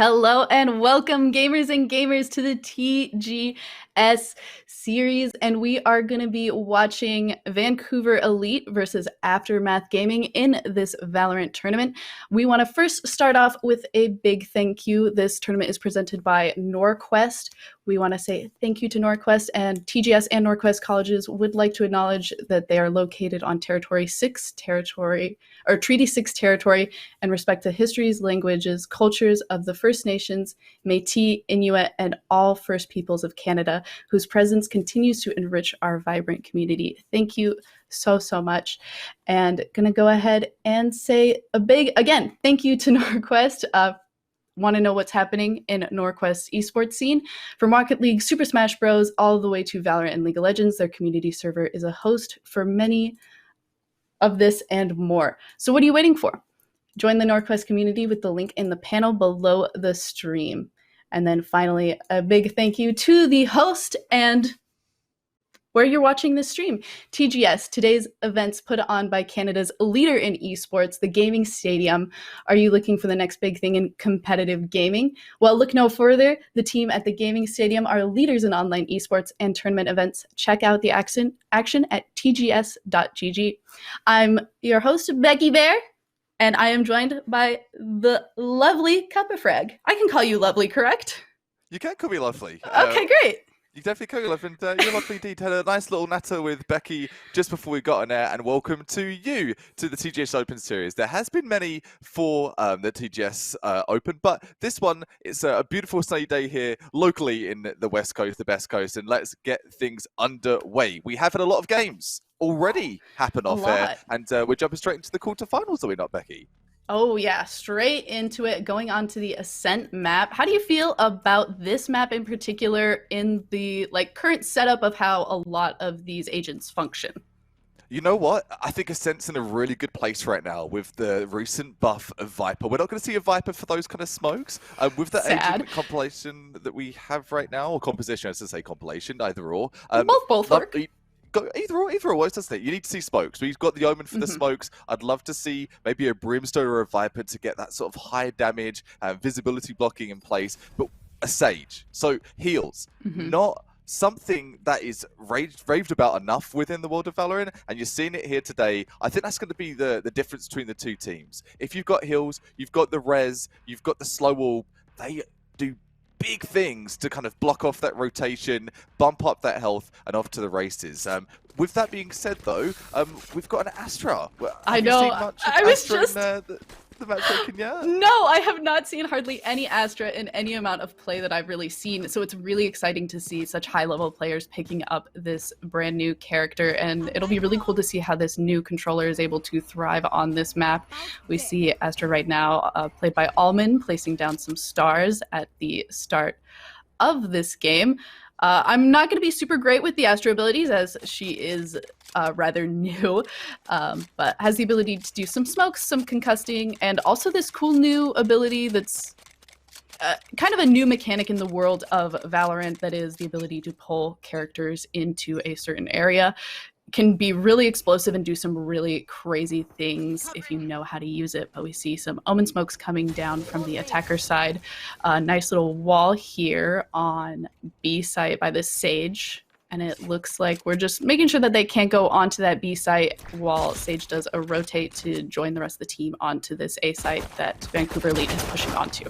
Hello and welcome, gamers and gamers, to the TGS series. And we are going to be watching Vancouver Elite versus Aftermath Gaming in this Valorant tournament. We want to first start off with a big thank you. This tournament is presented by Norquest. We want to say thank you to Norquest, and TGS and Norquest colleges would like to acknowledge that they are located on Treaty 6 territory, and respect the histories, languages, cultures of the First Nations, Métis, Inuit, and all First Peoples of Canada, whose presence continues to enrich our vibrant community. Thank you so much. And gonna go ahead and say a big, again, thank you to Norquest. Want to know what's happening in Norquest's esports scene? From Rocket League, Super Smash Bros., all the way to Valorant and League of Legends, their community server is a host for many of this and more. So what are you waiting for? Join the Norquest community with the link in the panel below the stream. And then finally, a big thank you to the host and where you're watching this stream. TGS, today's event's put on by Canada's leader in esports, the Gaming Stadium. Are you looking for the next big thing in competitive gaming? Well, look no further. The team at the Gaming Stadium are leaders in online esports and tournament events. Check out the action at tgs.gg. I'm your host, Becky Bear, and I am joined by the lovely Cuppafrag. I can call you lovely, correct? You can call me lovely. Okay, great. You definitely can call me lovely. And you're lovely indeed. Had a nice little natter with Becky just before we got on air. And welcome to you to the TGS Open Series. There has been many for the TGS Open, but this one, it's a beautiful sunny day here locally in the West Coast, the Best Coast. And let's get things underway. We have had a lot of games already happen off air, and we're jumping straight into the quarterfinals, are we not, Becky? Oh yeah, straight into it, going on to the Ascent map. How do you feel about this map in particular in the current setup of how a lot of these agents function? You know what? I think Ascent's in a really good place right now with the recent buff of Viper. We're not going to see a Viper for those kind of smokes. With the agent compilation that we have right now, or composition, I should say compilation, either or. Both work. Either or works, doesn't it? You need to see smokes. We've got the Omen for the smokes. I'd love to see maybe a Brimstone or a Viper to get that sort of high damage, visibility blocking in place. But a Sage, so heals, not something that is raved about enough within the world of Valorant, and you're seeing it here today. I think that's going to be the difference between the two teams. If you've got heals, you've got the res, you've got the slow wall, they do big things to kind of block off that rotation, bump up that health, and off to the races. With that being said, though, we've got an Astra. I know. I was just the matchmaking, yeah? No, I have not seen hardly any Astra in any amount of play that I've really seen. So it's really exciting to see such high-level players picking up this brand new character, and it'll be really cool to see how this new controller is able to thrive on this map. We see Astra right now, played by Alman, placing down some stars at the start of this game. I'm not going to be super great with the Astra abilities, as she is rather new, but has the ability to do some smokes, some concussing, and also this cool new ability that's kind of a new mechanic in the world of Valorant, that is the ability to pull characters into a certain area. Can be really explosive and do some really crazy things if you know how to use it. But we see some Omen smokes coming down from the attacker side. Nice little wall here on B site by this Sage. And it looks like we're just making sure that they can't go onto that B site while Sage does a rotate to join the rest of the team onto this A site that Vancouver Elite is pushing onto.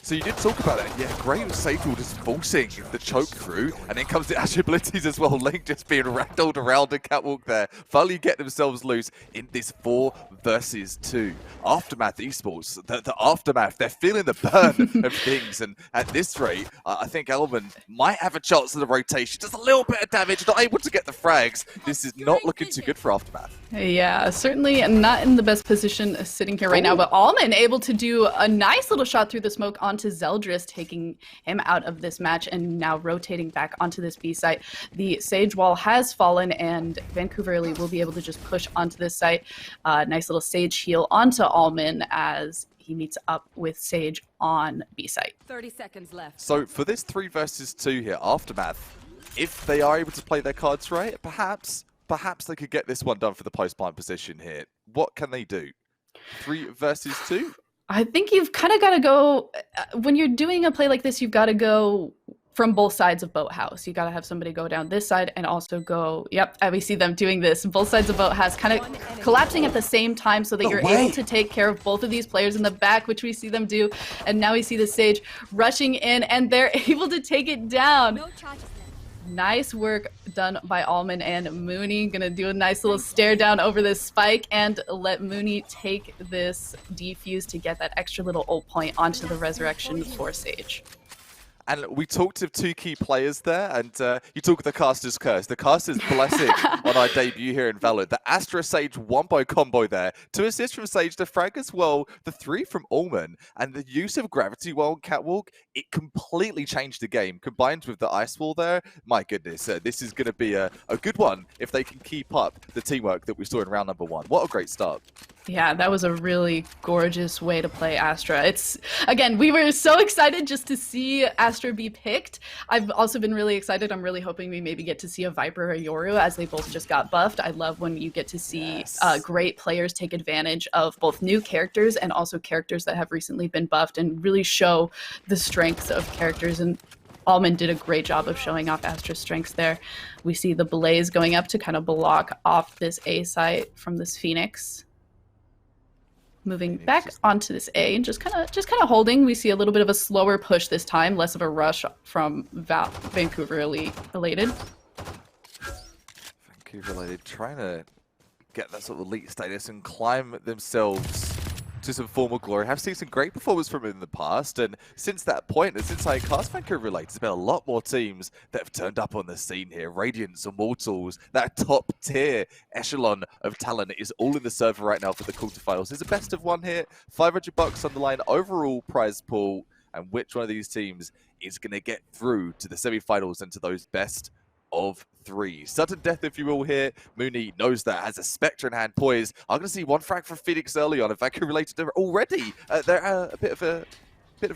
So you did talk about it. Yeah, great with Sage just forcing the choke through, and then comes the Ashe abilities as well. Link just being ragdolled around the catwalk there. Finally get themselves loose in this 4 versus 2. Aftermath Esports, the Aftermath, they're feeling the burn of things. And at this rate, I think Elman might have a chance of the rotation. Just a little bit of damage, not able to get the frags. This is not looking too good for Aftermath. Yeah, certainly not in the best position sitting here right now, but Alman able to do a nice little shot through the smoke onto Zeldris, taking him out of this match and now rotating back onto this B site. The Sage wall has fallen, and Vancouver Elite will be able to just push onto this site. Nice little Sage heal onto Alman as he meets up with Sage on B site. 30 seconds left. So for this 3 versus 2 here, Aftermath, if they are able to play their cards right, perhaps they could get this one done for the post-plant position here. What can they do? 3 versus 2? I think you've kind of got to go when you're doing a play like this. You've got to go from both sides of boathouse. You got to have somebody go down this side and also go. Yep, we see them doing this. Both sides of boathouse kind of collapsing at the same time, so that you're able to take care of both of these players in the back, which we see them do. And now we see the Sage rushing in, and they're able to take it down. Nice work done by Allman and Mooney. Gonna do a nice little stare down over this spike and let Mooney take this defuse to get that extra little ult point onto the resurrection for Sage. And we talked of two key players there, and you talk of the caster's curse, the caster's blessing on our debut here in Valorant. The Astra Sage one-bow combo there, 2 assists from Sage, the frag as well, the 3 from Allman, and the use of Gravity Well Catwalk, it completely changed the game. Combined with the Ice Wall there, my goodness, this is going to be a good one if they can keep up the teamwork that we saw in round number 1. What a great start. Yeah, that was a really gorgeous way to play Astra. It's, again, we were so excited just to see Astra be picked. I've also been really excited. I'm really hoping we maybe get to see a Viper or a Yoru, as they both just got buffed. I love when you get to see great players take advantage of both new characters and also characters that have recently been buffed and really show the strengths of characters. And Allman did a great job of showing off Astra's strengths there. We see the Blaze going up to kind of block off this A site from this Phoenix. Moving back onto this A and just kind of holding. We see a little bit of a slower push this time, less of a rush from Vancouver Elated. Vancouver Elated trying to get that sort of elite status and climb themselves to some formal glory. Have seen some great performance from him in the past, and since that point, and since I cast Vancouver Elated, there's been a lot more teams that have turned up on the scene here. Radiance, Immortals, that top tier echelon of talent is all in the server right now for the quarterfinals. There's a best of 1 here, $500 on the line, overall prize pool, and which one of these teams is going to get through to the semi-finals and to those best of 3. Sudden death, if you will, here. Mooney knows that, has a Spectre in hand poised. I'm going to see 1 frag from Phoenix early on. In fact, related to already, they're a bit of a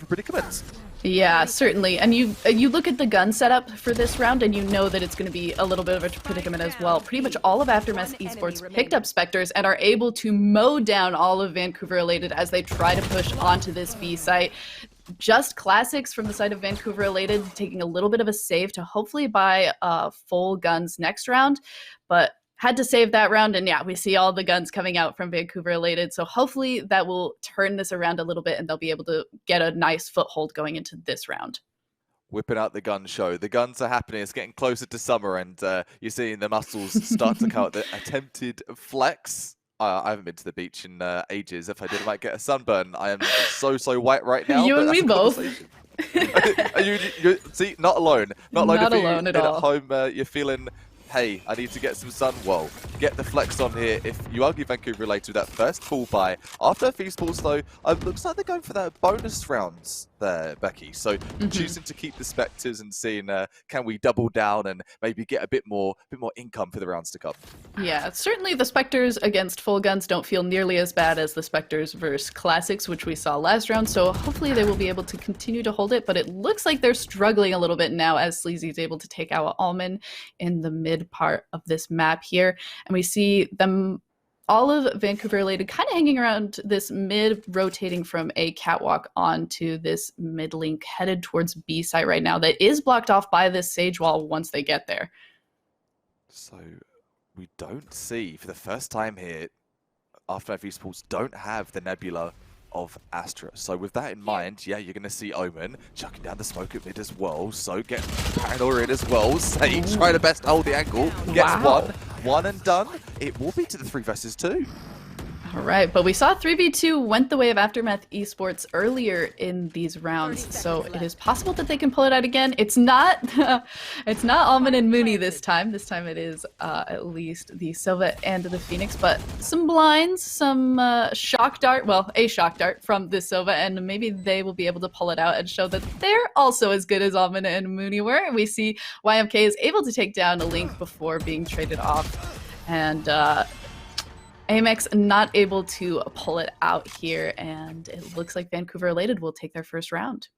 predicament. Yeah, certainly. And you look at the gun setup for this round, and you know that it's going to be a little bit of a predicament as well. Pretty much all of Aftermath Esports picked up Spectres and are able to mow down all of Vancouver Elated as they try to push onto this B site. Just classics from the side of Vancouver Elated, taking a little bit of a save to hopefully buy full guns next round, but had to save that round. And yeah, we see all the guns coming out from Vancouver Elated, so hopefully that will turn this around a little bit and they'll be able to get a nice foothold going into this round. Whipping out the gun show. The guns are happening. It's getting closer to summer, and you're seeing the muscles start to come out. The attempted flex. I haven't been to the beach in ages. If I did, I might get a sunburn. I am so white right now. You and me both. See, not alone. Not alone. Not alone at all. At home, you're feeling, hey, I need to get some sun. Well, get the flex on here. If you argue Vancouver related to that first full buy, after Esports though, looks like they're going for that bonus rounds there, Becky. So choosing to keep the Spectres and seeing can we double down and maybe get a bit more income for the rounds to come. Yeah, certainly the Spectres against full guns don't feel nearly as bad as the Spectres versus Classics, which we saw last round, so hopefully they will be able to continue to hold it, but it looks like they're struggling a little bit now as Sleazy is able to take out Allman in the mid part of this map here, and we see them all of Vancouver Elated kind of hanging around this mid, rotating from a catwalk onto this mid link, headed towards B site right now that is blocked off by this Sage wall once they get there. So we don't see, for the first time here, Aftermath Esports don't have the Nebula of Astra. So with that in mind, yeah, you're going to see Omen chucking down the smoke at mid as well. So get Paranoia in as well. Sage trying to best hold the angle. Gets one and done. It will be to the 3 versus 2. All right, but we saw 3v2 went the way of Aftermath Esports earlier in these rounds, so it is possible that they can pull it out again. It's not it's not Allman and Mooney this time. This time it is at least the Silva and the Phoenix, but some blinds, some shock dart, well, a shock dart from the Silva, and maybe they will be able to pull it out and show that they're also as good as Allman and Mooney were. We see YMK is able to take down a Link before being traded off, and Amex not able to pull it out here, and it looks like Vancouver Elated will take their first round.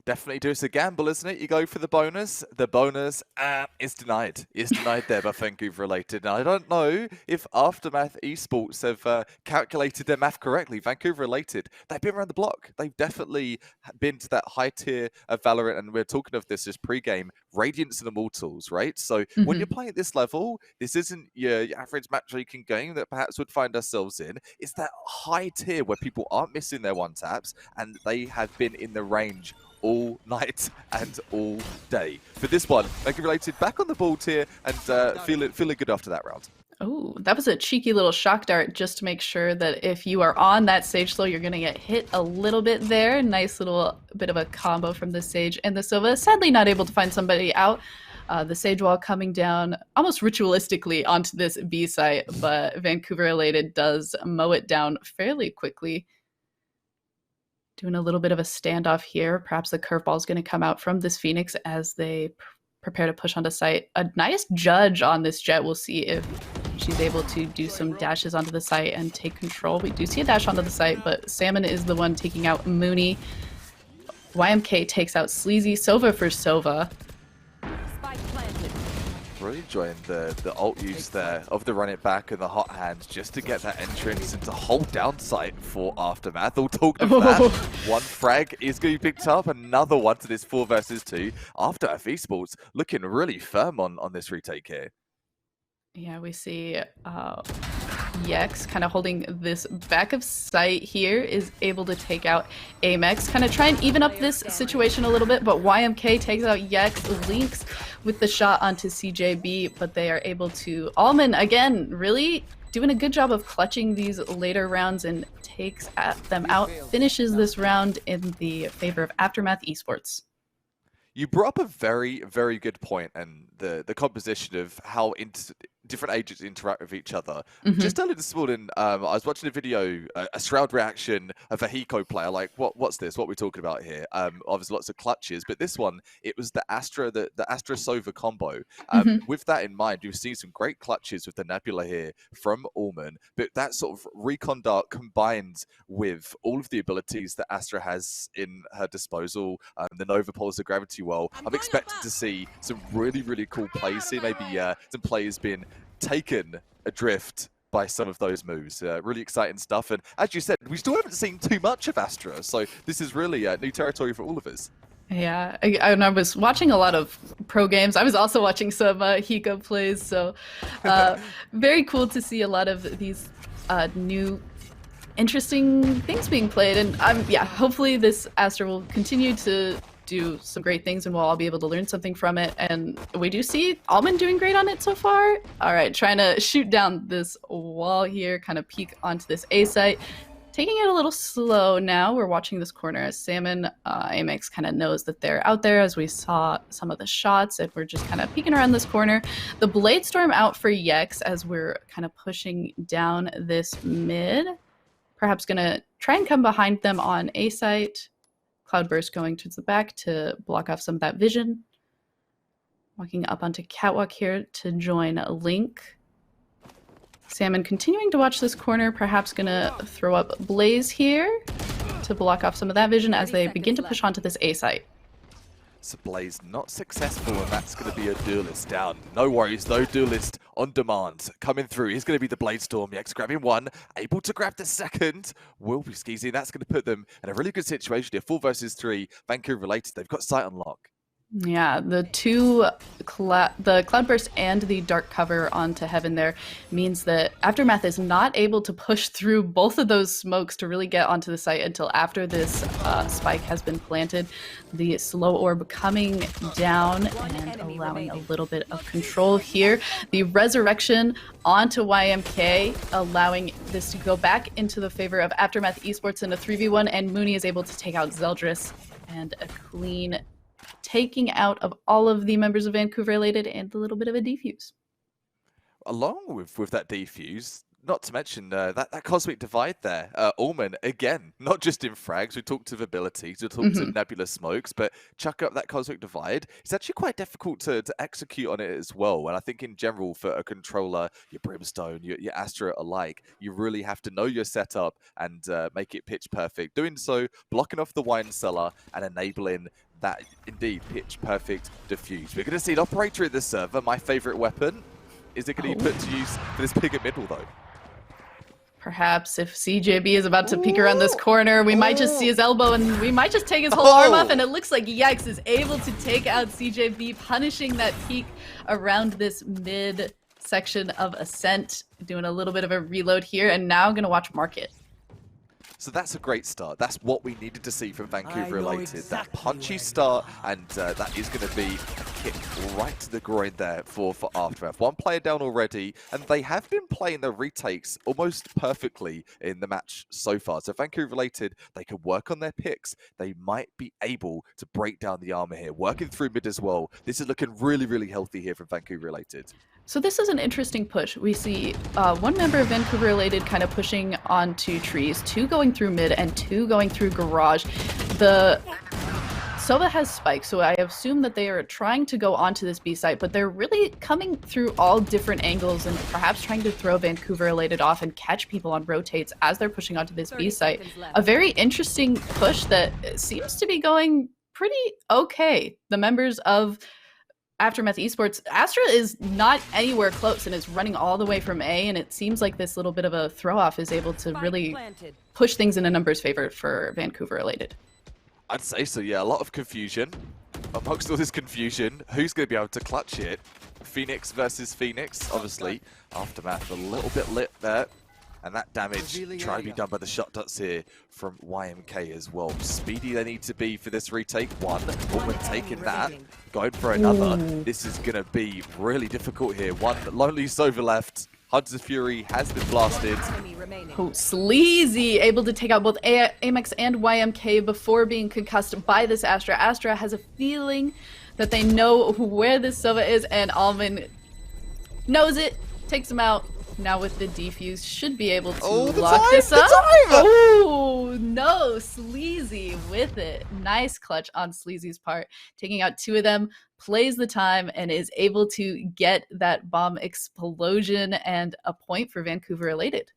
Definitely do. It's a gamble, isn't it? You go for the bonus. The bonus is denied. Is denied there by Vancouver related. Now, I don't know if Aftermath Esports have calculated their math correctly. Vancouver related, they've been around the block. They've definitely been to that high tier of Valorant, and we're talking of this as pre-game Radiance and Immortals, right? So when you're playing at this level, this isn't your average matchmaking game that perhaps would find ourselves in. It's that high tier where people aren't missing their one taps, and they have been in the range all night and all day. For this one, Vancouver related back on the ball tier and feeling good after that round. Oh, that was a cheeky little shock dart just to make sure that if you are on that Sage slow, you're going to get hit a little bit there. Nice little bit of a combo from the Sage and the Sova. Sadly not able to find somebody out. The Sage wall coming down almost ritualistically onto this B site, but Vancouver related does mow it down fairly quickly. Doing a little bit of a standoff here. Perhaps the curveball is going to come out from this Phoenix as they prepare to push onto site. A nice judge on this Jet. We'll see if she's able to do some dashes onto the site and take control. We do see a dash onto the site, but Salmon is the one taking out Mooney. YMK takes out Sleazy. Sova for Sova. Really enjoying the ult use there of the run it back and the hot hands just to get that entrance into hold down site for Aftermath. All talk of that. One frag is going to be picked up, another one to this 4 versus 2. Aftermath Esports looking really firm on this retake here. Yeah, we see Yex kind of holding this back of sight here, is able to take out Amex, kind of try and even up this situation a little bit, but YMK takes out Yex, links with the shot onto CJB, but they are able to... Allman, again, really doing a good job of clutching these later rounds and takes them out, finishes this round in the favor of Aftermath Esports. You brought up a very, very good point, and the composition of how different agents interact with each other. Just earlier this morning, I was watching a video, a Shroud reaction of a Hiko player, like, what's this? What are we talking about here? Obviously lots of clutches, but this one, it was the Astra Sova combo. With that in mind, you've seen some great clutches with the Nebula here from Allman, but that sort of recon dart combined with all of the abilities that Astra has in her disposal, the Nova Pulse, the Gravity Well, I'm expecting to see some really, really cool plays here. Maybe some players being taken adrift by some of those moves. Really exciting stuff. And as you said, we still haven't seen too much of Astra, so this is really new territory for all of us. Yeah, I was watching a lot of pro games. I was also watching some Hiko plays, so very cool to see a lot of these new interesting things being played. And yeah, hopefully this Astra will continue to do some great things and we'll all be able to learn something from it. And we do see Allman doing great on it so far. All right, trying to shoot down this wall here, kind of peek onto this A site. Taking it a little slow now. We're watching this corner as Salmon. Amex kind of knows that they're out there as we saw some of the shots, and we're just kind of peeking around this corner. The Blade Storm out for Yex as we're kind of pushing down this mid. Perhaps gonna try and come behind them on A site. Cloudburst going towards the back to block off some of that vision. Walking up onto Catwalk here to join Link. Salmon continuing to watch this corner, perhaps gonna throw up Blaze here to block off some of that vision as they begin to push onto this A site. So Blaze not successful, and that's going to be a Duelist down. No worries though, Duelist on demand. Coming through, he's going to be the Blade Storm. Yex grabbing one, able to grab the second. Will be skeezy, that's going to put them in a really good situation here. 4 versus 3, Vancouver related. They've got sight on lock. Yeah, the Cloudburst and the Dark Cover onto Heaven there means that Aftermath is not able to push through both of those smokes to really get onto the site until after this spike has been planted. The slow orb coming down and allowing a little bit of control here. The Resurrection onto YMK, allowing this to go back into the favor of Aftermath Esports in a 3v1, and Mooney is able to take out Zeldris, and a clean taking out of all of the members of Vancouver related and a little bit of a defuse. Along with that defuse, Not to mention that cosmic divide there. Allman, again, not just in frags. We talked of abilities, we talked of nebula smokes, but chuck up that cosmic divide. It's actually quite difficult to execute on it as well. And I think in general, for a controller, your Brimstone, your Astra alike, you really have to know your setup and make it pitch perfect. Doing so, blocking off the wine cellar and enabling that indeed pitch perfect diffuse. We're going to see an operator in this server, my favorite weapon. Is it going to be put to use for this pig at middle though? Perhaps if CJB is about to peek around this corner, we might just see his elbow and we might just take his whole arm off, and it looks like Yikes is able to take out CJB, punishing that peek around this mid section of Ascent, doing a little bit of a reload here, and now gonna watch Market. So that's a great start. That's what we needed to see from Vancouver Related. Exactly that punchy start, and that is going to be a kick right to the groin there for Aftermath. One player down already, and they have been playing their retakes almost perfectly in the match so far. So Vancouver Related, they can work on their picks. They might be able to break down the armor here, working through mid as well. This is looking really, really healthy here from Vancouver Related. So this is an interesting push. We see one member of Vancouver Related kind of pushing onto trees, 2 going through mid and 2 going through garage. The Sova has spikes, so I assume that they are trying to go onto this B site, but they're really coming through all different angles and perhaps trying to throw Vancouver Related off and catch people on rotates as they're pushing onto this B site. A very interesting push that seems to be going pretty okay. The members of Aftermath Esports, Astra is not anywhere close and is running all the way from A, and it seems like this little bit of a throw-off is able to really push things in a numbers favor for Vancouver Related. I'd say so, yeah. A lot of confusion. Amongst all this confusion, who's going to be able to clutch it? Phoenix versus Phoenix, obviously. Aftermath a little bit lit there. And that damage trying to be done by the shot dots here from YMK as well. Speedy they need to be for this retake. One, Allman taking that, going for another. This is going to be really difficult here. One lonely Sova left. Hunter's Fury has been blasted. Oh, Sleazy able to take out both Amex and YMK before being concussed by this Astra. Astra has a feeling that they know where this Sova is, and Allman knows it, takes him out. Now with the defuse, should be able to lock this up. Oh, no, Sleazy with it. Nice clutch on Sleazy's part. Taking out 2 of them, plays the time, and is able to get that bomb explosion and a point for Vancouver Related.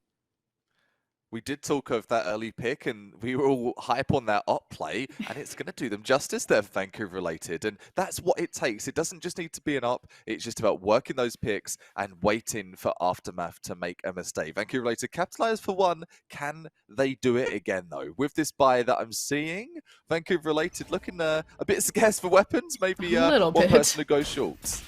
We did talk of that early pick, and we were all hype on that op play, and it's going to do them justice there, Vancouver Related. And that's what it takes. It doesn't just need to be an op. It's just about working those picks and waiting for Aftermath to make a mistake. Vancouver Related capitalize for one. Can they do it again, though? With this buy that I'm seeing, Vancouver Related looking a bit scarce for weapons. Maybe one person to go short.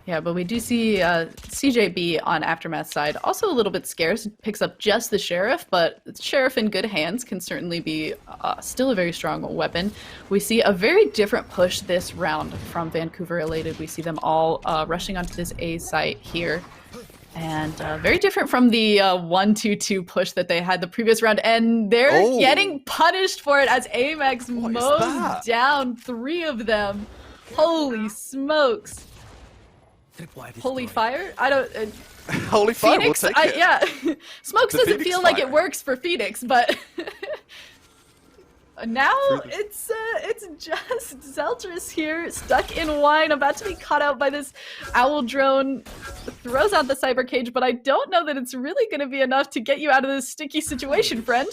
Yeah, but we do see CJB on Aftermath's side also a little bit scarce. Picks up just the Sheriff, but Sheriff in good hands can certainly be still a very strong weapon. We see a very different push this round from Vancouver Related. We see them all rushing onto this A site here. And very different from the 1-2-2 push that they had the previous round. And they're getting punished for it as Amex mows down 3 of them. Holy smokes. Holy fire? I don't. Holy fire, Phoenix, we'll take it. Yeah. Smokes doesn't feel like it works for Phoenix, but now it's just Zeltrus here, stuck in wine, about to be caught out by this owl drone. Throws out the cyber cage, but I don't know that it's really going to be enough to get you out of this sticky situation, friend.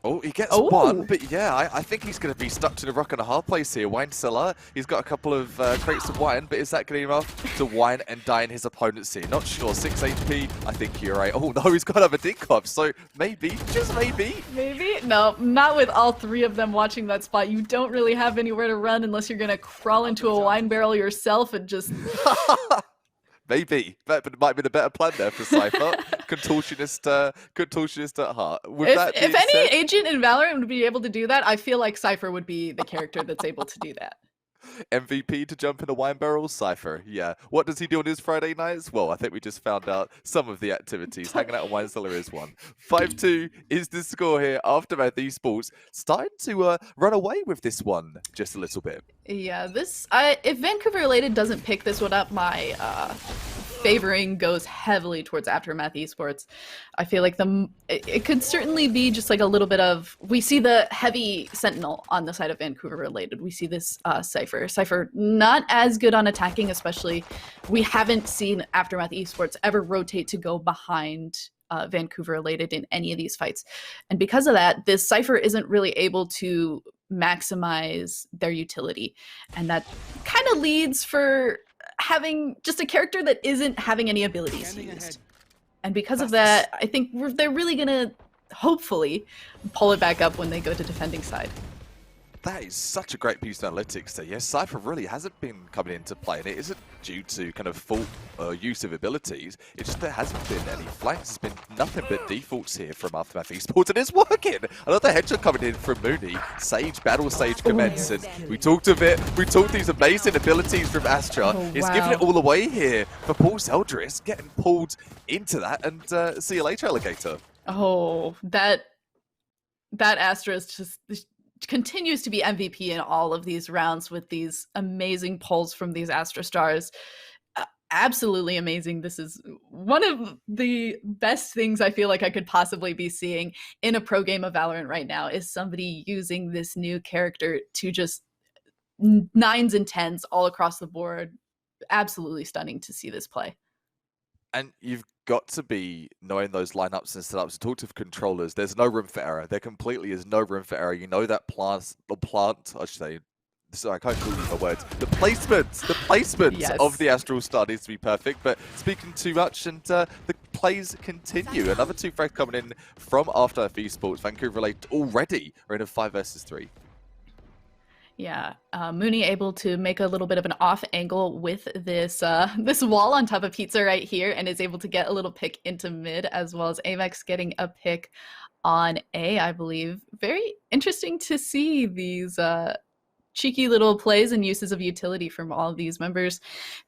Oh, he gets one, but yeah, I think he's going to be stuck to the rock and a hard place here. Wine cellar, he's got a couple of crates of wine, but is that going to be enough to wine and die in his opponent's here? Not sure. 6 HP, I think you're right. Oh no, he's got another Dinkoff, so maybe, just maybe. Maybe? No, not with all 3 of them watching that spot. You don't really have anywhere to run unless you're going to crawl into a wine barrel yourself and just... Maybe, but it might have been a better plan there for Cypher. Contortionist at heart. If any agent in Valorant would be able to do that, I feel like Cypher would be the character that's able to do that. MVP to jump in a wine barrel? Cypher, yeah. What does he do on his Friday nights? Well, I think we just found out some of the activities. Hanging out at Wine Cellar is one. 5-2 is the score here. Aftermath Esports starting to run away with this one just a little bit. Yeah, if Vancouver Related doesn't pick this one up, my favoring goes heavily towards Aftermath Esports. I feel like it could certainly be just like a little bit of, we see the heavy Sentinel on the side of Vancouver related. We see this Cypher. Cypher not as good on attacking, especially we haven't seen Aftermath Esports ever rotate to go behind Vancouver related in any of these fights. And because of that, this Cypher isn't really able to maximize their utility. And that kind of leads for having just a character that isn't having any abilities used. And because of that, I think they're really going to hopefully pull it back up when they go to defending side. That is such a great piece of analytics there. Yes, Cypher really hasn't been coming into play, and it isn't due to kind of fault use of abilities. It's just there hasn't been any flanks. There's been nothing but defaults here from Aftermath Esports, and it's working. Another headshot coming in from Mooney. Sage, Battle Sage commence, and we talked of it. We talked these amazing abilities from Astra. It's giving it all away here for Paul Zeldris, getting pulled into that, and see you later, Alligator. Oh, that Astra is just continues to be MVP in all of these rounds with these amazing pulls from these Astra stars. Absolutely amazing. This is one of the best things I feel like I could possibly be seeing in a pro game of Valorant right now, is somebody using this new character to just 9s and 10s all across the board. Absolutely stunning to see this play. And you've got to be knowing those lineups and setups. To talk to controllers, there's no room for error. There completely is no room for error. You know that plant, I should say, sorry, I can't call you the words. The placement yes. of the Astral Star needs to be perfect, but speaking too much, and the plays continue. Another 2 frags coming in from Aftermath Esports. Vancouver Relate already are in a 5 versus 3. Yeah, Mooney able to make a little bit of an off angle with this this wall on top of Pizza right here, and is able to get a little pick into mid, as well as Amex getting a pick on A, I believe. Very interesting to see these cheeky little plays and uses of utility from all of these members,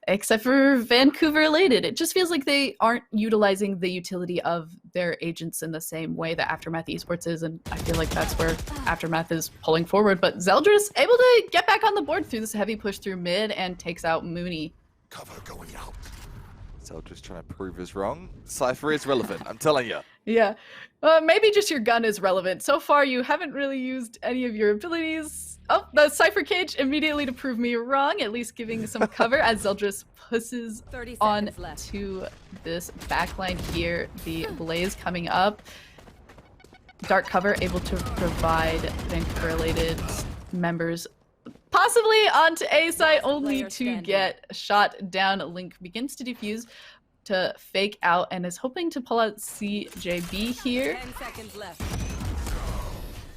except for Vancouver related. It just feels like they aren't utilizing the utility of their agents in the same way that Aftermath Esports is, and I feel like that's where Aftermath is pulling forward. But Zeldris able to get back on the board through this heavy push through mid and takes out Mooney. Cover going out. Zeldris trying to prove us wrong. Cypher is relevant, I'm telling you. Yeah, maybe just your gun is relevant. So far, you haven't really used any of your abilities. Oh, the Cypher Cage immediately to prove me wrong, at least giving some cover as Zeldris pushes on to this backline here. The Blaze coming up. Dark cover able to provide Vancouver-related members possibly onto A side, only to get shot down. Link begins to defuse to fake out and is hoping to pull out CJB here. 10 seconds left.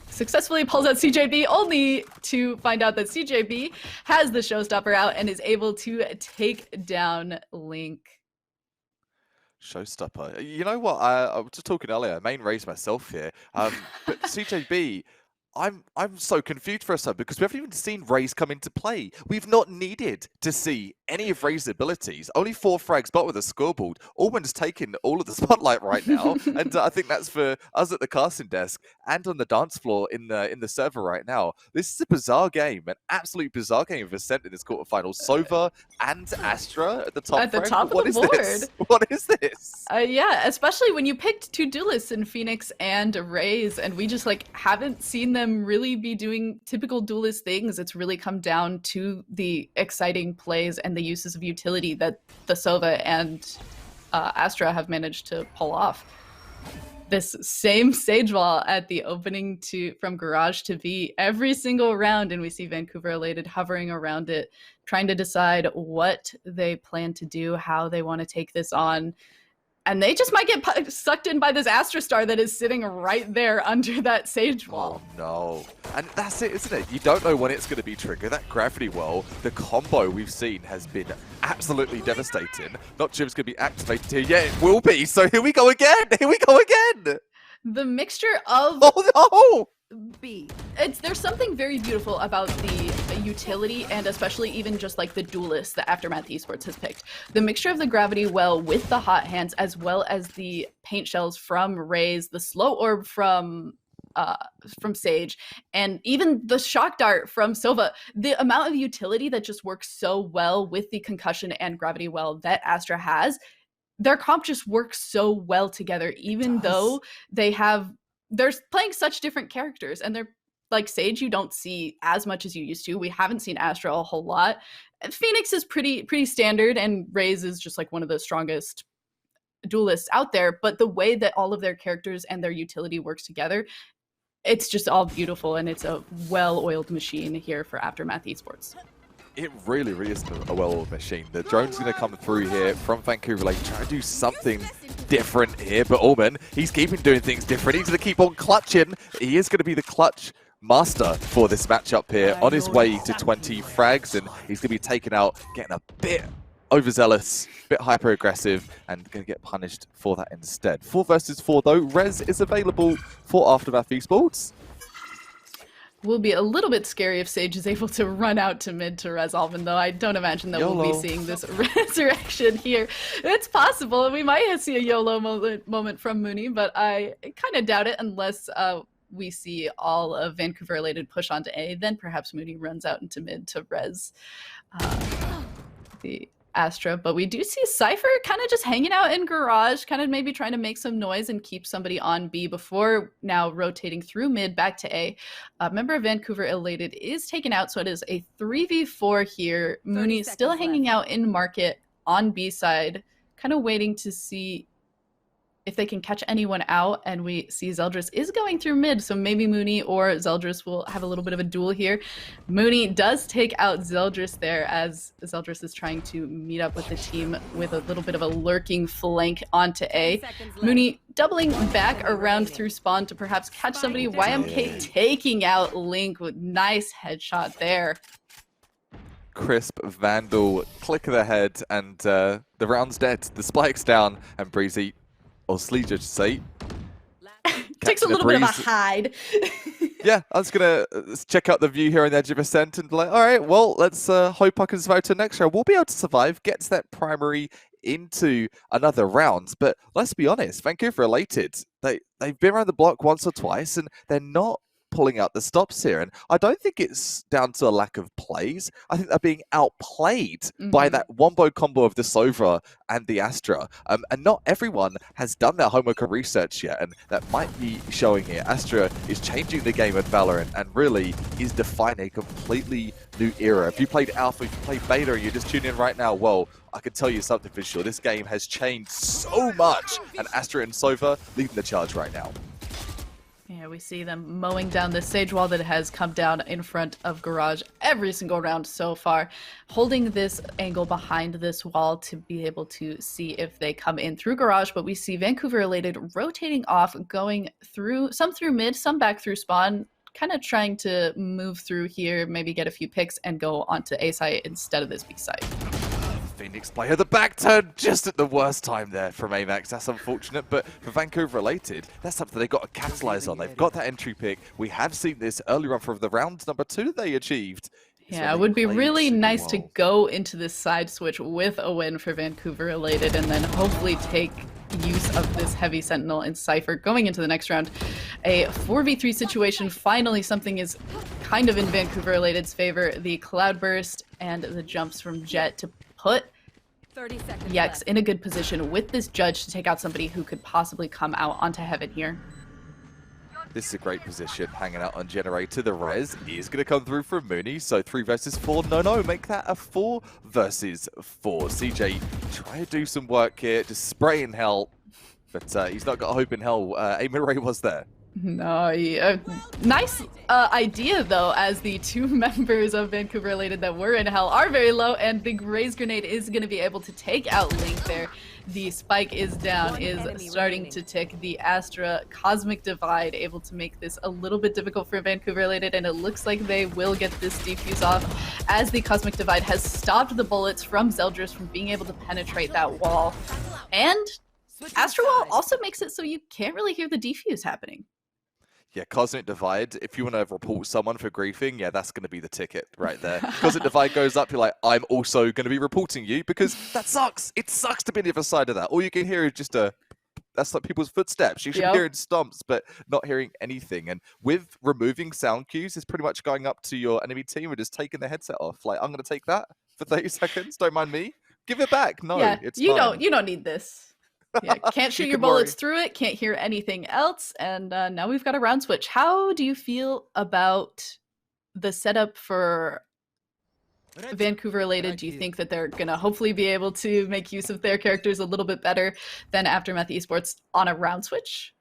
Successfully pulls out CJB, only to find out that CJB has the showstopper out and is able to take down Link. Showstopper. You know what? I was just talking earlier. Main raise myself here. But CJB, I'm so confused for a second because we haven't even seen Raze come into play. We've not needed to see any of Raze's abilities. Only 4 frags, but with a scoreboard. Orban's taking all of the spotlight right now, and I think that's for us at the casting desk and on the dance floor in the server right now. This is a bizarre game, an absolute bizarre game of Ascent in this quarterfinal. Sova and Astra at the top. At the top of the board. This? What is this? Yeah, especially when you picked 2 duelists in Phoenix and Raze, and we just like haven't seen them really be doing typical duelist things. It's really come down to the exciting plays and the uses of utility that the Sova and Astra have managed to pull off. This same stage wall at the opening from garage to B every single round, and we see Vancouver elated hovering around it, trying to decide what they plan to do, how they want to take this on. And they just might get sucked in by this Astra Star that is sitting right there under that Sage Wall. Oh no. And that's it, isn't it? You don't know when it's going to be triggered. That Gravity Well, the combo we've seen has been absolutely devastating. Not sure if it's going to be activated here. Yeah, it will be. So here we go again. Here we go again. The mixture of... Oh no! There's something very beautiful about the utility, and especially even just like the duelist that Aftermath Esports has picked. The mixture of the Gravity Well with the hot hands, as well as the paint shells from Raze, the slow orb from Sage, and even the shock dart from Sova. The amount of utility that just works so well with the concussion and gravity well that Astra has, their comp just works so well together, even though they're playing such different characters, and they're like Sage, you don't see as much as you used to. We haven't seen Astra a whole lot. Phoenix is pretty standard, and Raze is just like one of the strongest duelists out there. But the way that all of their characters and their utility works together, it's just all beautiful, and it's a well-oiled machine here for Aftermath Esports. It really, really is a well-oiled machine. The drone's going to come through here from Vancouver Lake, trying to do something different here. But Allman, he's keeping doing things different. He's going to keep on clutching. He is going to be the clutch master for this matchup here, on his way to 20 frags, and he's going to be taken out, getting a bit overzealous, a bit hyper-aggressive, and going to get punished for that instead. 4 versus 4 though. Res is available for Aftermath Esports. Will be a little bit scary if Sage is able to run out to mid to res Alvin, though. I don't imagine that YOLO. we'll be seeing this resurrection here. It's possible. We might see a YOLO moment from Mooney, but I kind of doubt it unless we see all of Vancouver related push onto A. Then perhaps Mooney runs out into mid to res the Astra. But we do see Cypher kind of just hanging out in garage, kind of maybe trying to make some noise and keep somebody on B before now rotating through mid back to A. A member of Vancouver elated is taken out, so it is a 3v4 here. Mooney still hanging out in market on B side, kind of waiting to see if they can catch anyone out, and we see Zeldris is going through mid, so maybe Mooney or Zeldris will have a little bit of a duel here. Mooney does take out Zeldris there, as Zeldris is trying to meet up with the team with a little bit of a lurking flank onto A. Mooney doubling back around through spawn to perhaps catch somebody. YMK taking out Link with nice headshot there. Crisp Vandal, click of the head, and the round's dead. The spike's down, and Breezy, or Sleege, I should say, takes a little bit of a hide. Yeah, I was going to check out the view here on the edge of Ascent and be like, all right, well, let's hope I can survive to the next round. We'll be able to survive, get to that primary into another round. But let's be honest, Vancouver elated. They've been around the block once or twice, and they're not pulling out the stops here. And I don't think it's down to a lack of plays. I think they're being outplayed by that wombo combo of the Sova and the Astra. And not everyone has done their homework and research yet, and that might be showing here. Astra is changing the game at Valorant and really is defining a completely new era. If you played Alpha, if you played Beta, and you're just tuning in right now, well, I can tell you something for sure. This game has changed so much, and Astra and Sova leading the charge right now. Yeah, we see them mowing down this Sage wall that has come down in front of Garage every single round so far, holding this angle behind this wall to be able to see if they come in through Garage. But we see Vancouver elated rotating off, going through, some through mid, some back through spawn, kind of trying to move through here, maybe get a few picks and go onto A side instead of this B side. Phoenix player, the back turn just at the worst time there from Amax. That's unfortunate, but for Vancouver related, that's something they've got to capitalize on. They've got that entry pick. We have seen this earlier on from the round number 2 that they achieved. Yeah, it would be really nice to go into this side switch with a win for Vancouver related, and then hopefully take use of this heavy sentinel and Cypher going into the next round. A 4v3 situation. Finally, something is kind of in Vancouver related's favor. The cloudburst and the jumps from Jet to put Yex in a good position with this judge to take out somebody who could possibly come out onto Heaven here. This is a great position, hanging out on Generator. The res is going to come through from Mooney, so 3 versus 4. No, make that a 4 versus 4. CJ trying to do some work here, just spraying hell, but he's not got a hope in hell. Eamon Ray was there. No, nice idea though, as the 2 members of Vancouver related that were in hell are very low, and the Raze grenade is going to be able to take out Link there. The spike is down, is starting to tick. The Astra Cosmic Divide able to make this a little bit difficult for Vancouver related, and it looks like they will get this defuse off, as the Cosmic Divide has stopped the bullets from Zeldris from being able to penetrate that wall. And Astra Wall also makes it so you can't really hear the defuse happening. Yeah, Cosmic Divide, if you want to report someone for griefing, yeah, that's going to be the ticket right there. Cosmic Divide goes up, you're like, I'm also going to be reporting you, because that sucks. It sucks to be on the other side of that. All you can hear is just a... that's like people's footsteps. You should be hearing stomps, but not hearing anything. And with removing sound cues, it's pretty much going up to your enemy team and just taking the headset off. Like, I'm going to take that for 30 seconds. Don't mind me. Give it back. No, Yeah, it's you mine. don't need this. Yeah, can't shoot You your can bullets worry. through it, can't hear anything else, and now we've got a round switch. How do you feel about the setup for Vancouver related? Do you think that they're gonna hopefully be able to make use of their characters a little bit better than Aftermath Esports on a round switch?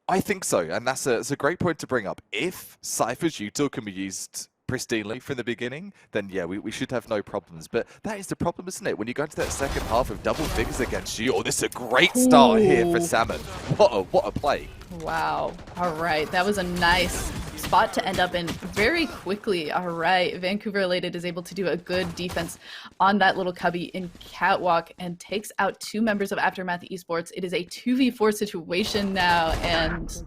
I think so, and that's a great point to bring up. If Cypher's util can be used pristinely from the beginning, then yeah, we should have no problems. But that is the problem, isn't it? When you go into that second half of double figures against you, oh, this is a great start here for Salmon. What a play. Wow. All right, that was a nice spot to end up in very quickly. All right, Vancouver Elated is able to do a good defense on that little cubby in Catwalk and takes out 2 members of Aftermath Esports. It is a 2v4 situation now, and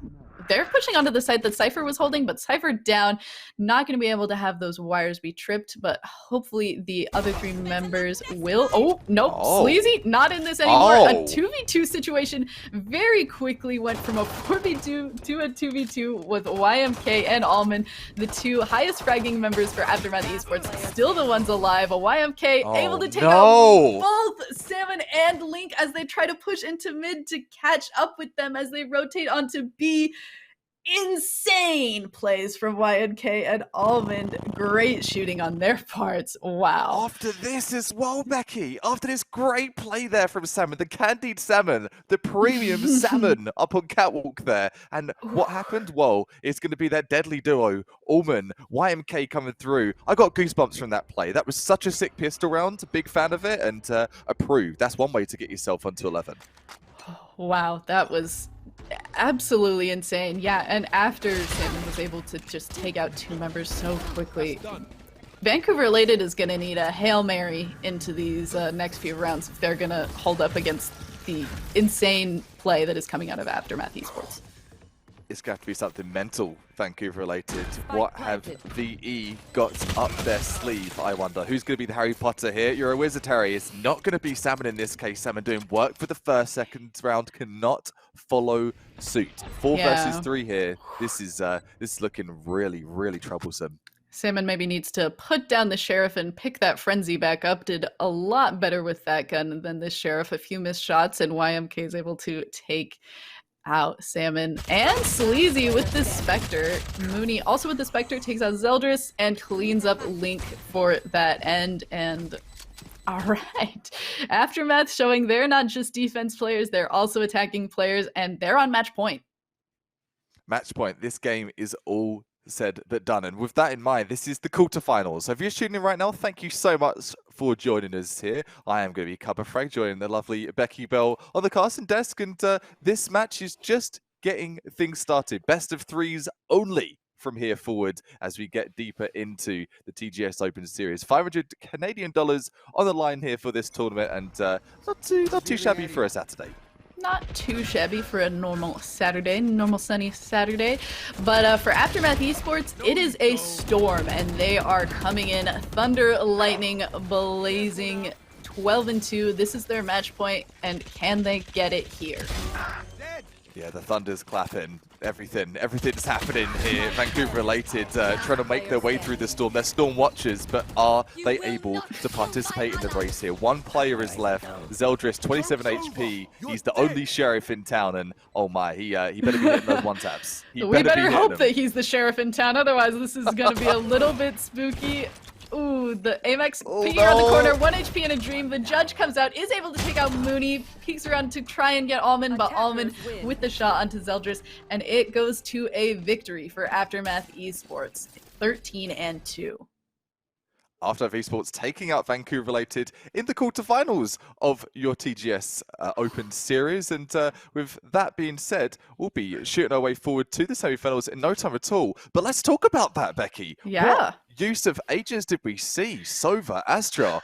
they're pushing onto the side that Cypher was holding, but Cypher down, not going to be able to have those wires be tripped, but hopefully the other 3 members will. Oh, nope, Sleazy, not in this anymore. A 2v2 situation very quickly went from a 4v2 to a 2v2 with YMK and Almond, the 2 highest fragging members for Aftermath Esports, still the ones alive. A YMK able to take out both Salmon and Link as they try to push into mid to catch up with them as they rotate onto B. Insane plays from YNK and Almond. Great shooting on their parts. Wow. After this as well, Becky, after this great play there from Salmon, the candied salmon, the premium salmon up on Catwalk there. And what happened? Well, it's going to be that deadly duo, Allman, YMK coming through. I got goosebumps from that play. That was such a sick pistol round. Big fan of it and approved. That's one way to get yourself onto 11. Wow, that was absolutely insane. Yeah, and after Salmon was able to just take out 2 members so quickly, Vancouver Related is going to need a Hail Mary into these next few rounds if they're going to hold up against the insane play that is coming out of Aftermath Esports. It's going to have to be something mental, Vancouver related. What have VE got up their sleeve, I wonder? Who's going to be the Harry Potter here? You're a wizard, Harry. It's not going to be Salmon in this case. Salmon doing work for the first, second round, cannot follow suit. 4 versus 3 here. This is looking really, really troublesome. Salmon maybe needs to put down the Sheriff and pick that Frenzy back up. Did a lot better with that gun than this Sheriff. A few missed shots, and YMK is able to take out Salmon and Sleazy with the Spectre. Mooney also with the Spectre takes out Zeldris and cleans up Link for that end. And all right, Aftermath showing they're not just defense players, they're also attacking players, and they're on match point. Match point. This game is all said but done. And with that in mind, this is the quarterfinals. So if you're tuning in right now, thank you so much for joining us here. I am going to be Cubba Frag, joining the lovely Becky Bell on the casting desk. And this match is just getting things started. Best of 3s only from here forward as we get deeper into the TGS Open Series. 500 Canadian dollars on the line here for this tournament, and not too shabby for a Saturday. Not too shabby for a normal Saturday, normal sunny Saturday. But for Aftermath Esports, it is a storm, and they are coming in thunder, lightning, blazing, 12-2. This is their match point, and can they get it here? Yeah, the thunder's clapping. Everything's happening here. Vancouver related, trying to make their way through the storm. They're storm watchers, but are they able to participate in the race here? 1 player is left. Zeldris, 27 HP. He's the only sheriff in town, and oh my, he better be hitting those 1-taps. We better hope that he's the sheriff in town, otherwise this is going to be a little bit spooky. Ooh, the Amex peeking around the corner, 1 HP in a dream. The judge comes out, is able to take out Mooney, peeks around to try and get Almond, but Almond with the shot onto Zeldris, and it goes to a victory for Aftermath Esports, 13-2. Aftermath Esports taking out Vancouver related in the quarterfinals of your TGS Open Series. And with that being said, we'll be shooting our way forward to the semifinals in no time at all. But let's talk about that, Becky. Yeah. What use of agents did we see? Sova, Astra,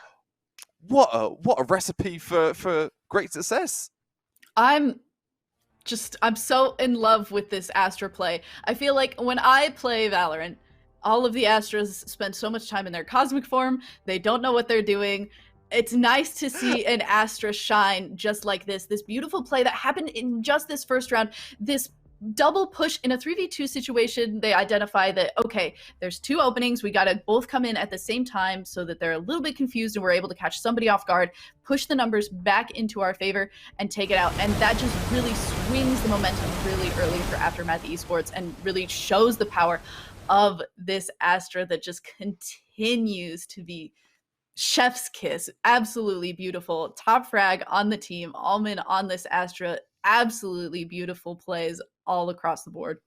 what a recipe for great success. I'm so in love with this Astra play. I feel like when I play Valorant, all of the Astras spend so much time in their cosmic form. They don't know what they're doing. It's nice to see an Astra shine just like this beautiful play that happened in just this first round, this double push in a 3v2 situation. They identify that, okay, there's two openings, we got to both come in at the same time so that they're a little bit confused and we're able to catch somebody off guard, push the numbers back into our favor and take it out. And that just really swings the momentum really early for Aftermath Esports and really shows the power of this Astra that just continues to be chef's kiss. Absolutely beautiful. Top frag on the team. Allman on this Astra. Absolutely beautiful plays all across the board.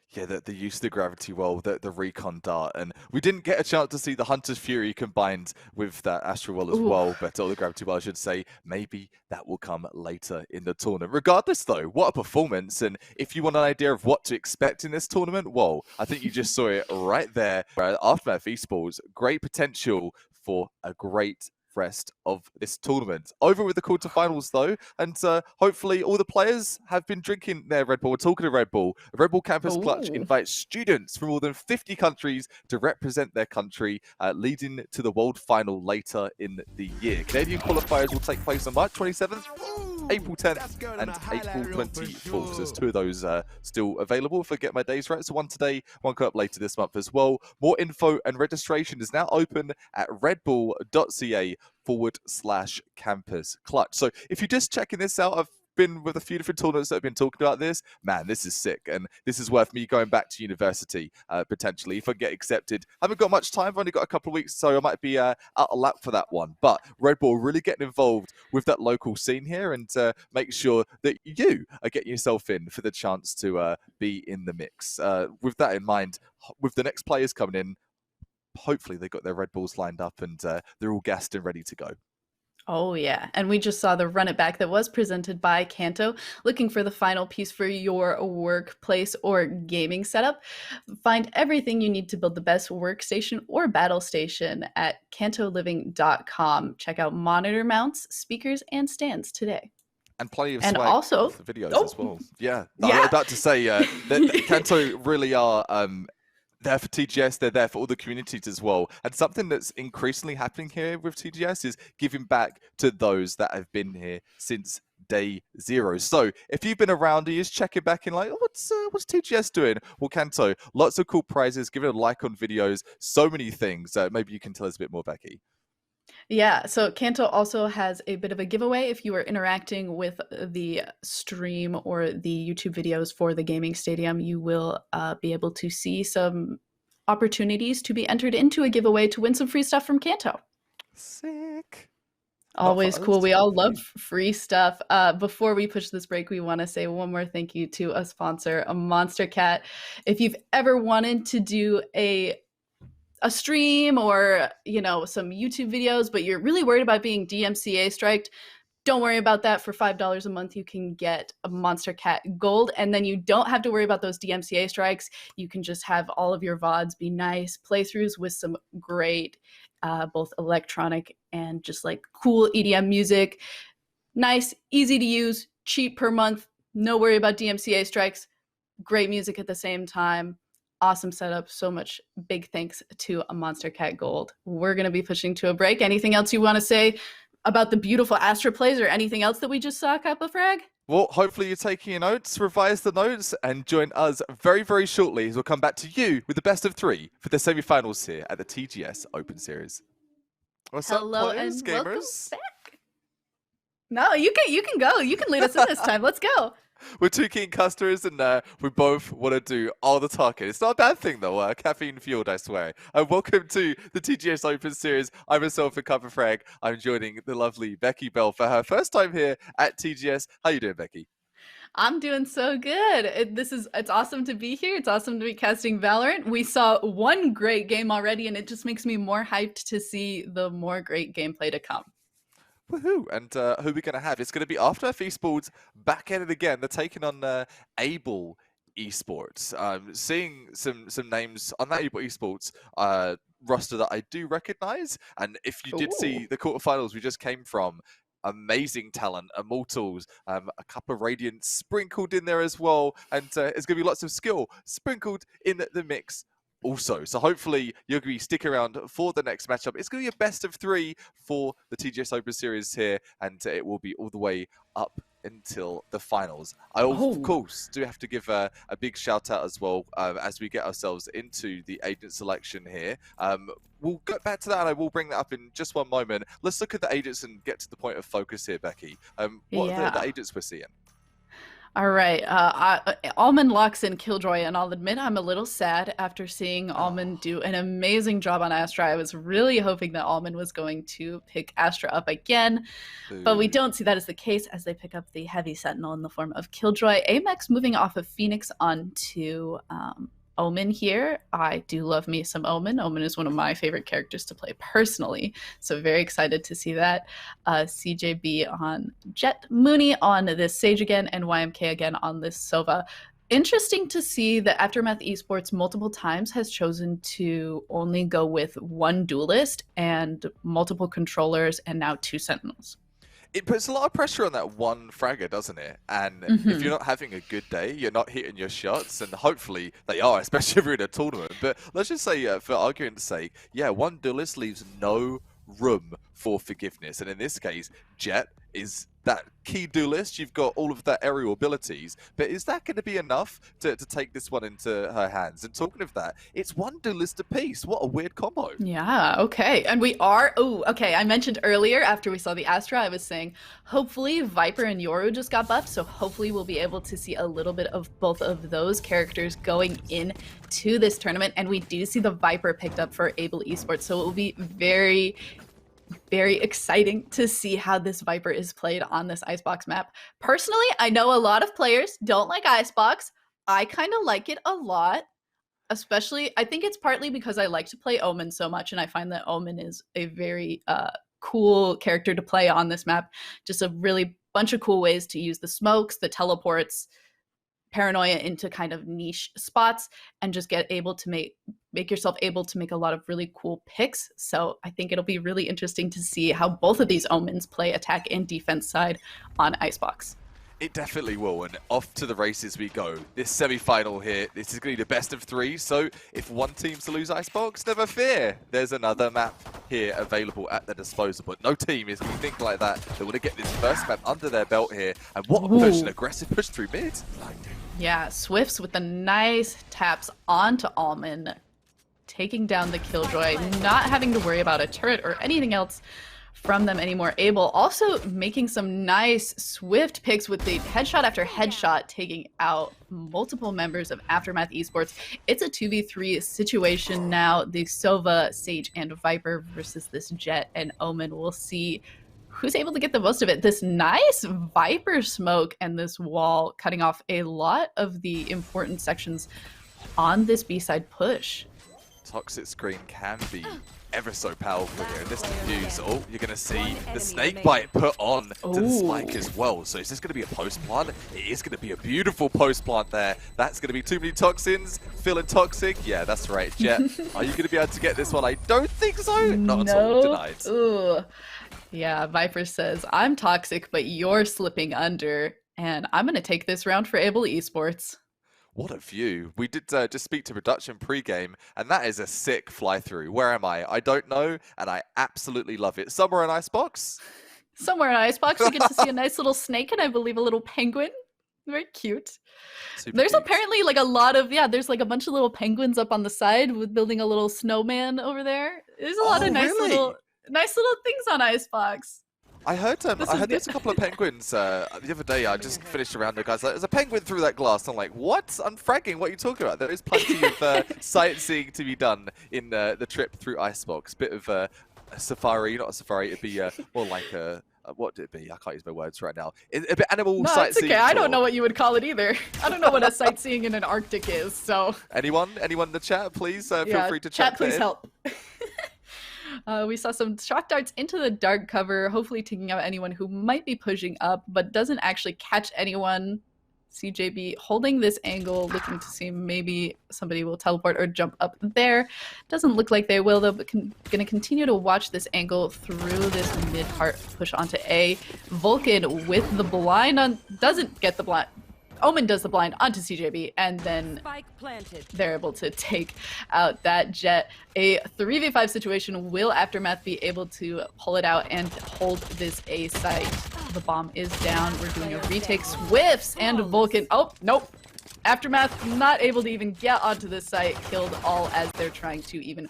Yeah, the use of the gravity well, the recon dart, and we didn't get a chance to see the Hunter's Fury combined with that Astral well as well, but or the gravity well, I should say. Maybe that will come later in the tournament. Regardless, though, what a performance! And if you want an idea of what to expect in this tournament, well, I think you just saw it right there. Aftermath Esports, great potential for a great rest of this tournament. Over with the quarterfinals though, and hopefully all the players have been drinking their Red Bull. We're talking to Red Bull. Red Bull Campus Clutch invites students from more than 50 countries to represent their country, leading to the World Final later in the year. Canadian qualifiers will take place on March 27th, April 10th, and April 24th. So there's two of those still available if I get my days right. So one today, one coming up later this month as well. More info and registration is now open at redbull.ca/campus clutch. So if you're just checking this out, I've been with a few different tournaments that have been talking about this. Man, this is sick, and this is worth me going back to university potentially if I get accepted. I haven't got much time. I've only got a couple of weeks, so I might be out of luck for that one. But Red Bull really getting involved with that local scene here, and make sure that you are getting yourself in for the chance to be in the mix. With that in mind, with the next players coming in, hopefully they got their Red Bulls lined up and they're all gassed and ready to go. Oh, yeah. And we just saw the run it back that was presented by Kanto. Looking for the final piece for your workplace or gaming setup? Find everything you need to build the best workstation or battle station at cantoliving.com. Check out monitor mounts, speakers, and stands today. And plenty of And swag also, videos as well. Yeah. I yeah. was about to say, Kanto really are there for TGS, they're there for all the communities as well. And something that's increasingly happening here with TGS is giving back to those that have been here since day zero. So if you've been around and you're just checking back in like, oh, what's TGS doing? Well, Kanto, lots of cool prizes, give it a like on videos, so many things. Maybe you can tell us a bit more, Becky. Yeah, so Kanto also has a bit of a giveaway if you are interacting with the stream or the YouTube videos for the gaming stadium. You will be able to see some opportunities to be entered into a giveaway to win some free stuff from Kanto. Sick. Always cool. We all love free stuff. Before we push this break, we want to say one more thank you to a sponsor, a Monster Cat. If you've ever wanted to do a stream or, you know, some YouTube videos, but you're really worried about being DMCA striked, don't worry about that. For $5 a month, you can get a Monster Cat Gold, and then you don't have to worry about those DMCA strikes. You can just have all of your VODs be nice playthroughs with some great, both electronic and just like cool EDM music. Nice, easy to use, cheap per month, no worry about DMCA strikes, great music at the same time. Awesome setup. So much big thanks to a Monster Cat Gold. We're going to be pushing to a break. Anything else you want to say about the beautiful Astra plays or anything else that we just saw, Kappa Frag? Well, hopefully you're taking your notes, revise the notes, and join us very, very shortly as we'll come back to you with the best of three for the semi-finals here at the TGS Open Series. What's Hello up, players, and gamers? welcome back. No, you can go. You can lead us in this time. Let's go. We're two keen customers, and we both want to do all the talking. It's not a bad thing, though. Caffeine fueled, I swear. Welcome to the TGS Open Series. I'm myself, a cup of frag. I'm joining the lovely Becky Bell for her first time here at TGS. How you doing, Becky? I'm doing so good. It's awesome to be here. It's awesome to be casting Valorant. We saw one great game already, and it just makes me more hyped to see the more great gameplay to come. Woohoo! And who are we going to have? It's going to be Aftermath Esports back at it again. They're taking on Able Esports. Seeing some names on that Able Esports roster that I do recognize. And if you did see the quarterfinals we just came from, amazing talent, Immortals, a couple of Radiants sprinkled in there as well. And it's going to be lots of skill sprinkled in the mix also. So hopefully you're going to stick around for the next matchup. It's going to be a best of 3 for the TGS Open Series here, and it will be all the way up until the finals. I, of course, do have to give a big shout out as well as we get ourselves into the agent selection here. We'll get back to that, and I will bring that up in just one moment. Let's look at the agents and get to the point of focus here, Becky. What are the agents we're seeing? All right, Almond locks in Killjoy, and I'll admit I'm a little sad after seeing Almond do an amazing job on Astra. I was really hoping that Almond was going to pick Astra up again, but we don't see that as the case as they pick up the heavy sentinel in the form of Killjoy. Amex moving off of Phoenix onto Omen here. I do love me some Omen. Omen is one of my favorite characters to play personally, so very excited to see that. CJB on Jet, Mooney on this Sage again, and YMK again on this Sova. Interesting to see that Aftermath Esports multiple times has chosen to only go with one duelist and multiple controllers and now 2 sentinels. It puts a lot of pressure on that one fragger, doesn't it? And if you're not having a good day, you're not hitting your shots, and hopefully they are, especially if you're in a tournament. But let's just say, for argument's sake, yeah, one duelist leaves no room for forgiveness. And in this case, Jet is that key duelist. You've got all of that aerial abilities, but is that going to be enough to take this one into her hands? And talking of that, it's one duelist apiece. What a weird combo. Yeah, okay. And we are, I mentioned earlier after we saw the Astra, I was saying hopefully Viper and Yoru just got buffed, so hopefully we'll be able to see a little bit of both of those characters going in to this tournament. And we do see the Viper picked up for Able Esports, so it will be very exciting to see how this Viper is played on this Icebox map. Personally, I know a lot of players don't like Icebox. I kind of like it a lot, especially, I think it's partly because I like to play Omen so much, and I find that Omen is a very cool character to play on this map. Just a really bunch of cool ways to use the smokes, the teleports, paranoia into kind of niche spots, and just get able to make yourself able to make a lot of really cool picks. So I think it'll be really interesting to see how both of these Omens play attack and defense side on Icebox. It definitely will, and off to the races we go. This semi-final here, this is going to be the best of 3, so if one team's to lose Icebox, never fear. There's another map here available at their disposal, but no team is going to think like that. They want to get this first map under their belt here, and what a push, an aggressive push through mid. Yeah, Swifts with the nice taps onto Almond, taking down the Killjoy, not having to worry about a turret or anything else from them anymore. Able also making some nice swift picks with the headshot after headshot, taking out multiple members of Aftermath Esports. It's a 2v3 situation now. The Sova, Sage, and Viper versus this Jet and Omen. We'll see who's able to get the most of it. This nice Viper smoke and this wall cutting off a lot of the important sections on this B-side push. Toxic screen can be ever so powerful here. This defuse, you're going to see the snake bite put on to the spike as well. So is this going to be a post plant? It is going to be a beautiful post plant there. That's going to be too many toxins. Feeling toxic? Yeah, that's right. Jet, are you going to be able to get this one? I don't think so. Not at all. Denied. Ooh. Yeah, Viper says, I'm toxic, but you're slipping under, and I'm going to take this round for Able Esports. What a view. We did just speak to production pre-game, and that is a sick fly-through. Where am I? I don't know, and I absolutely love it. Somewhere in Icebox? Somewhere in Icebox, you get to see a nice little snake, and I believe a little penguin. Very cute. There's apparently like a lot of, there's like a bunch of little penguins up on the side with building a little snowman over there. There's a lot of nice little things on Icebox. I heard there's a couple of penguins the other day. I just finished around the guys like, there's a penguin through that glass. I'm like, what? I'm fragging. What are you talking about? There is plenty of sightseeing to be done in the trip through Icebox. Bit of a safari, not a safari. It'd be more like a what would it be? I can't use my words right now. A bit animal sightseeing. It's okay. I don't know what you would call it either. I don't know what a sightseeing in an Arctic is. So anyone in the chat, please feel free to chat. Please help. We saw some shock darts into the dark cover, hopefully taking out anyone who might be pushing up, but doesn't actually catch anyone. CJB holding this angle, looking to see maybe somebody will teleport or jump up there. Doesn't look like they will, though, but gonna continue to watch this angle through this mid-part push onto A. Vulcan with the blind on, doesn't get the blind Omen does the blind onto CJB, and then they're able to take out that Jet. A 3v5 situation. Will Aftermath be able to pull it out and hold this A site? The bomb is down. We're doing a retake. Swifts and Vulcan. Oh, nope. Aftermath not able to even get onto this site. Killed all as they're trying to even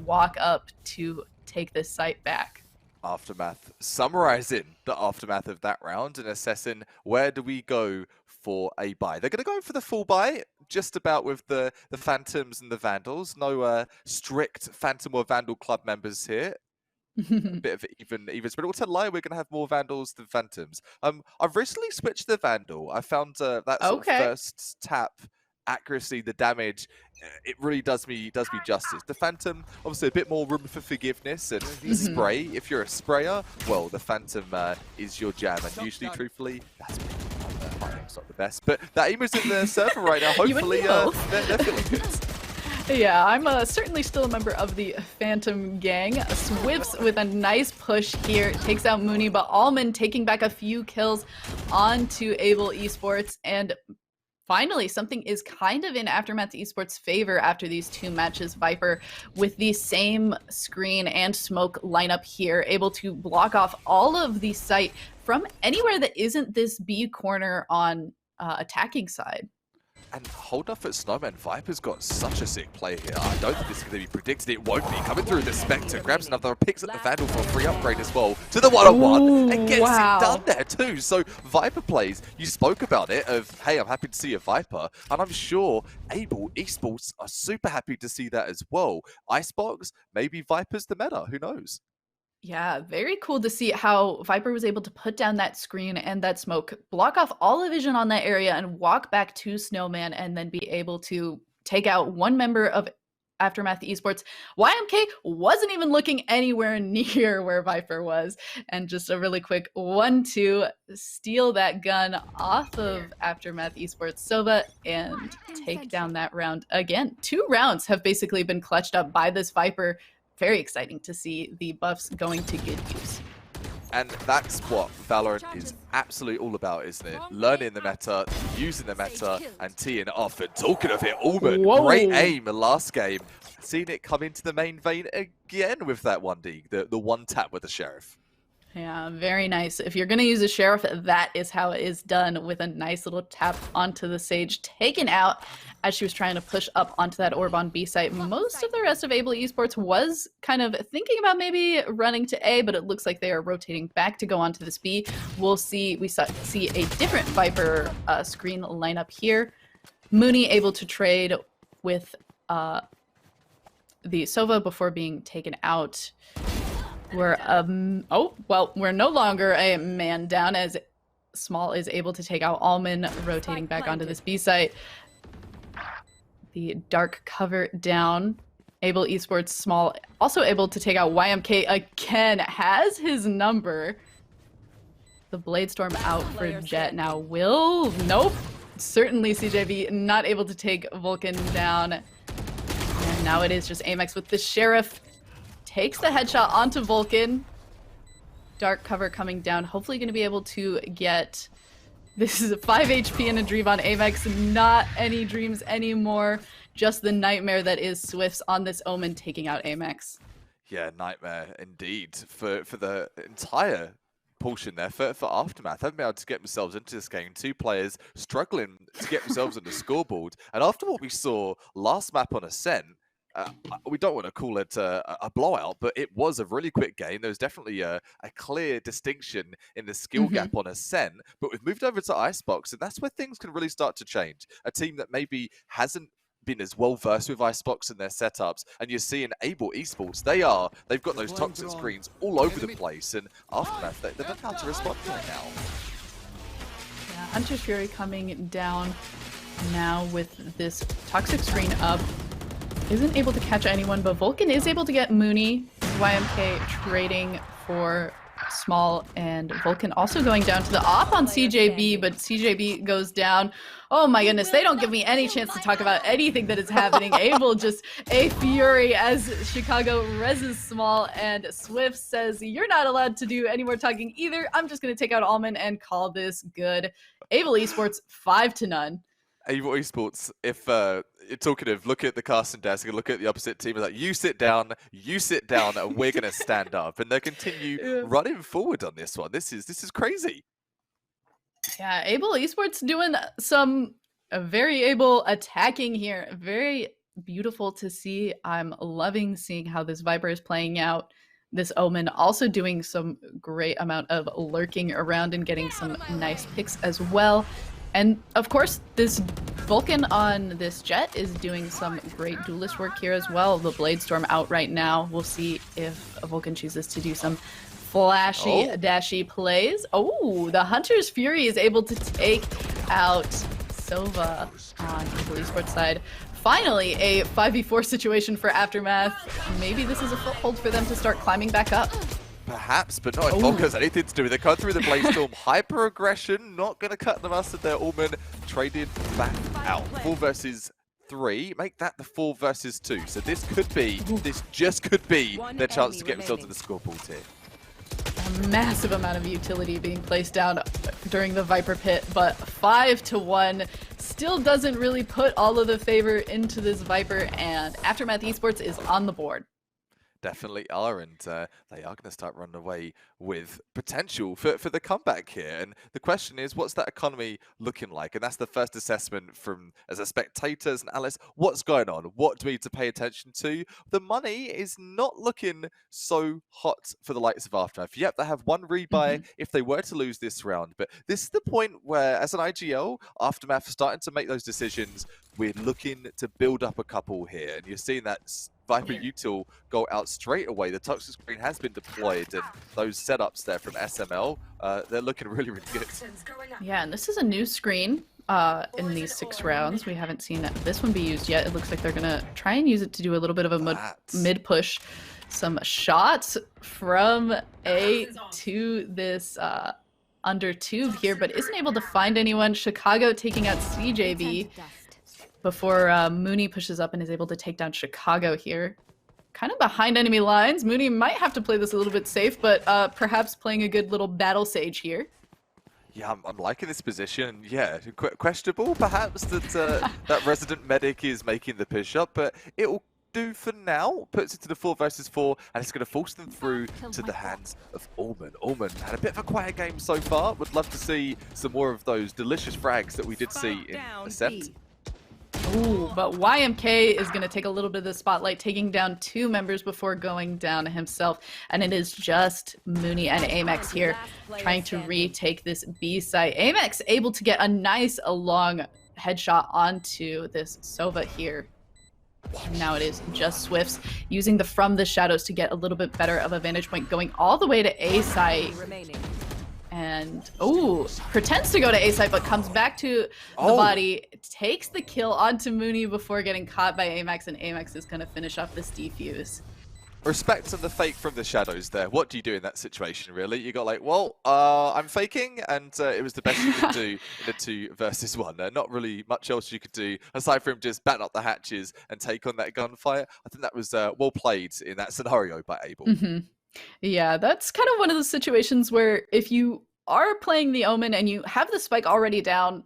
walk up to take this site back. Aftermath summarizing the aftermath of that round and assessing where do we go for a buy. They're going to go for the full buy, just about with the Phantoms and the Vandals. No strict Phantom or Vandal club members here. A bit of even spread. We'll tell lie, we're going to have more Vandals than Phantoms. I've recently switched the Vandal. I found that sort of first tap accuracy, the damage, it really does me justice. The Phantom, obviously a bit more room for forgiveness and spray. If you're a sprayer, well, the Phantom is your jam. And usually, truthfully, that's it's not the best. But that aim is in the server right now. Hopefully, they're feeling good. Yeah, I'm certainly still a member of the Phantom gang. Swifts with a nice push here. Takes out Mooney, but Almond taking back a few kills onto Able Esports. And finally, something is kind of in Aftermath Esports' favor after these two matches. Viper with the same screen and smoke lineup here, able to block off all of the site from anywhere that isn't this B corner on attacking side. And hold up at Snowman. Viper's got such a sick play here. I don't think this is going to be predicted. It won't be. Coming through the Spectre, grabs another, picks up the Vandal for a free upgrade as well to the one-on-one, and gets it done there too. So Viper plays, you spoke about it, of, hey, I'm happy to see a Viper, and I'm sure Able Esports are super happy to see that as well. Icebox, maybe Viper's the meta, who knows? Yeah, very cool to see how Viper was able to put down that screen and that smoke, block off all the vision on that area, and walk back to Snowman, and then be able to take out one member of Aftermath Esports. YMK wasn't even looking anywhere near where Viper was, and just a really quick 1-2, steal that gun off of Aftermath Esports Sova, and take down that round again. 2 rounds have basically been clutched up by this Viper. Very exciting to see the buffs going to good use. And that's what Valorant is absolutely all about, isn't it? Learning the meta, using the meta, and teeing it off. And talking of it, Almond, great aim last game. Seen it come into the main vein again with that 1D, the one tap with the Sheriff. Yeah, very nice. If you're going to use a Sheriff, that is how it is done, with a nice little tap onto the Sage, taken out as she was trying to push up onto that orb on B site. Most of the rest of Able Esports was kind of thinking about maybe running to A, but it looks like they are rotating back to go onto this B. We see a different Viper screen lineup here. Mooney able to trade with the Sova before being taken out. We're we're no longer a man down, as Small is able to take out Almond, rotating back onto this B site. The dark cover down. Able Esports Small also able to take out YMK again, has his number. The Bladestorm out for Jet now. Nope. Certainly CJB not able to take Vulcan down. And now it is just Amex with the Sheriff. Takes the headshot onto Vulcan. Dark cover coming down. Hopefully going to be able to get... This is a 5 HP and a dream on Amex. Not any dreams anymore. Just the nightmare that is Swifts on this Omen, taking out Amex. Yeah, nightmare indeed for the entire portion there for Aftermath. Haven't been able to get themselves into this game. 2 players struggling to get themselves on the scoreboard. And after what we saw last map on Ascent, we don't want to call it a blowout, but it was a really quick game. There was definitely a clear distinction in the skill gap on Ascent, but we've moved over to Icebox, and that's where things can really start to change. A team that maybe hasn't been as well versed with Icebox and their setups, and you're seeing Able Esports, they've got those toxic screens all over the place, and Aftermath, they don't know how to respond right now. Yeah, Hunter's Fury coming down now with this toxic screen up. Isn't able to catch anyone, but Vulcan is able to get Mooney. YMK trading for Small, and Vulcan also going down to the op on CJB, but CJB goes down. Oh my goodness, they don't give me any chance to talk about anything that is happening. Able just a fury as Chicago reses Small, and Swift says, you're not allowed to do any more talking either. I'm just going to take out Almond and call this good. Able Esports 5-0. Able Esports, if you're talking of look at the casting desk and look at the opposite team, like you sit down, and we're gonna stand up, and they continue running forward on this one. This is crazy. Yeah, Able Esports doing some very able attacking here. Very beautiful to see. I'm loving seeing how this Viper is playing out. This Omen also doing some great amount of lurking around and getting some nice picks as well. And of course, this Vulcan on this Jet is doing some great duelist work here as well. The Blade Storm out right now. We'll see if a Vulcan chooses to do some flashy, dashy plays. Oh, the Hunter's Fury is able to take out Sova on the Esports side. Finally, a 5v4 situation for Aftermath. Maybe this is a foothold for them to start climbing back up. Perhaps, but not if Vulcan has anything to do with it. Cut through the Blade Storm. Hyper aggression, not going to cut the mustard there. Allman traded back out. 4 versus 3, make that the 4 versus 2. So this just could be their chance to get themselves to the scoreboard here. A massive amount of utility being placed down during the Viper pit, but 5-1 still doesn't really put all of the favor into this Viper, and Aftermath Esports is on the board. Definitely are, and they are going to start running away with potential for the comeback here. And the question is, what's that economy looking like? And that's the first assessment from, as a spectator, as an analyst, what's going on? What do we need to pay attention to? The money is not looking so hot for the likes of Aftermath. Yep, they have one rebuy if they were to lose this round, but this is the point where, as an IGL, Aftermath are starting to make those decisions. We're looking to build up a couple here, and you're seeing that Viper util go out straight away. The toxic screen has been deployed, and those setups there from SML, they're looking really, really good. Yeah, and this is a new screen in these 6 rounds. We haven't seen this one be used yet. It looks like they're going to try and use it to do a little bit of a mid-push. Some shots from A to this under tube here, but isn't able to find anyone. Chicago taking out CJB. Before Mooney pushes up and is able to take down Chicago here. Kind of behind enemy lines. Mooney might have to play this a little bit safe, but perhaps playing a good little battle sage here. Yeah, I'm liking this position. Yeah, questionable perhaps that that resident medic is making the push up, but it'll do for now. Puts it to the 4 versus 4, and it's going to force them through to the hands of Allman. Allman had a bit of a quiet game so far. Would love to see some more of those delicious frags that we did see in Accept. Ooh, but YMK is going to take a little bit of the spotlight, taking down 2 members before going down himself. And it is just Mooney and Amex here trying to retake this B site. Amex able to get a nice long headshot onto this Sova here. And now it is just Swifts using the From the Shadows to get a little bit better of a vantage point, going all the way to A site. And, pretends to go to A site, but comes back to the body, takes the kill onto Mooney before getting caught by Amex, and Amex is going to finish off this defuse. Respect to the fake from the shadows there. What do you do in that situation, really? You got like, well, I'm faking, and it was the best you could do in a 2 versus 1. Not really much else you could do, aside from just batten up the hatches and take on that gunfire. I think that was well played in that scenario by Able. Yeah, that's kind of one of the situations where if you are playing the Omen and you have the spike already down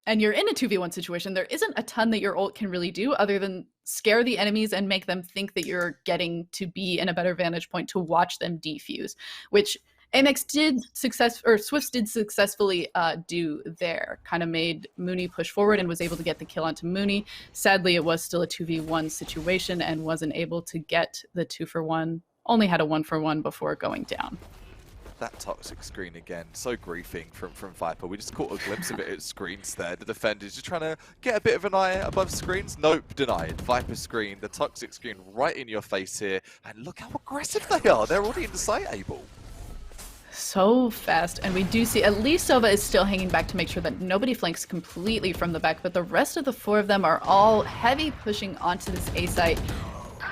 and you're in a 2v1 situation, there isn't a ton that your ult can really do other than scare the enemies and make them think that you're getting to be in a better vantage point to watch them defuse, which Amex did Swifts did successfully do there. Kind of made Mooney push forward and was able to get the kill onto Mooney. Sadly, it was still a 2v1 situation and wasn't able to get the 2-for-1. Only had a 1-for-1 before going down. That toxic screen again, so griefing from Viper. We just caught a glimpse of it at screens there. The defenders just trying to get a bit of an eye above screens. Nope, denied. Viper screen, the toxic screen right in your face here. And look how aggressive they are. They're already in the site, Able. So fast, and we do see at least Sova is still hanging back to make sure that nobody flanks completely from the back, but the rest of the 4 of them are all heavy pushing onto this A site.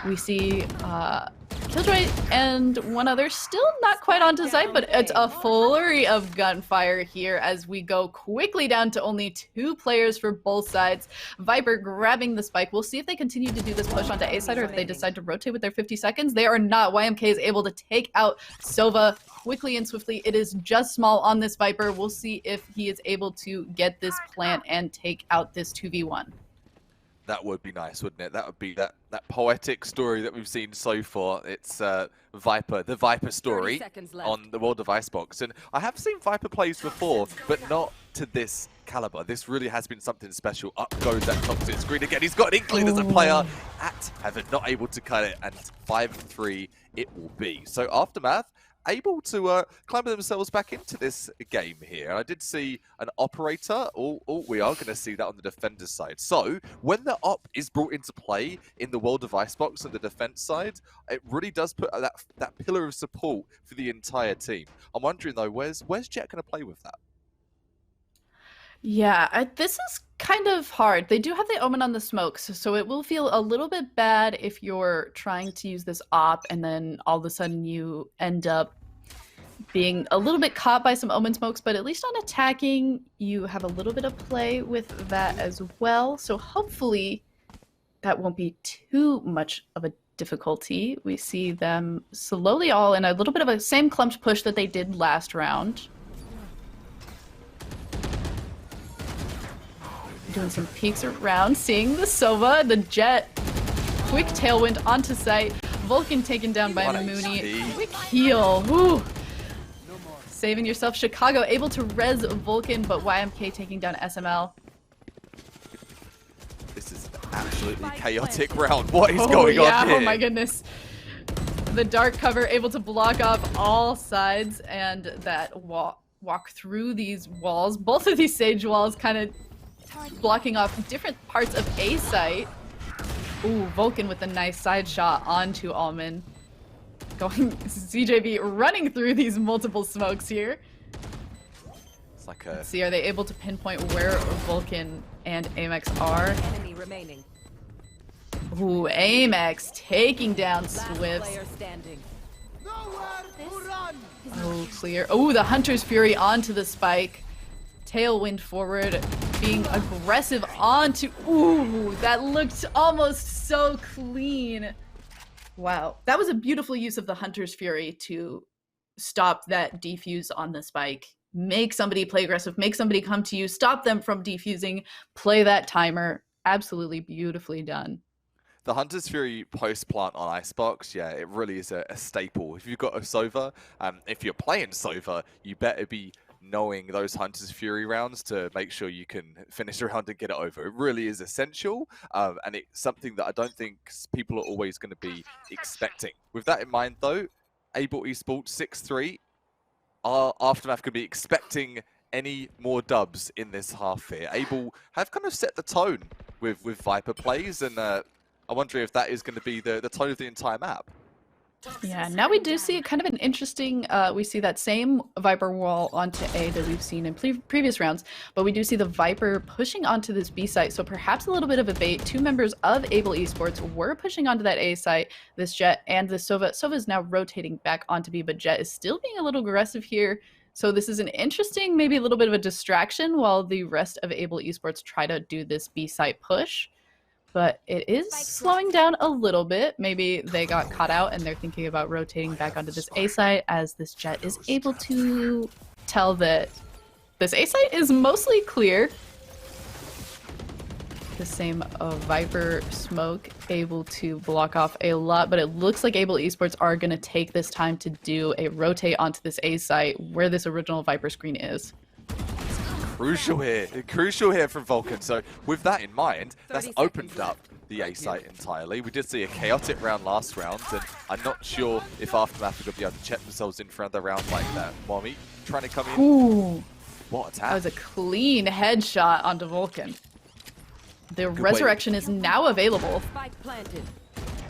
We see Killjoy and one other still not quite onto site, but it's a flurry of gunfire here as we go quickly down to only 2 players for both sides. Viper grabbing the spike. We'll see if they continue to do this push onto A side or if they decide to rotate with their 50 seconds. They are not. YMK is able to take out Sova quickly and swiftly. It is just small on this Viper. We'll see if he is able to get this plant and take out this 2v1. That would be nice, wouldn't it? That would be that poetic story that we've seen so far. It's Viper, the Viper story on the World of Icebox. And I have seen Viper plays before, but not to this caliber. This really has been something special. Up goes that toxic screen again. He's got an inkling as a player at Heaven, not able to cut it, and 5-3 it will be. So Aftermath able to climb themselves back into this game here. I did see an operator. We are going to see that on the defender's side. So when the op is brought into play in the World of Icebox on the defense side, it really does put that pillar of support for the entire team. I'm wondering though, where's Jet going to play with that? Yeah, this is kind of hard. They do have the Omen on the smokes, so it will feel a little bit bad if you're trying to use this op and then all of a sudden you end up being a little bit caught by some Omen smokes, but at least on attacking, you have a little bit of play with that as well. So hopefully that won't be too much of a difficulty. We see them slowly all in a little bit of a same clump push that they did last round. Doing some peeks around, seeing the Sova, the Jet, quick tailwind onto site. Vulcan taken down by Mooney. Quick heal. Woo. Saving yourself. Chicago able to res Vulcan, but YMK taking down SML. This is an absolutely chaotic round. What is going on here? Oh my goodness. The dark cover able to block off all sides, and that walk through these walls. Both of these Sage walls kind of blocking off different parts of A site. Ooh, Vulcan with a nice side shot onto Almond. Going CJB running through these multiple smokes here. It's like a... Let's see, are they able to pinpoint where Vulcan and Amex are? Enemy remaining. Ooh, Amex taking down Swifts. Oh, clear. Oh, the Hunter's Fury onto the spike. Tailwind forward, being aggressive onto... Ooh, that looked almost so clean. Wow. That was a beautiful use of the Hunter's Fury to stop that defuse on the spike. Make somebody play aggressive, make somebody come to you, stop them from defusing, play that timer. Absolutely beautifully done. The Hunter's Fury post-plant on Icebox, yeah, it really is a staple. If you've got a Sova, if you're playing Sova, you better be knowing those Hunter's Fury rounds to make sure you can finish the round and get it over. It really is essential, and it's something that I don't think people are always going to be expecting. With that in mind, though, Able Esports 6-3, Aftermath could be expecting any more dubs in this half here. Able have kind of set the tone with Viper plays, and I wonder if that is going to be the tone of the entire map. Yeah, now we do see kind of an interesting, we see that same Viper wall onto A that we've seen in previous rounds, but we do see the Viper pushing onto this B site, so perhaps a little bit of a bait. 2 members of Able Esports were pushing onto that A site, this Jet and this Sova. Sova is now rotating back onto B, but Jet is still being a little aggressive here. So this is an interesting, maybe a little bit of a distraction while the rest of Able Esports try to do this B site push. But it is slowing down a little bit. Maybe they got caught out and they're thinking about rotating back onto this A site as this Jet is able to tell that this A site is mostly clear. The same Viper smoke able to block off a lot, but it looks like Able Esports are going to take this time to do a rotate onto this A site where this original Viper screen is. Crucial here from Vulcan. So with that in mind, that's opened up the A site entirely. We did see a chaotic round last round, and I'm not sure if Aftermath are going to be able to check themselves in for another round like that. Mommy trying to come in. Ooh. What attack? That was a clean headshot onto Vulcan. The Resurrection is now available. Spike planted.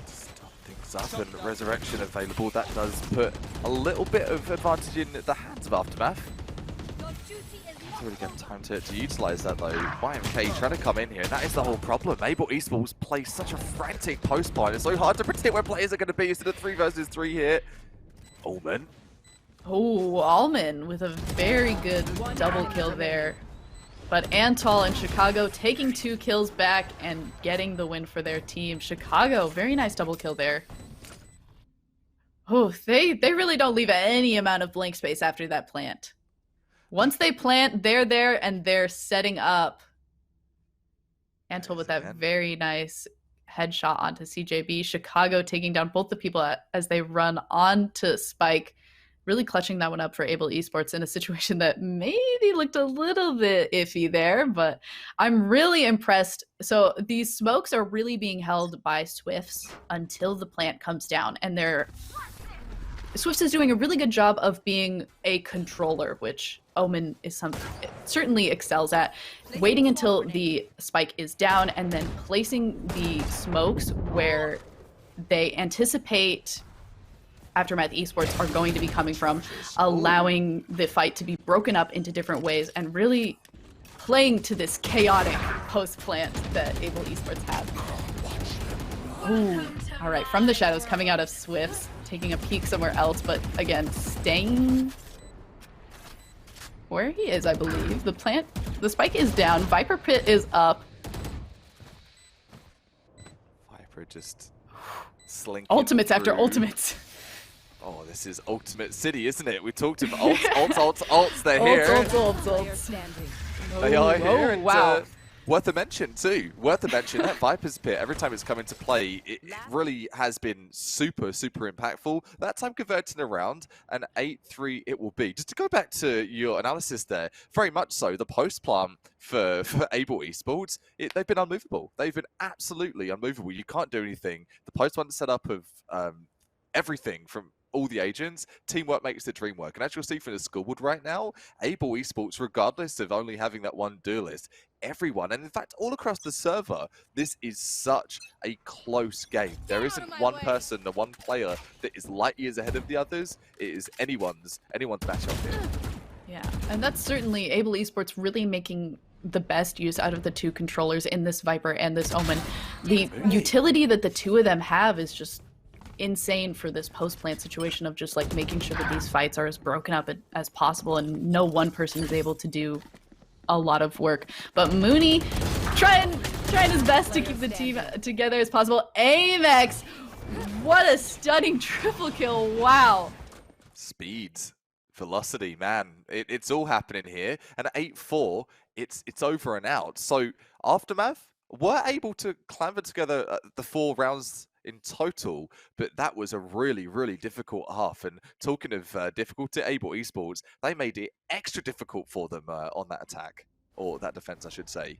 Stop things up, and Resurrection available. That does put a little bit of advantage in the hands of Aftermath. Really get time to utilize that though. YMK trying to come in here, and that is the whole problem. Able Esports plays such a frantic post plan. It's so hard to predict where players are going to be. It's in a 3 versus 3 here. Ullman. Oh, Allman with a very good double kill there. But Antal and Chicago taking 2 kills back and getting the win for their team. Chicago, very nice double kill there. Oh, they really don't leave any amount of blank space after that plant. Once they plant, they're there and they're setting up. Antal with that very nice headshot onto CJB. Chicago taking down both the people as they run onto Spike. Really clutching that one up for Able Esports in a situation that maybe looked a little bit iffy there, but I'm really impressed. So these smokes are really being held by Swifts until the plant comes down, and Swifts is doing a really good job of being a controller, which Omen is certainly excels at. Waiting until the spike is down and then placing the smokes where they anticipate Aftermath Esports are going to be coming from, allowing the fight to be broken up into different ways and really playing to this chaotic post plant that Able Esports have. Ooh. All right, from the shadows coming out of Swifts, taking a peek somewhere else, but again, staying where he is, I believe. The spike is down. Viper Pit is up. Viper just slinking ultimates through. after ultimates. Oh, this is Ultimate City, isn't it? We talked about ults, they're here. Ults. They are here, and wow. worth a mention too. Worth a mention, that Viper's Pit, every time it's come into play, it really has been super impactful. That time converting around, an 8-3 it will be. Just to go back to your analysis there, very much so, the post plan for Able Esports, they've been unmovable. They've been absolutely unmovable. You can't do anything. The post plan setup of everything from all the agents, teamwork makes the dream work. And as you'll see from the scoreboard right now, Able Esports, regardless of only having that one duelist, everyone, and in fact all across the server, this is such a close game. There isn't one person, the one player that is light years ahead of the others. It is anyone's matchup here. Yeah, and that's certainly Able Esports really making the best use out of the 2 controllers in this Viper and this Omen. The utility that the 2 of them have is just insane for this post-plant situation of just like making sure that these fights are as broken up as possible and no one person is able to do a lot of work. But Mooney trying his best to keep the team together as possible. Amex, what a stunning triple kill, wow. Speed, velocity, man, it's all happening here. And at 8-4, it's over and out. So Aftermath were able to clamber together the 4 rounds in total, but that was a really difficult half. And talking of difficult, Able Esports, they made it extra difficult for them on that attack, or that defense, I should say.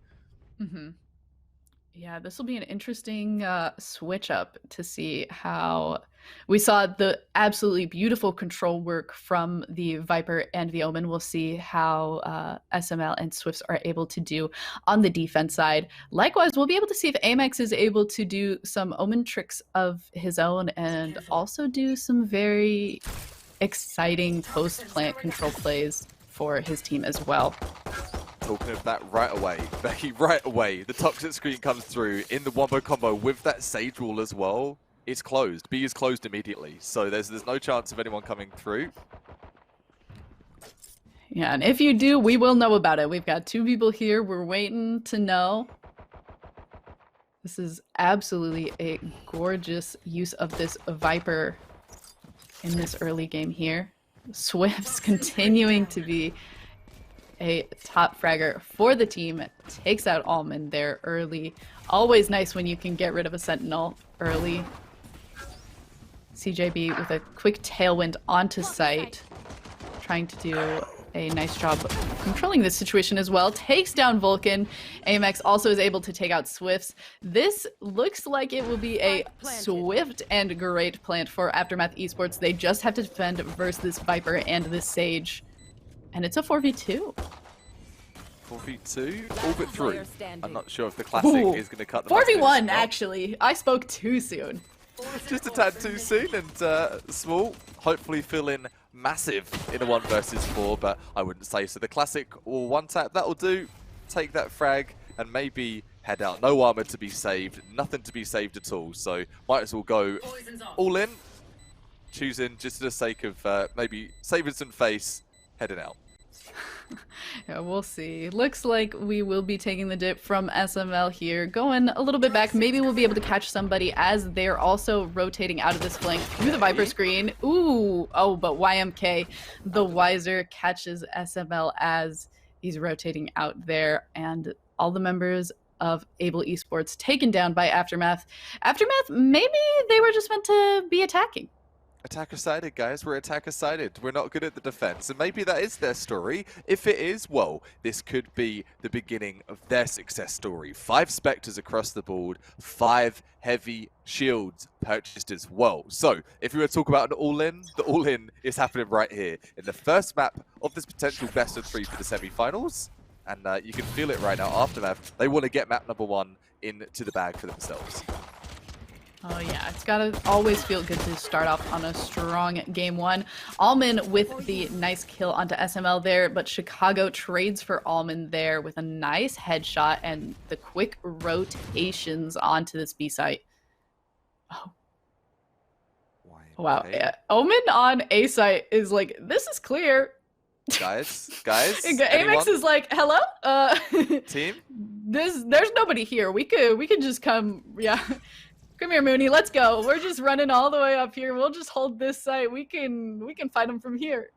Yeah, this will be an interesting switch up to see how we saw the absolutely beautiful control work from the Viper and the Omen. We'll see how SML and Swifts are able to do on the defense side. Likewise, we'll be able to see if Amex is able to do some Omen tricks of his own and also do some very exciting post-plant control plays for his team as well. Talking of that right away, Becky, right away, the toxic screen comes through in the wombo combo with that Sage Wall as well. It's closed. B is closed immediately, so there's no chance of anyone coming through. Yeah, and if you do, we will know about it. We've got 2 people here. We're waiting to know. This is absolutely a gorgeous use of this Viper in this early game here. Swifts continuing to be a top fragger for the team. Takes out Allman there early. Always nice when you can get rid of a Sentinel early. CJB with a quick tailwind onto site. Trying to do a nice job controlling this situation as well. Takes down Vulcan. AMX also is able to take out Swifts. This looks like it will be a swift and great plant for Aftermath Esports. They just have to defend versus this Viper and this Sage. And it's a 4v2. 4v2? All but 3. I'm not sure if the classic is going to cut the 4v1, actually. I spoke too soon. Just a tad too soon, and Small hopefully feeling massive in a 1 versus 4, but I wouldn't say so. The classic or one tap, that'll do. Take that frag and maybe head out. No armor to be saved, nothing to be saved at all, so might as well go all in, choosing just for the sake of maybe saving some face, heading out. Yeah, we'll see. Looks like we will be taking the dip from SML here, going a little bit back. Maybe we'll be able to catch somebody as they're also rotating out of this flank through the Viper screen. Ooh, oh, but YMK, the Wiser, catches SML as he's rotating out there, and all the members of Able Esports taken down by Aftermath. Aftermath, maybe they were just meant to be attacking. Attacker-sided, guys. We're attacker-sided. We're not good at the defense, and maybe that is their story. If it is, well, this could be the beginning of their success story. 5 Spectres across the board, 5 heavy shields purchased as well. So, if we were to talk about an all-in, the all-in is happening right here in the first map of this potential best of 3 for the semi-finals. And you can feel it right now. Aftermath, they want to get map number 1 into the bag for themselves. Oh yeah, it's gotta always feel good to start off on a strong game 1. Allman with the nice kill onto SML there, but Chicago trades for Allman there with a nice headshot and the quick rotations onto this B site. Oh. Wow, yeah. Omen on A site is like, this is clear. Guys, Amex is like, hello? Team? There's nobody here. We could just come, yeah. Come here, Mooney. Let's go. We're just running all the way up here. We'll just hold this site. We can fight them from here.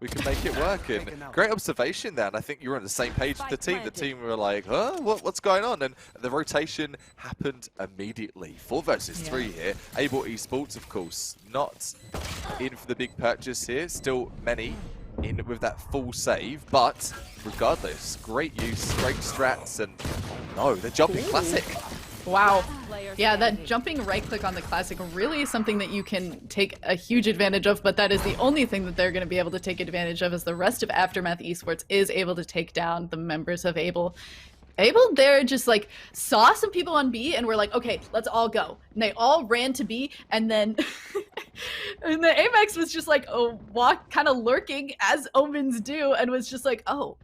We can make it work. And great observation there. And I think you were on the same page with the team. The team were like, huh? What's going on? And the rotation happened immediately. 4 versus 3 here. Able Esports, of course, not in for the big purchase here. Still many in with that full save. But regardless, great use, great strats. And no, they're jumping classic. Wow. Yeah, that jumping right click on the classic really is something that you can take a huge advantage of, but that is the only thing that they're going to be able to take advantage of, as the rest of Aftermath Esports is able to take down the members of Able. Able there just like saw some people on B and were like, okay, let's all go. And they all ran to B, and then and the Amex was just like, oh, kind of lurking as omens do, and was just like, oh,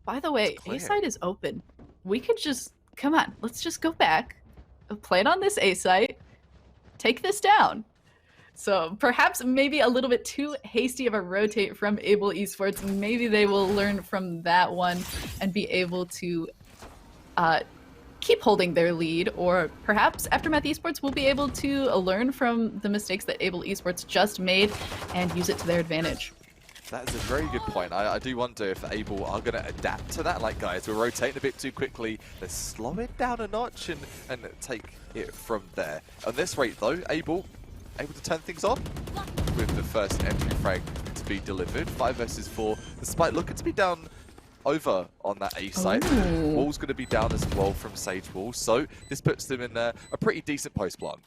by the way, A side is open. We could just, come on, let's just go back, plan on this A site, take this down. So perhaps maybe a little bit too hasty of a rotate from Able Esports. Maybe they will learn from that one and be able to keep holding their lead, or perhaps Aftermath Esports will be able to learn from the mistakes that Able Esports just made and use it to their advantage. That is a very good point. I do wonder if Able are going to adapt to that. Like, guys, we're rotating a bit too quickly. Let's slow it down a notch and take it from there. On this rate, though, Able to turn things on with the first entry frag to be delivered. 5 versus 4. Despite looking to be down over on that A site. Wall's going to be down as well from Sage Wall. So this puts them in a pretty decent post plant.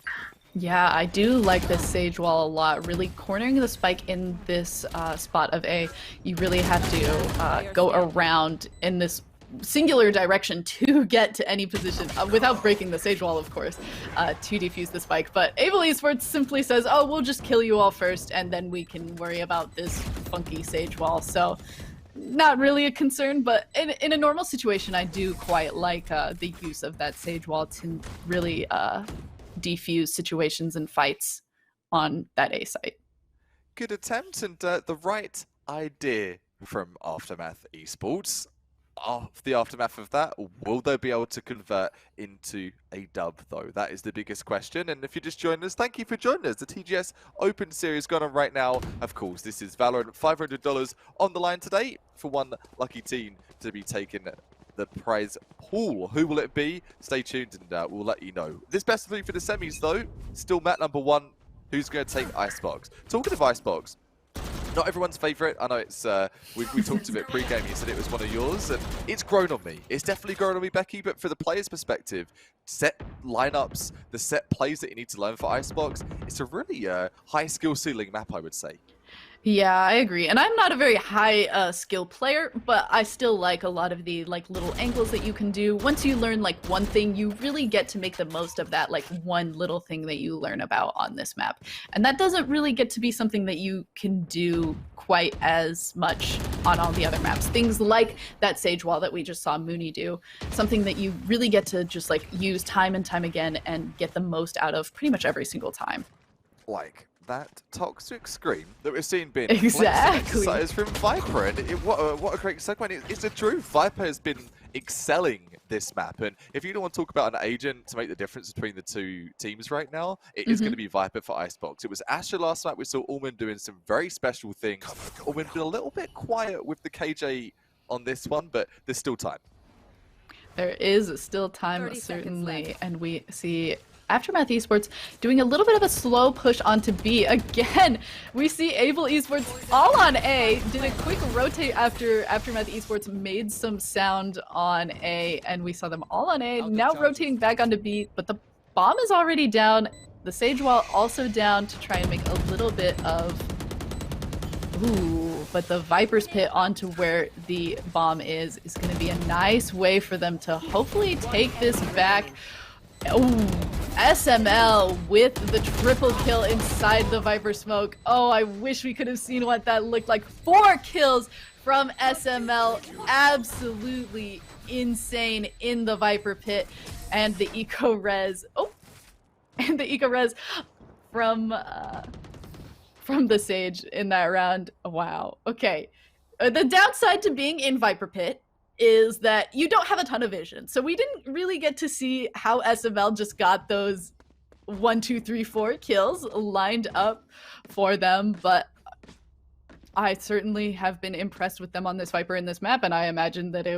Yeah, I do like this Sage Wall a lot. Really cornering the spike in this spot of A. You really have to go around in this singular direction to get to any position without breaking the Sage Wall, of course, to defuse the spike. But Able Esports simply says, oh, we'll just kill you all first, and then we can worry about this funky Sage Wall. So not really a concern, but in a normal situation, I do quite like the use of that Sage Wall to really defuse situations and fights on that A site. Good attempt, and the right idea from Aftermath Esports. The aftermath of that, will they be able to convert into a dub, though? That is the biggest question. And if you just joined us, thank you for joining us. The TGS Open Series going on right now. Of course, this is Valorant. $500 on the line today for one lucky team to be taking the prize pool. Who will it be? Stay tuned and we'll let you know. This best of 3 for the semis, though, still map number 1. Who's going to take Icebox? Talking of Icebox, not everyone's favourite. I know it's we talked a bit pre-game. You said it was one of yours, and it's grown on me. It's definitely grown on me, Becky. But for the player's perspective, set lineups, the set plays that you need to learn for Icebox, it's a really high skill ceiling map, I would say. Yeah, I agree. And I'm not a very high skill player, but I still like a lot of the little angles that you can do. Once you learn one thing, you really get to make the most of that one little thing that you learn about on this map. And that doesn't really get to be something that you can do quite as much on all the other maps. Things like that Sage Wall that we just saw Mooney do, something that you really get to just use time and time again and get the most out of pretty much every single time. Like that toxic scream that we're seeing being Exactly exercised from Viper, and what a great segue. It's the truth. Viper has been excelling this map, and if you don't want to talk about an agent to make the difference between the two teams right now, it is going to be Viper for Icebox. It was Asher last map. We saw Allman doing some very special things. Allman been a little bit quiet with the KJ on this one, but there's still time. There is still time, certainly, and we see Aftermath Esports doing a little bit of a slow push onto B. Again, we see Able Esports all on A, did a quick rotate after Aftermath Esports made some sound on A, and we saw them all on A, now rotating back onto B, but the bomb is already down. The Sage Wall also down to try and make a little bit of... Ooh, but the Viper's Pit onto where the bomb is going to be a nice way for them to hopefully take this back. Ooh, SML with the triple kill inside the Viper smoke. Oh, I wish we could have seen what that looked like. 4 kills from SML. Absolutely insane in the Viper Pit. And the eco res. Oh, and the eco res from the Sage in that round. Wow. Okay. The downside to being in Viper Pit is that you don't have a ton of vision. So we didn't really get to see how SML just got those 1, 2, 3, 4 kills lined up for them, but I certainly have been impressed with them on this Viper in this map, and I imagine that I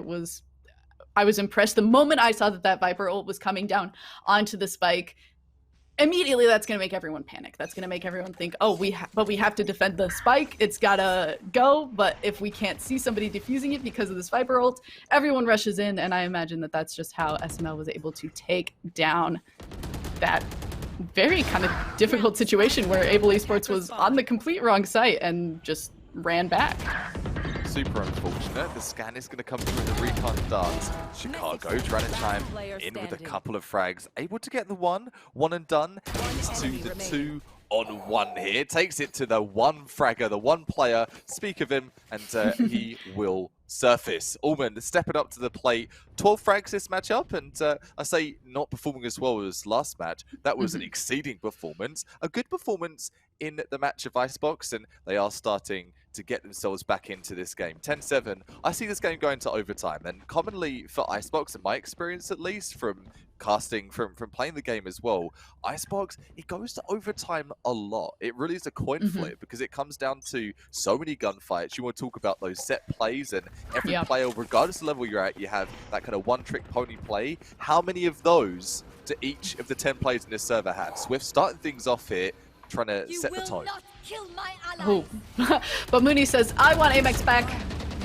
was impressed the moment I saw that Viper ult was coming down onto the spike. Immediately that's going to make everyone panic. That's going to make everyone think, oh, we have to defend the spike. It's got to go. But if we can't see somebody defusing it because of this Viper ult, everyone rushes in. And I imagine that that's just how SML was able to take down that very kind of difficult situation where Able Esports was on the complete wrong site and just ran back. Super unfortunate. The scan is going to come through the recon dance. Chicago trying to chime in with a couple of frags. Able to get the one and done. He's to the 2 on 1 here. Takes it to the one fragger, the one player. Speak of him, and he will surface. Allman stepping up to the plate. 12 frags this matchup, and I say not performing as well as last match. That was an exceeding performance. A good performance in the match of Icebox, and they are starting to get themselves back into this game. 10-7. I see this game going to overtime, and commonly for Icebox, in my experience at least, from casting, from playing the game as well, Icebox, it goes to overtime a lot. It really is a coin flip because it comes down to so many gunfights. You want to talk about those set plays, and every player, regardless of the level you're at, you have that kind of one-trick pony play. How many of those do each of the 10 players in this server have? Swift starting things off here, trying to set the tone. Oh, but Mooney says, I want Amex back.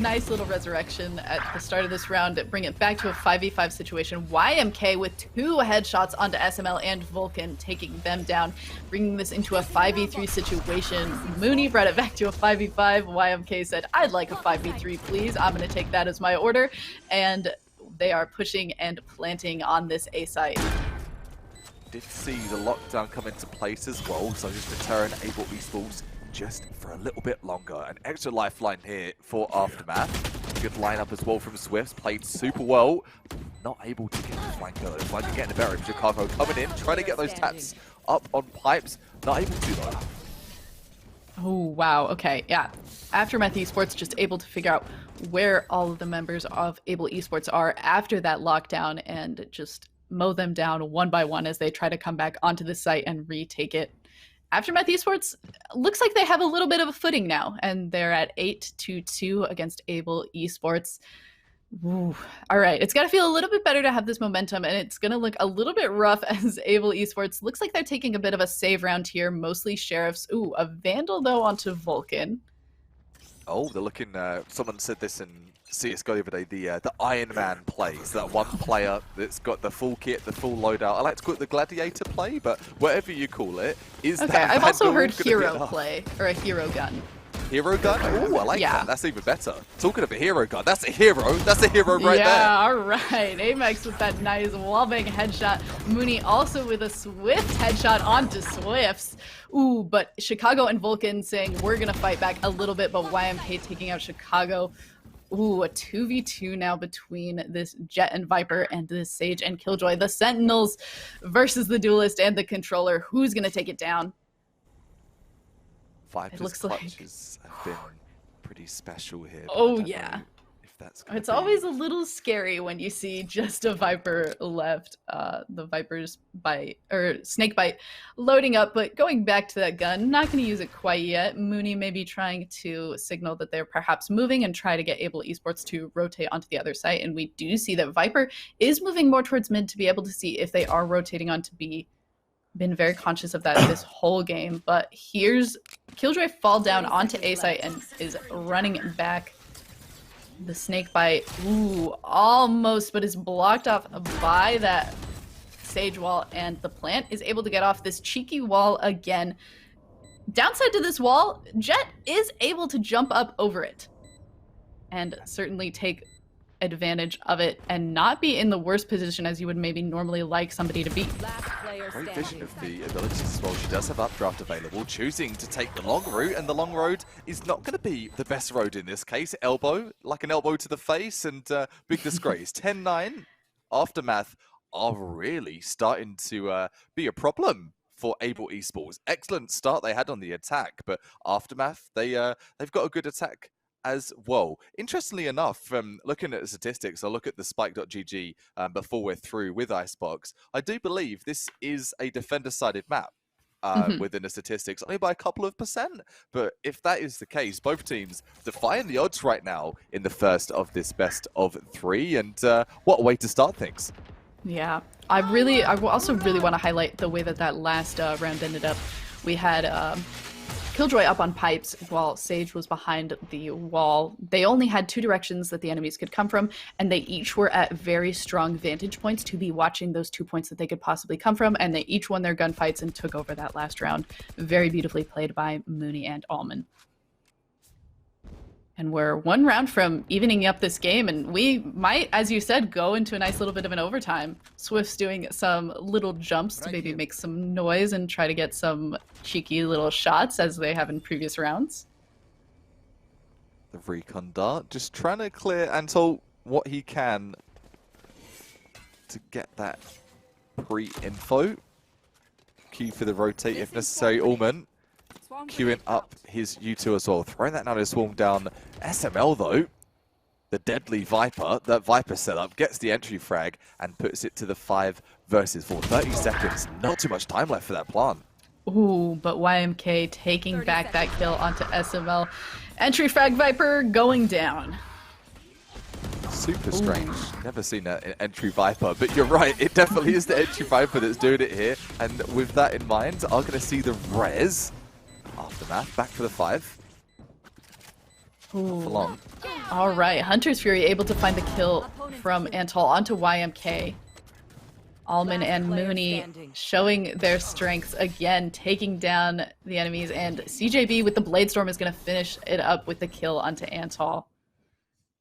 Nice little resurrection at the start of this round. Bring it back to a 5v5 situation. YMK with 2 headshots onto SML and Vulcan, taking them down, bringing this into a 5v3 situation. Mooney brought it back to a 5v5. YMK said, I'd like a 5v3, please. I'm going to take that as my order. And they are pushing and planting on this A site. Did see the lockdown come into place as well, so just deterring Able Esports just for a little bit longer. An extra lifeline here for Aftermath. Good lineup as well from Swift, played super well. Not able to get the flanker. The flanker getting the better of Chicago coming in, trying to get those taps up on pipes. Not able to though. Oh, wow. Okay, yeah. Aftermath Esports just able to figure out where all of the members of Able Esports are after that lockdown and just mow them down one by one as they try to come back onto the site and retake it. Aftermath Esports looks like they have a little bit of a footing now, and they're at 8-2 against Able Esports. Ooh. All right, it's got to feel a little bit better to have this momentum, and it's going to look a little bit rough as Able Esports looks like they're taking a bit of a save round here, mostly Sheriffs. Ooh, a Vandal, though, onto Vulcan. Oh, they're looking, someone said this in CSGO the other day, the Iron Man plays, that one player that's got the full kit, the full loadout. I like to call it the Gladiator play, but whatever you call it, is okay, that I've also heard hero play, or a hero gun. Hero gun? Oh, I like Yeah. that. That's even better. Talking of a hero gun, that's a hero. That's a hero right there. Yeah, all right. Amex with that nice wallbang headshot. Mooney also with a Swift headshot onto Swifts. Ooh, but Chicago and Vulcan saying we're going to fight back a little bit, but YMK taking out Chicago. Ooh, a 2v2 now between this Jet and Viper and this Sage and Killjoy. The Sentinels versus the Duelist and the Controller. Who's going to take it down? Viper's clutches have been pretty special here. Oh, yeah. If that's It's always a little scary when you see just a Viper left. The Viper's bite, or Snake Bite, loading up, but going back to that gun, not going to use it quite yet. Mooney may be trying to signal that they're perhaps moving and try to get Able Esports to rotate onto the other site. And we do see that Viper is moving more towards mid to be able to see if they are rotating onto B. Been very conscious of that this whole game, but here's Killjoy fall down onto A site and is running back. The Snake Bite, ooh, almost, but is blocked off by that Sage wall, and the plant is able to get off this cheeky wall again. Downside to this wall, Jet is able to jump up over it and certainly take advantage of it and not be in the worst position as you would maybe normally like somebody to be. Great vision of the abilities as well. She does have updraft available, choosing to take the long route, and the long road is not going to be the best road in this case. Elbow, like an elbow to the face, and big disgrace. 10-9, Aftermath are really starting to be a problem for Able Esports. Excellent start they had on the attack, but Aftermath, they've got a good attack as well. Interestingly enough, looking at the statistics, I'll look at the spike.gg before we're through with Icebox. I do believe this is a defender-sided map within the statistics, only by a couple of percent. But if that is the case, both teams defying the odds right now in the first of this best of three, and what a way to start things. Yeah, I also really want to highlight the way that last round ended up. We had Killjoy up on pipes while Sage was behind the wall. They only had two directions that the enemies could come from, and they each were at very strong vantage points to be watching those 2 points that they could possibly come from, and they each won their gunfights and took over that last round. Very beautifully played by Mooney and Allman. And we're one round from evening up this game, and we might, as you said, go into a nice little bit of an overtime. Swift's doing some little jumps to maybe make some noise and try to get some cheeky little shots as they have in previous rounds. The recon dart, just trying to clear Antol what he can to get that pre-info. Q for the rotate if necessary. Allman queuing up his U2 as well. Throwing that now to swarm down. SML though, the deadly Viper, that Viper setup gets the entry frag and puts it to the 5 versus 4. 30 seconds, not too much time left for that plant. Ooh, but YMK taking back that kill onto SML. Entry frag Viper going down. Super strange. Never seen an entry Viper, but you're right, it definitely is the entry Viper that's doing it here. And with that in mind, I'm going to see the res. Aftermath, back for the 5. Ooh. All right, Hunter's Fury able to find the kill from Antol onto YMK. Allman and Mooney showing their strengths again, taking down the enemies, and CJB with the Blade Storm is going to finish it up with the kill onto Antol.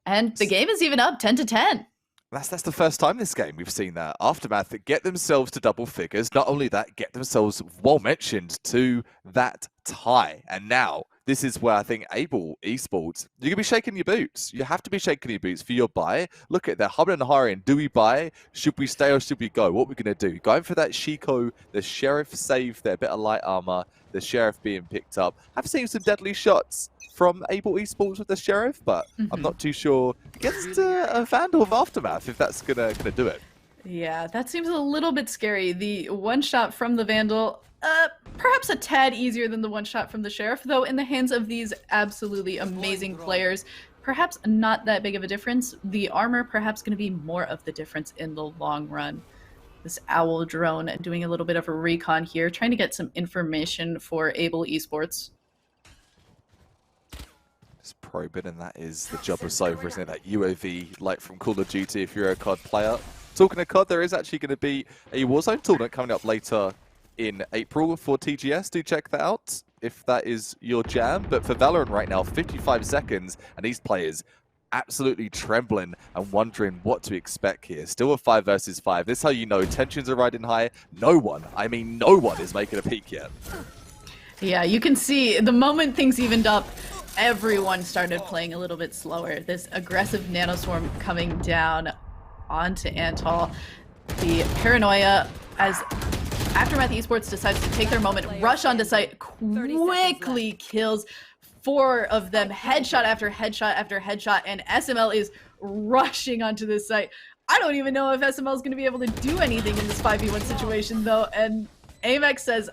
And the game is even up 10-10. That's the first time this game we've seen that. Aftermath get themselves to double figures. Not only that, get themselves, well mentioned, to that tie. And now, this is where I think Able Esports, you're going to be shaking your boots. You have to be shaking your boots for your buy. Look at that, humming and hurrying. Do we buy? Should we stay or should we go? What are we going to do? Going for that Shiko, the Sheriff save there, bit of light armor, the Sheriff being picked up. I've seen some deadly shots from Able Esports with the Sheriff, but I'm not too sure against a Vandal of Aftermath if that's gonna do it. Yeah, that seems a little bit scary. The one shot from the Vandal, perhaps a tad easier than the one shot from the Sheriff, though in the hands of these absolutely amazing players, perhaps not that big of a difference. The armor perhaps going to be more of the difference in the long run. This Owl drone doing a little bit of a recon here, trying to get some information for Able Esports. Just probing, and that is the job of Sova, isn't it? That UAV, like from Call of Duty, if you're a COD player. Talking of COD, there is actually going to be a Warzone tournament coming up later in April for TGS. Do check that out. if that is your jam. But for Valorant right now, 55 seconds, and these players absolutely trembling and wondering what to expect here. Still a 5 versus 5. This is how you know tensions are riding high. No one, I mean no one is making a peek yet. Yeah, you can see the moment things evened up, everyone started playing a little bit slower. This aggressive nanoswarm coming down onto Antal. The paranoia as Aftermath Esports decides to take their moment, rush onto site, quickly kills 4 of them, headshot after headshot after headshot, and SML is rushing onto this site. I don't even know if SML is going to be able to do anything in this 5v1 situation though, and Amex says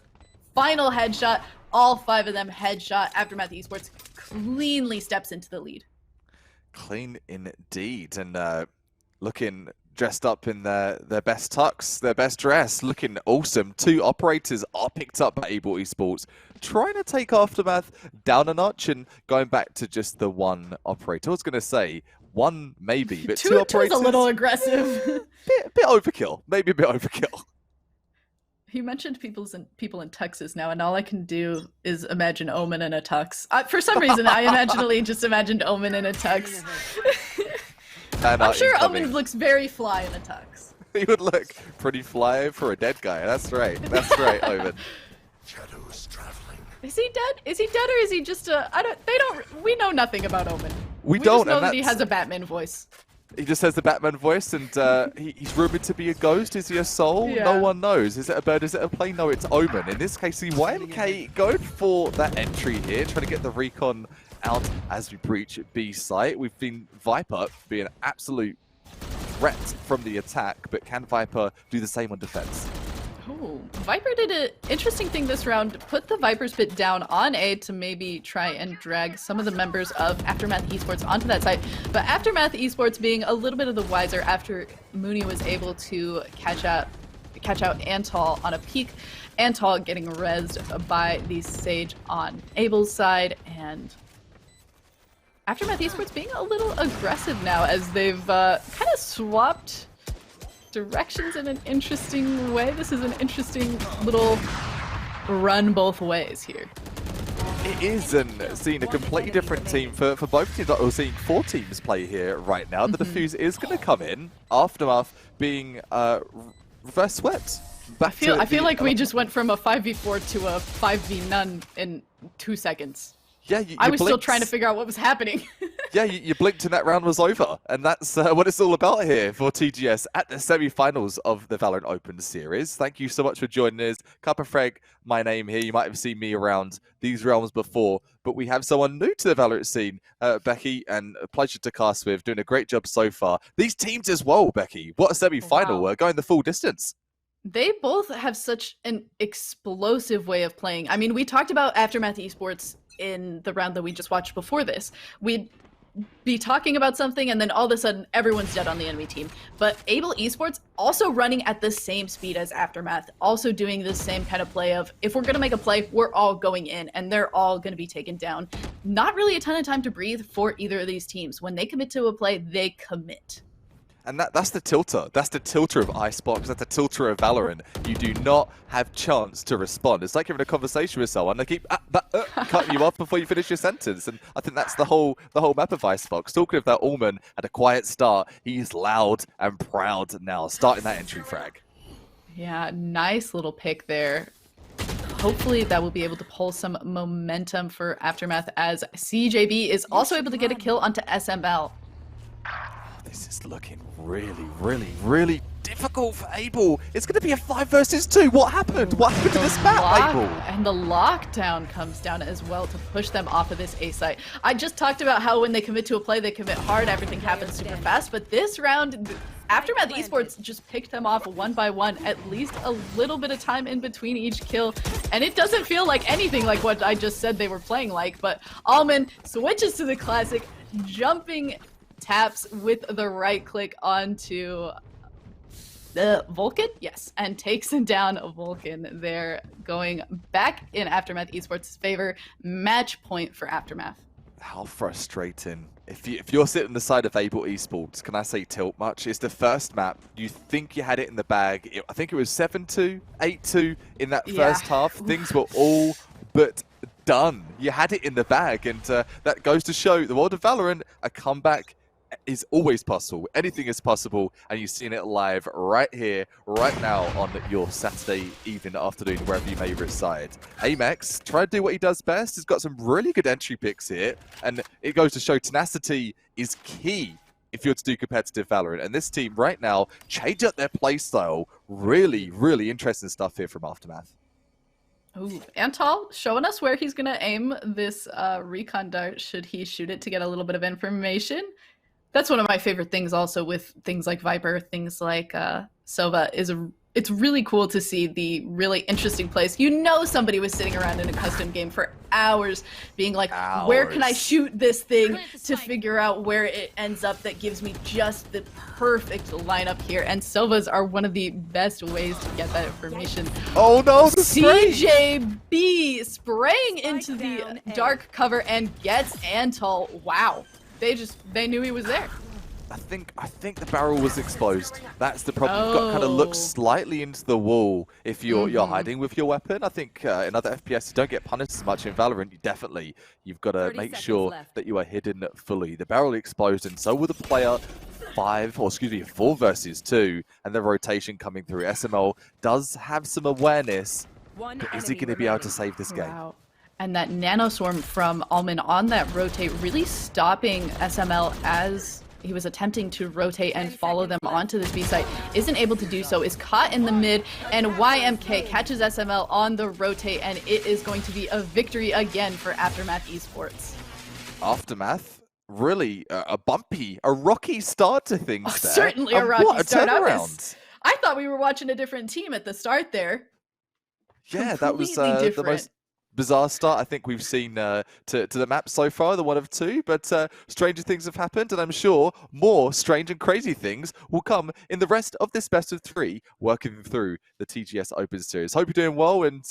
final headshot, all 5 of them headshot. Aftermath Esports cleanly steps into the lead. Clean indeed, and looking dressed up in their best tux, their best dress, looking awesome. 2 operators are picked up by Able Esports, trying to take Aftermath down a notch and going back to just the 1 operator. I was going to say 1 maybe, but 2 operators... Two's a little aggressive. bit overkill, maybe a bit overkill. He mentioned people in tuxes now, and all I can do is imagine Omen in a tux. For some reason, I imaginally just imagined Omen in a tux. I'm sure Omen looks very fly in a tux. He would look pretty fly for a dead guy. That's right. That's right, Omen. Shadows traveling. Is he dead? Is he dead, or is he just a? We know nothing about Omen. We don't just know that he has a Batman voice. He just has the Batman voice, and he's rumored to be a ghost. Is he a soul? Yeah. No one knows. Is it a bird? Is it a plane? No, it's Omen. In this case, the YMK going for that entry here, trying to get the recon out as we breach B site. We've seen Viper be an absolute threat from the attack, but can Viper do the same on defense? Oh, Viper did an interesting thing this round, put the Viper's bit down on A to maybe try and drag some of the members of Aftermath Esports onto that site. But Aftermath Esports being a little bit of the wiser after Mooney was able to catch out Antal on a peak. Antal getting rezzed by the Sage on Abel's side, and Aftermath Esports being a little aggressive now as they've kind of swapped directions in an interesting way. This is an interesting little run both ways here. It is, and seeing a completely different team for both teams. We're seeing 4 teams play here right now. The defuse is going to come in. Aftermath being reverse swept. I feel like we just went from a 5v4 to a 5v none in 2 seconds. Yeah, I was still trying to figure out what was happening. Yeah, you blinked and that round was over. And that's what it's all about here for TGS at the semi-finals of the Valorant Open Series. Thank you so much for joining us. Kappa my name here. You might have seen me around these realms before, but we have someone new to the Valorant scene, Becky, and a pleasure to cast with. Doing a great job so far. These teams as well, Becky. What a semi-final. Wow. Going the full distance. They both have such an explosive way of playing. I mean, we talked about Aftermath Esports in the round that we just watched before this. We'd be talking about something and then all of a sudden everyone's dead on the enemy team. But Able Esports also running at the same speed as Aftermath, also doing the same kind of play of, if we're going to make a play, we're all going in and they're all going to be taken down. Not really a ton of time to breathe for either of these teams. When they commit to a play, they commit. And that's the tilter. That's the tilter of Icebox. That's the tilter of Valorant. You do not have chance to respond. It's like having a conversation with someone. They keep cutting you off before you finish your sentence. And I think that's the whole map of Icebox. Talking of that, Allman had a quiet start. He's loud and proud now, starting that entry frag. Yeah, nice little pick there. Hopefully that will be able to pull some momentum for Aftermath as CJB is also able to get a kill onto SML. This is looking really difficult for Able. It's going to be a 5 versus 2. What happened? What happened to this map, Able? And the lockdown comes down as well to push them off of this A site. I just talked about how when they commit to a play, they commit hard. Everything happens super fast. But this round, Aftermath Esports just picked them off one by one. At least a little bit of time in between each kill. And it doesn't feel like anything like what I just said they were playing like. But Allman switches to the classic, jumping taps with the right click onto the Vulcan, yes, and takes down Vulcan there, going back in Aftermath Esports' favor. Match point for Aftermath. How frustrating. If you're sitting on the side of Able Esports, can I say tilt much? It's the first map. You think you had it in the bag. I think it was 7-2, 8-2 in that first half. Things were all but done. You had it in the bag, and that goes to show the world of Valorant, a comeback is always possible. Anything is possible, and you've seen it live right here, right now on your Saturday evening, afternoon, wherever you may reside. Amex, try to do what he does best. He's got some really good entry picks here, and it goes to show tenacity is key if you're to do competitive Valorant. And this team right now change up their playstyle. Really, really interesting stuff here from Aftermath. Ooh, Antal showing us where he's gonna aim this recon dart should he shoot it to get a little bit of information. That's one of my favorite things also with things like Viper, things like Sova, it's really cool to see the really interesting plays. You know somebody was sitting around in a custom game for hours being like, where can I shoot this thing to figure out where it ends up that gives me just the perfect lineup here. And Sovas are one of the best ways to get that information. Oh no, the CJB spraying into the dark cover and gets Antal. Wow. They knew he was there. I think the barrel was exposed. That's the problem. You've got to kind of look slightly into the wall if you're hiding with your weapon. I think in other FPS you don't get punished as much. In Valorant, you've got to make sure that you are hidden fully. The barrel exposed, and so will the player 4 versus 2, and the rotation coming through. SML does have some awareness, but is he going to be able to save this game? Wow. And that nano swarm from Alman on that rotate really stopping SML as he was attempting to rotate and follow them onto this B site. Isn't able to do so, is caught in the mid, and YMK catches SML on the rotate, and it is going to be a victory again for Aftermath Esports. Aftermath, really a rocky start to things there. Certainly a rocky start. Turnaround. I thought we were watching a different team at the start there. Yeah, that was the most bizarre start I think we've seen to the map so far, the one of two, but stranger things have happened, and I'm sure more strange and crazy things will come in the rest of this best of 3 working through the TGS Open Series. Hope you're doing well, and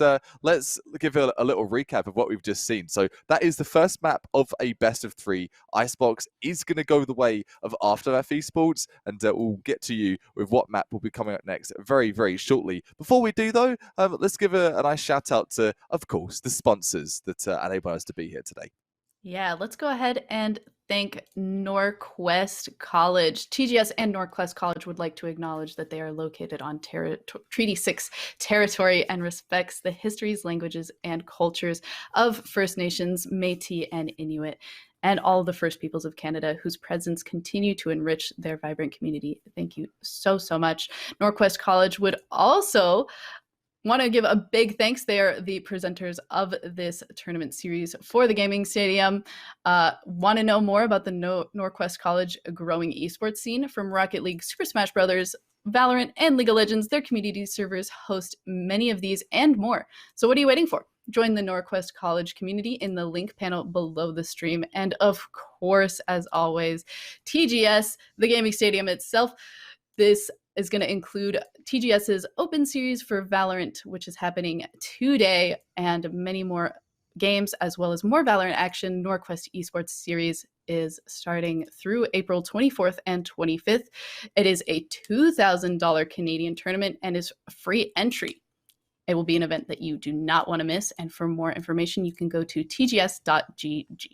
let's give a little recap of what we've just seen. So that is the first map of a best of 3. Icebox is going to go the way of Aftermath Esports, and we'll get to you with what map will be coming up next very, very shortly. Before we do though, let's give a nice shout out to, of course, the sponsors that enable us to be here today. Yeah, let's go ahead and thank Norquest College. TGS and Norquest College would like to acknowledge that they are located on Treaty 6 territory and respects the histories, languages, and cultures of First Nations, Métis, and Inuit, and all the First Peoples of Canada whose presence continue to enrich their vibrant community. Thank you so, so much. Norquest College would also want to give a big thanks. They are the presenters of this tournament series for the gaming stadium. Want to know more about the Norquest College growing esports scene? From Rocket League, Super Smash Bros., Valorant, and League of Legends, their community servers host many of these and more. So what are you waiting for? Join the Norquest College community in the link panel below the stream. And of course, as always, TGS, the gaming stadium itself. This is going to include TGS's Open Series for Valorant, which is happening today, and many more games, as well as more Valorant action. Norquest Esports Series is starting through April 24th and 25th. It is a $2,000 Canadian tournament and is free entry. It will be an event that you do not want to miss. And for more information, you can go to tgs.gg.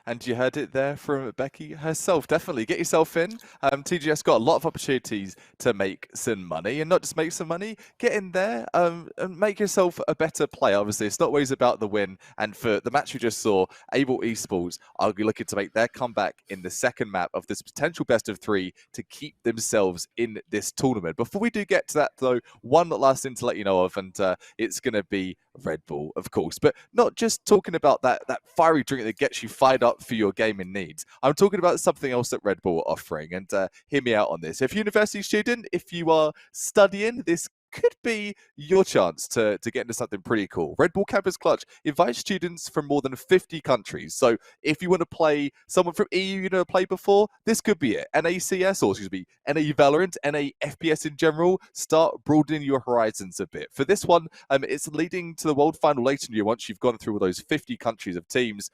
And you heard it there from Becky herself. Definitely get yourself in. TGS got a lot of opportunities to make some money, and not just make some money, get in there and make yourself a better player. Obviously, it's not always about the win. And for the match we just saw, Able Esports are looking to make their comeback in the second map of this potential best of 3 to keep themselves in this tournament. Before we do get to that, though, one last thing to let you know of, and it's going to be Red Bull, of course, but not just talking about that fiery drink that gets you fired up for your gaming needs. I'm talking about something else that Red Bull are offering, and hear me out on this. If you're a university student, if you are studying, this could be your chance to get into something pretty cool. Red Bull Campus Clutch invites students from more than 50 countries. So if you want to play someone from EU you know play before, this could be it. NACS, or excuse me, NA Valorant, NA FPS in general, start broadening your horizons a bit. For this one, it's leading to the World Final later in the year once you've gone through all those 50 countries of teams.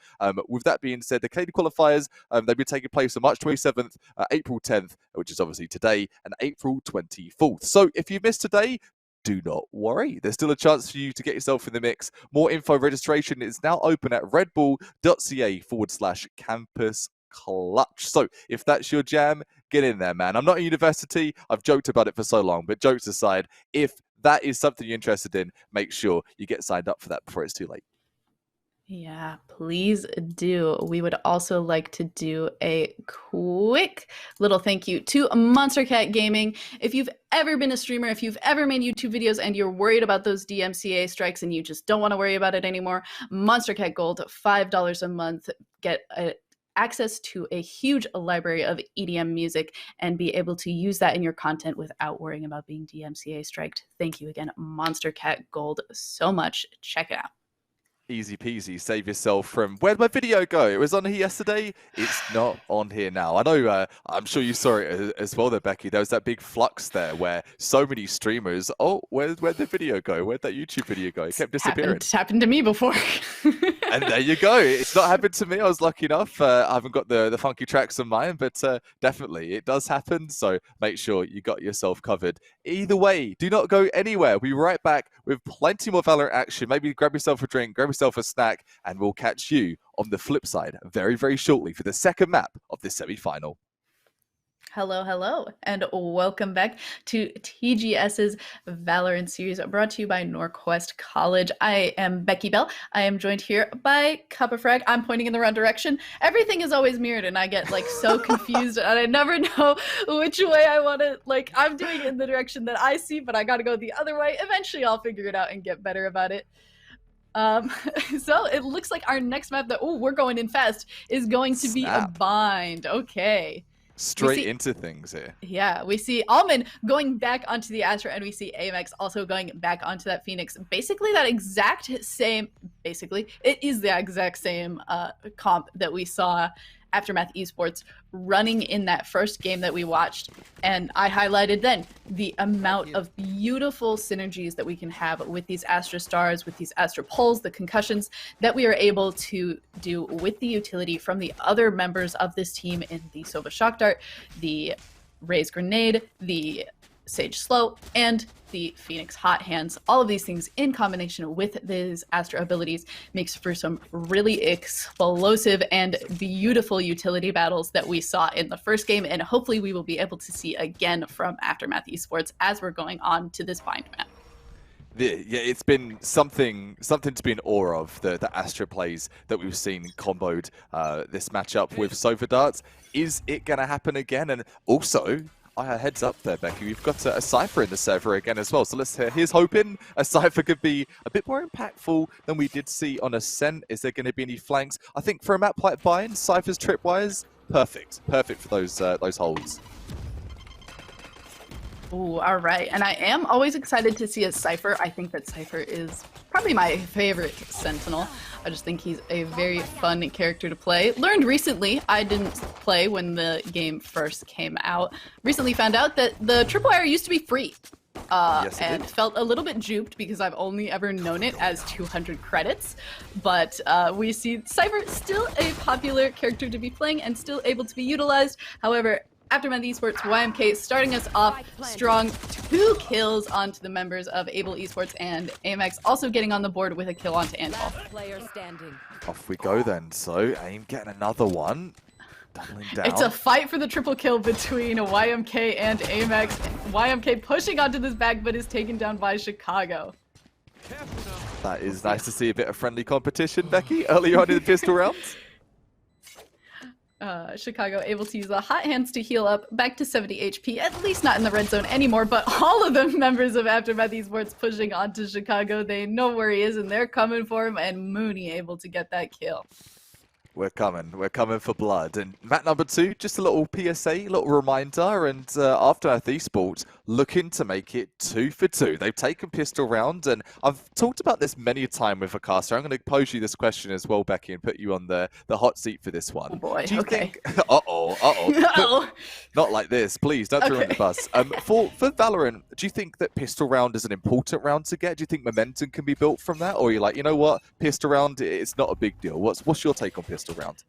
With that being said, the Canadian qualifiers, they'll be taking place on March 27th, April 10th, which is obviously today, and April 24th. So if you missed today, do not worry. There's still a chance for you to get yourself in the mix. More info registration is now open at redbull.ca/campus clutch. So if that's your jam, get in there, man. I'm not a university. I've joked about it for so long, but jokes aside, if that is something you're interested in, make sure you get signed up for that before it's too late. Yeah, please do. We would also like to do a quick little thank you to Monster Cat Gaming. If you've ever been a streamer, if you've ever made YouTube videos and you're worried about those DMCA strikes and you just don't want to worry about it anymore, Monster Cat Gold, $5 a month, get access to a huge library of EDM music and be able to use that in your content without worrying about being DMCA striked. Thank you again, Monster Cat Gold, so much. Check it out. Easy peasy, save yourself from, where'd my video go? It was on here yesterday. It's not on here now. I know, I'm sure you saw it as well there, Becky. There was that big flux there where so many streamers, oh, where'd the video go? Where'd that YouTube video go? It kept disappearing. It's happened to me before. And there you go. It's not happened to me. I was lucky enough. I haven't got the funky tracks on mine, but definitely it does happen. So make sure you got yourself covered. Either way, do not go anywhere. We'll be right back with plenty more Valorant action. Maybe grab yourself a drink, grab yourself a snack, and we'll catch you on the flip side very, very shortly for the second map of the semi-final. Hello, and welcome back to TGS's Valorant series brought to you by Norquest College. I am Becky Bell. I am joined here by Cup of Frag. I'm pointing in the wrong direction. Everything is always mirrored, and I get like so confused, and I never know which way I want to. Like, I'm doing it in the direction that I see, but I got to go the other way. Eventually, I'll figure it out and get better about it. So it looks like our next map that we're going in fast is going to be a bind. Okay. Straight into things here. Yeah, we see Almond going back onto the Astra, and we see AMX also going back onto that Phoenix. Basically, that exact same, it is the exact same comp that we saw Aftermath Esports running in that first game that we watched. And I highlighted then the amount of beautiful synergies that we can have with these Astra Stars, with these Astra Pulls, the concussions that we are able to do with the utility from the other members of this team in the Sova Shock Dart, the Raze Grenade, the Sage Slow, and the Phoenix Hot Hands. All of these things in combination with these Astra abilities makes for some really explosive and beautiful utility battles that we saw in the first game, and hopefully we will be able to see again from Aftermath Esports as we're going on to this bind map. Yeah, it's been something to be in awe of, the Astra plays that we've seen comboed this matchup with Sova Darts. Is it going to happen again? And also, heads up there, Becky, we've got a Cypher in the server again as well. So here's hoping a Cypher could be a bit more impactful than we did see on Ascent. Is there going to be any flanks? I think for a map like Bind, Cypher's tripwires, perfect for those holds. Ooh, all right. And I am always excited to see a Cypher. I think that Cypher is probably my favorite Sentinel. I just think he's a very fun character to play. Learned recently, I didn't play when the game first came out. Recently found out that the tripwire used to be free. Yes, and felt a little bit duped because I've only ever known it as 200 credits. But we see Cypher still a popular character to be playing and still able to be utilized. However, Aftermath Esports YMK starting us off strong, 2 kills onto the members of Able Esports, and AMX also getting on the board with a kill onto Anvil. Off we go then. So AIM getting another one. Doubling down. It's a fight for the triple kill between YMK and AMX. YMK pushing onto this back, but is taken down by Chicago. That is nice to see a bit of friendly competition, Becky, early on in the pistol rounds. Chicago able to use the hot hands to heal up back to 70 HP, at least not in the red zone anymore, but all of the members of Aftermath Esports pushing onto Chicago. They know where he is and they're coming for him, and Mooney able to get that kill. We're coming for blood. And map number 2, just a little PSA, a little reminder, and Aftermath Esports looking to make it 2 for 2. They've taken pistol round, and I've talked about this many a time with a caster. I'm going to pose you this question as well, Becky, and put you on the hot seat for this one. Oh boy, Do you okay. think... Uh-oh. Not like this, please, don't throw in the bus. For Valorant, do you think that pistol round is an important round to get? Do you think momentum can be built from that? Or are you like, you know what, pistol round, it's not a big deal? What's your take on pistol round?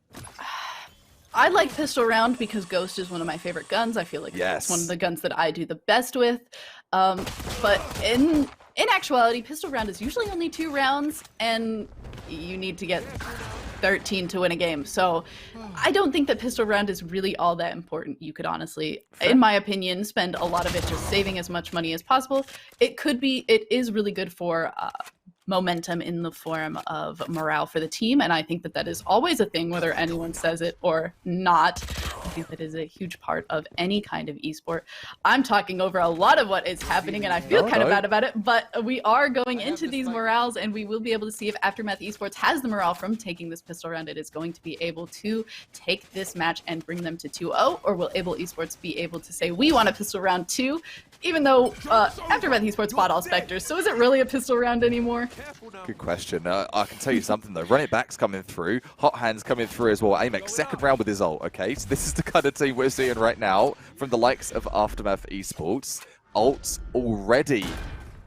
I like pistol round because Ghost is one of my favorite guns. I feel like it's one of the guns that I do the best with. But in actuality, pistol round is usually only 2 rounds, and you need to get 13 to win a game. So I don't think that pistol round is really all that important. You could honestly, in my opinion, spend a lot of it just saving as much money as possible. It is really good for momentum in the form of morale for the team, and I think that is always a thing, whether anyone says it or not. I think that is a huge part of any kind of esport. I'm talking over a lot of what is happening, and I feel kind of bad about it, but we are going into these morales, and we will be able to see if Aftermath Esports has the morale from taking this pistol round. It is going to be able to take this match and bring them to 2-0, or will Able Esports be able to say, we want a pistol round too, even though Aftermath Esports bought all Spectres, so is it really a pistol round anymore? Good question. I can tell you something though. Run It Back's coming through. Hot Hands coming through as well. Amex, second round with his ult. Okay, so this is the kind of team we're seeing right now from the likes of Aftermath Esports. Ults already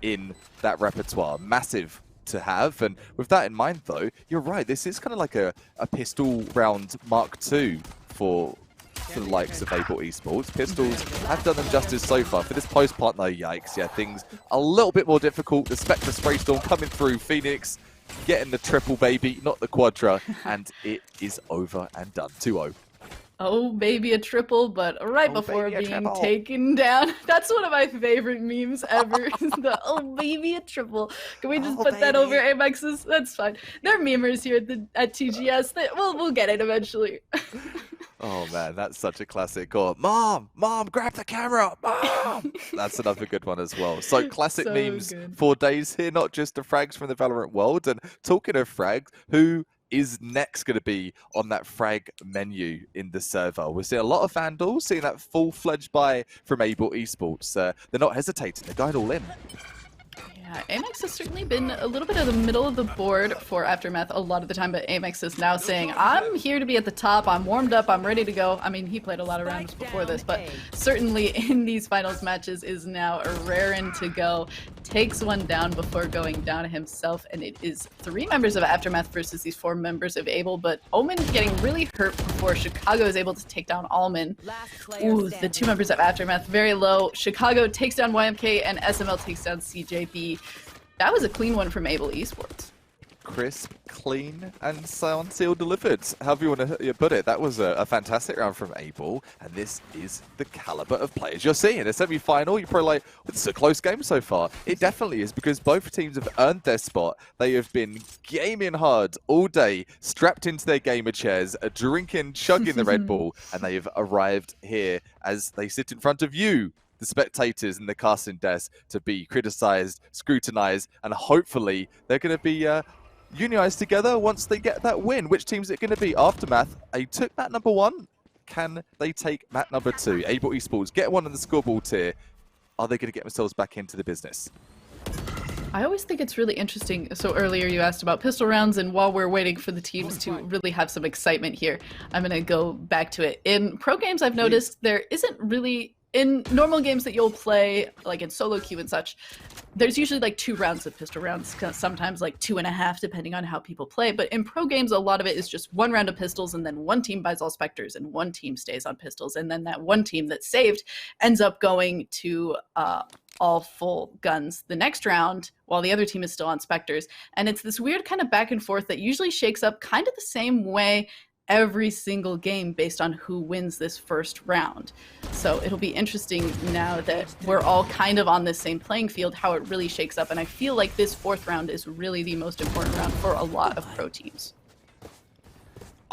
in that repertoire. Massive to have. And with that in mind though, you're right. This is kind of like a pistol round Mark II for the likes of Able Esports. Pistols have done them justice so far. For this post-part though, yikes, yeah, things a little bit more difficult. The Spectre Spray Storm coming through. Phoenix getting the triple, baby, not the quadra, and it is over and done. 2-0. Oh, baby, a triple, but right before being taken down. That's one of my favorite memes ever. The oh, baby, a triple. Can we just put that over Amex's? That's fine. They're memers here at TGS. We'll get it eventually. Oh man, that's such a classic. Or Mom, grab the camera, Mom. That's another good one as well. So classic memes for days here, not just the frags from the Valorant world. And talking of frags, who is next going to be on that frag menu in the server? We're seeing a lot of Vandals, seeing that full-fledged buy from Able Esports. They're not hesitating, they're going all in. Yeah, Amex has certainly been a little bit of the middle of the board for Aftermath a lot of the time, but Amex is now saying, I'm here to be at the top, I'm warmed up, I'm ready to go. I mean, he played a lot of rounds before this, but certainly in these finals matches is now raring to go. Takes one down before going down himself, and it is 3 members of Aftermath versus these 4 members of Able, but Omen getting really hurt before Chicago is able to take down Allman. Ooh, the 2 members of Aftermath very low. Chicago takes down YMK, and SML takes down CJB. That was a clean one from Able Esports. Crisp, clean, and sound seal delivered. However you want to put it, that was a fantastic round from Able, and this is the caliber of players you're seeing. A semi-final, you're probably like, well, this is a close game so far. It definitely is, because both teams have earned their spot. They have been gaming hard all day, strapped into their gamer chairs, drinking, chugging the Red Bull, and they have arrived here as they sit in front of you, the spectators and the casting desk, to be criticized, scrutinized, and hopefully they're going to be unionized together once they get that win. Which team is it going to be? Aftermath, they took map number 1. Can they take map number 2? Able Esports get one on the scoreboard tier. Are they going to get themselves back into the business? I always think it's really interesting. So earlier you asked about pistol rounds, and while we're waiting for the teams to really have some excitement here, I'm going to go back to it. In pro games, I've noticed there isn't really, in normal games that you'll play, like in solo queue and such, there's usually like 2 rounds of pistol rounds, sometimes like 2.5, depending on how people play. But in pro games, a lot of it is just 1 round of pistols, and then 1 team buys all Spectres, and 1 team stays on pistols, and then that 1 team that's saved ends up going to all full guns the next round, while the other team is still on Spectres. And it's this weird kind of back and forth that usually shakes up kind of the same way every single game based on who wins this first round. So it'll be interesting now that we're all kind of on this same playing field, how it really shakes up. And I feel like this 4th round is really the most important round for a lot of pro teams.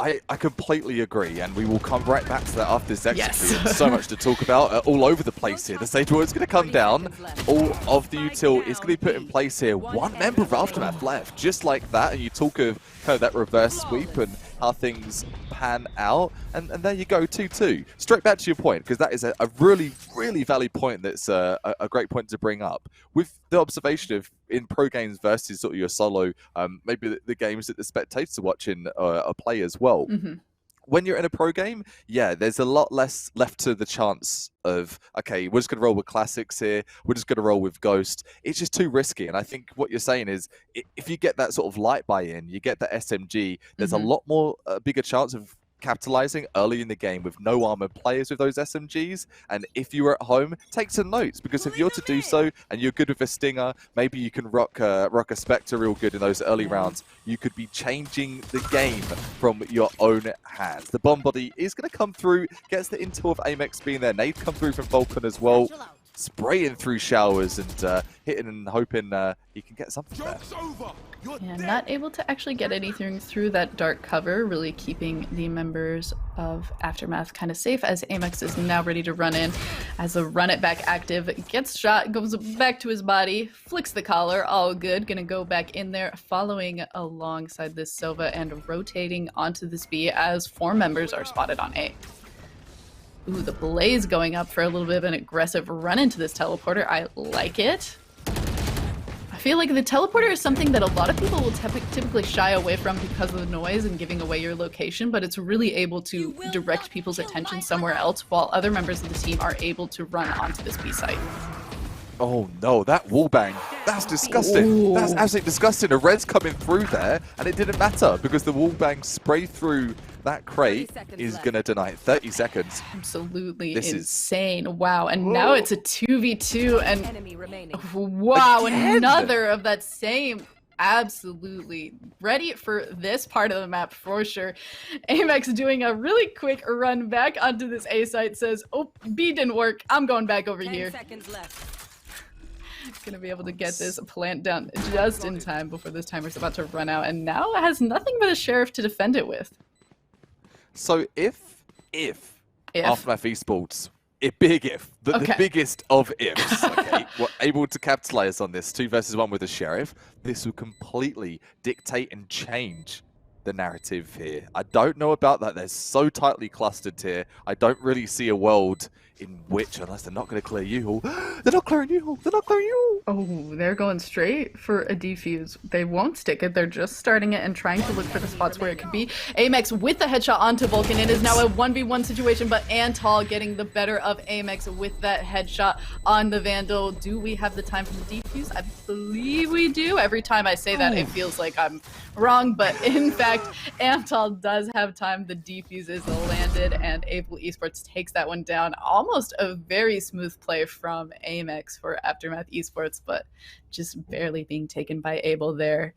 I completely agree, and we will come right back to that after this execute. Yes. So much to talk about all over the place here. The stage ward's going to come down. All of the util is going to be put in place here. 1 member of Aftermath left, just like that. And you talk of kind of that reverse sweep and how things pan out. And there you go, 2-2. Straight back to your point, because that is a really, really valid point. That's a great point to bring up. With the observation of in pro games versus sort of your solo, maybe the games that the spectators are watching play as well. Mm-hmm. When you're in a pro game, yeah, there's a lot less left to the chance of, okay, we're just going to roll with classics here. We're just going to roll with Ghost. It's just too risky. And I think what you're saying is, if you get that sort of light buy-in, you get that SMG, there's a lot more, bigger chance of capitalizing early in the game with no armored players with those SMGs. And if you were at home, take some notes, because if you're to do so and you're good with a Stinger, maybe you can rock a Spectre real good in those early rounds. You could be changing the game from your own hands. The bomb body is going to come through, gets the intel of Amex being there. Nade come through from Vulcan as well, spraying through showers and hitting and hoping he can get something there. Yeah, not able to actually get anything through that dark cover, really keeping the members of Aftermath kind of safe, as Amex is now ready to run in. As a run it back active, gets shot, goes back to his body, flicks the collar, all good, gonna go back in there, following alongside this Sova and rotating onto this B as 4 members are spotted on A. Ooh, the Blaze going up for a little bit of an aggressive run into this teleporter. I like it. I feel like the teleporter is something that a lot of people will typically shy away from because of the noise and giving away your location, but it's really able to direct people's attention somewhere else while other members of the team are able to run onto this B site. Oh no, that wallbang, that's disgusting. Ooh. That's absolutely disgusting. A red's coming through there, and it didn't matter because the wallbang spray through that crate is going to deny it. 30 seconds. Absolutely insane. Wow, and now it's a 2v2, and wow, again? Another of that same. Absolutely ready for this part of the map for sure. Amex doing a really quick run back onto this A site, says, oh, B didn't work, I'm going back over here. 10 seconds left. Gonna be able to get this plant down just in time before this timer's about to run out, and now has nothing but a sheriff to defend it with. So if Aftermath Esports, the biggest of ifs, okay, were able to capitalize on this 2 versus 1 with the sheriff, this will completely dictate and change the narrative here. I don't know about that. They're so tightly clustered here. I don't really see a world in which, unless they're not going to clear U-Haul, they're not clearing U-Haul, they're not clearing U-Haul. Oh, they're going straight for a defuse. They won't stick it. They're just starting it and trying to look for the spots where it could be. Amex with the headshot onto Vulcan. It is now a 1v1 situation, but Antal getting the better of Amex with that headshot on the Vandal. Do we have the time for the defuse? I believe we do. Every time I say that, it feels like I'm wrong, but in fact, Antal does have time. The defuse is landed, and Able Esports takes that one down. Almost a very smooth play from Amex for Aftermath Esports, but just barely being taken by Able there.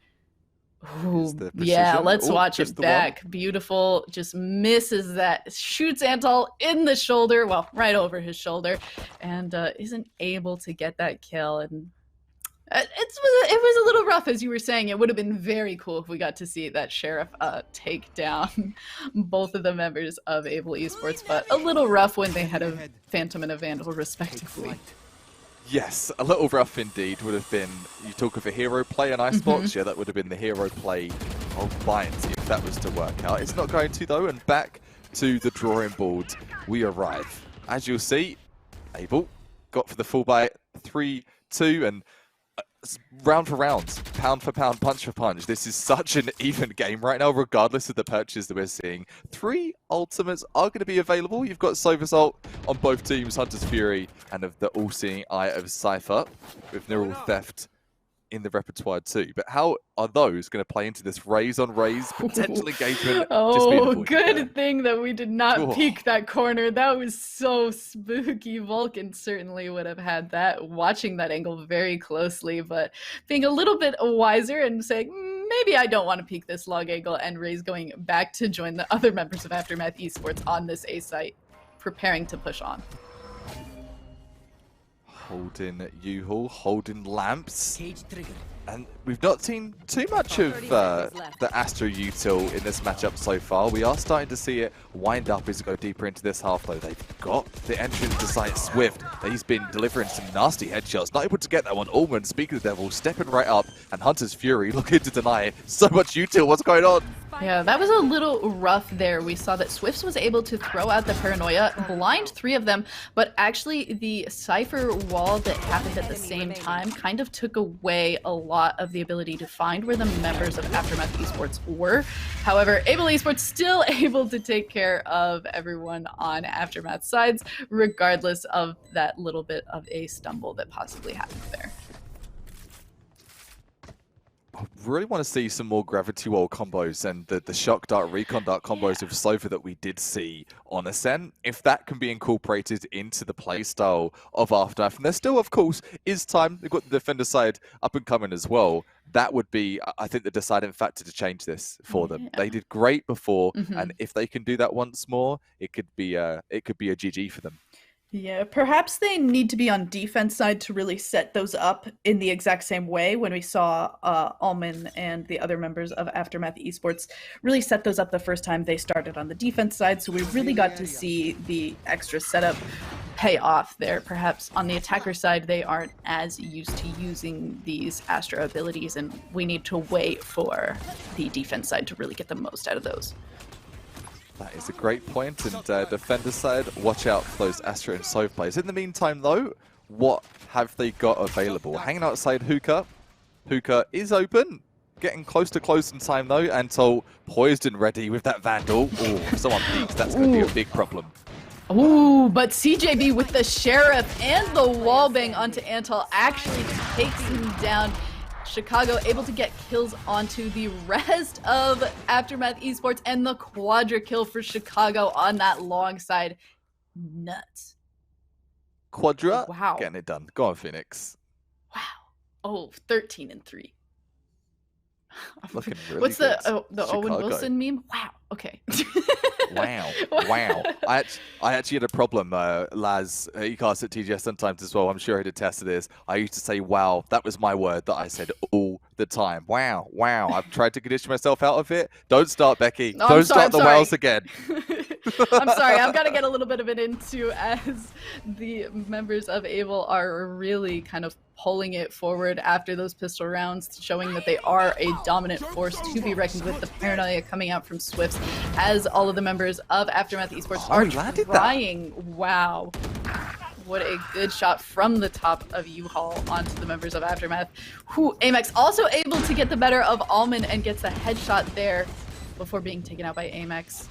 Ooh, yeah, let's watch it back. Beautiful, just misses that, shoots Antal in the shoulder, well, right over his shoulder, and isn't able to get that kill. And it was a little rough, as you were saying. It would have been very cool if we got to see that sheriff take down both of the members of Able Esports, but a little rough when they had a Phantom and a Vandal, respectively. Yes, a little rough indeed. Would have been, you talk of a hero play in Icebox, yeah, that would have been the hero play of Bianty if that was to work out. It's not going to, though, and back to the drawing board we arrive. As you'll see, Able got for the full by 3-2, and round for round, pound for pound, punch for punch. This is such an even game right now, regardless of the purchase that we're seeing. 3 ultimates are going to be available. You've got Sova's ult on both teams, Hunter's Fury, and of the all-seeing eye of Cypher, with Neural Theft in the repertoire too. But how are those going to play into this raise on raise potential engagement? Oh, good thing that we did not peek that corner. That was so spooky. Vulcan certainly would have had that, watching that angle very closely, but being a little bit wiser and saying, maybe I don't want to peek this log angle, and Ray's going back to join the other members of Aftermath Esports on this A site, preparing to push on. Holding U-Haul, holding lamps. And we've not seen too much of the Astro util in this matchup so far. We are starting to see it wind up as we go deeper into this half, though. They've got the entrance to site Swift. He's been delivering some nasty headshots. Not able to get that one. Allman, speaking of the devil, stepping right up. And Hunter's Fury looking to deny it. So much util. What's going on? Yeah, that was a little rough there. We saw that Swifts was able to throw out the Paranoia, blind 3 of them, but actually the Cypher wall that happened at the same time kind of took away a lot of the ability to find where the members of Aftermath Esports were. However, Able Esports still able to take care of everyone on Aftermath sides, regardless of that little bit of a stumble that possibly happened there. I really want to see some more Gravity Wall combos and the Shock Dart, Recon Dart combos with Sova that we did see on Ascent. If that can be incorporated into the playstyle of Aftermath, and there still, of course, is time. They've got the defender side up and coming as well. That would be, I think, the deciding factor to change this for them. They did great before, and if they can do that once more, it could be a GG for them. Yeah, perhaps they need to be on defense side to really set those up in the exact same way when we saw Alman and the other members of Aftermath Esports really set those up the first time they started on the defense side. So we really got to see the extra setup pay off there. Perhaps on the attacker side, they aren't as used to using these Astra abilities, and we need to wait for the defense side to really get the most out of those. That is a great point, and defender side, watch out for those Astra and Sov plays. In the meantime, though, what have they got available? Hanging outside Hookah. Hookah is open. Getting close in time, though. Antol poised and ready with that Vandal. Oh, if someone peeks, that's going to be a big problem. Ooh, but CJB with the Sheriff and the wallbang onto Antol actually takes him down. Chicago able to get kills onto the rest of Aftermath Esports, and the quadra kill for Chicago on that long side. Nuts. Quadra? Wow. Getting it done. Go on, Phoenix. Wow. Oh, 13-3. Looking really What's good. the Owen Wilson meme? Wow. Okay. Wow. I actually had a problem, Laz. He casts at TGS sometimes as well. I'm sure he'd attest to this. I used to say, wow. That was my word that I said all the time. Wow. I've tried to condition myself out of it. Don't start, Becky. No, Don't start the wows again. I'm sorry, I've got to get a little bit of it into as the members of Able are really kind of pulling it forward after those pistol rounds, showing that they are a dominant force to be reckoned with. The paranoia coming out from Swifts as all of the members of Aftermath Esports are trying. Wow. What a good shot from the top of U-Haul onto the members of Aftermath. Amex also able to get the better of Alman and gets a headshot there before being taken out by Amex.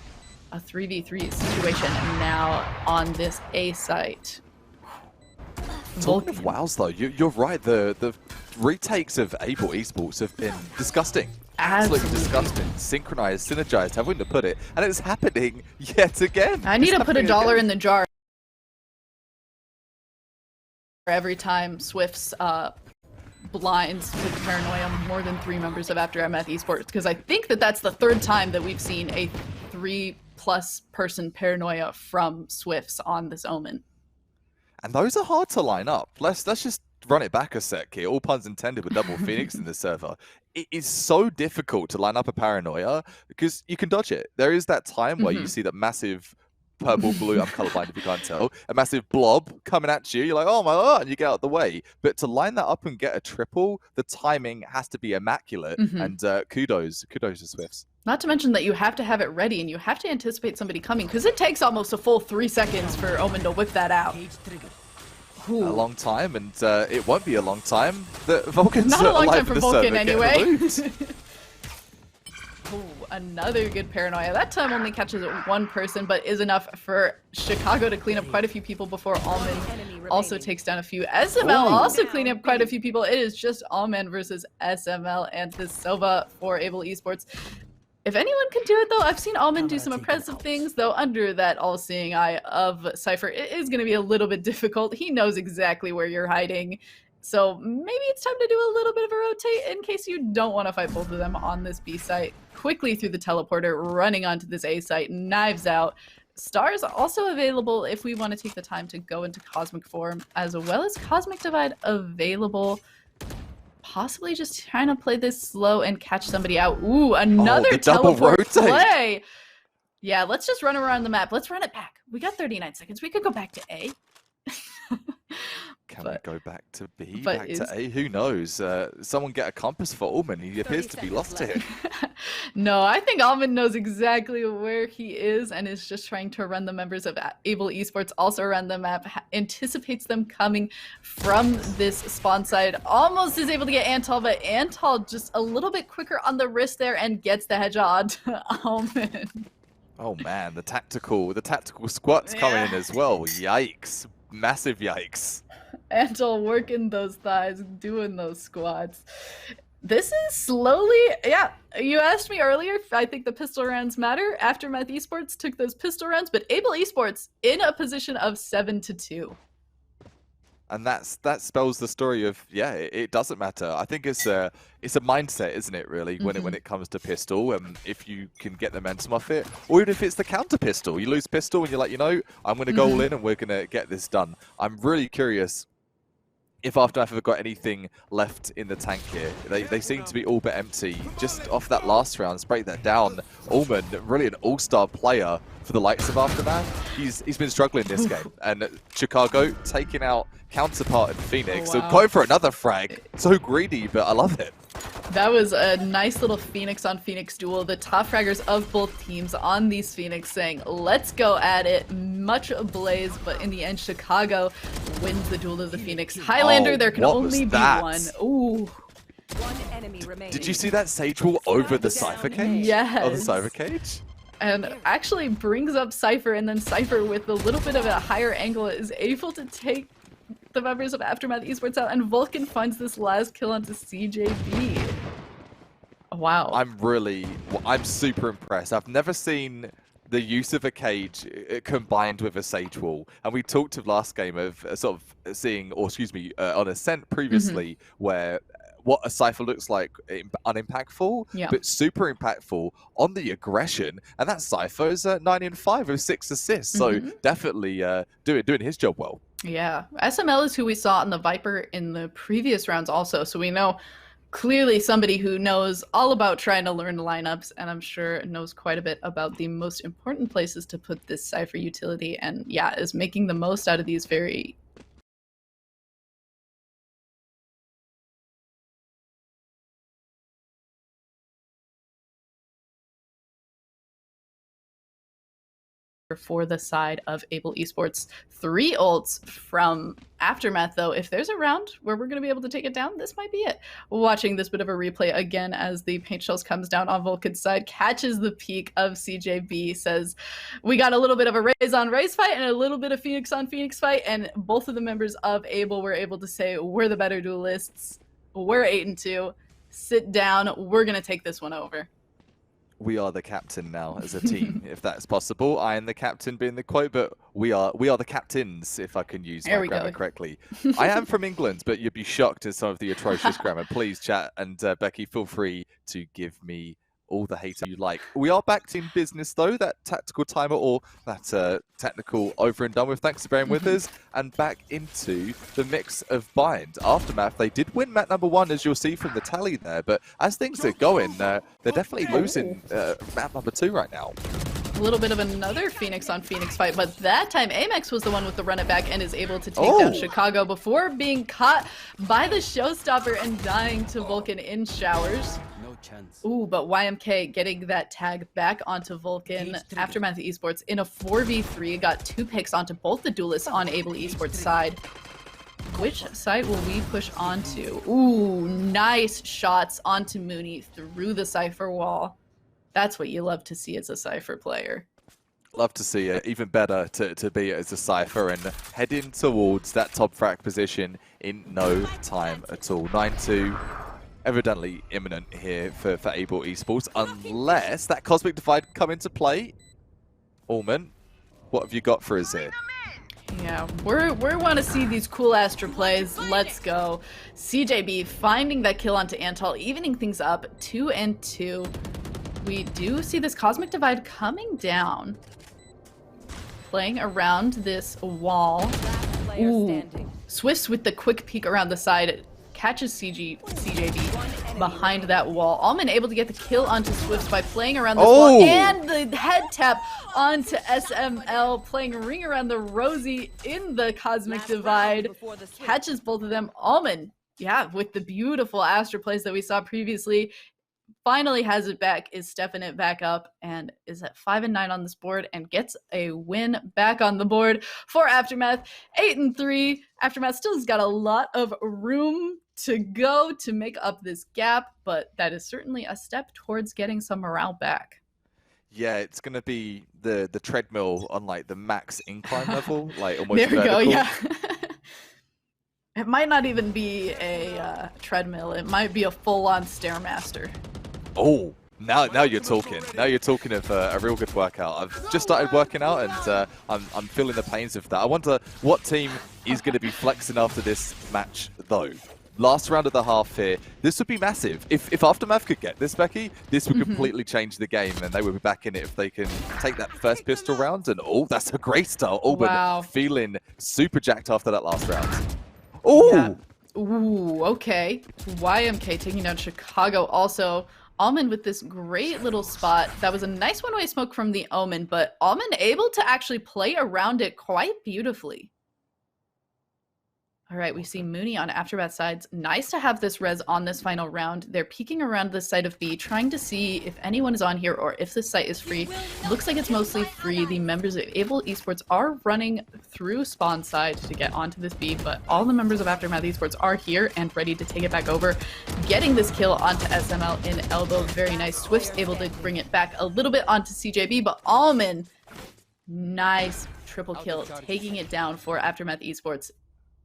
A 3v3 situation now on this A site. Talking of wows, though, you're right. The retakes of Able Esports have been disgusting. Absolutely disgusting. Synchronized, synergized, however to put it. And it's happening yet again. I need to put $1 in the jar every time Swift's blinds with paranoia more than 3 members of Aftermath Esports, because I think that's the 3rd time that we've seen a 3+ person paranoia from Swifts on this Omen. And those are hard to line up. Let's just run it back a sec here. All puns intended with double Phoenix in the server. It is so difficult to line up a paranoia because you can dodge it. There is that time where you see that massive purple, blue, I'm colorblind if you can't tell, a massive blob coming at you. You're like, oh my God, and you get out of the way. But to line that up and get a triple, the timing has to be immaculate. And kudos to Swifts. Not to mention that you have to have it ready and you have to anticipate somebody coming, because it takes almost a full 3 seconds for Omen to whip that out. A long time, and it won't be a long time. The Vulcans not a long time for Vulcan server, anyway. Ooh, another good paranoia. That time only catches 1 person, but is enough for Chicago to clean up quite a few people before Alman also takes down a few. SML also cleaning up quite a few people. It is just Alman versus SML and this Sova for Able Esports. If anyone can do it, though, I've seen Alman do some impressive things, though under that all-seeing eye of Cypher, it is going to be a little bit difficult. He knows exactly where you're hiding. So maybe it's time to do a little bit of a rotate in case you don't want to fight both of them on this B site. Quickly through the teleporter, running onto this A site, knives out. Stars also available if we want to take the time to go into Cosmic Form, as well as Cosmic Divide available. Possibly just trying to play this slow and catch somebody out. Ooh, another teleport play. Yeah, let's just run around the map. Let's run it back. We got 39 seconds. We could go back to A. Can we go back to B, back to A? Who knows? Someone get a compass for Alman. He appears to be lost here. No, I think Alman knows exactly where he is and is just trying to run the members of Able Esports also around the map, anticipates them coming from this spawn side. Almost is able to get Antol, but Antol just a little bit quicker on the wrist there and gets the headshot to Alman. Oh man, the tactical squats coming in as well. Yikes. Massive yikes. Antol working those thighs, doing those squats. This is slowly, yeah. You asked me earlier if I think the pistol rounds matter. Aftermath Esports took those pistol rounds, but Able Esports in a position of 7-2. And that spells the story of it doesn't matter. I think it's a mindset, isn't it? Really, when it comes to pistol, if you can get the momentum off it, or even if it's the counter pistol, you lose pistol and you're like, I'm going to go all in and we're going to get this done. I'm really curious if Aftermath have got anything left in the tank here. They seem to be all but empty. Just off that last round, let's break that down. Allman, really an all-star player for the likes of Aftermath. He's been struggling this game. And Chicago taking out counterpart in Phoenix. So going for another frag. So greedy, but I love it. That was a nice little Phoenix on Phoenix duel. The top fraggers of both teams on these Phoenix saying, let's go at it. Much ablaze, but in the end, Chicago wins the duel of the Phoenix. Highlander, there can only be one. Ooh. One enemy remaining. Did you see that Sage wall over the Cypher cage? Yes. Oh, the Cypher cage? And actually brings up Cypher, and then Cypher with a little bit of a higher angle is able to take the members of Aftermath Esports out, and Vulcan finds this last kill onto CJB. Wow. I'm super impressed. I've never seen the use of a cage combined with a Sage wall. And we talked of last game of sort of seeing, or excuse me, on Ascent previously, where what a Cypher looks like unimpactful, but super impactful on the aggression. And that Cypher is 9-5 with 6 assists. So definitely doing his job well. Yeah. SML is who we saw on the Viper in the previous rounds also. So we know clearly somebody who knows all about trying to learn lineups, and I'm sure knows quite a bit about the most important places to put this Cypher utility, and is making the most out of these very for the side of Able Esports. 3 ults from Aftermath, though. If there's a round where we're going to be able to take it down, this might be it. Watching this bit of a replay again as the paint shells comes down on Vulcan's side, catches the peak of CJB, says, we got a little bit of a Raze on Raze fight and a little bit of Phoenix on Phoenix fight, and both of the members of Able were able to say, we're the better duelists, we're 8-2, sit down, we're going to take this one over. We are the captain now as a team, if that's possible. I am the captain being the quote, but we are the captains, if I can use my grammar correctly. I am from England, but you'd be shocked at some of the atrocious grammar. Please, chat, and Becky, feel free to give me all the hate you like. We are back in business, though. That tactical timer, or that technical over and done with. Thanks for bearing with us. And back into the mix of Bind. Aftermath, they did win map number 1, as you'll see from the tally there. But as things are going, they're definitely losing map number 2 right now. A little bit of another Phoenix on Phoenix fight, but that time Amex was the one with the run it back and is able to take down Chicago before being caught by the showstopper and dying to Vulcan in showers. Chance. Ooh, but YMK getting that tag back onto Vulcan. Aftermath Esports in a 4v3 got 2 picks onto both the duelists on Able Esports side. Which side will we push onto? Ooh, nice shots onto Mooney through the Cypher wall. That's what you love to see as a Cypher player. Love to see it. Even better to be as a Cypher and heading towards that top frag position in no time at all. 9-2. Evidently imminent here for Able Esports, unless that Cosmic Divide come into play. Allman, what have you got for us here? Yeah, we want to see these cool Astra plays. Let's go. CJB finding that kill onto Antal, evening things up, 2-2. We do see this Cosmic Divide coming down. Playing around this wall. Ooh. Swifts with the quick peek around the side. Catches CJB behind that wall. Allman able to get the kill onto Swifts by playing around this wall, and the head tap onto SML, playing ring around the Rosie in the Cosmic Divide. Catches both of them. Allman, with the beautiful Astra plays that we saw previously, finally has it back, is stepping it back up, and is at 5-9 on this board, and gets a win back on the board for Aftermath. 8-3. Aftermath still has got a lot of room to go to make up this gap, but that is certainly a step towards getting some morale back. Yeah, it's going to be the treadmill on like the max incline level, like almost there we vertical. go, yeah. It might not even be a treadmill. It might be a full-on Stairmaster. Oh, now you're talking. Now you're talking of a real good workout. I've just started working out, and I'm feeling the pains of that. I wonder what team is going to be flexing after this match, though. Last round of the half here, this would be massive. If Aftermath could get this, Becky, this would completely change the game, and they would be back in it if they can take that first pistol round. And oh, that's a great start. Auburn feeling super jacked after that last round. Oh! Yeah. Ooh, okay. YMK taking down Chicago. Also, Almond with this great little spot. That was a nice one-way smoke from the Omen, but Almond able to actually play around it quite beautifully. All right, we see Mooney on Aftermath sides. Nice to have this res on this final round. They're peeking around the site of B, trying to see if anyone is on here or if the site is free. Looks like it's mostly free. The members of Able Esports are running through spawn side to get onto this B, but all the members of Aftermath Esports are here and ready to take it back over. Getting this kill onto SML in elbow. Very nice. Swift's able to bring it back a little bit onto CJB, but Almond, nice triple kill, taking it down for Aftermath Esports.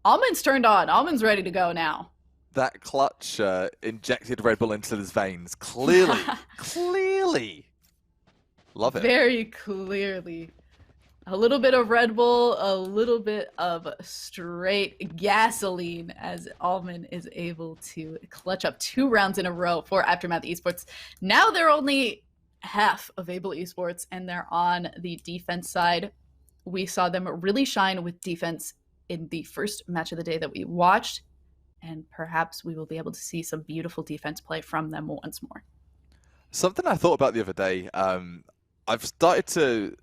Almond's turned on. Almond's ready to go now. That clutch injected Red Bull into his veins. Clearly. Clearly. Love it. Very clearly. A little bit of Red Bull, a little bit of straight gasoline as Almond is able to clutch up 2 rounds in a row for Aftermath Esports. Now they're only half of Able Esports, and they're on the defense side. We saw them really shine with defense in the first match of the day that we watched, and perhaps we will be able to see some beautiful defense play from them once more. Something I thought about the other day, I've started to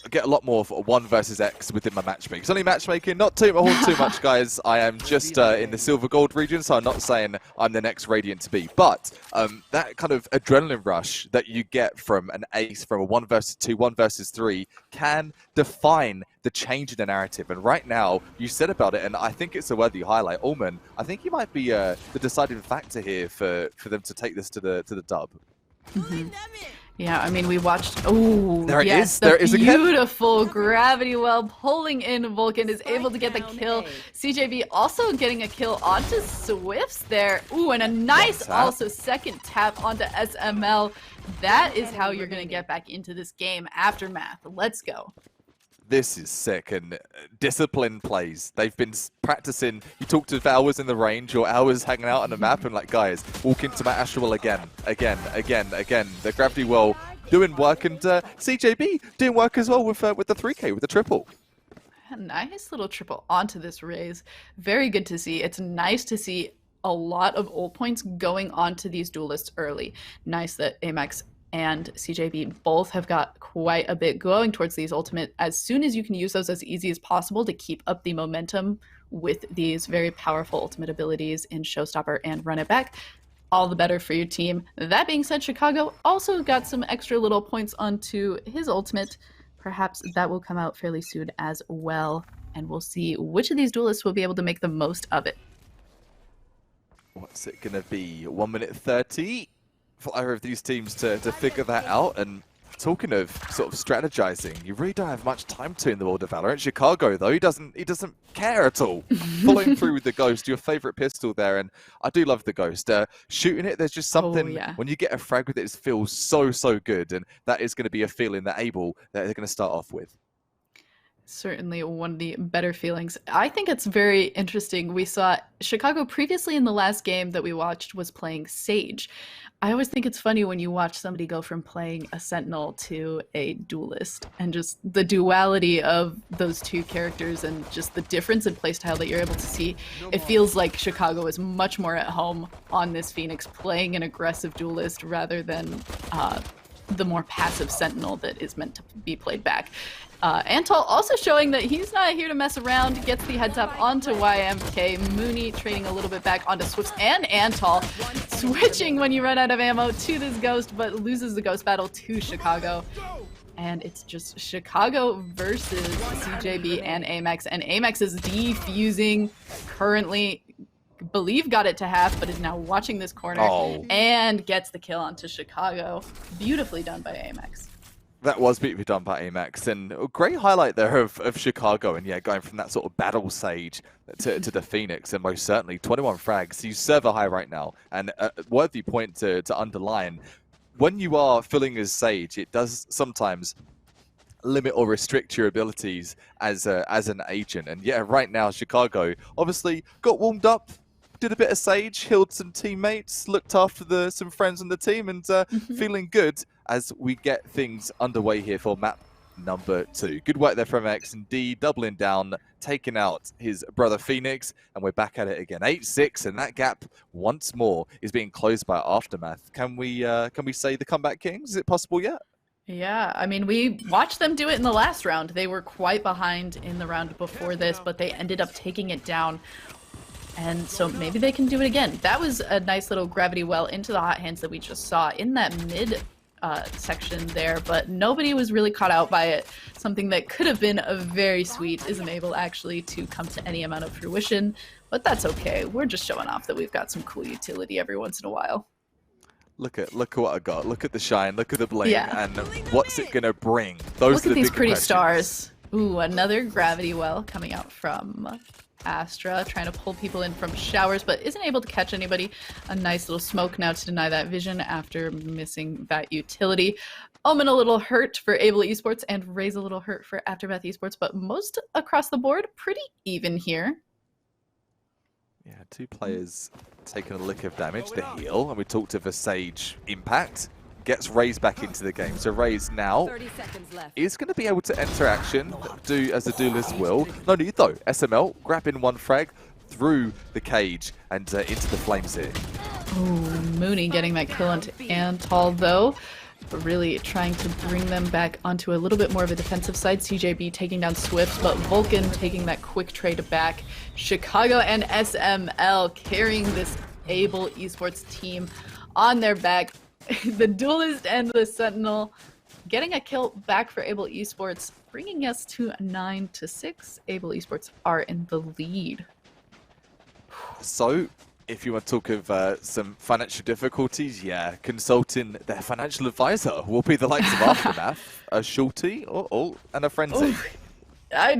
get a lot more of 1 versus X within my matchmaking. It's only matchmaking, not toot my horn too much, guys. I am just in the silver gold region, so I'm not saying I'm the next Radiant to be. But that kind of adrenaline rush that you get from an ace, from a 1 versus 2, 1 versus 3, can define the change in the narrative. And right now, you said about it, and I think it's a worthy highlight. Ullman, I think he might be the deciding factor here for them to take this to the dub. Yeah, I mean, we watched. Oh, there yes, it is. There is a beautiful gravity well pulling in. Vulcan is able to get the kill. CJB also getting a kill onto Swifts there. Ooh, and a nice also second tap onto SML. That is how you're going to get back into this game. Aftermath. Let's go. This is sick, and disciplined plays. They've been practicing. You talked to hours in the range or hours hanging out on the map, and like, guys, walk into my Astral again. The gravity well doing work, and CJB doing work as well with the 3K, with the triple. A nice little triple onto this raise. Very good to see. It's nice to see a lot of ult points going onto these duelists early. Nice that Amax and CJB both have got quite a bit going towards these ultimate. As soon as you can use those as easy as possible to keep up the momentum with these very powerful ultimate abilities in Showstopper and Run It Back, all the better for your team. That being said, Chicago also got some extra little points onto his ultimate. Perhaps that will come out fairly soon as well, and we'll see which of these duelists will be able to make the most of it. What's it going to be? 1 minute 30 for either of these teams to figure that out. And talking of sort of strategizing, you really don't have much time to in the world of Valorant. Chicago, though, he doesn't care at all. Following through with the Ghost, your favorite pistol there, and I do love the Ghost. Shooting it, there's just something, when you get a frag with it feels so good, and that is going to be a feeling that they're going to start off with. Certainly one of the better feelings. I think it's very interesting. We saw Chicago previously in the last game that we watched was playing Sage. I always think it's funny when you watch somebody go from playing a Sentinel to a duelist, and just the duality of those two characters and just the difference in playstyle that you're able to see. It feels like Chicago is much more at home on this Phoenix playing an aggressive duelist rather than the more passive Sentinel that is meant to be played back. Antol also showing that he's not here to mess around, gets the heads up onto YMK. Mooney trading a little bit back onto Swifts and Antol, switching when you run out of ammo to this Ghost, but loses the Ghost battle to Chicago. And it's just Chicago versus CJB and Amax, and Amax is defusing currently. Believe got it to half, but is now watching this corner and gets the kill onto Chicago. Beautifully done by Amax. That was beautifully done by Amex, and a great highlight there of Chicago, and yeah, going from that sort of battle sage to the Phoenix, and most certainly 21 frags. He's server high right now, and a worthy point to underline. When you are filling as Sage, it does sometimes limit or restrict your abilities as an agent. And yeah, right now Chicago obviously got warmed up, did a bit of Sage, healed some teammates, looked after some friends on the team, and feeling good as we get things underway here for map number 2. Good work there from X and D, doubling down, taking out his brother Phoenix, and we're back at it again. 8-6, and that gap once more is being closed by Aftermath. Can we say the comeback kings? Is it possible yet? Yeah, I mean, we watched them do it in the last round. They were quite behind in the round before this, but they ended up taking it down. And so maybe they can do it again. That was a nice little gravity well into the hot hands that we just saw in that mid section there, but nobody was really caught out by it. Something that could have been a very sweet isn't able actually to come to any amount of fruition, but that's okay. We're just showing off that we've got some cool utility every once in a while. Look at what I got. Look at the shine. Look at the bling. Yeah. And what's it gonna bring? Those Look are at the these big pretty questions. stars. Ooh, another gravity well coming out from Astra, trying to pull people in from showers, but isn't able to catch anybody. A nice little smoke now to deny that vision after missing that utility. Omen a little hurt for Able Esports and Ray's a little hurt for Aftermath Esports, but most across the board, pretty even here. Yeah, two players taking a lick of damage, the heal, and we talked of a Sage impact. Gets Raze back into the game. So Raze now 30 seconds left. is going to be able to enter action, do as the duelist will. No need though. SML grabbing one frag through the cage and into the flames here. Ooh, Mooney getting that kill onto Antal though. But really trying to bring them back onto a little bit more of a defensive side. CJB taking down Swift, but Vulcan taking that quick trade back. Chicago and SML carrying this Able Esports team on their back. The Duelist and the Sentinel getting a kill back for Able Esports, bringing us to 9-6. Able Esports are in the lead. So, if you want to talk of some financial difficulties, yeah, consulting their financial advisor will be the likes of Aftermath, a shorty, and a frenzy. Ooh, I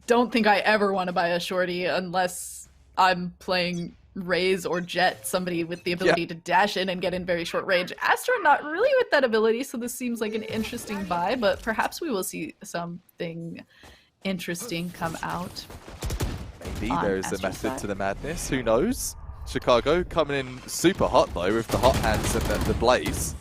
don't think I ever want to buy a shorty unless I'm playing Raze or Jet, somebody with the ability to dash in and get in very short range. Astra not really with that ability, so this seems like an interesting buy, but perhaps we will see something interesting come out. Maybe there's a method to the madness, who knows? Chicago coming in super hot though with the hot hands and the blaze.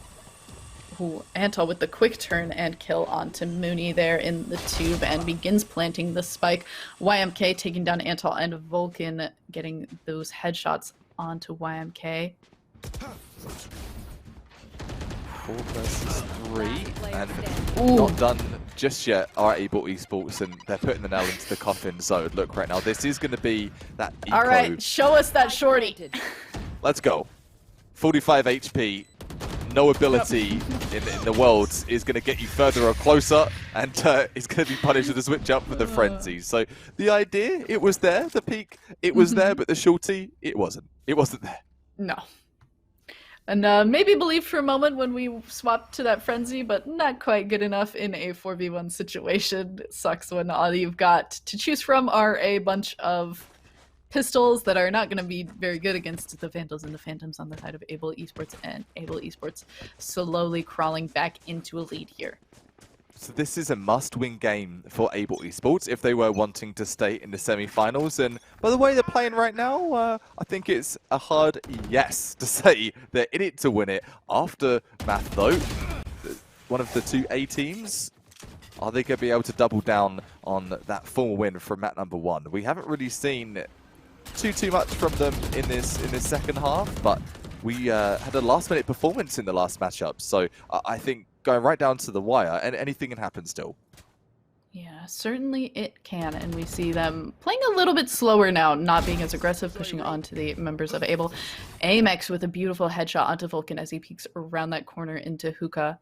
Ooh, Antal with the quick turn and kill onto Mooney there in the tube and begins planting the spike. YMK taking down Antal and Vulcan getting those headshots onto YMK. 4 versus 3 and Ooh. not done just yet are Able Esports, and they're putting the nail into the coffin. So look right now, this is going to be that eco. All right, show us that shorty. Let's go. 45 HP. No ability in the world is going to get you further or closer, and is going to be punished with a switch up for the frenzy. So the idea, it was there, the peak, it was there, but the shorty, it wasn't. It wasn't there. No. And maybe believed for a moment when we swapped to that frenzy, but not quite good enough in a 4v1 situation. It sucks when all you've got to choose from are a bunch of pistols that are not going to be very good against the Vandals and the Phantoms on the side of Able Esports, and Able Esports slowly crawling back into a lead here. So this is a must-win game for Able Esports if they were wanting to stay in the semi-finals. And by the way they're playing right now, I think it's a hard yes to say they're in it to win it. Aftermath, though, one of the two A teams, are they going to be able to double down on that full win from map number 1? We haven't really seen too much from them in this second half, but we had a last-minute performance in the last matchup. So I think going right down to the wire, and anything can happen still. Yeah, certainly it can, and we see them playing a little bit slower now, not being as aggressive, pushing on to the members of Able. Amex with a beautiful headshot onto Vulcan as he peeks around that corner into Hookah.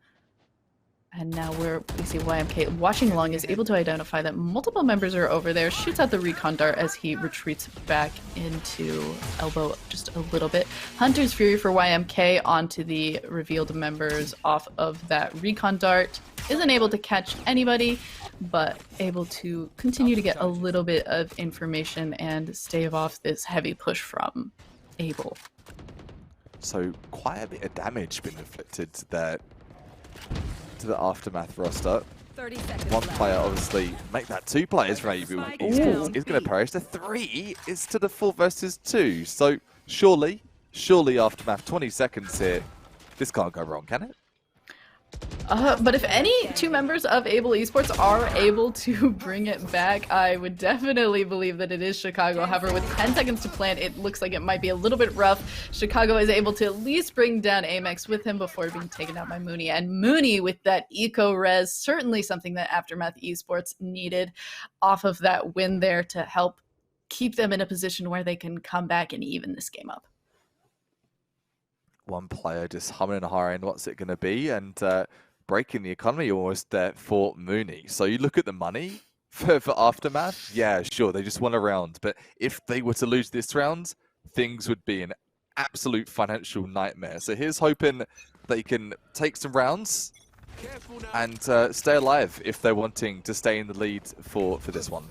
And now we see YMK watching along is able to identify that multiple members are over there, shoots out the recon dart as he retreats back into elbow just a little bit. Hunter's Fury for YMK onto the revealed members off of that recon dart. Isn't able to catch anybody, but able to continue to get a little bit of information and stave off this heavy push from Abel. So quite a bit of damage been inflicted there to the Aftermath roster. 30 seconds One left. player obviously make that 2 players for Abel Esports is going to perish. The 3 is to the 4 versus 2. So surely Aftermath, 20 seconds here. This can't go wrong, can it? But if any 2 members of Able Esports are able to bring it back, I would definitely believe that it is Chicago. However, with 10 seconds to plant, it looks like it might be a little bit rough. Chicago is able to at least bring down Amex with him before being taken out by Mooney. And Mooney with that eco-res, certainly something that Aftermath Esports needed off of that win there to help keep them in a position where they can come back and even this game up. One player just humming and hawing, what's it going to be? And breaking the economy almost there for Mooney. So you look at the money for Aftermath, yeah, sure, they just won a round. But if they were to lose this round, things would be an absolute financial nightmare. So here's hoping they can take some rounds and stay alive if they're wanting to stay in the lead for this one.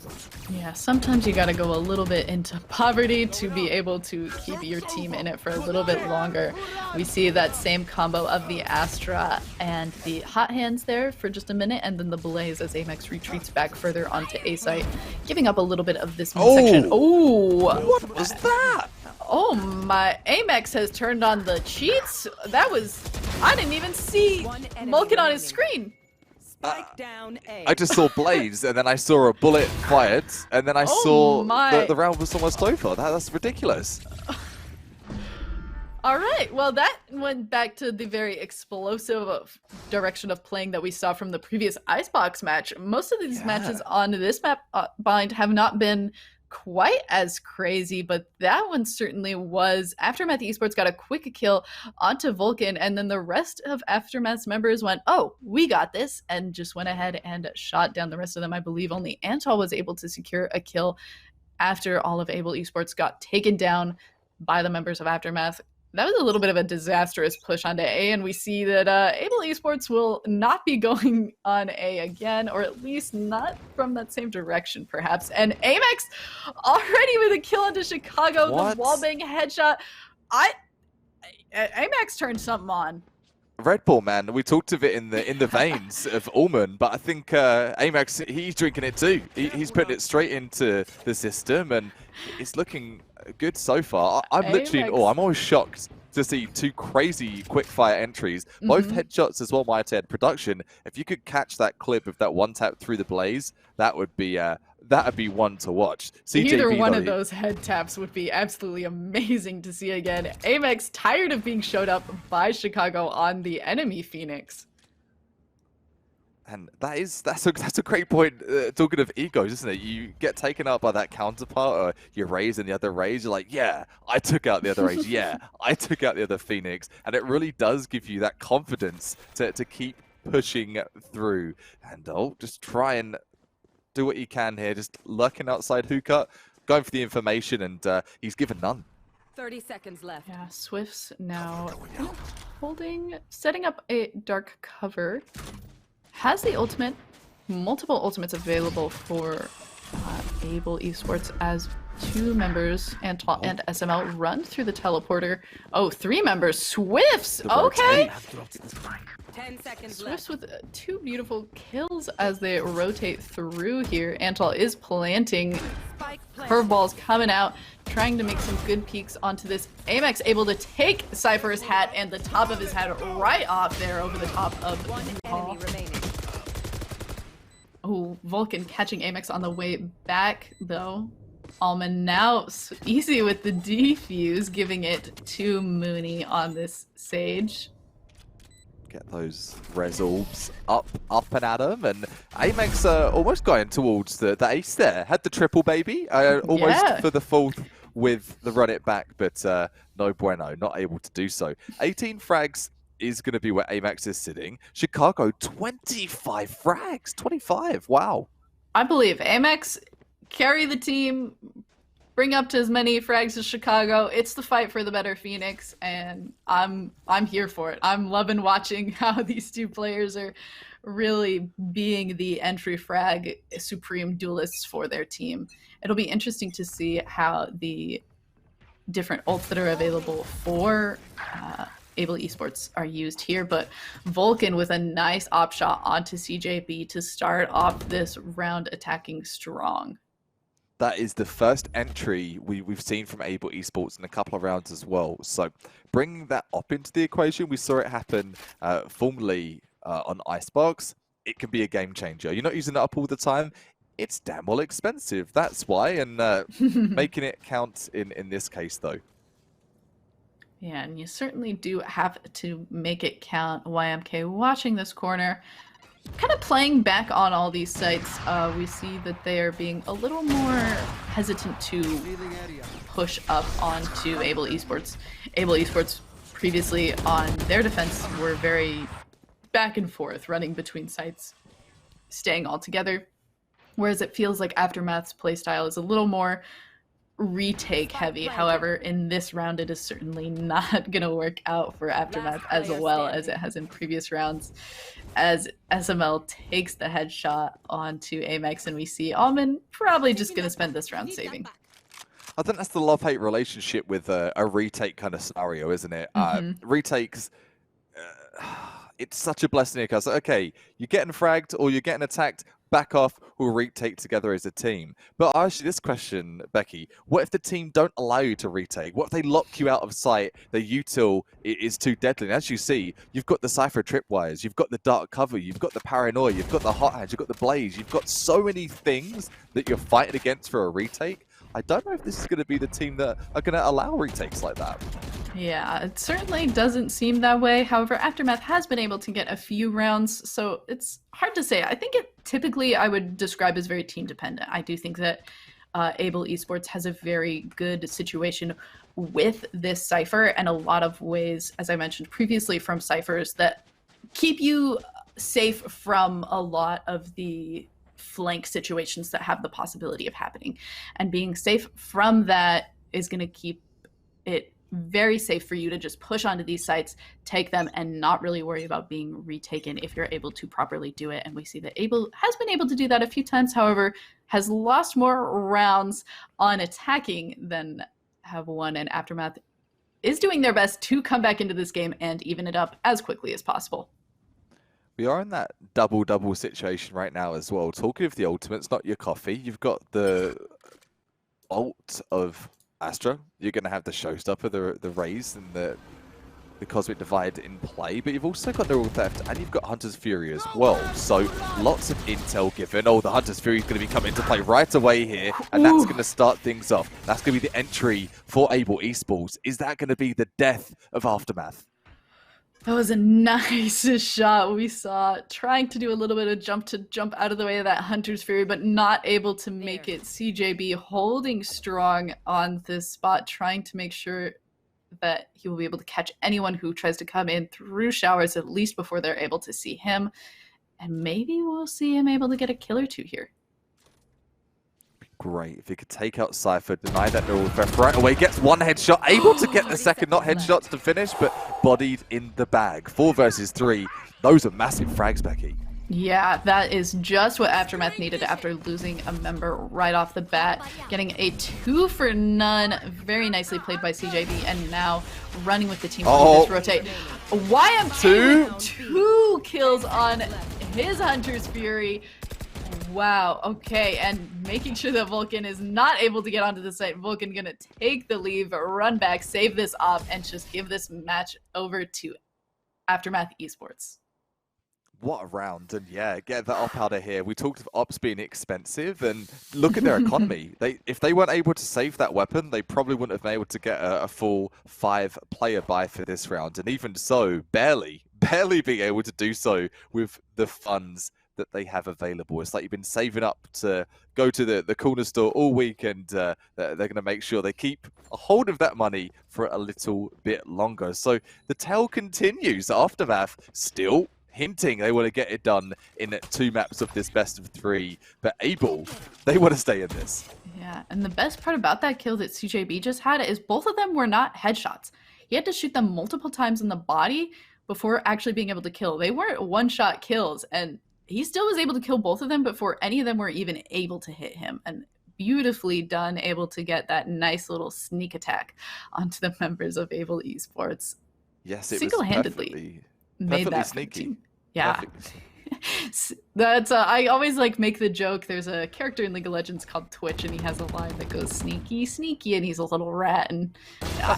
Yeah, sometimes you gotta go a little bit into poverty to be able to keep your team in it for a little bit longer. We see that same combo of the Astra and the Hot Hands there for just a minute, and then the Blaze as Amex retreats back further onto A site, giving up a little bit of this midsection. Oh! What was that? Oh my, Amex has turned on the cheats? That was, I didn't even see Vulcan on his screen. Spike down A. I just saw Blaze, and then I saw a bullet fired, and then I saw my. the round was almost over. That's ridiculous. All right, well that went back to the very explosive direction of playing that we saw from the previous Icebox match. Most of these matches on this map bind have not been quite as crazy, but that one certainly was. Aftermath Esports got a quick kill onto Vulcan, and then the rest of Aftermath's members went, oh, we got this, and just went ahead and shot down the rest of them. I believe only Antal was able to secure a kill after all of Able Esports got taken down by the members of Aftermath. That was a little bit of a disastrous push onto A, and we see that Able Esports will not be going on A again, or at least not from that same direction, perhaps. And Amex already with a kill onto Chicago, What? the wallbang headshot. Amex turned something on. Red Bull, man. We talked of it in the veins of Ullman, but I think Amex, he's drinking it too. He's putting it straight into the system, and it's looking good so far. I'm literally in awe. I'm always shocked to see 2 crazy quick-fire entries, both headshots as well, might add production. If you could catch that clip of that one tap through the Blaze, that would be one to watch. CJV, Either one of those head taps would be absolutely amazing to see again. Amex tired of being showed up by Chicago on the enemy Phoenix. And that's a great point. Talking of egos, isn't it? You get taken out by that counterpart, or you raise and the other raise. You're like, yeah, I took out the other raise. Yeah, I took out the other Phoenix. And it really does give you that confidence to keep pushing through. And just try and do what you can here. Just lurking outside hookah, going for the information, and he's given none. 30 seconds left. Yeah, Swift's now setting up a dark cover. Has the ultimate, multiple ultimates available for Able Esports as 2 members, Antal and SML, run through the teleporter. Oh, 3 members, Swifts! Okay! 10 seconds Swifts left. with 2 beautiful kills as they rotate through here. Antal is planting, Spike planted. curveballs coming out, trying to make some good peeks onto this. Amex able to take Cypher's hat and the top of his hat right off there over the top of One enemy remaining. Oh, Vulcan catching Amex on the way back, though. Alman now easy with the defuse, giving it to Mooney on this Sage. Get those res orbs up and at him, and Amex almost going towards the ace there. Had the triple, baby, almost for the 4th with the run it back, but no bueno, not able to do so. 18 frags is going to be where Amax is sitting. Chicago, 25 frags. 25. Wow. I believe Amex carry the team, bring up to as many frags as Chicago. It's the fight for the better Phoenix, and I'm here for it. I'm loving watching how these two players are really being the entry frag supreme duelists for their team. It'll be interesting to see how the different ults that are available for Able Esports are used here, but Vulcan with a nice op shot onto CJB to start off this round attacking strong. That is the first entry we've seen from Able Esports in a couple of rounds as well. So bringing that up into the equation, we saw it happen formerly on Icebox. It can be a game changer. You're not using it up all the time. It's damn well expensive. That's why, and making it count in this case, though. Yeah, and you certainly do have to make it count. YMK watching this corner, kind of playing back on all these sites. We see that they are being a little more hesitant to push up onto Able Esports. Able Esports previously on their defense were very back and forth, running between sites, staying all together. Whereas it feels like Aftermath's playstyle is a little more retake heavy. However, in this round, it is certainly not going to work out for Aftermath as well as it has in previous rounds, as SML takes the headshot onto Amex, and we see Almond probably just going to spend this round saving. I think that's the love-hate relationship with a retake kind of scenario, isn't it? Retakes, it's such a blessing because, okay, you're getting fragged or you're getting attacked, back off, we'll retake together as a team. But I ask you this question, Becky. What if the team don't allow you to retake? What if they lock you out of sight? The util is too deadly. And as you see, you've got the Cypher tripwires, you've got the dark cover, you've got the paranoia, you've got the hot hands, you've got the blaze. You've got so many things that you're fighting against for a retake. I don't know if this is going to be the team that are going to allow retakes like that. Yeah, it certainly doesn't seem that way. However, Aftermath has been able to get a few rounds, so it's hard to say. I think it typically I would describe as very team dependent. I do think that Able Esports has a very good situation with this Cypher and a lot of ways, as I mentioned previously, from Cyphers that keep you safe from a lot of the flank situations that have the possibility of happening. And being safe from that is going to keep it very safe for you to just push onto these sites, take them, and not really worry about being retaken if you're able to properly do it. And we see that Able has been able to do that a few times, however, has lost more rounds on attacking than have won, and Aftermath is doing their best to come back into this game and even it up as quickly as possible. We are in that double-double situation right now as well. Talking of the ultimates, not your coffee, you've got the ult of Astra. You're going to have the showstopper, the raise, and the Cosmic Divide in play, but you've also got Neural Theft, and you've got Hunter's Fury as well. So lots of intel given. Oh, the Hunter's Fury is going to be coming into play right away here, and that's going to start things off. That's going to be the entry for Able Esports. Is that going to be the death of Aftermath? That was a nice shot we saw, trying to do a little bit of jump out of the way of that Hunter's Fury, but not able to make it. CJB holding strong on this spot, trying to make sure that he will be able to catch anyone who tries to come in through showers, at least before they're able to see him. And maybe we'll see him able to get a kill or two here. Great. If he could take out Cypher, deny that neural threat right away, gets one headshot, able to get the second, not headshots to finish, but bodied in the bag. 4 versus 3. Those are massive frags, Becky. Yeah, that is just what Aftermath needed after losing a member right off the bat. Getting a 2 for none. Very nicely played by CJB, and now running with the team to this rotate. YM2 with 2 kills on his Hunter's Fury. Wow, okay, and making sure that Vulcan is not able to get onto the site. Vulcan gonna take the leave, run back, save this op, and just give this match over to Aftermath Esports. What a round, and yeah, get that op out of here. We talked of ops being expensive, and look at their economy. If they weren't able to save that weapon, they probably wouldn't have been able to get a full 5-player buy for this round, and even so, barely being able to do so with the funds that they have available. It's like you've been saving up to go to the corner store all week, and they're going to make sure they keep a hold of that money for a little bit longer. So the tale continues. Aftermath still hinting they want to get it done in 2 maps of this best of 3, but Able, they want to stay in this. Yeah, and the best part about that kill that CJB just had is both of them were not headshots. He had to shoot them multiple times in the body before actually being able to kill. They weren't one-shot kills, and he still was able to kill both of them before any of them were even able to hit him. And beautifully done, able to get that nice little sneak attack onto the members of Able Esports. Yes, it single-handedly was made that sneaky. team. Yeah. Perfectly. That's I always like make the joke. There's a character in League of Legends called Twitch, and he has a line that goes sneaky, sneaky, and he's a little rat. And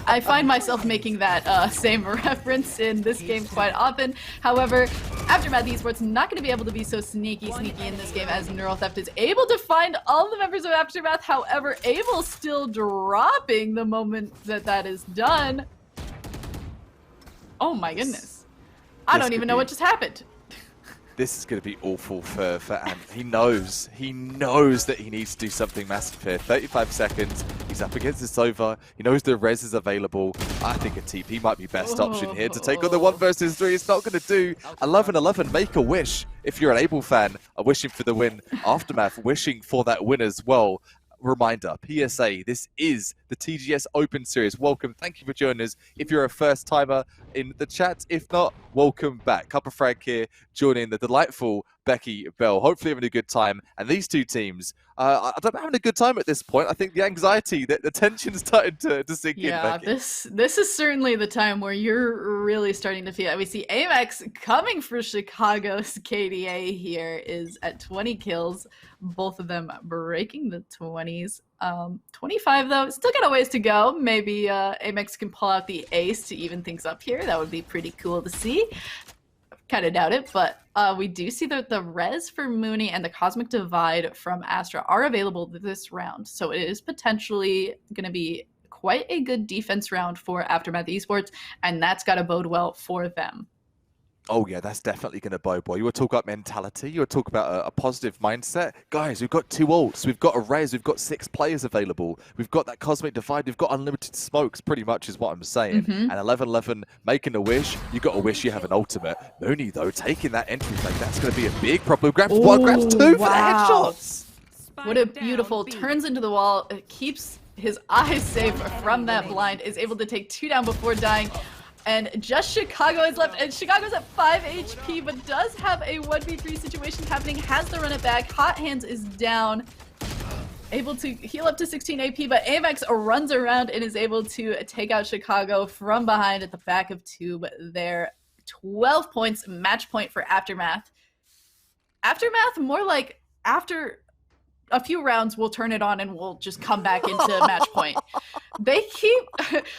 I find myself making that same reference in this game quite often. However, Aftermath Esports not going to be able to be so sneaky, sneaky in this game, as Neural Theft is able to find all the members of Aftermath. However, Able still dropping the moment that that is done. Oh my goodness. I don't even know what just happened. This is going to be awful for Ant. He knows that he needs to do something massive here. 35 seconds, he's up against this over. He knows the res is available. I think a TP might be best option here to take on the 1 versus 3. It's not going to do. 11-11, make a wish. If you're an Able fan, wishing for the win. Aftermath wishing for that win as well. Reminder, PSA, this is the TGS Open Series. Welcome, thank you for joining us. If you're a first timer in the chat, if not, welcome back. Cuppa Frag here, joining the delightful Becky Bell. Hopefully having a good time. And these two teams, I don't know, having a good time at this point. I think the anxiety, the tension's starting to sink in, Becky. This is certainly the time where you're really starting to feel it. We see Amex coming for Chicago's KDA here is at 20 kills. Both of them breaking the 20s. 25 though, still got a ways to go. Maybe Amex can pull out the ace to even things up here. That would be pretty cool to see. Kind of doubt it, but we do see that the res for Mooney and the Cosmic Divide from Astra are available this round. So it is potentially going to be quite a good defense round for Aftermath Esports, and that's got to bode well for them. Oh yeah, that's definitely going to bode well. You were talking about mentality, you were talking about a positive mindset. Guys, we've got 2 ults, we've got a res, we've got 6 players available. We've got that Cosmic Divide, we've got unlimited smokes, pretty much is what I'm saying. And 11-11, making a wish, you got to wish you have an ultimate. Mooney though, taking that entry flag, that's going to be a big problem. Grabs 1, grabs 2 for the headshots. What a beautiful, turns into the wall, keeps his eyes safe from that blind, is able to take 2 down before dying. And just Chicago is left, and Chicago's at 5 HP, but does have a 1v3 situation happening, has to run it back. Hot Hands is down, able to heal up to 16 AP, but Amex runs around and is able to take out Chicago from behind at the back of tube there. 12 points, match point for Aftermath. Aftermath, more like after a few rounds, we'll turn it on and we'll just come back into match point. They keep,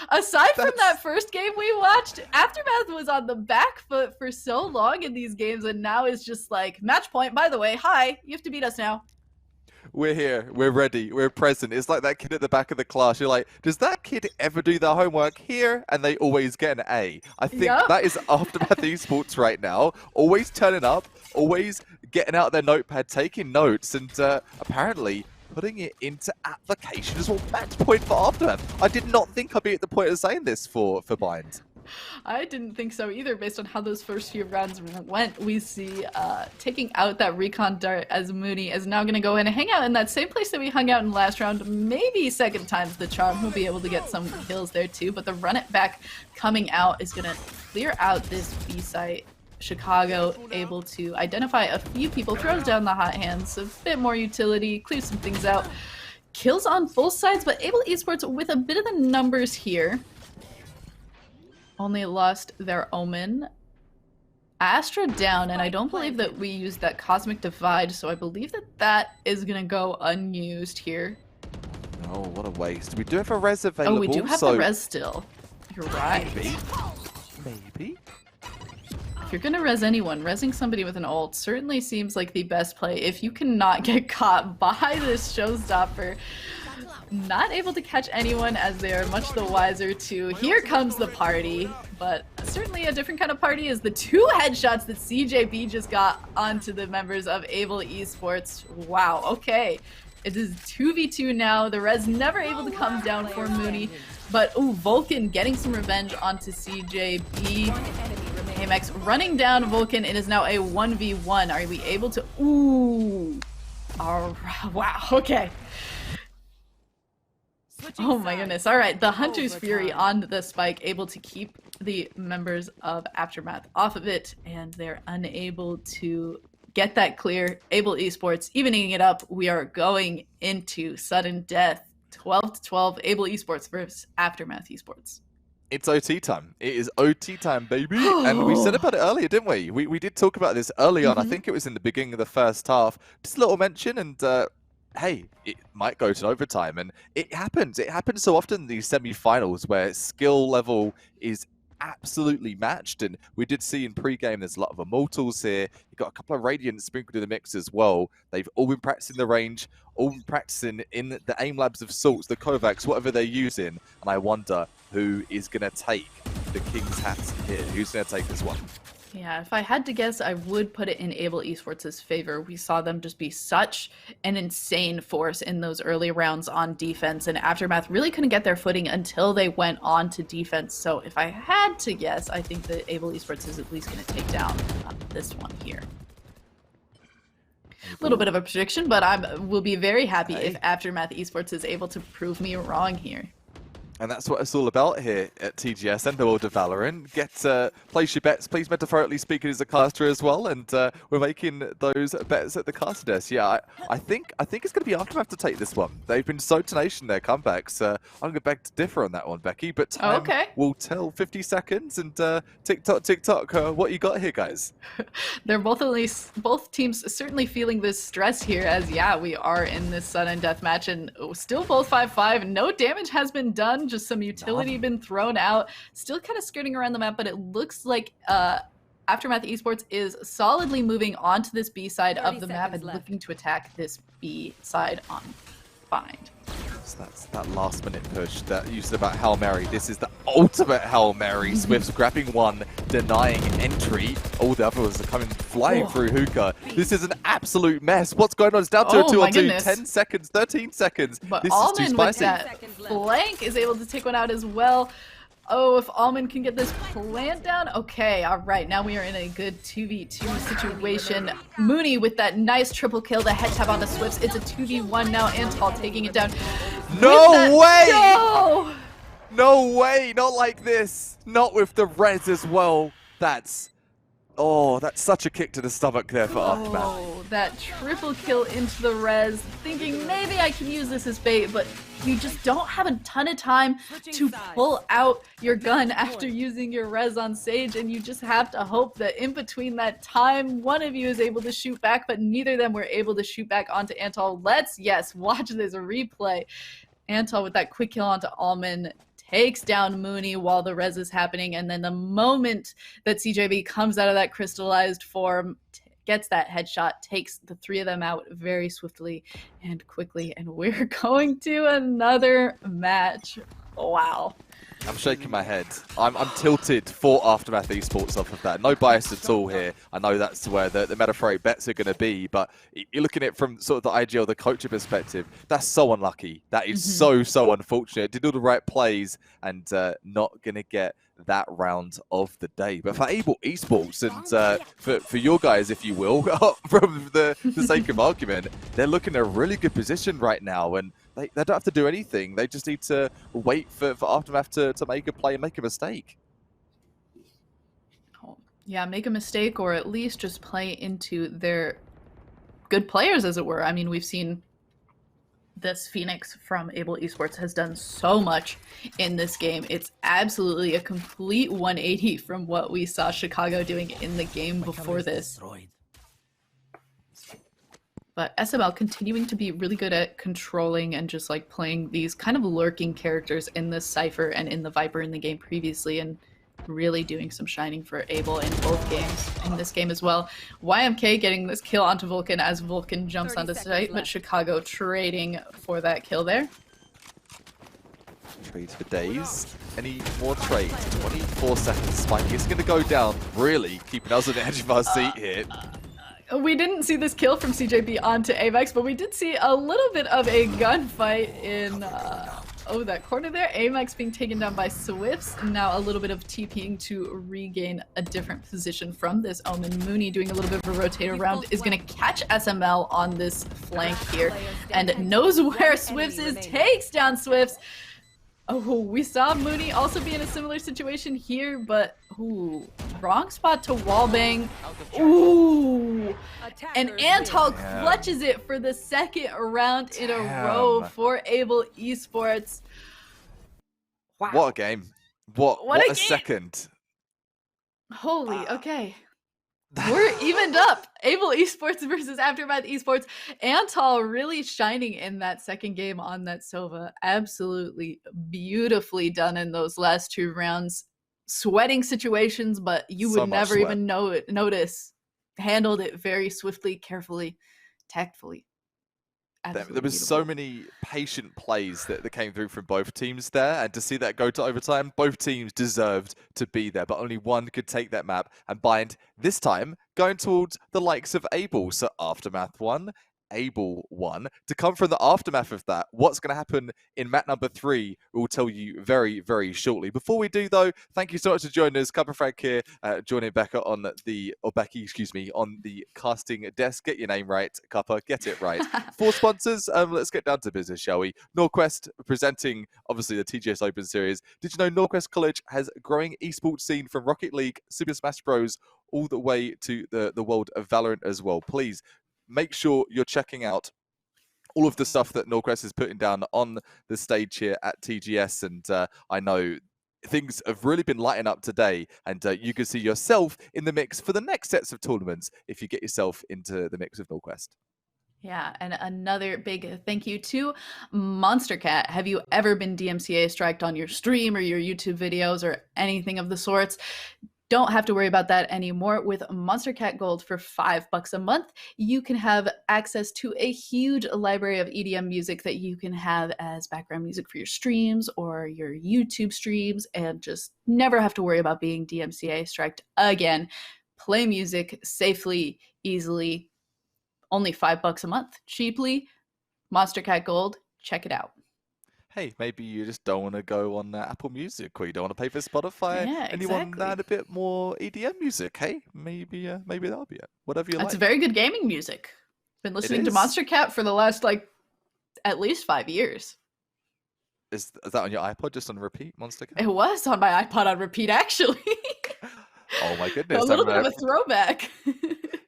aside from that first game we watched, Aftermath was on the back foot for so long in these games, and now is just like, match point, by the way, hi, you have to beat us now. We're here, we're ready, we're present. It's like that kid at the back of the class. You're like, does that kid ever do their homework here? And they always get an A. I think that is Aftermath Esports right now. Always turning up, always getting out their notepad, taking notes, and apparently putting it into application as well. Match point for Aftermath. I did not think I'd be at the point of saying this for Bind. I didn't think so either, based on how those first few rounds went. We see taking out that recon dart as Mooney is now going to go in and hang out in that same place that we hung out in last round. Maybe second time's the charm. We'll be able to get some kills there too, but the run it back coming out is going to clear out this B site. Chicago able to identify a few people, throws down the hot hands, a bit more utility, clears some things out. Kills on both sides, but Able Esports with a bit of the numbers here. Only lost their Omen. Astra down, and I don't believe that we used that Cosmic Divide, so I believe that that is going to go unused here. Oh, what a waste. We do have a res available. Oh, we do have the res still. You're right. Maybe. If you're going to res anyone, resing somebody with an ult certainly seems like the best play if you cannot get caught by this showstopper. Not able to catch anyone as they are much the wiser to here comes the party, but certainly a different kind of party is the 2 headshots that CJB just got onto the members of Able Esports. Wow, okay. It is 2v2 now. The res never able to come down for Mooney, but ooh, Vulcan getting some revenge onto CJB. Amex running down Vulcan. It is now a 1v1. Are we able to? Ooh. All right. Wow. Okay. Oh my goodness. All right. The Hunter's Fury on the spike, able to keep the members of Aftermath off of it, and they're unable to get that clear. Able Esports evening it up. We are going into sudden death. 12-12. Able Esports versus Aftermath Esports. It's OT time. It is OT time, baby. And we said about it earlier, didn't we? We did talk about this early on. I think it was in the beginning of the first half. Just a little mention, and hey, it might go to overtime. And it happens. It happens so often in these semi-finals where skill level is absolutely matched. And we did see in pre-game there's a lot of Immortals here. You've got a couple of Radiants sprinkled in the mix as well. They've all been practicing the range, all been practicing in the aim labs of Salts, the Kovacs, whatever they're using. And I wonder who is going to take the King's hats here. Who's going to take this one? Yeah, if I had to guess, I would put it in Able Esports' favor. We saw them just be such an insane force in those early rounds on defense, and Aftermath really couldn't get their footing until they went on to defense. So if I had to guess, I think that Able Esports is at least going to take down this one here. A little bit of a prediction, but I will be very happy if Aftermath Esports is able to prove me wrong here. And that's what it's all about here at TGS and the world of Valorant. Place your bets, please, metaphorically speaking, as a caster as well. And we're making those bets at the caster desk. Yeah, I think it's going to be Aftermath to take this one. They've been so tenacious in their comebacks. I'm going to beg to differ on that one, Becky. But time will tell. 50 seconds and tick-tock, tick-tock. What you got here, guys? They're both teams certainly feeling this stress here as, yeah, we are in this sudden death match and still both 5-5. No damage has been done. Just some utility been thrown out. Still kind of skirting around the map, but it looks like Aftermath Esports is solidly moving onto this B side of the map and looking to attack this B side on Find. So that's that last minute push that you said about Hail Mary. This is the ultimate Hail Mary. Swift's grabbing one, denying entry. All the others are coming flying through Hookah. This is an absolute mess. What's going on? It's down to a 2-on-2. 10 seconds, 13 seconds. But this Almond is too spicy. With that flank is able to take one out as well. Oh, if Almond can get this plant down. Okay, all right. Now we are in a good 2v2 situation. Mooney with that nice triple kill, the head tap on the Swifts. It's a 2v1 now. Antal taking it down. No way! No! No way! Not like this. Not with the res as well. That's such a kick to the stomach there for Aftermath. Oh, that triple kill into the res, thinking maybe I can use this as bait, but you just don't have a ton of time to pull out your gun after using your res on Sage, and you just have to hope that in between that time, one of you is able to shoot back, but neither of them were able to shoot back onto Antal. Let's, watch this replay. Antal with that quick kill onto Almond takes down Mooney while the res is happening, and then the moment that CJB comes out of that crystallized form, gets that headshot, takes the three of them out very swiftly and quickly, and we're going to another match. Wow. I'm shaking my head. I'm tilted for Aftermath Esports off of that. No bias at all here. I know that's where the metaphoric bets are going to be, but you're looking at it from sort of the IGL, the coaching perspective. That's so unlucky. That is so unfortunate. Did all the right plays and not going to get that round of the day. But for Able Esports and for your guys, if you will, from the sake of argument, they're looking in a really good position right now, and they don't have to do anything. They just need to wait for Aftermath to make a play and make a mistake. Yeah, make a mistake, or at least just play into their good players, as it were. I mean, we've seen this Phoenix from Able Esports has done so much in this game. It's absolutely a complete 180 from what we saw Chicago doing in the game before this. But SML continuing to be really good at controlling and just like playing these kind of lurking characters in the Cypher and in the Viper in the game previously, and really doing some shining for Able in both games, in this game as well. YMK getting this kill onto Vulcan as Vulcan jumps onto site, but Chicago trading for that kill there. Trades for days. Any more trades? 24 seconds. Spike is going to go down. Really keeping us on the edge of our seat here. We didn't see this kill from CJB onto Avex, but we did see a little bit of a gunfight in that corner there. Amex being taken down by Swifts. Now a little bit of TPing to regain a different position from this Omen. Mooney doing a little bit of a rotate around is going to catch SML on this flank here and knows where Swifts is. Takes down Swifts. Oh, we saw Mooney also be in a similar situation here, but wrong spot to wallbang. Ooh, and Antal clutches it for the second round in a row for Able Esports. Wow. What a game. What a second. Holy, okay. We're evened up. Able Esports versus Aftermath Esports. Antal really shining in that second game on that Sova. Absolutely beautifully done in those last 2 rounds. Sweating situations, but you would never even notice. Handled it very swiftly, carefully, tactfully. Absolutely there was beautiful. so many patient plays that came through from both teams there, and to see that go to overtime, both teams deserved to be there, but only one could take that map and bind, this time going towards the likes of Able. So Aftermath won, Able won. To come from the aftermath of that, what's going to happen in map number 3, we'll tell you very, very shortly. Before we do though, thank you so much for joining us. Cuppa Frank here, joining Becca on Becky, on the casting desk. Get your name right, Cuppa, get it right. 4 sponsors, let's get down to business, shall we? Norquest presenting, obviously, the TGS Open Series. Did you know Norquest College has a growing esports scene from Rocket League, Super Smash Bros, all the way to the world of Valorant as well? Please make sure you're checking out all of the stuff that Norquest is putting down on the stage here at TGS. And I know things have really been lighting up today, and you can see yourself in the mix for the next sets of tournaments if you get yourself into the mix of Norquest. Yeah, and another big thank you to Monster Cat. Have you ever been DMCA striked on your stream or your YouTube videos or anything of the sorts? Don't have to worry about that anymore. With Monster Cat Gold for $5 a month, you can have access to a huge library of EDM music that you can have as background music for your streams or your YouTube streams, and just never have to worry about being DMCA striked again. Play music safely, easily, only $5 a month, cheaply. Monster Cat Gold, check it out. Hey, maybe you just don't want to go on Apple Music, or you don't want to pay for Spotify, Yeah, and you want that a bit more EDM music. Hey, maybe that'll be it. Whatever you like. It's very good gaming music. Been listening to Monster Cat for the last at least 5 years. Is that on your iPod, just on repeat, Monster Cat? It was on my iPod on repeat, actually. Oh my goodness. A little bit of a throwback.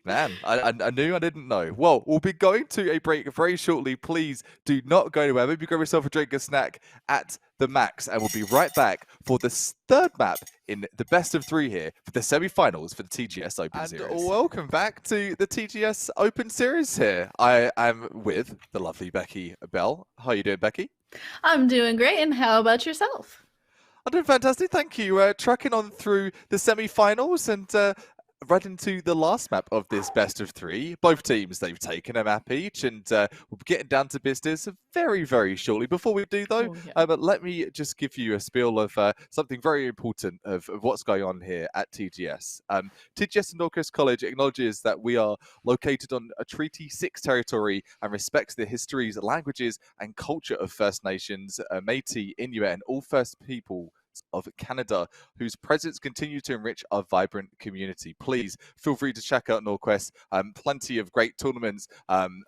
Man, I knew I didn't know. Well, we'll be going to a break very shortly. Please do not go anywhere. Maybe grab yourself a drink, a snack at the Max, and we'll be right back for the 3rd map in the best of 3 here for the semi-finals for the TGS Open Series. And welcome back to the TGS Open Series here. I am with the lovely Becky Bell. How are you doing, Becky? I'm doing great, and how about yourself? I'm doing fantastic, thank you. Trucking on through the semi-finals and right into the last map of this best of 3. Both teams, they've taken a map each, and we'll be getting down to business very, very shortly. Before we do, though, but let me just give you a spiel of something very important of what's going on here at TGS. TGS and Norquest College acknowledges that we are located on a Treaty 6 territory and respects the histories, languages, and culture of First Nations, Métis, Inuit, and all First People of Canada, whose presence continue to enrich our vibrant community. Please feel free to check out Norquest. Plenty of great tournaments,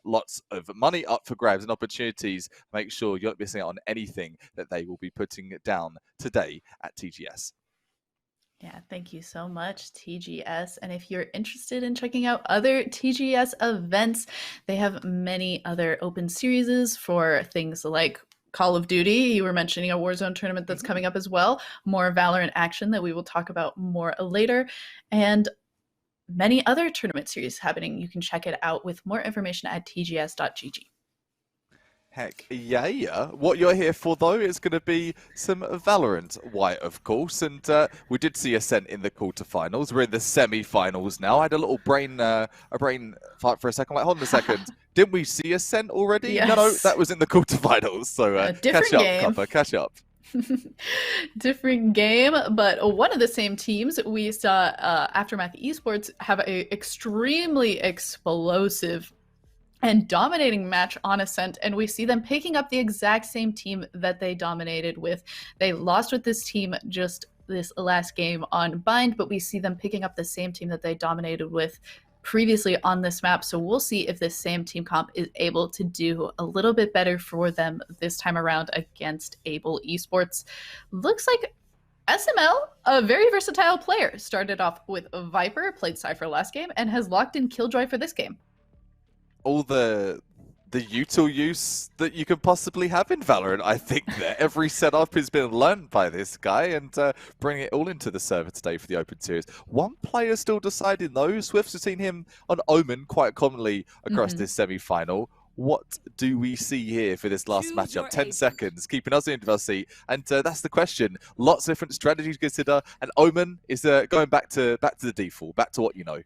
lots of money up for grabs and opportunities. Make sure you're not missing out on anything that they will be putting down today at TGS. Yeah, thank you so much, TGS. And if you're interested in checking out other TGS events, they have many other open series for things like Call of Duty. You were mentioning a Warzone tournament that's coming up as well. More Valorant action that we will talk about more later. And many other tournament series happening. You can check it out with more information at tgs.gg. Heck yeah. What you're here for, though, is going to be some Valorant White, of course. And we did see Ascent in the quarterfinals. We're in the semi-finals now. I had a little brain fart for a second. Like, hold on a second. Didn't we see Ascent already? Yes. No, that was in the quarterfinals. So catch up, game. Cuppa, catch up. Different game, but one of the same teams. We saw Aftermath Esports have a extremely explosive and dominating match on Ascent, and we see them picking up the exact same team that they dominated with. They lost with this team just this last game on Bind, but we see them picking up the same team that they dominated with previously on this map. So we'll see if this same team comp is able to do a little bit better for them this time around against Able Esports. Looks like SML, a very versatile player, started off with Viper, played Cypher last game, and has locked in Killjoy for this game. All the util use that you can possibly have in Valorant, I think that every setup has been learned by this guy, and bringing it all into the server today for the Open Series. One player still deciding though. Swift's seen him on Omen quite commonly across this semi-final. What do we see here for this last matchup? 10 seconds, keeping us in our seat, and that's the question. Lots of different strategies to consider, and Omen is going back to the default, back to what you know.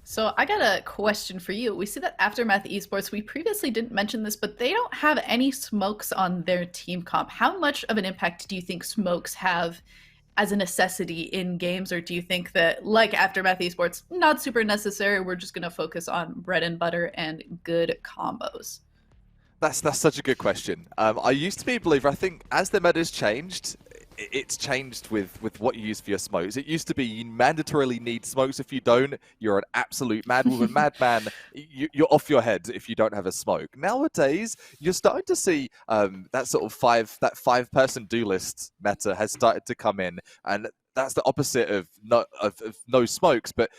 So I got a question for you. We see that Aftermath Esports, we previously didn't mention this, but they don't have any smokes on their team comp. How much of an impact do you think smokes have as a necessity in games, or do you think that, like Aftermath Esports, not super necessary, we're just going to focus on bread and butter and good combos? That's such a good question. I used to be a believer. I think as the meta's changed, it's changed with what you use for your smokes. It used to be you mandatorily need smokes. If you don't, you're an absolute madwoman, madman. You're off your head if you don't have a smoke. Nowadays, you're starting to see that sort of five-person duelist meta has started to come in, and that's the opposite of no smokes, but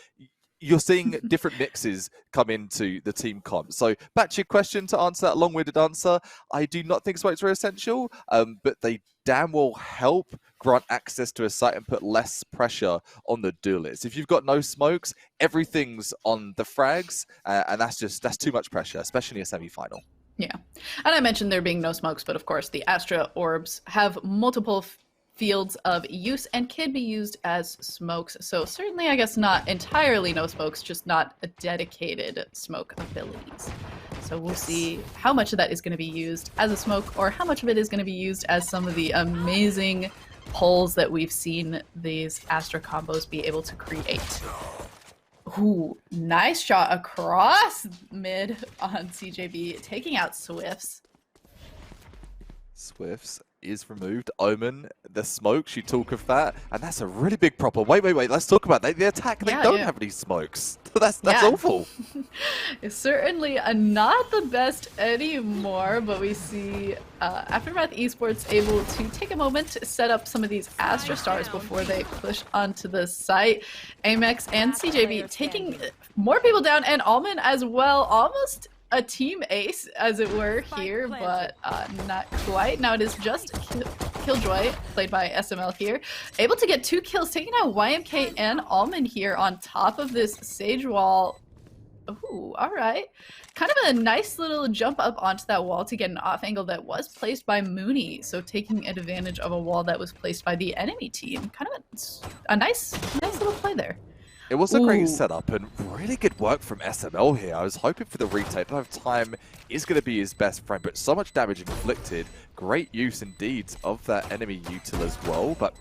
you're seeing different mixes come into the team comp. So back to your question, to answer that long-winded answer, I do not think smokes are essential, but they damn well help grant access to a site and put less pressure on the duelists. If you've got no smokes, everything's on the frags, and that's too much pressure, especially in a semi-final. Yeah, and I mentioned there being no smokes, but of course the Astra orbs have multiple fields of use and can be used as smokes. So certainly, I guess not entirely no smokes, just not a dedicated smoke abilities. So we'll see how much of that is going to be used as a smoke, or how much of it is going to be used as some of the amazing pulls that we've seen these Astra combos be able to create. Ooh, nice shot across mid on CJB, taking out Swifts. Swifts is removed. Omen, the smokes, you talk of that, and that's a really big problem. Wait, let's talk about that. The attack, they don't have any smokes. That's awful. It's certainly not the best anymore, but we see Aftermath Esports able to take a moment to set up some of these Astra Stars before they push onto the site. Amex and CJB taking more people down, and Alman as well, almost a team ace, as it were, here, but not quite. Now it is just Killjoy, played by SML here, able to get 2 kills, taking out YMK and Alman here on top of this Sage wall. Ooh, all right. Kind of a nice little jump up onto that wall to get an off angle that was placed by Mooney, so taking advantage of a wall that was placed by the enemy team. Kind of a nice little play there. It was a great setup and really good work from SML here. I was hoping for the retake. I don't know if time is going to be his best friend, but so much damage inflicted. Great use indeed of that enemy util as well, but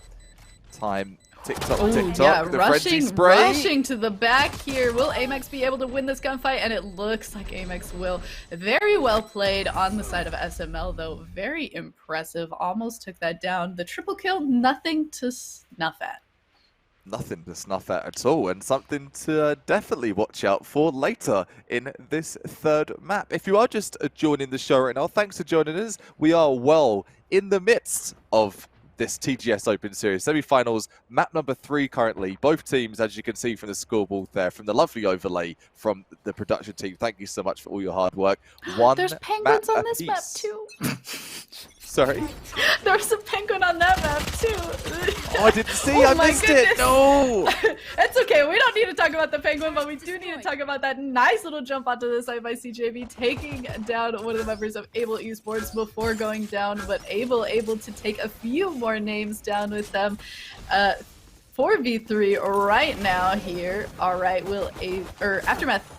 time tick-tock, tick-tock. Yeah, the frenzy spray. Rushing to the back here. Will Amex be able to win this gunfight? And it looks like Amex will. Very well played on the side of SML, though. Very impressive. Almost took that down. The triple kill, nothing to snuff at. Nothing to snuff at all, and something to definitely watch out for later in this third map. If you are just joining the show right now, thanks for joining us. We are well in the midst of this TGS Open Series semi-finals, map number 3 currently. Both teams, as you can see from the scoreboard there, from the lovely overlay from the production team. Thank you so much for all your hard work. There's penguins on this map too. Sorry? There's a penguin on that map too. Oh, I didn't see. I missed it. No. It's okay. We don't need to talk about the penguin, but we do need to talk about that nice little jump onto the side by CJB, taking down one of the members of Able Esports before going down, but able to take a few more names down with them. 4v3 right now here. All right, Aftermath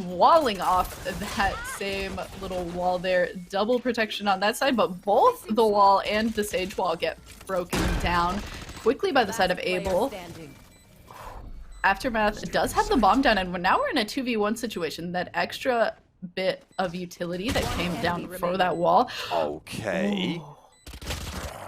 walling off that same little wall there. Double protection on that side, but both the wall and the Sage wall get broken down quickly by the side of Abel. Aftermath does have the bomb down, and now we're in a 2v1 situation. That extra bit of utility that came down for that wall. Okay. Ooh.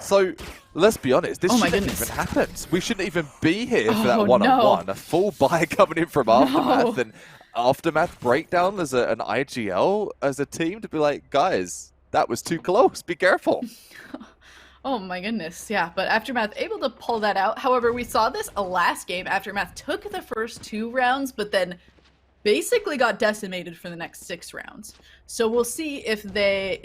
So, let's be honest, this shouldn't goodness. even happen. We shouldn't even be here for that one-on-one. No. A full buy coming in from Aftermath, and Aftermath breakdown as an IGL, as a team, to be like, guys, that was too close, be careful. Oh my goodness, yeah, but Aftermath able to pull that out. However, we saw this last game. Aftermath took the first 2 rounds, but then basically got decimated for the next 6 rounds. So we'll see if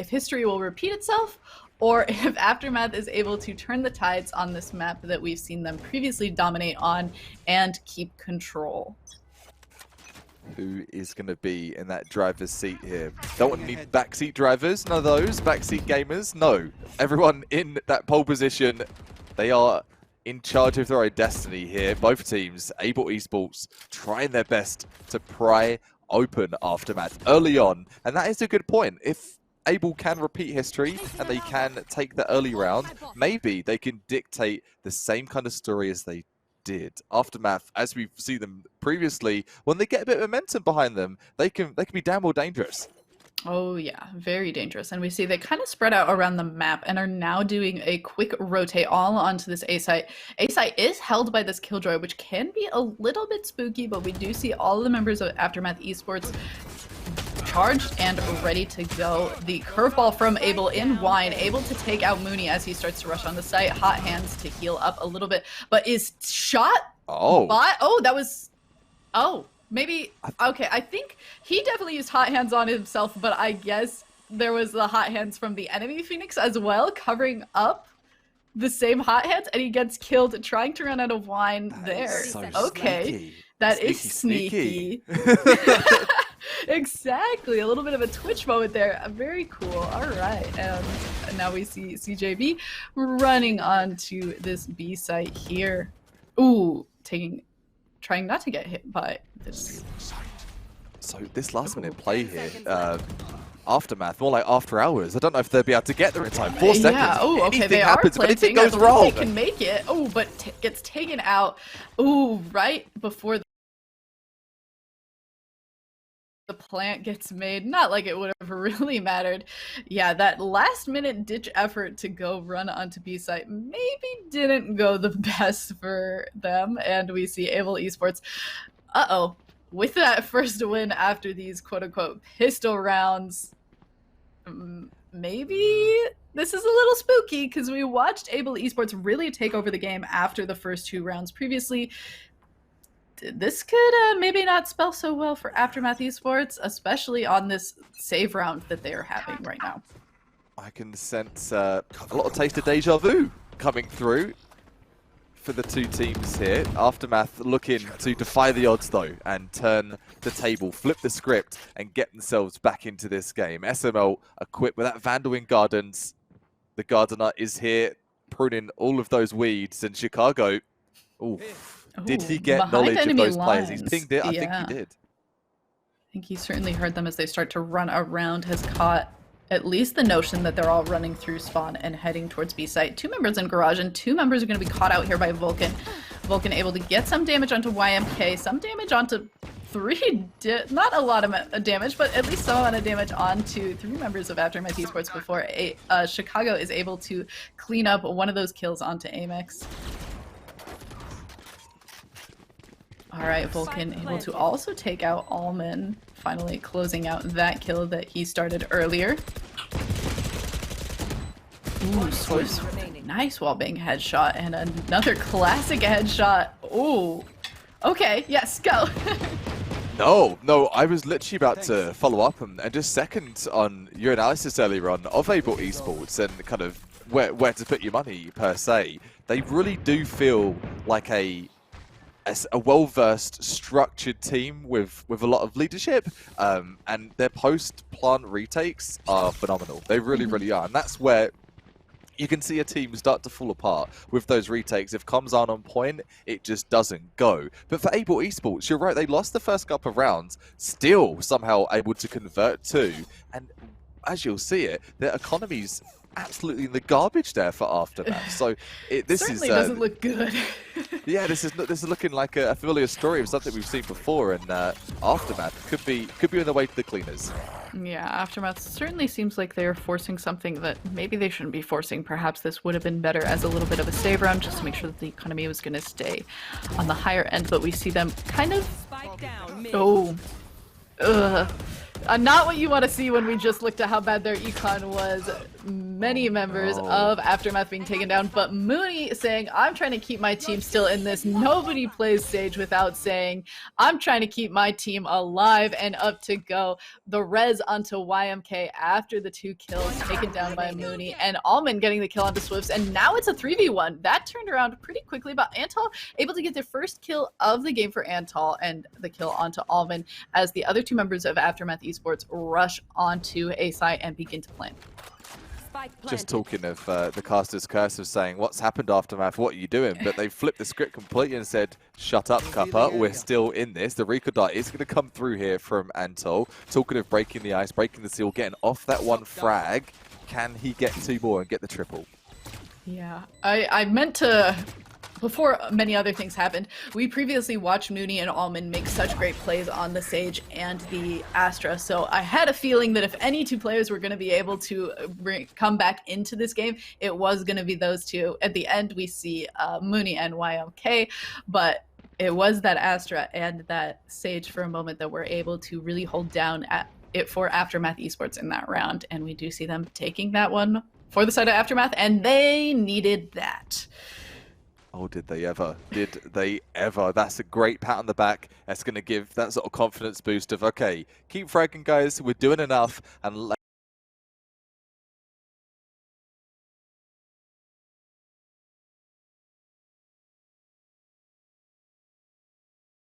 history will repeat itself, or if Aftermath is able to turn the tides on this map that we've seen them previously dominate on and keep control. Who is going to be in that driver's seat here? Don't want any backseat drivers, none of those. Backseat gamers, no. Everyone in that pole position, they are in charge of their own destiny here. Both teams, Able Esports, trying their best to pry open Aftermath early on. And that is a good point. If Able can repeat history and they can take the early round, maybe they can dictate the same kind of story as they did. Aftermath, as we've seen them previously, when they get a bit of momentum behind them, they can be damn well dangerous. Oh yeah, very dangerous. And we see they kind of spread out around the map and are now doing a quick rotate all onto this A site. A site is held by this Killjoy, which can be a little bit spooky, but we do see all the members of Aftermath Esports charged and ready to go. The curveball from Abel in Wine, able to take out Mooney as he starts to rush on the site. Hot hands to heal up a little bit, but is shot by... Oh, that was... Oh, maybe... Okay, I think he definitely used hot hands on himself, but I guess there was the hot hands from the enemy Phoenix as well, covering up the same hot hands, and he gets killed trying to run out of wine there. So okay, sneaky. that Sneaky, is sneaky. sneaky. Exactly, a little bit of a Twitch moment there. Very cool. All right, and now we see CJB running onto this B site here. Ooh, trying not to get hit by this. So this last minute play here, Aftermath, more like after hours. I don't know if they'll be able to get there in time. 4 seconds. Yeah. Oh, okay. Anything They happens, are but anything planting. goes wrong. They can make it. Oh, but gets taken out. Ooh, right before the plant gets made. Not like it would have really mattered. Yeah, that last minute ditch effort to go run onto B site maybe didn't go the best for them. And we see Able Esports, with that first win after these quote-unquote pistol rounds. Maybe this is a little spooky because we watched Able Esports really take over the game after the first 2 rounds previously. This could maybe not spell so well for Aftermath Esports, especially on this save round that they are having right now. I can sense a lot of taste of deja vu coming through for the 2 teams here. Aftermath looking to defy the odds though and turn the table, flip the script and get themselves back into this game. SML equipped with that Vandal in Gardens. The Gardener is here pruning all of those weeds, and Chicago, did he get knowledge of those players? He's pinged it. I think he did. I think he certainly heard them as they start to run around, has caught at least the notion that they're all running through spawn and heading towards B site. 2 members in garage, and 2 members are going to be caught out here by Vulcan. Vulcan able to get some damage onto YMK, some damage onto 3, not a lot of damage, but at least some amount of damage onto 3 members of Aftermath Esports before Chicago is able to clean up one of those kills onto Amex. All right, Vulcan able to also take out Allman, finally closing out that kill that he started earlier. Ooh, Swift. Nice wallbang headshot and another classic headshot. Ooh. Okay, yes, go. No, I was literally about to follow up and just second on your analysis earlier on of Able Esports and kind of where to put your money per se. They really do feel like a well-versed, structured team with a lot of leadership, and their post-plant retakes are phenomenal. They really, really are, and that's where you can see a team start to fall apart with those retakes. If comms aren't on point, it just doesn't go. But for Able Esports, you're right, they lost the first couple of rounds, still somehow able to convert two. And as you'll see it, their economy's absolutely in the garbage there for Aftermath. So this certainly is doesn't look good. yeah, this is looking like a familiar story of something we've seen before, and Aftermath could be on the way to the cleaners. Yeah, Aftermath certainly seems like they're forcing something that maybe they shouldn't be forcing. Perhaps this would have been better as a little bit of a save round just to make sure that the economy was going to stay on the higher end, but we see them kind of... Spike down mid. Oh. Ugh. Not what you want to see when we just looked at how bad their econ was. Many members of Aftermath being taken down, but Mooney saying, I'm trying to keep my team still in this. Nobody plays Sage without saying, I'm trying to keep my team alive and up to go. The res onto YMK after the 2 kills taken down by Mooney, and Almond getting the kill onto Swifts, and now it's a 3v1. That turned around pretty quickly, but Antal able to get their first kill of the game for Antal and the kill onto Almond as the other 2 members of Aftermath Esports rush onto A site and begin to plan. Just talking of the caster's curse of saying, what's happened Aftermath, what are you doing? But they flipped the script completely and said, shut up, Cuppa, we're still in this. The Recon Dart is going to come through here from Antol. Talking of breaking the ice, breaking the seal, getting off that 1 frag. Can he get 2 more and get the triple? Yeah, I meant to... Before many other things happened, we previously watched Mooney and Almond make such great plays on the Sage and the Astra, so I had a feeling that if any 2 players were going to be able to come back into this game, it was going to be those 2. At the end, we see Mooney and YMK, but it was that Astra and that Sage for a moment that were able to really hold down it for Aftermath Esports in that round, and we do see them taking that one for the side of Aftermath, and they needed that. Oh, did they ever? Did they ever? That's a great pat on the back. That's going to give that sort of confidence boost of, okay, keep fragging, guys. We're doing enough. And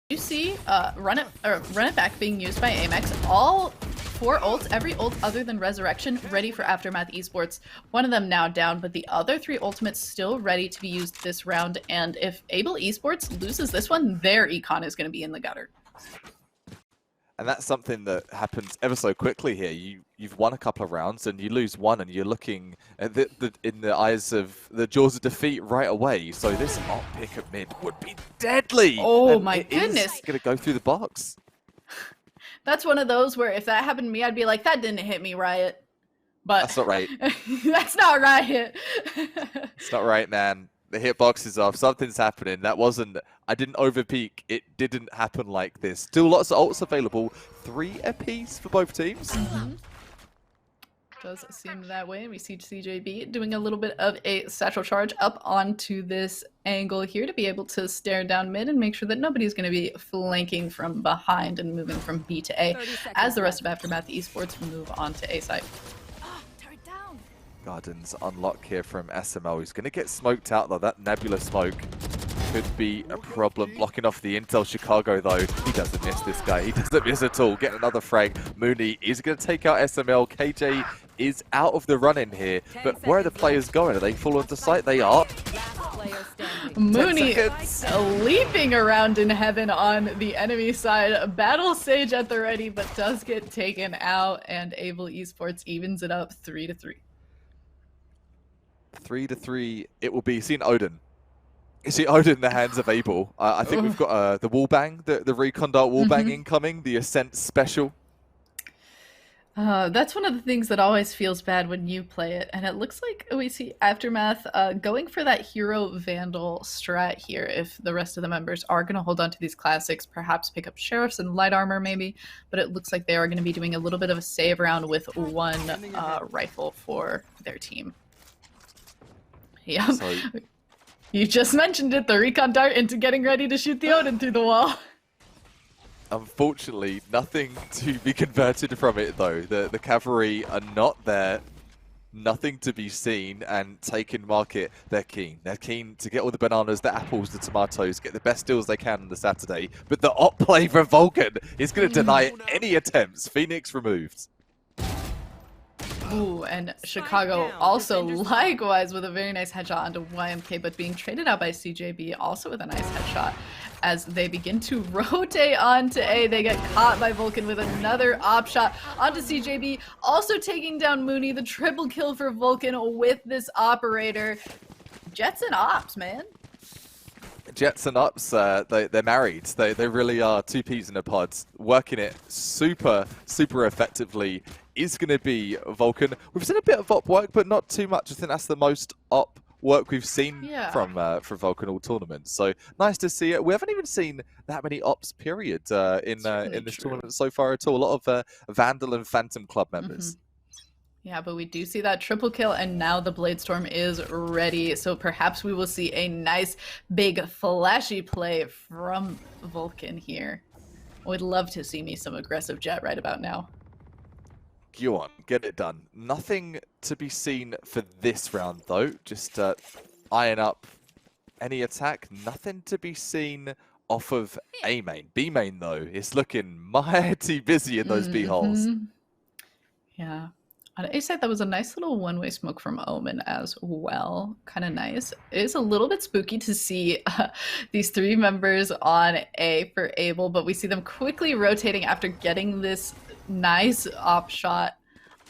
You see run it back being used by Amex. All 4 ults, every ult other than Resurrection, ready for Aftermath Esports. One of them now down, but the other 3 ultimates still ready to be used this round. And if Able Esports loses this one, their econ is going to be in the gutter. And that's something that happens ever so quickly here. You've won a couple of rounds and you lose one, and you're looking at in the eyes of the jaws of defeat right away. So this op pick at mid would be deadly. Oh and my goodness! It's gonna go through the box. That's one of those where if that happened to me, I'd be like, that didn't hit me, Riot. But that's not right. That's not Riot. It's not right, man. The hitbox is off. Something's happening. That wasn't... I didn't overpeak. It didn't happen like this. Still lots of ults available. 3 apiece for both teams. Mm-hmm. Does seem that way. We see CJB doing a little bit of a satchel charge up onto this angle here to be able to stare down mid and make sure that nobody's going to be flanking from behind and moving from B to A as the rest of Aftermath Esports move on to A site. Gardens unlock here from SML. He's going to get smoked out, though. That Nebula smoke could be a problem. Blocking off the Intel Chicago, though. He doesn't miss this guy. He doesn't miss at all. Getting another frag. Mooney is going to take out SML. KJ is out of the run-in here. But where are the players going? Are they full onto site? They are. Mooney leaping around in heaven on the enemy side. Battle Sage at the ready, but does get taken out. And Able Esports evens it up 3-3. 3-3, it will be. Seen Odin. You see Odin in the hands of Able. I think we've got the wallbang, the Recon Dart wallbang incoming, the Ascent special. That's one of the things that always feels bad when you play it, and it looks like we see Aftermath going for that Hero Vandal strat here if the rest of the members are going to hold on to these classics, perhaps pick up Sheriffs and Light Armor maybe, but it looks like they are going to be doing a little bit of a save round with 1 rifle for their team. Yeah, so, you just mentioned it, the Recon Dart into getting ready to shoot the Odin through the wall. Unfortunately, nothing to be converted from it, though. The cavalry are not there, nothing to be seen, and taking market, they're keen. They're keen to get all the bananas, the apples, the tomatoes, get the best deals they can on the Saturday. But the op play from Vulcan is going to deny any attempts. Phoenix removed. Ooh, and Spike Chicago down. also Defenders down. likewise with a very nice headshot onto YMK, but being traded out by CJB also with a nice headshot as they begin to rotate onto A. They get caught by Vulcan with another op shot onto CJB, also taking down Mooney. The triple kill for Vulcan with this operator. Jets and ops, man. Jets and Ups, they're married. They really are two peas in a pod. Working it super effectively is going to be Vulcan. We've seen a bit of op work, but not too much. I think that's the most op work we've seen from Vulcan all tournaments. So nice to see it. We haven't even seen that many ops period in this tournament so far at all. A lot of Vandal and Phantom Club members. Yeah, but we do see that triple kill, and now the Bladestorm is ready. So perhaps we will see a nice, big, flashy play from Vulcan here. Would love to see me some aggressive Jet right about now. Go on, get it done. Nothing to be seen for this round, though. Just iron up any attack. Nothing to be seen off of A main. B main, though, is looking mighty busy in those B holes. Yeah. On A side, that was a nice little one-way smoke from Omen as well. Kind of nice. It is a little bit spooky to see these three members on A for Able, but we see them quickly rotating after getting this nice op shot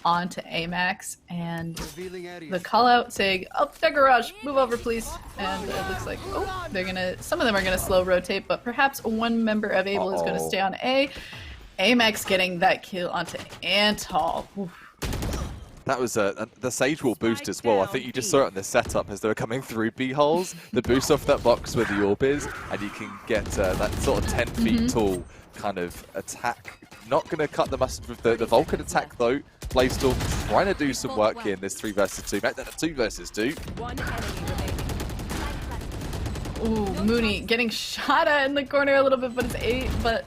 onto Amax, and the call out saying, "Oh, their garage, move over, please." And it looks like, oh, some of them are gonna slow rotate, but perhaps one member of Able is gonna stay on A. Amax getting that kill onto Antal. Oof. That was the Sage Wall boost as well. I think you just saw it on the setup as they were coming through B holes. The boost off that box where the orb is, and you can get that sort of 10 feet tall kind of attack. Not going to cut the mustard with the Vulcan attack though. Bladestorm trying to do some work here in this 3 versus 2. Make that a 2 versus 2. One enemy remaining. Ooh, Mooney getting shot at in the corner a little bit, but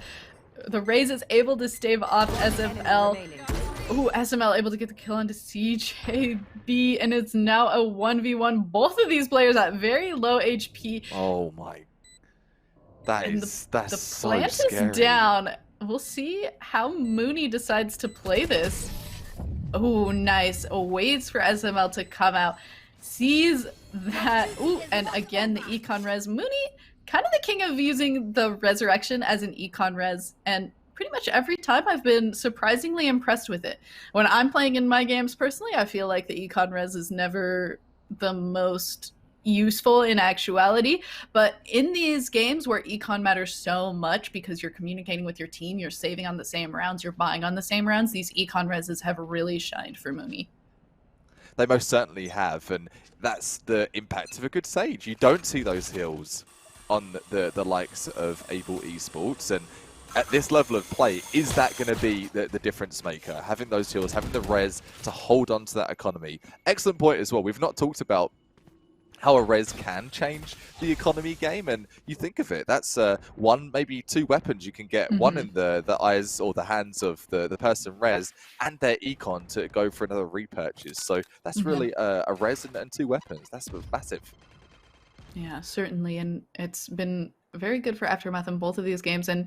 the Raze is able to stave off SFL. Ooh, SML able to get the kill onto CJB, and it's now a 1v1. Both of these players at very low HP. Oh my. That's the so plant scary. is down. We'll see how Mooney decides to play this. Oh, nice. Waits for SML to come out. Sees that. Ooh, and again, the Econ Res. Mooney, kind of the king of using the Resurrection as an Econ Res, and pretty much every time I've been surprisingly impressed with it. When I'm playing in my games personally, I feel like the Econ Res is never the most useful in actuality, but in these games where econ matters so much because you're communicating with your team, you're saving on the same rounds, you're buying on the same rounds, these econ reses have really shined for Mooney. They most certainly have, and that's the impact of a good Sage. You don't see those heals on the likes of Able Esports, and at this level of play, is that going to be the difference maker? Having those heals, having the res to hold on to that economy. Excellent point as well. We've not talked about how a res can change the economy game, and you think of it, that's one, maybe 2 weapons you can get, one in the eyes or the hands of the person res, and their econ to go for another repurchase. So that's really a res and 2 weapons. That's massive. Yeah, certainly, and it's been very good for Aftermath in both of these games. And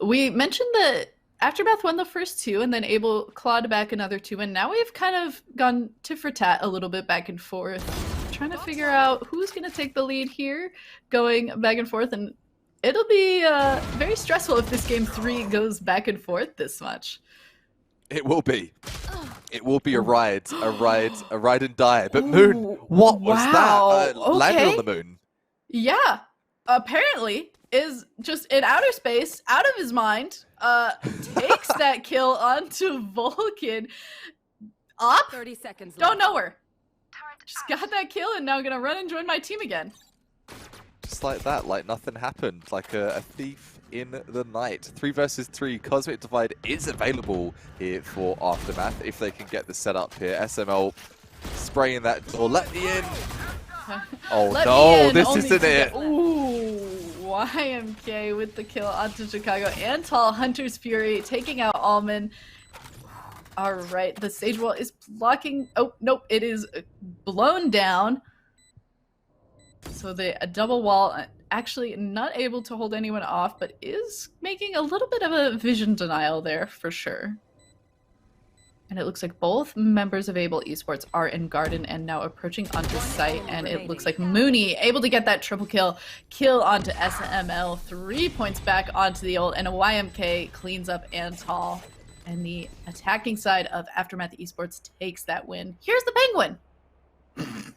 we mentioned that Aftermath won the first 2 and then Able clawed back another 2, and now we've kind of gone tit for tat a little bit back and forth, trying to figure out who's going to take the lead here, going back and forth, and it'll be very stressful if this game 3 goes back and forth this much. It will be. It will be a ride and die. But Moon, what was that? Landed on the moon. Yeah, apparently is just in outer space, out of his mind, takes that kill onto Vulcan. Up? 30 seconds left. Don't know her. Just got that kill and now gonna run and join my team again. Just like that, like nothing happened, like a thief in the night. 3 versus 3, Cosmic Divide is available here for Aftermath if they can get the setup here. SML spraying that door, let me in. Oh no, this isn't it. Ooh, YMK with the kill onto Chicago. Antal, Hunter's Fury, taking out Almond. Alright, the stage wall is blocking. Oh, nope, it is blown down. So a double wall, actually not able to hold anyone off, but is making a little bit of a vision denial there for sure. And it looks like both members of Able Esports are in Garden and now approaching onto site. And it looks like Mooney able to get that triple kill onto SML, 3 points back onto the ult, and a YMK cleans up Antal. And the attacking side of Aftermath Esports takes that win. Here's the Penguin.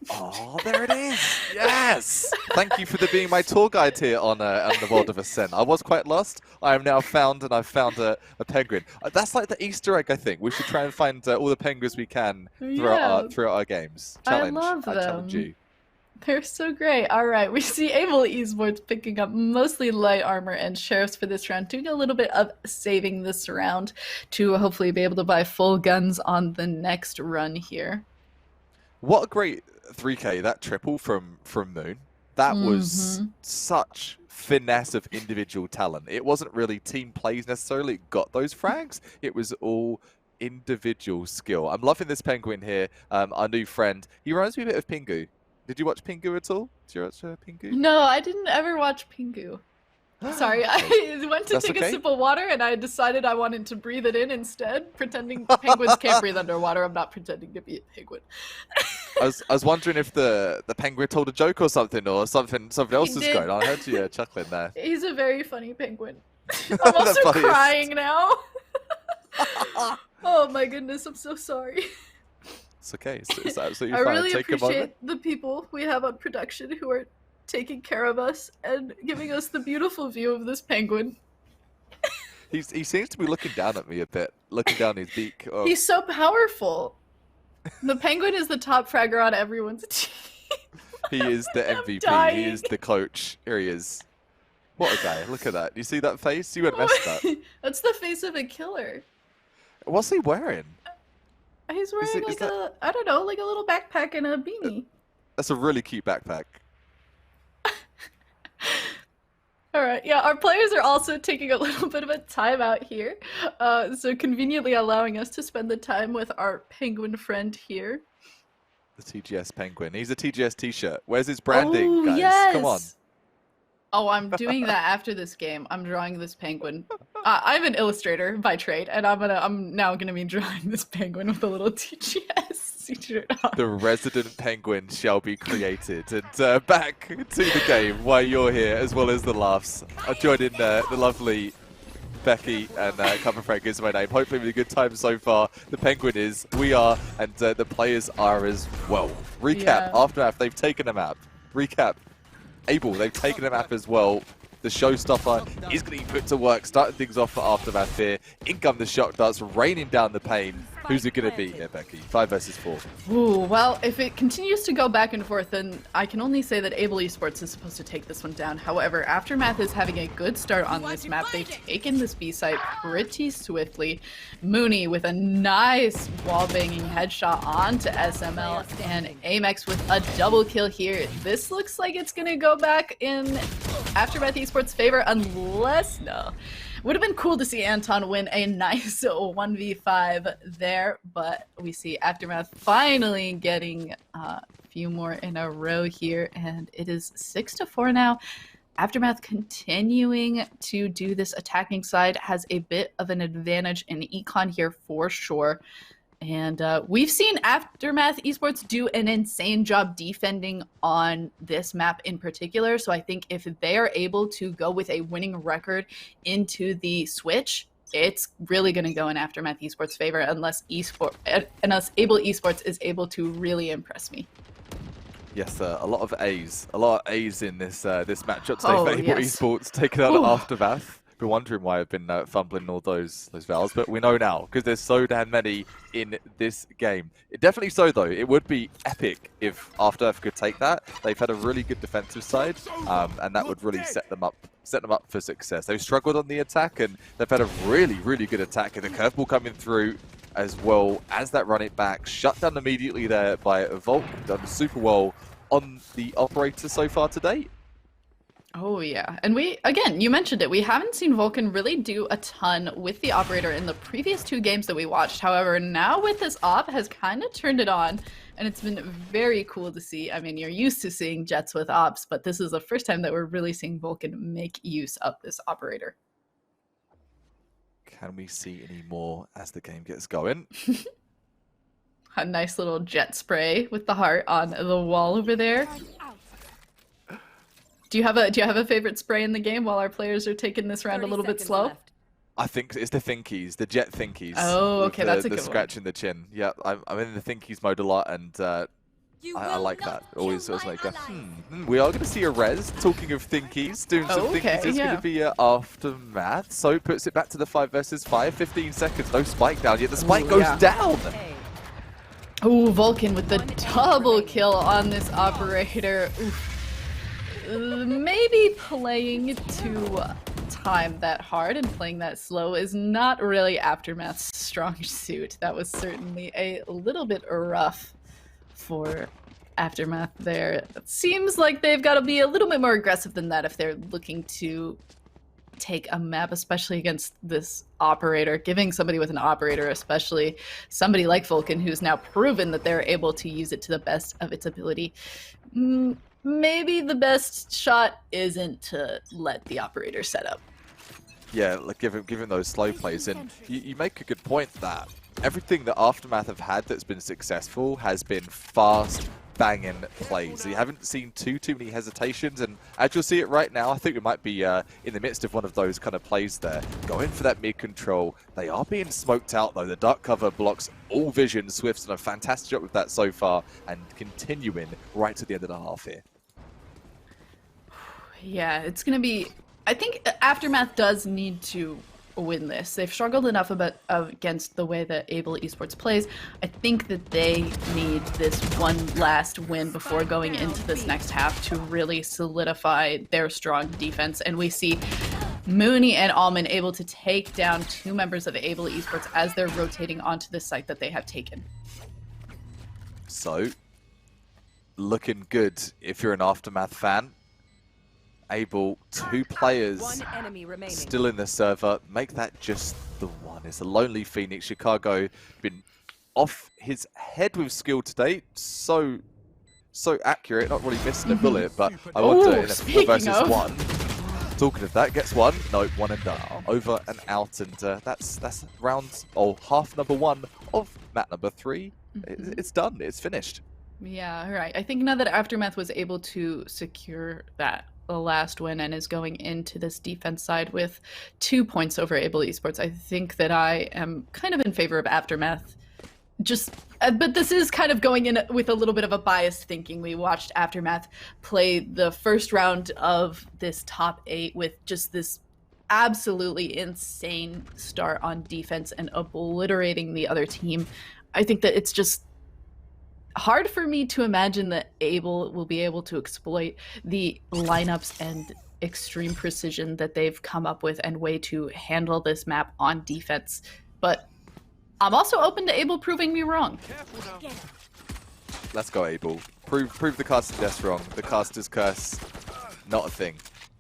Oh, there it is. Yes. Thank you for being my tour guide here on the World of Ascent. I was quite lost. I am now found, and I've found a penguin. That's like the Easter egg, I think. We should try and find all the penguins we can throughout our games. Challenge. I love them. I challenge you. They're so great. All right, we see Able Esports picking up mostly light armor and sheriffs for this round, doing a little bit of saving this round to hopefully be able to buy full guns on the next run here. What a great 3K, that triple from Moon. That was such finesse of individual talent. It wasn't really team plays necessarily. It got those frags. It was all individual skill. I'm loving this penguin here, our new friend. He reminds me a bit of Pingu. Did you watch Pingu at all? Did you watch Pingu? No, I didn't ever watch Pingu. Sorry, I went to take a sip of water and I decided I wanted to breathe it in instead, pretending penguins can't breathe underwater. I'm not pretending to be a penguin. I was wondering if the penguin told a joke or something else is going on. I heard you chuckling there. He's a very funny penguin. I'm also crying now. Oh my goodness, I'm so sorry. It's okay. It's absolutely I fine. really Take appreciate the people we have on production who are taking care of us and giving us the beautiful view of this penguin. He seems to be looking down at me a bit, looking down his beak. Oh. He's so powerful. The penguin is the top fragger on everyone's team. He is the MVP. He is the coach. Here he is. What a guy. Look at that. You see that face? You wouldn't mess that. That's the face of a killer. What's he wearing? He's wearing I don't know, like a little backpack and a beanie. That's a really cute backpack. All right, yeah, our players are also taking a little bit of a timeout here, so conveniently allowing us to spend the time with our penguin friend here. The TGS penguin. He's a TGS t-shirt. Where's his branding, guys? Yes. Come on. Oh, I'm doing that after this game. I'm drawing this penguin. I'm an illustrator by trade, and I'm now gonna be drawing this penguin with a little TGS t-shirt on. The resident penguin shall be created. And back to the game while you're here, as well as the laughs. I joined in the lovely Becky and Cover Frank is my name. Hopefully with a good time so far. The penguin is, we are, and the players are as well. Recap, Aftermath, they've taken a map. Recap. Able, they've taken a map as well. The showstopper is going to be put to work, starting things off for Aftermath here. In come the shock darts, raining down the pain. Who's it going to be here, Becky? 5 versus 4. Ooh, well, if it continues to go back and forth, then I can only say that Able Esports is supposed to take this one down. However, Aftermath is having a good start on this map. They've taken this B site pretty swiftly. Mooney with a nice wall-banging headshot onto SML, and Amex with a double kill here. This looks like it's going to go back in Aftermath Esports' favor, unless... No. Would have been cool to see Anton win a nice 1v5 there, but we see Aftermath finally getting a few more in a row here, and it is 6-4 now. Aftermath continuing to do this attacking side, has a bit of an advantage in econ here for sure. And we've seen Aftermath Esports do an insane job defending on this map in particular. So I think if they are able to go with a winning record into the Switch, it's really going to go in Aftermath Esports' favor unless Able Esports is able to really impress me. Yes, a lot of A's. A lot of A's in this this matchup today for Able Esports, taking out Aftermath. Been wondering why I've been fumbling all those vowels, but we know now because there's so damn many in this game. Definitely so though. It would be epic if Aftermath could take that. They've had a really good defensive side, and that would really set them up for success. They've struggled on the attack, and they've had a really good attack, and the curveball coming through as well as that run it back. Shut down immediately there by Volk. Done super well on the operator so far today. Oh yeah, and again, you mentioned it, we haven't seen Vulcan really do a ton with the operator in the previous 2 games that we watched. However, now with this op has kind of turned it on, and it's been very cool to see. I mean, you're used to seeing Jets with ops, but this is the first time that we're really seeing Vulcan make use of this operator. Can we see any more as the game gets going? A nice little jet spray with the heart on the wall over there. Do you have a favorite spray in the game while our players are taking this round a 30 little bit seconds slow? left. I think it's the thinkies, the jet thinkies. Oh, with okay, that's a the good scratch in the chin. Yeah, I'm in the thinkies mode a lot, and I like that. Always make a We are going to see a res. Talking of thinkies, doing some thinkies. It's going to be Aftermath. So puts it back to the 5 versus 5. 15 seconds, no spike down yet. The spike goes down. Oh, Vulcan with the double kill on this operator. Oof. Maybe playing to time that hard and playing that slow is not really Aftermath's strong suit. That was certainly a little bit rough for Aftermath there. It seems like they've got to be a little bit more aggressive than that if they're looking to take a map, especially against this operator. Giving somebody with an operator, especially somebody like Vulcan, who's now proven that they're able to use it to the best of its ability. Maybe the best shot isn't to let the operator set up. Yeah, like given those slow plays, and you make a good point that everything that Aftermath have had that's been successful has been fast, banging plays. You haven't seen too many hesitations, and as you'll see it right now, I think we might be in the midst of one of those kind of plays there. Going for that mid control. They are being smoked out though. The dark cover blocks all vision. Swift's done a fantastic job with that so far, and continuing right to the end of the half here. Yeah, it's gonna be. I think Aftermath does need to win this. They've struggled enough against the way that Able Esports plays. I think that they need this one last win before going into this next half to really solidify their strong defense. And we see Mooney and Almond able to take down 2 members of Able Esports as they're rotating onto the site that they have taken. So, looking good if you're an Aftermath fan. Able, 2 players still in the server. Make that just the one. It's a lonely Phoenix. Chicago been off his head with skill today. So accurate. Not really missing a bullet, but I want to in a 4 versus 1. Talking of that, gets one. No, one and done. Over and out, and that's round half number 1 of map number 3. It's done. It's finished. Yeah, right. I think now that Aftermath was able to secure the last win and is going into this defense side with 2 points over Able Esports, I think that I am kind of in favor of Aftermath. But this is kind of going in with a little bit of a biased thinking. We watched Aftermath play the first round of this top 8 with just this absolutely insane start on defense and obliterating the other team. I think that it's just hard for me to imagine that Able will be able to exploit the lineups and extreme precision that they've come up with and way to handle this map on defense. But I'm also open to Able proving me wrong. Let's go, Able. Prove the caster's death wrong. The caster's curse, not a thing.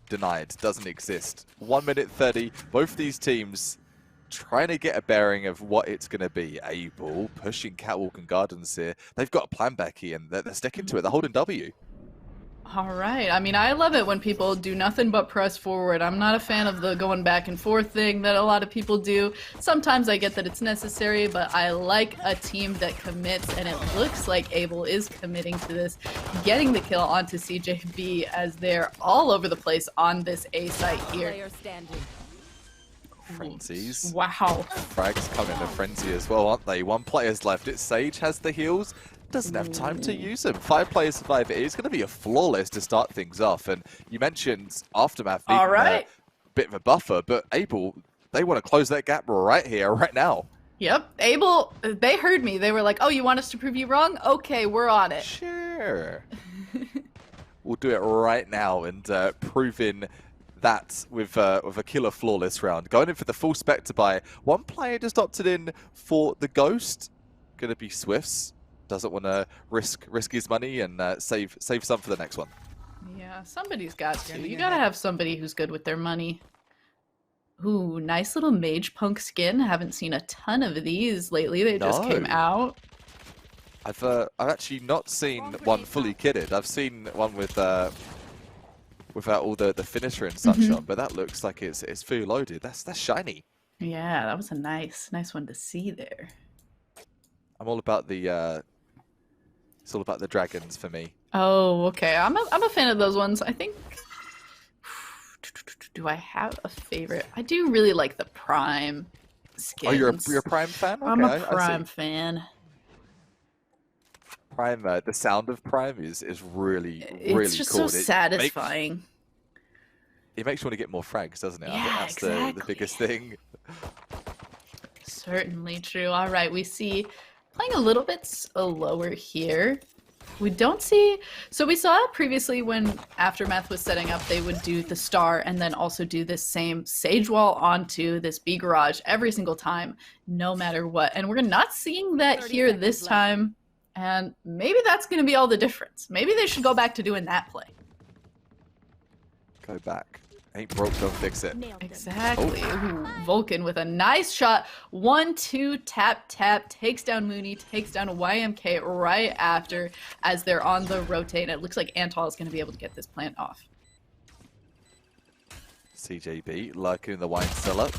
Denied. Doesn't exist. 1 minute 30. Both these teams trying to get a bearing of what it's going to be. Able pushing Catwalk and Gardens here. They've got a plan back here, and they're sticking to it. They're holding W. All right. I mean, I love it when people do nothing but press forward. I'm not a fan of the going back and forth thing that a lot of people do. Sometimes I get that it's necessary, but I like a team that commits, and it looks like Able is committing to this, getting the kill onto CJB as they're all over the place on this A site here. Frenzies. Wow. Frags come in a frenzy as well, aren't they? 1 player's left. It's Sage has the heals. Doesn't have time to use them. 5 players survive. It is going to be a flawless to start things off. And you mentioned Aftermath being a bit of a buffer, but Able, they want to close that gap right here, right now. Yep. Able, they heard me. They were like, oh, you want us to prove you wrong? Okay, we're on it. Sure. We'll do it right now, and proving that with a killer flawless round. Going in for the full Spectre buy. 1 player just opted in for the Ghost. Going to be Swifts. Doesn't want to risk his money and save some for the next one. Yeah, somebody's got to. You gotta have somebody who's good with their money. Ooh, nice little Mage Punk skin. Haven't seen a ton of these lately. They just came out. I've actually not seen one fully kitted. I've seen one with without all the finisher and such on, but that looks like it's fully loaded. That's shiny. Yeah, that was a nice one to see there. I'm all about the. It's all about the dragons for me. Oh, okay. I'm a fan of those ones. I think. Do I have a favorite? I do really like the Prime skins. Oh, you're a Prime fan? Okay, I'm a I Prime see. fan. Prime, the sound of Prime is really It's just cool. so satisfying. It makes you want to get more frags, doesn't it? I think Yeah, that's exactly. the biggest thing. Certainly true. All right, we see playing a little bit slower here. We don't see... So we saw previously when Aftermath was setting up, they would do the star and then also do this same Sage Wall onto this B garage every single time, no matter what. And we're not seeing that here this time. And maybe that's going to be all the difference. Maybe they should go back to doing that play. Go back. Ain't broke, don't fix it. Exactly. Ooh, Vulcan with a nice shot. 1-2, tap, tap, takes down Mooney, takes down YMK right after as they're on the rotate. And it looks like Antal is going to be able to get this plant off. CJB lurking in the wine cellar.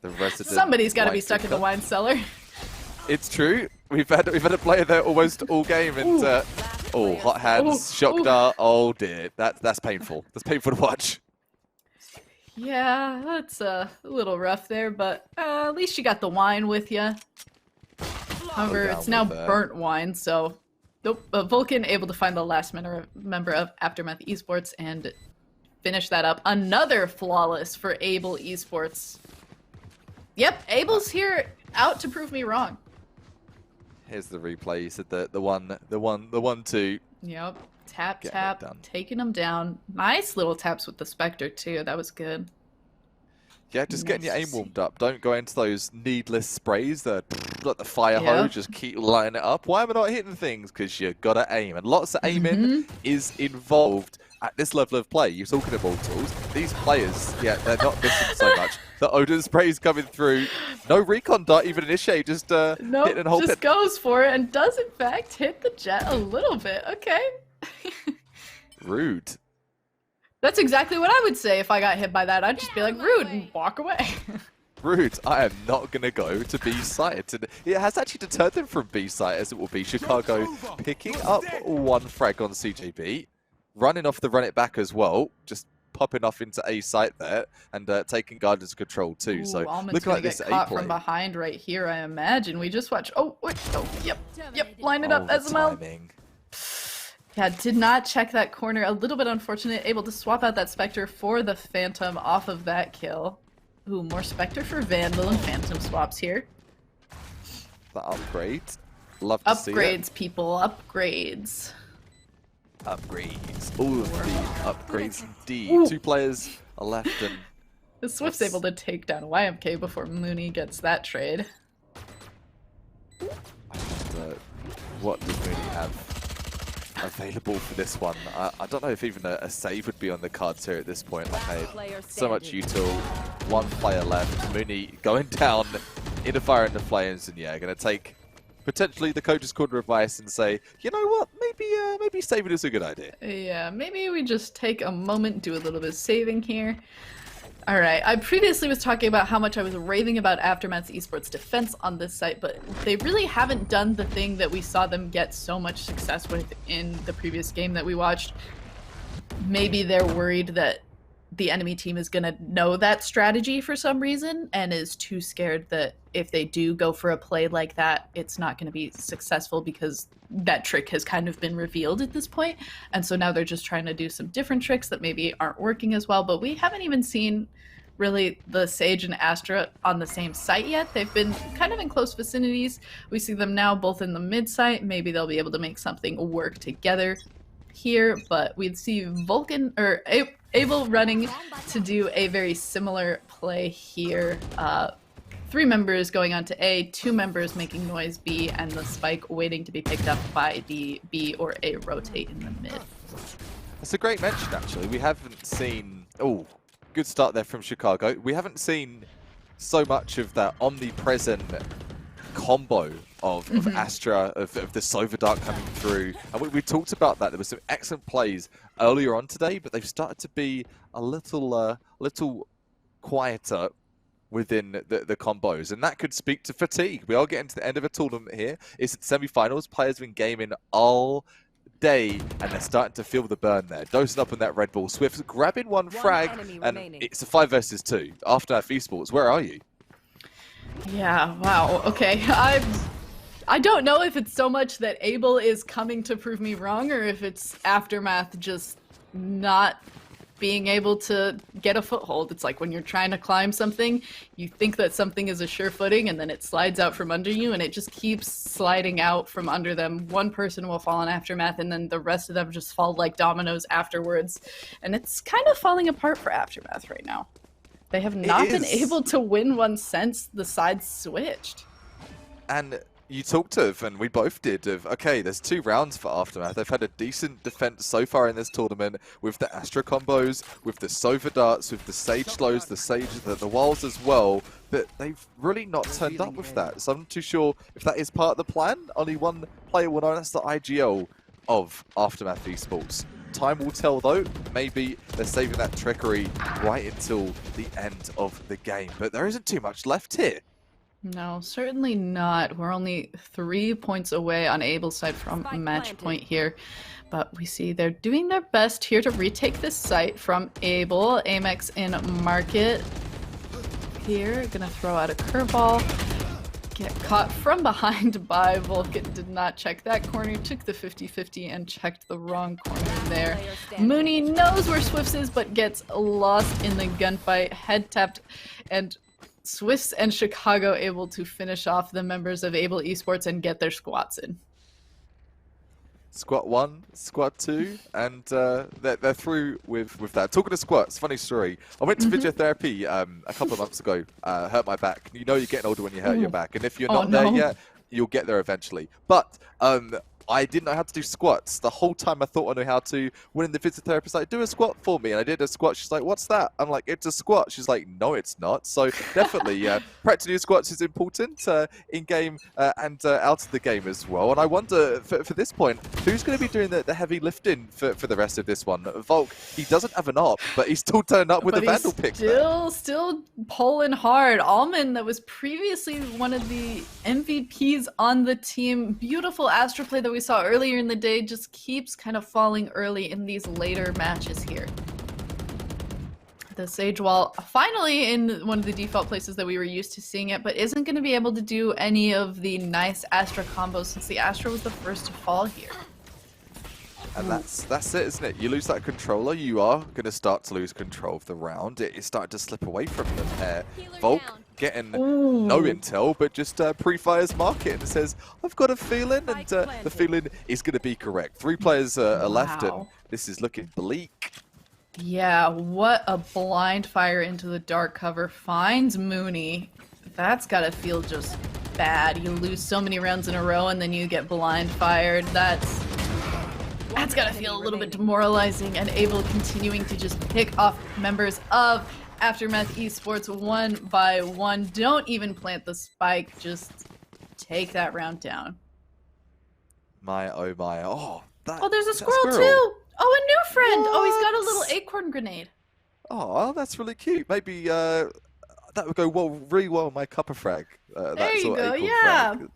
The resident Somebody's got to be wine stuck in the drinker. wine cellar. It's true. We've had a player there almost all game, and hot hands, shock dart. Oh dear, that's painful. That's painful to watch. Yeah, that's a little rough there, but at least you got the wine with you. However, down it's now with that. burnt wine, so nope. But Vulcan able to find the last member of Aftermath Esports and finish that up. Another flawless for Able Esports. Yep, Able's here out to prove me wrong. Here's the replay. You said the 1-2. Yep, tap, Getting it tap, done. taking them down. Nice little taps with the Spectre, too. That was good. Yeah, just getting your Nice aim to see. warmed up. Don't go into those needless sprays, like the fire Yeah. hose. Just keep lining it up. Why am I not hitting things? Because you gotta aim, and lots of aiming Mm-hmm. is involved at this level of play. You're talking about tools. These players, yeah, they're not missing so much. The Odin sprays coming through. No recon dart even initiate. Just Nope, hitting and holding. just goes for it and does in fact hit the jet a little bit. Okay. Rude. That's exactly what I would say if I got hit by that. I'd just be like, rude, and walk away. Rude. I am not going to go to B site. And it has actually deterred them from B site, as it will be Chicago picking up one frag on CJB, running off the run it back as well, just popping off into A site there, and taking guidance control too. Ooh, So Almond's looking gonna like get this A caught play. from behind right here, I imagine. We just watch. Oh, wait, oh, yep, line it up, the SML. timing. Yeah, did not check that corner. A little bit unfortunate. Able to swap out that Spectre for the Phantom off of that kill. Ooh, more Spectre for Vandal and Phantom swaps here. The upgrade. Love to see it. Upgrades, people, upgrades. Upgrades. All of the upgrades indeed. Ooh. 2 players are left, and The Swift's Yes. able to take down YMK before Mooney gets that trade. what does Mooney have available for this one? I don't know if even a save would be on the cards here at this point. Like, so much util, 1 player left. Mooney going down in the fire and the flames, and yeah, going to take potentially the coach's corner advice and say, you know what, maybe saving is a good idea. Yeah, maybe we just take a moment, do a little bit of saving here. Alright, I previously was talking about how much I was raving about Aftermath's Esports defense on this site, but they really haven't done the thing that we saw them get so much success with in the previous game that we watched. Maybe they're worried that the enemy team is going to know that strategy for some reason and is too scared that if they do go for a play like that, it's not going to be successful because that trick has kind of been revealed at this point. And so now they're just trying to do some different tricks that maybe aren't working as well. But we haven't even seen really the Sage and Astra on the same site yet. They've been kind of in close vicinities. We see them now both in the mid site. Maybe they'll be able to make something work together here, but we'd see Vulcan or Able running to do a very similar play here. 3 members going on to A, 2 members making noise B, and the spike waiting to be picked up by the B or A rotate in the mid. That's a great mention, actually. We haven't seen... Oh, good start there from Chicago. We haven't seen so much of that omnipresent combo of Astra, of the Sova Dart coming through. And we talked about that. There were some excellent plays earlier on today, but they've started to be a little quieter within the combos, and that could speak to fatigue. We are getting to the end of a tournament here. It's at semi-finals. Players have been gaming all day, and they're starting to feel the burn there. Dosing up on that Red Bull. Swift's grabbing one frag, and it's a 5 versus 2. Aftermath Esports, where are you? Yeah, wow, okay. I don't know if it's so much that Abel is coming to prove me wrong, or if it's Aftermath just not being able to get a foothold. It's like when you're trying to climb something, you think that something is a sure footing, and then it slides out from under you, and it just keeps sliding out from under them. One person will fall in Aftermath, and then the rest of them just fall like dominoes afterwards. And it's kind of falling apart for Aftermath right now. They have not been able to win one since the sides switched. And you talked of, and we both did, of, okay, there's 2 rounds for Aftermath. They've had a decent defense so far in this tournament with the Astra combos, with the Sova darts, with the Sage slows, the walls as well, but they've really not turned up with that. So I'm not too sure if that is part of the plan. Only one player will know. That's the IGL of Aftermath Esports. Time will tell though. Maybe they're saving that trickery right until the end of the game. But there isn't too much left here. No, certainly not. We're only 3 points away on Abel's side from match point here. But we see they're doing their best here to retake this site from Abel. Amex in market here. Gonna throw out a curveball. Get caught from behind by Vulcan. Did not check that corner. Took the 50-50 and checked the wrong corner there. Mooney knows where Swifts is, but gets lost in the gunfight. Head tapped, and Swifts and Chicago able to finish off the members of Able Esports and get their squats in. Squat 1, squat 2, and they're through with that. Talking of squats, funny story. I went to physiotherapy a couple of months ago. Hurt my back. You know you're getting older when you hurt your back, and if you're not there yet, you'll get there eventually. But I didn't know how to do squats. The whole time I thought I knew how to. When the physiotherapist like, do a squat for me, and I did a squat. She's like, what's that? I'm like, it's a squat. She's like, no, it's not. So definitely, practicing squats is important in game and out of the game as well. And I wonder for this point, who's going to be doing the heavy lifting for the rest of this one? Volk, he doesn't have an op, but he's still turned up with a Vandal pick. Still pulling hard. Almond, that was previously one of the MVPs on the team. Beautiful Astra play that we saw earlier in the day, just keeps kind of falling early in these later matches here. The Sage Wall finally in one of the default places that we were used to seeing it, but isn't going to be able to do any of the nice Astra combos since the Astra was the first to fall here. And that's it, isn't it? You lose that controller, you are going to start to lose control of the round. It's starting to slip away from them. Volk getting no intel, but just pre-fires market and says, I've got a feeling, and the feeling is going to be correct. 3 players are left, and this is looking bleak. Yeah, what a blind fire into the dark cover finds Mooney. That's got to feel just bad. You lose so many rounds in a row, and then you get blind fired. That's gotta feel a little bit demoralizing, and Abel continuing to just pick off members of Aftermath Esports one by one. Don't even plant the spike, just take that round down. My oh my, oh there's a squirrel too! Oh, a new friend! What? Oh, he's got a little acorn grenade. Oh, that's really cute. Maybe that would go really well with my copper frag. There you go, yeah. Frag.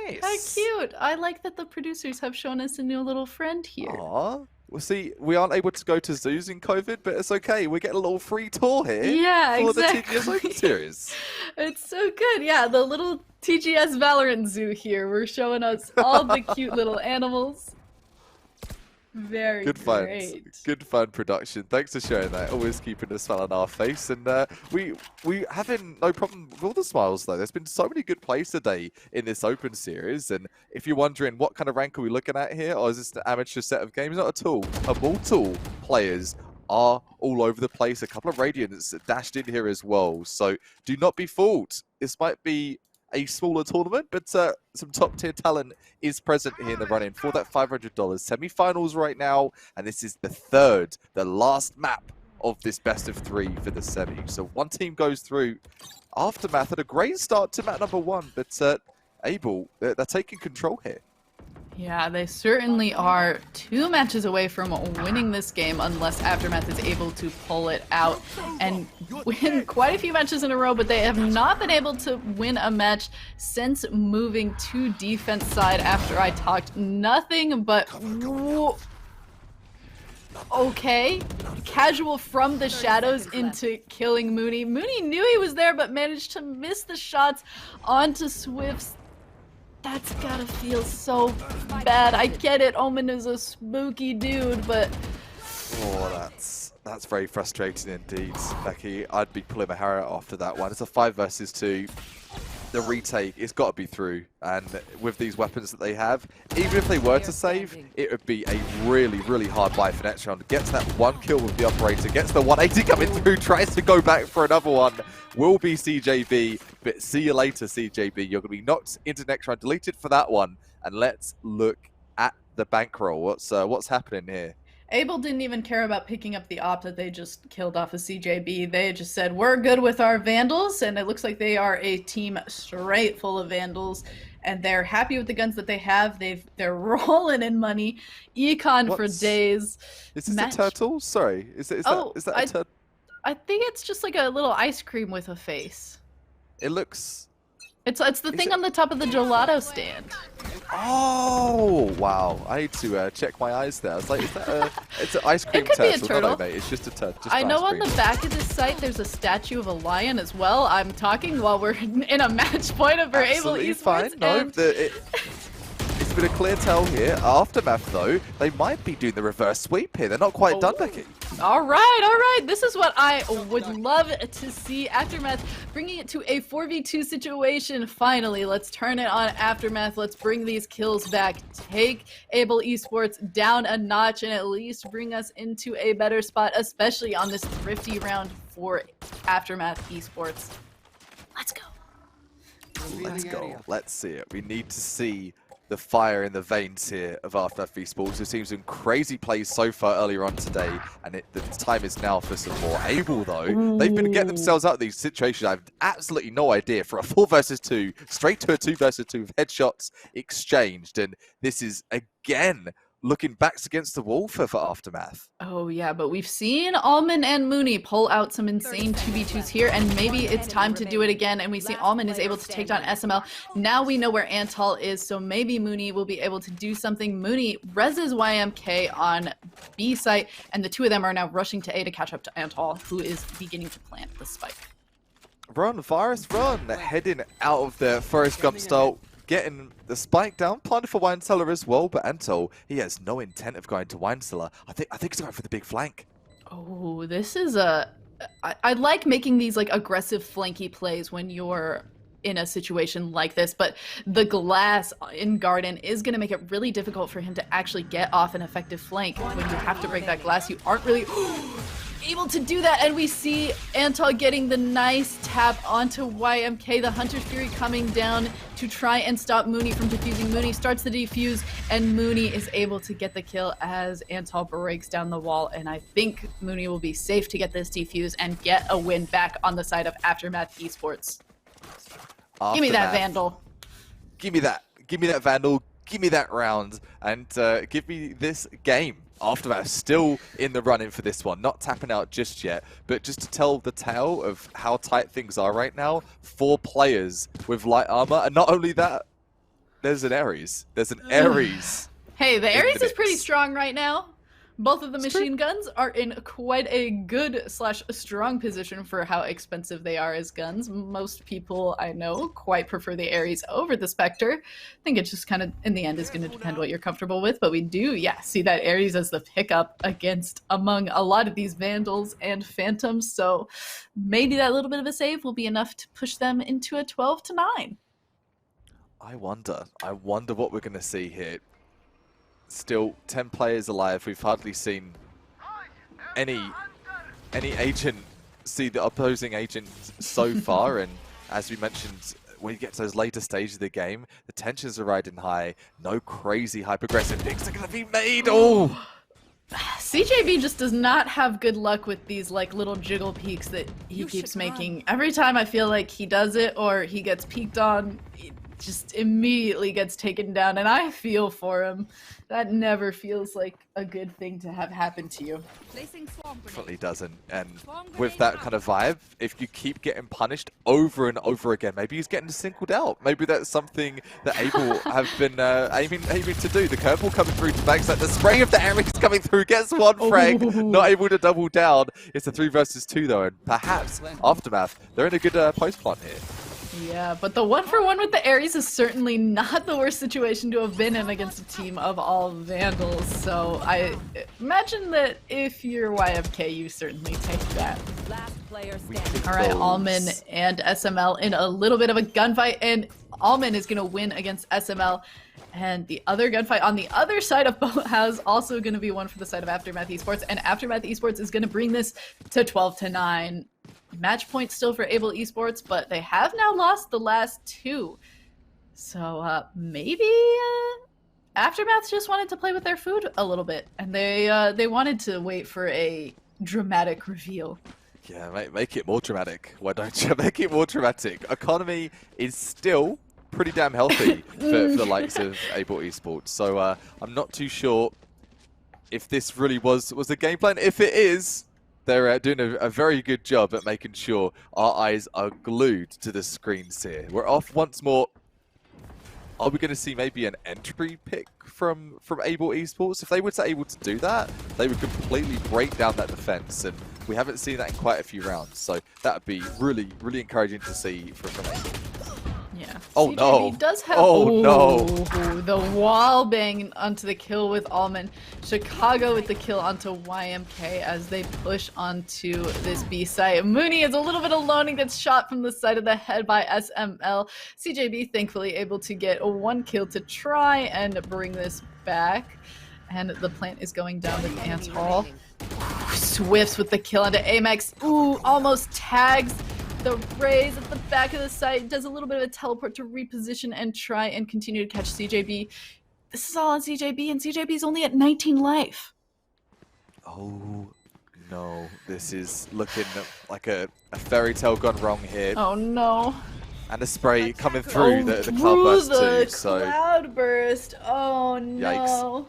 Nice. How cute. I like that the producers have shown us a new little friend here. Aww. Well, see, we aren't able to go to zoos in COVID, but it's okay. We're getting a little free tour here. Yeah, for exactly. the TGS Open Series. It's so good. Yeah, the little TGS Valorant zoo here. We're showing us all the cute little animals. Very good great. Fun. Good fun production. Thanks for sharing that. Always keeping a smile on our face. And we having no problem with all the smiles though. There's been so many good plays today in this open series. And if you're wondering what kind of rank are we looking at here, or is this an amateur set of games? Not at all. Immortal players are all over the place. A couple of Radiants dashed in here as well. So do not be fooled. This might be a smaller tournament, but some top tier talent is present here in the run-in for that $500. Semi-finals right now, and this is the last map of this best of 3 for the semi. So one team goes through. Aftermath had a great start to map number 1, but Abel, they're taking control here. Yeah, they certainly are 2 matches away from winning this game unless Aftermath is able to pull it out and win quite a few matches in a row, but they have not been able to win a match since moving to defense side after I talked nothing but okay. Casual from the shadows into killing Mooney. Mooney knew he was there but managed to miss the shots onto Swift's. That's gotta feel so bad. I get it, Omen is a spooky dude, but... Oh, that's very frustrating indeed, Becky. I'd be pulling my hair out after that one. It's a 5 versus 2. The retake, it's got to be through. And with these weapons that they have, even if they were to save, it would be a really, really hard buy for next round. Gets that 1 kill with the operator, gets the 180 coming through, tries to go back for another one. Will be CJB, but see you later, CJB. You're going to be knocked into next round, deleted for that one. And let's look at the bankroll. What's happening here? Abel didn't even care about picking up the op that they just killed off of CJB. They just said, we're good with our Vandals, and it looks like they are a team straight full of Vandals, and they're happy with the guns that they have. They're rolling in money. Econ for days. Is this a turtle? Sorry. Is that a turtle? I think it's just like a little ice cream with a face. It looks... It's the thing on the top of the gelato stand. Oh, wow. I need to check my eyes there. I was like, is that it's an ice cream turtle. It could be a turtle. No, mate. It's just a turtle. I know on the back of this site there's a statue of a lion as well. I'm talking while we're in a match point of our Able Esports. Fine. No, it's been a clear tell here. Aftermath, though, they might be doing the reverse sweep here. They're not quite done, Becky. All right. This is what I would love to see. Aftermath bringing it to a 4v2 situation. Finally, let's turn it on Aftermath. Let's bring these kills back. Take Able Esports down a notch and at least bring us into a better spot, especially on this thrifty round for Aftermath Esports. Let's go. Let's go. Let's see it. We need to see the fire in the veins here of Aftermath Esports. We've seen some crazy plays so far earlier on today, and the time is now for some more. Able, though, they've been getting themselves out of these situations. I have absolutely no idea. For a 4 versus 2, straight to a 2 versus 2 with headshots exchanged, and this is, again, looking backs against the wall for Aftermath. Oh yeah, but we've seen Alman and Mooney pull out some insane 2v2s here, and maybe it's time to do it again, and we see Alman is able to take down SML. Now we know where Antal is, so maybe Mooney will be able to do something. Mooney reses YMK on B site, and the two of them are now rushing to A to catch up to Antal, who is beginning to plant the spike. Run, Virus, run! Heading out of the Forrest Gump style, getting the spike down, planted for Wine Cellar as well, but Anto, he has no intent of going to Wine Cellar. I think he's going for the big flank. Oh, this is I like making these like aggressive flanky plays when you're in a situation like this, but the glass in Garden is going to make it really difficult for him to actually get off an effective flank. When you have to break that glass, you aren't really able to do that, and we see Antal getting the nice tap onto YMK. The Hunter's Fury coming down to try and stop Mooney from defusing. Mooney starts the defuse, and Mooney is able to get the kill as Antal breaks down the wall, and I think Mooney will be safe to get this defuse and get a win back on the side of Aftermath Esports. Give me that Vandal. Give me that. Give me that Vandal. Give me that round. And give me this game. Aftermath still in the running for this one. Not tapping out just yet. But just to tell the tale of how tight things are right now, 4 players with light armor. And not only that, there's an Ares. There's an Ares. Hey, the Ares is pretty strong right now. Both of the machine guns are in quite a good/strong position for how expensive they are as guns. Most people I know quite prefer the Ares over the Spectre. I think it just kind of, in the end, is going to depend what you're comfortable with. But we do, see that Ares as the pickup among a lot of these Vandals and Phantoms. So maybe that little bit of a save will be enough to push them into a 12-9. I wonder what we're going to see here. Still 10 players alive. We've hardly seen any agent see the opposing agent so far, and as we mentioned, when you get to those later stages of the game, the tensions are riding high. No crazy hyper-aggressive things are going to be made. Oh! CJB just does not have good luck with these like little jiggle peeks that he keeps making. Every time I feel like he does it or he gets peeked on, just immediately gets taken down, and I feel for him. That never feels like a good thing to have happen to you. Placing swarm grenade. Definitely doesn't. And Swarm with grenade that out. kind of vibe, if you keep getting punished over and over again, maybe he's getting singled out. Maybe that's something that Abel have been aiming to do. The curveball coming through to backside. The spray of the Ares coming through gets one frag. Not able to double down. It's a 3 versus 2 though, and perhaps Aftermath, they're in a good post plant here. Yeah, but the 1-for-1 with the Ares is certainly not the worst situation to have been in against a team of all Vandals. So I imagine that if you're YFK, you certainly take that. Last player standing. All right, Alman and SML in a little bit of a gunfight, and Alman is going to win against SML. And the other gunfight on the other side of Boathouse also going to be one for the side of Aftermath Esports, and Aftermath Esports is going to bring this to 12-9. Match point still for Able Esports, but they have now lost the last 2. So maybe Aftermath just wanted to play with their food a little bit, and they wanted to wait for a dramatic reveal. Yeah, make it more dramatic. Why don't you make it more dramatic? Economy is still pretty damn healthy for the likes of Able Esports. So I'm not too sure if this really was the game plan. If it is, they're doing a very good job at making sure our eyes are glued to the screens here. We're off once more. Are we going to see maybe an entry pick from Able Esports? If they were able to do that, they would completely break down that defense, and we haven't seen that in quite a few rounds. So that would be really, really encouraging to see from Able. Yeah. Oh CJB no! does have, oh no! The wall bang onto the kill with Alman. Chicago with the kill onto YMK as they push onto this B site. Mooney is a little bit alone and gets shot from the side of the head by SML. CJB thankfully able to get 1 kill to try and bring this back. And the plant is going down with Ants Hall. Swifts with the kill onto Amex. Ooh, almost tags the Raze at the back of the site, does a little bit of a teleport to reposition and try and continue to catch CJB. This is all on CJB, and CJB's only at 19 life. Oh no, this is looking like a fairy tale gone wrong here. Oh no. And a spray coming through the cloudburst too. So cloudburst. Oh no. Yikes.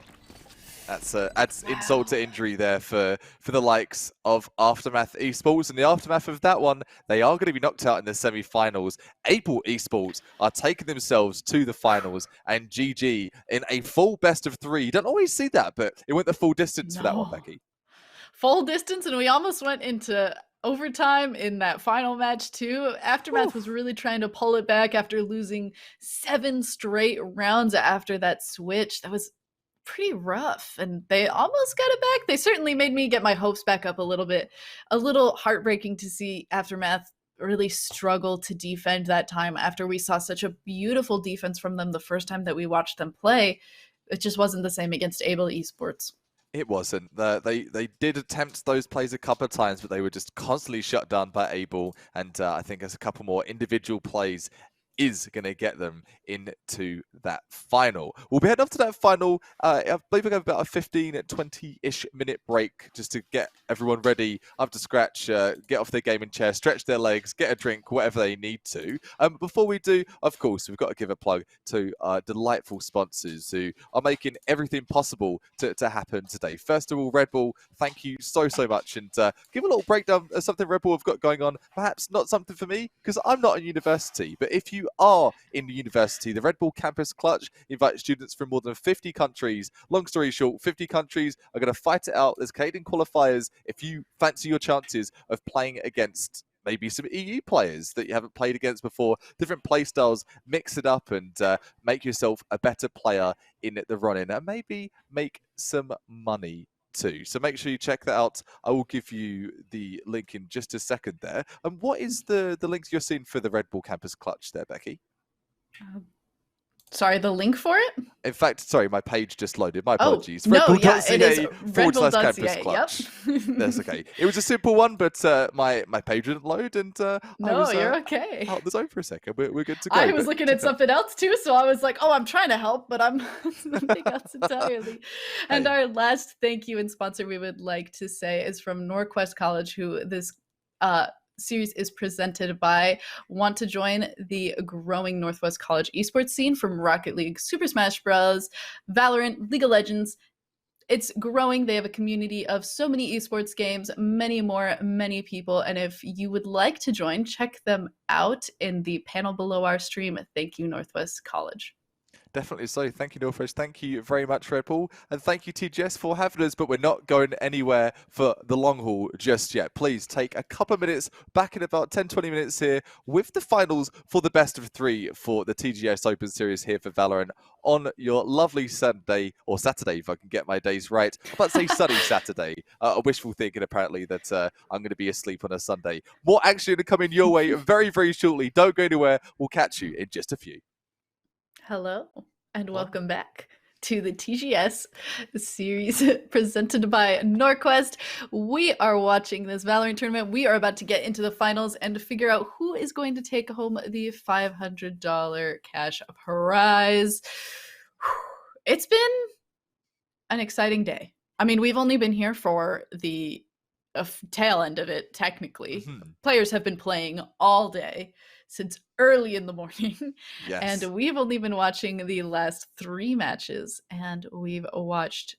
That's insult to injury there for the likes of Aftermath Esports. And the aftermath of that one, they are going to be knocked out in the semi-finals. Able Esports are taking themselves to the finals, and GG in a full best of 3. You don't always see that, but it went the full distance for that one, Becky. Full distance, and we almost went into overtime in that final match too. Aftermath was really trying to pull it back after losing 7 straight rounds after that switch. That was pretty rough, and they almost got it back. They certainly made me get my hopes back up a little bit. A little heartbreaking to see Aftermath really struggle to defend that time after we saw such a beautiful defense from them the first time that we watched them play. It just wasn't the same against Able Esports. It wasn't. They did attempt those plays a couple of times, but they were just constantly shut down by Able, and I think there's a couple more individual plays is going to get them into that final. We'll be heading off to that final. I believe we have about a 15, 20-ish minute break just to get everyone ready up to scratch, get off their gaming chair, stretch their legs, get a drink, whatever they need to. Before we do, of course, we've got to give a plug to our delightful sponsors who are making everything possible to happen today. First of all, Red Bull, thank you so much. And give a little breakdown of something Red Bull have got going on. Perhaps not something for me, because I'm not in university, but if you are in the university, the Red Bull Campus Clutch invites students from more than 50 countries. Long story short, 50 countries are going to fight it out. There's Canadian qualifiers if you fancy your chances of playing against maybe some EU players that you haven't played against before. Different play styles, mix it up and make yourself a better player in the run-in and maybe make some money too. So make sure you check that out. I will give you the link in just a second there. And what is the link you're seeing for the Red Bull Campus Clutch there, Becky? Sorry, the link for it? In fact, sorry, my page just loaded. My apologies. No, yeah, it is Redbull.ca/campus redbull.ca, clutch. Yep. That's okay. It was a simple one, but my page didn't load, and I was, you're okay. out the zone for a second. We're good to go. I was looking at something else too, so I was like, "Oh, I'm trying to help, but I'm something else entirely." And our last thank you and sponsor we would like to say is from Norquest College, who this series is presented by. Want to join the growing Northwest College esports scene from Rocket League, Super Smash Bros., Valorant, League of Legends? It's growing. They have a community of so many esports games, many more, many people. And if you would like to join, check them out in the panel below our stream. Thank you, Northwest College. Definitely so. Thank you, Northwest. Thank you very much, Red Bull. And thank you, TGS, for having us. But we're not going anywhere for the long haul just yet. Please take a couple of minutes, back in about 10, 20 minutes here, with the finals for the best of 3 for the TGS Open Series here for Valorant on your lovely Sunday, or Saturday, if I can get my days right. I'm about to say sunny Saturday. Wishful thinking, apparently, that I'm going to be asleep on a Sunday. More action to come in your way very, very shortly. Don't go anywhere. We'll catch you in just a few. Hello, and welcome back to the TGS series presented by Norquest. We are watching this Valorant tournament. We are about to get into the finals and figure out who is going to take home the $500 cash prize. It's been an exciting day. I mean, we've only been here for the tail end of it, technically. Players have been playing all day since early in the morning. Yes. And we've only been watching the last 3 matches, and we've watched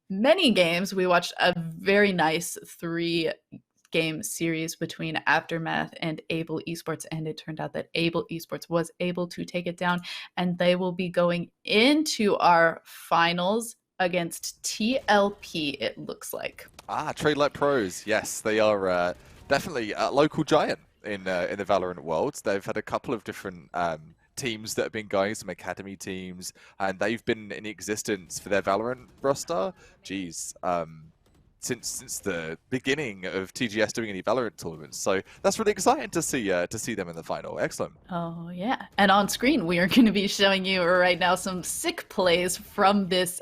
many games. We watched a very nice 3-game series between Aftermath and Able Esports, and it turned out that Able Esports was able to take it down, and they will be going into our finals against TLP, it looks like. Trade Light Pros. Yes, they are definitely a local giant in the Valorant world. They've had a couple of different teams that have been going, some academy teams, and they've been in existence for their Valorant roster. Geez, since the beginning of TGS doing any Valorant tournaments. So that's really exciting to see them in the final. Excellent. Oh yeah, and on screen we are going to be showing you right now some sick plays from this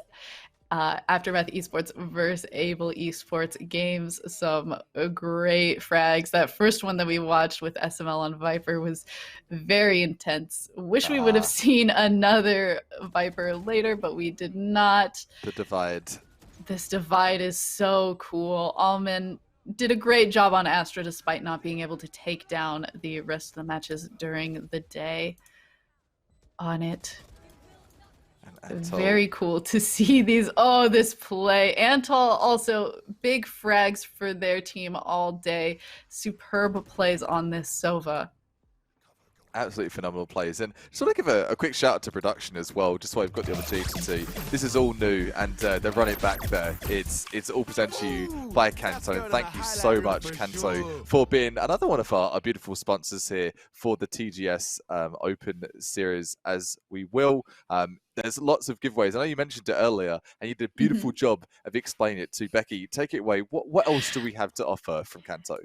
Aftermath Esports versus Able Esports games. Some great frags. That first one that we watched with SML on Viper was very intense. Wish we would have seen another Viper later, but we did not. The divide. This divide is so cool. Alman did a great job on Astra despite not being able to take down the rest of the matches during the day on it. Very cool to see these. Oh, this play. Antol also big frags for their team all day. Superb plays on this Sova. Absolutely phenomenal plays. And just want to give a quick shout out to production as well, just so I've got the opportunity to. This is all new, and they run it back there. It's all presented to you by Kanto. And thank you so much, Kanto, for being another one of our beautiful sponsors here for the TGS Open Series, as we will. There's lots of giveaways. I know you mentioned it earlier, and you did a beautiful job of explaining it to Becky. Take it away. What else do we have to offer from Kanto?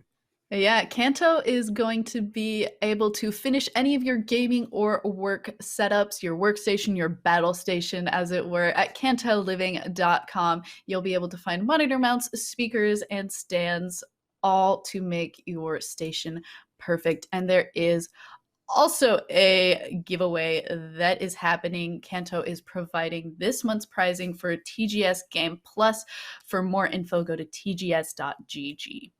Yeah, Kanto is going to be able to finish any of your gaming or work setups, your workstation, your battle station, as it were, at kantoliving.com. You'll be able to find monitor mounts, speakers, and stands, all to make your station perfect. And there is also a giveaway that is happening. Kanto is providing this month's prizing for TGS Game Plus. For more info, go to tgs.gg.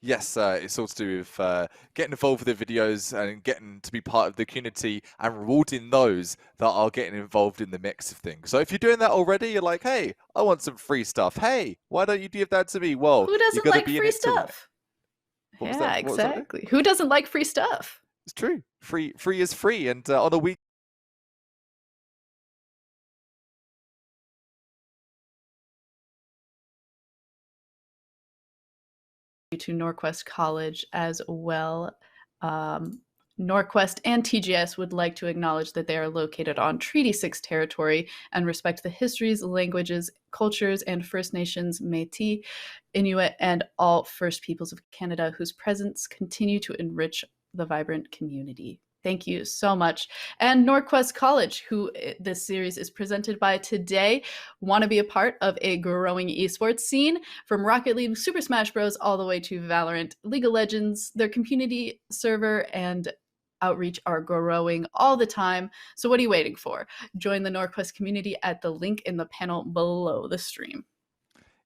Yes, it's all to do with getting involved with the videos and getting to be part of the community and rewarding those that are getting involved in the mix of things. So if you're doing that already, you're like, hey, I want some free stuff. Hey, why don't you give that to me? Well, who doesn't like free stuff? Yeah, exactly. Who doesn't like free stuff? It's true. Free is free. And on a week. To Norquest College as well. Norquest and TGS would like to acknowledge that they are located on Treaty 6 territory and respect the histories, languages, cultures, and First Nations, Métis, Inuit, and all First Peoples of Canada whose presence continue to enrich the vibrant community. Thank you so much. And Norquest College, who this series is presented by today, want to be a part of a growing esports scene from Rocket League, Super Smash Bros. All the way to Valorant, League of Legends. Their community server and outreach are growing all the time. So what are you waiting for? Join the Norquest community at the link in the panel below the stream.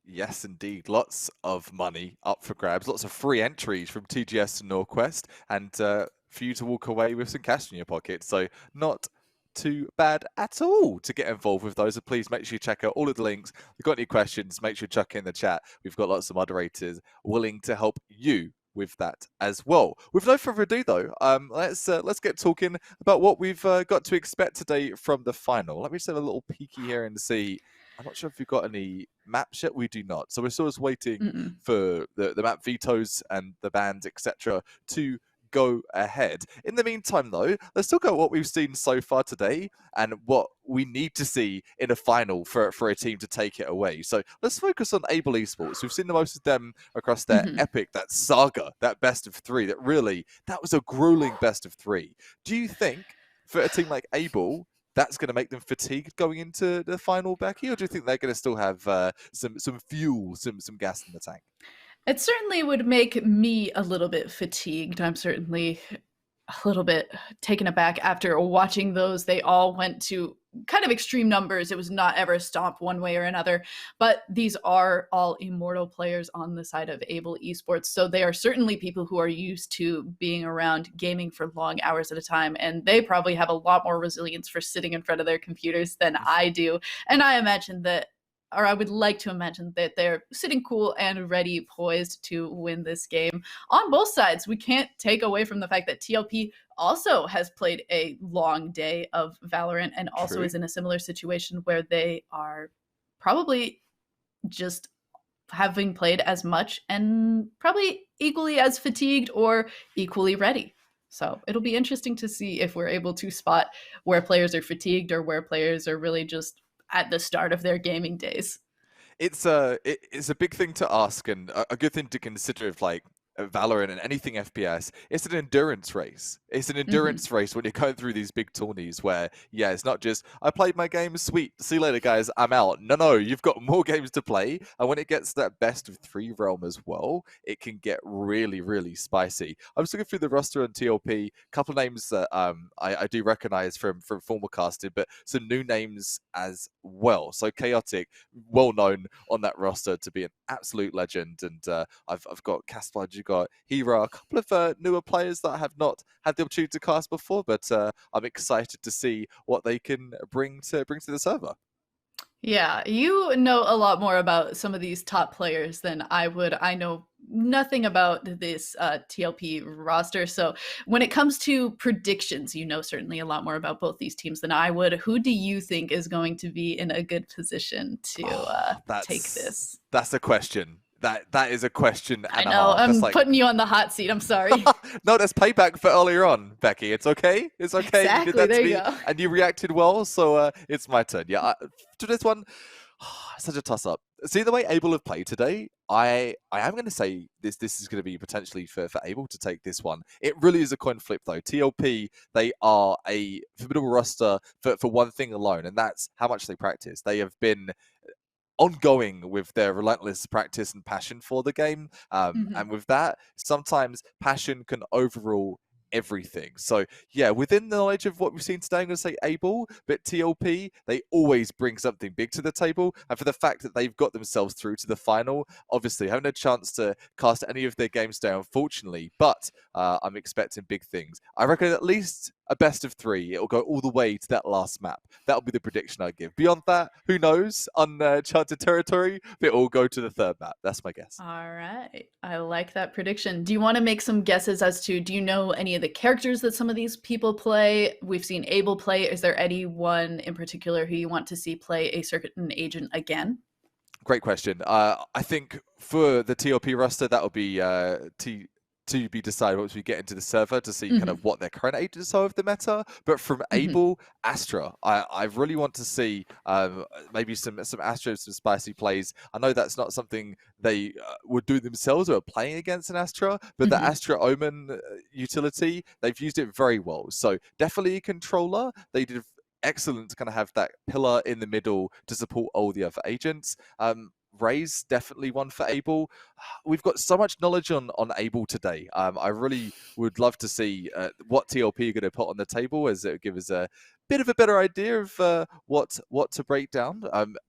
Yes, indeed. Lots of money up for grabs, lots of free entries from TGS to Norquest, and for you to walk away with some cash in your pocket. So, not too bad at all to get involved with those. So please make sure you check out all of the links. If you've got any questions, make sure you chuck in the chat. We've got lots of moderators willing to help you with that as well. With no further ado, though, let's get talking about what we've got to expect today from the final. Let me just have a little peeky here and see. I'm not sure if we've got any maps yet. We do not. So we're still just waiting Mm-mm. for the map vetoes and the bans, etc., to go ahead. In the meantime, though, let's talk about what we've seen so far today and what we need to see in a final for a team to take it away. So let's focus on Able Esports. We've seen the most of them across their Mhm. epic, that saga, that best of three, that was a grueling best of three. Do you think for a team like Able, that's going to make them fatigued going into the final, Becky, or do you think they're going to still have some fuel, some gas in the tank? It certainly would make me a little bit fatigued. I'm certainly a little bit taken aback after watching those. They all went to kind of extreme numbers. It was not ever stopped one way or another. But these are all immortal players on the side of Able Esports. So they are certainly people who are used to being around gaming for long hours at a time. And they probably have a lot more resilience for sitting in front of their computers than I do. And I imagine that, or I would like to imagine that they're sitting cool and ready, poised to win this game on both sides. We can't take away from the fact that TLP also has played a long day of Valorant and also True. is in a similar situation where they are probably just having played as much and probably equally as fatigued or equally ready. So it'll be interesting to see if we're able to spot where players are fatigued or where players are really just at the start of their gaming days. It's it's a big thing to ask and a good thing to consider if like Valorant and anything FPS. It's an endurance race. It's an Mhm. endurance race when you're going through these big tourneys where yeah, it's not just I played my game, sweet, see you later guys, I'm out. No, you've got more games to play, and when it gets to that best of three realm as well, it can get really spicy. I was looking through the roster on TLP, couple names that I do recognize from former casting, but some new names as well. So Chaotic, well known on that roster to be an absolute legend. And I've got Caspar, you've got Hira, a couple of newer players that I have not had the opportunity to cast before, but I'm excited to see what they can bring to the server. Yeah, you know a lot more about some of these top players than I would. I know nothing about this TLP roster. So when it comes to predictions, you know certainly a lot more about both these teams than I would. Who do you think is going to be in a good position to Oh, take this? that's a question. That is a question I and a know half. That's I'm like putting you on the hot seat. I'm sorry. no, that's payback for earlier on, Becky. It's okay. It's okay. You did Exactly. that There to you me, go. and you reacted well. So it's my turn. Yeah, to this one, such a toss up. See the way Abel have played today. I am going to say this is going to be potentially for Abel to take this one. It really is a coin flip though. TLP, they are a formidable roster for one thing alone, and that's how much they practice. They have been ongoing with their relentless practice and passion for the game. Mhm. And with that, sometimes passion can overrule everything. So yeah, within the knowledge of what we've seen today, I'm going to say Able, but TLP, they always bring something big to the table. And for the fact that they've got themselves through to the final, obviously haven't a chance to cast any of their games down, unfortunately, but I'm expecting big things. I reckon at least a best of three. It'll go all the way to that last map. That'll be the prediction I give. Beyond that, who knows? Uncharted territory, but it'll go to the third map. That's my guess. All right. I like that prediction. Do you want to make some guesses as to, do you know any of the characters that some of these people play? We've seen Abel play. Is there anyone in particular who you want to see play a certain agent again? Great question. I think for the TLP roster, that'll be to be decided once we get into the server to see kind Mhm. of what their current agents are of the meta. But from Mhm. Able, Astra, I really want to see maybe some Astra, some spicy plays. I know that's not something they would do themselves or are playing against an Astra, but the Mhm. Astra Omen utility, they've used it very well. So definitely a controller. They did excellent to kind of have that pillar in the middle to support all the other agents. Ray's definitely one for Able. We've got so much knowledge on Able today. I really would love to see what TLP are going to put on the table, as it would give us bit of a better idea of what to break down.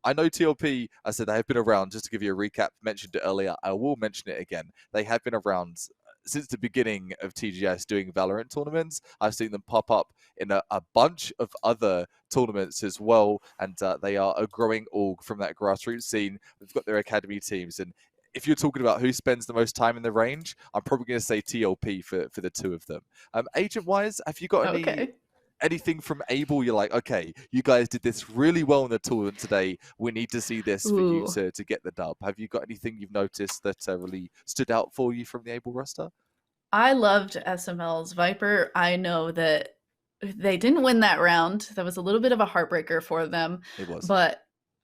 I know TLP, I said they have been around, just to give you a recap, mentioned it earlier, I will mention it again. They have been around since the beginning of TGS doing Valorant tournaments. I've seen them pop up in a bunch of other tournaments as well, and they are a growing org from that grassroots scene. They've got their academy teams, and if you're talking about who spends the most time in the range, I'm probably going to say TLP for the two of them. Agent-wise, have you got anything from Able you're like, okay, you guys did this really well in the tournament today, we need to see this for you to get the dub? Have you got anything you've noticed that really stood out for you from the Able roster? I loved SML's Viper. I know that they didn't win that round. That was a little bit of a heartbreaker for them. It was. But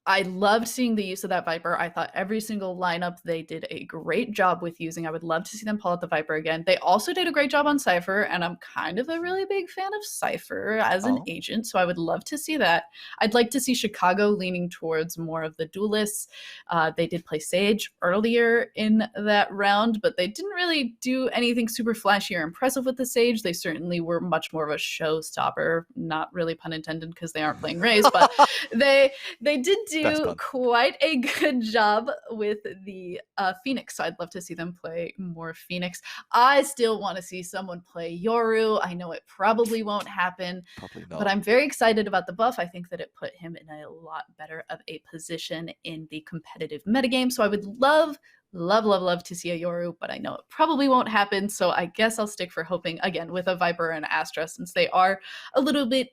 I loved seeing the use of that Viper. I thought every single lineup they did a great job with using. I would love to see them pull out the Viper again. They also did a great job on Cypher, and I'm kind of a really big fan of Cypher as an agent, so I would love to see that. I'd like to see Chicago leaning towards more of the duelists. They did play Sage earlier in that round, but they didn't really do anything super flashy or impressive with the Sage. They certainly were much more of a showstopper, not really pun intended because they aren't playing Raze, but they did do quite a good job with the Phoenix, so I'd love to see them play more Phoenix. I still want to see someone play Yoru. I know it probably won't happen, but I'm very excited about the buff. I think that it put him in a lot better of a position in the competitive metagame, so I would love to see a Yoru, but I know it probably won't happen, so I guess I'll stick for hoping, again, with a Viper and Astra, since they are a little bit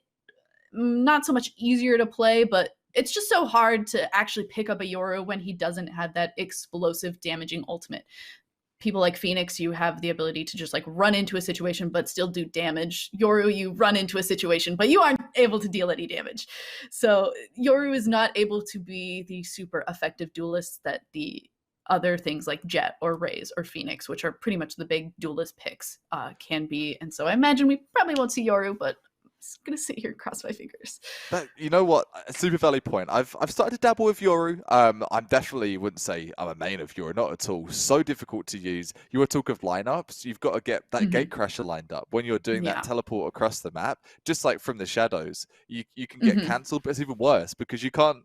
not so much easier to play, but it's just so hard to actually pick up a Yoru when he doesn't have that explosive damaging ultimate. People like Phoenix, you have the ability to just like run into a situation but still do damage. Yoru, you run into a situation but you aren't able to deal any damage. So Yoru is not able to be the super effective duelist that the other things like Jet or Raze or Phoenix, which are pretty much the big duelist picks, can be. And so I imagine we probably won't see Yoru, but just gonna sit here and cross my fingers. But you know what? A super valid point. I've started to dabble with Yoru. I'm definitely wouldn't say I'm a main of Yoru, not at all. So difficult to use. You were talking of lineups. You've got to get that gate crasher lined up when you're doing that teleport across the map. Just like from the shadows, you can get cancelled, but it's even worse because you can't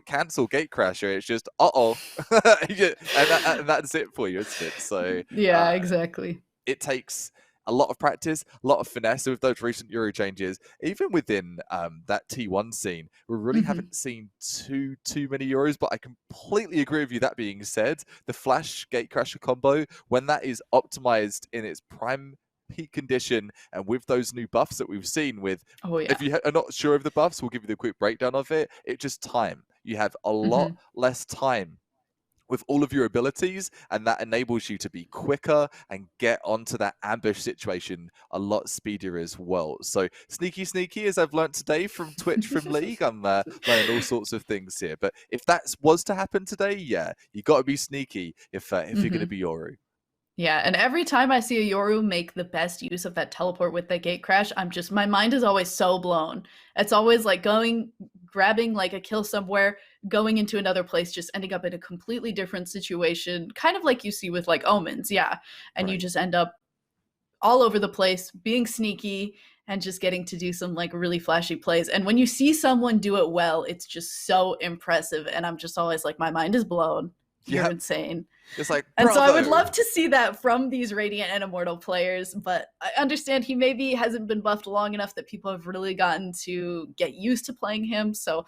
cancel gate crasher. It's just and that's it for you, isn't it? So yeah, exactly. It takes a lot of practice, a lot of finesse with those recent Euro changes. Even within that T1 scene, we really haven't seen too many Euros, but I completely agree with you. That being said, the Flash Gatecrasher combo, when that is optimized in its prime peak condition and with those new buffs that we've seen with, if you are not sure of the buffs, we'll give you the quick breakdown of it. It's just time. You have a lot less time with all of your abilities, and that enables you to be quicker and get onto that ambush situation a lot speedier as well. So sneaky, as I've learned today from Twitch, from League, I'm learning all sorts of things here. But if that was to happen today, yeah, you got to be sneaky if you're going to be Yoru. Yeah, and every time I see a Yoru make the best use of that teleport with the gate crash, my mind is always so blown. It's always like grabbing like a kill somewhere, going into another place, just ending up in a completely different situation, kind of like you see with like Omens, and you just end up all over the place, being sneaky, and just getting to do some like really flashy plays. And when you see someone do it well, it's just so impressive, and I'm just always like, my mind is blown. You're insane. It's like, and so I would love to see that from these Radiant and Immortal players, but I understand he maybe hasn't been buffed long enough that people have really gotten to get used to playing him. So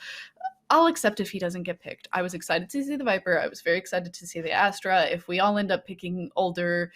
I'll accept if he doesn't get picked. I was excited to see the Viper. I was very excited to see the Astra. If we all end up picking older,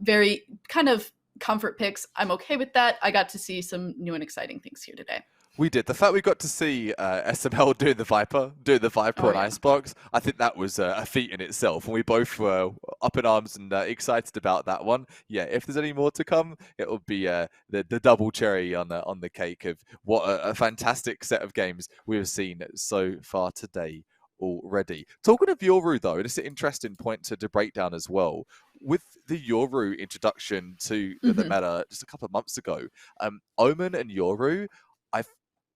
very kind of comfort picks, I'm okay with that. I got to see some new and exciting things here today. We did. The fact we got to see SML doing the Viper on Icebox, I think that was a feat in itself. And we both were up in arms and excited about that one. Yeah, if there's any more to come, it'll be the double cherry on the cake of what a fantastic set of games we've seen so far today already. Talking of Yoru, though, and it's an interesting point to break down as well. With the Yoru introduction to the meta just a couple of months ago, Omen and Yoru,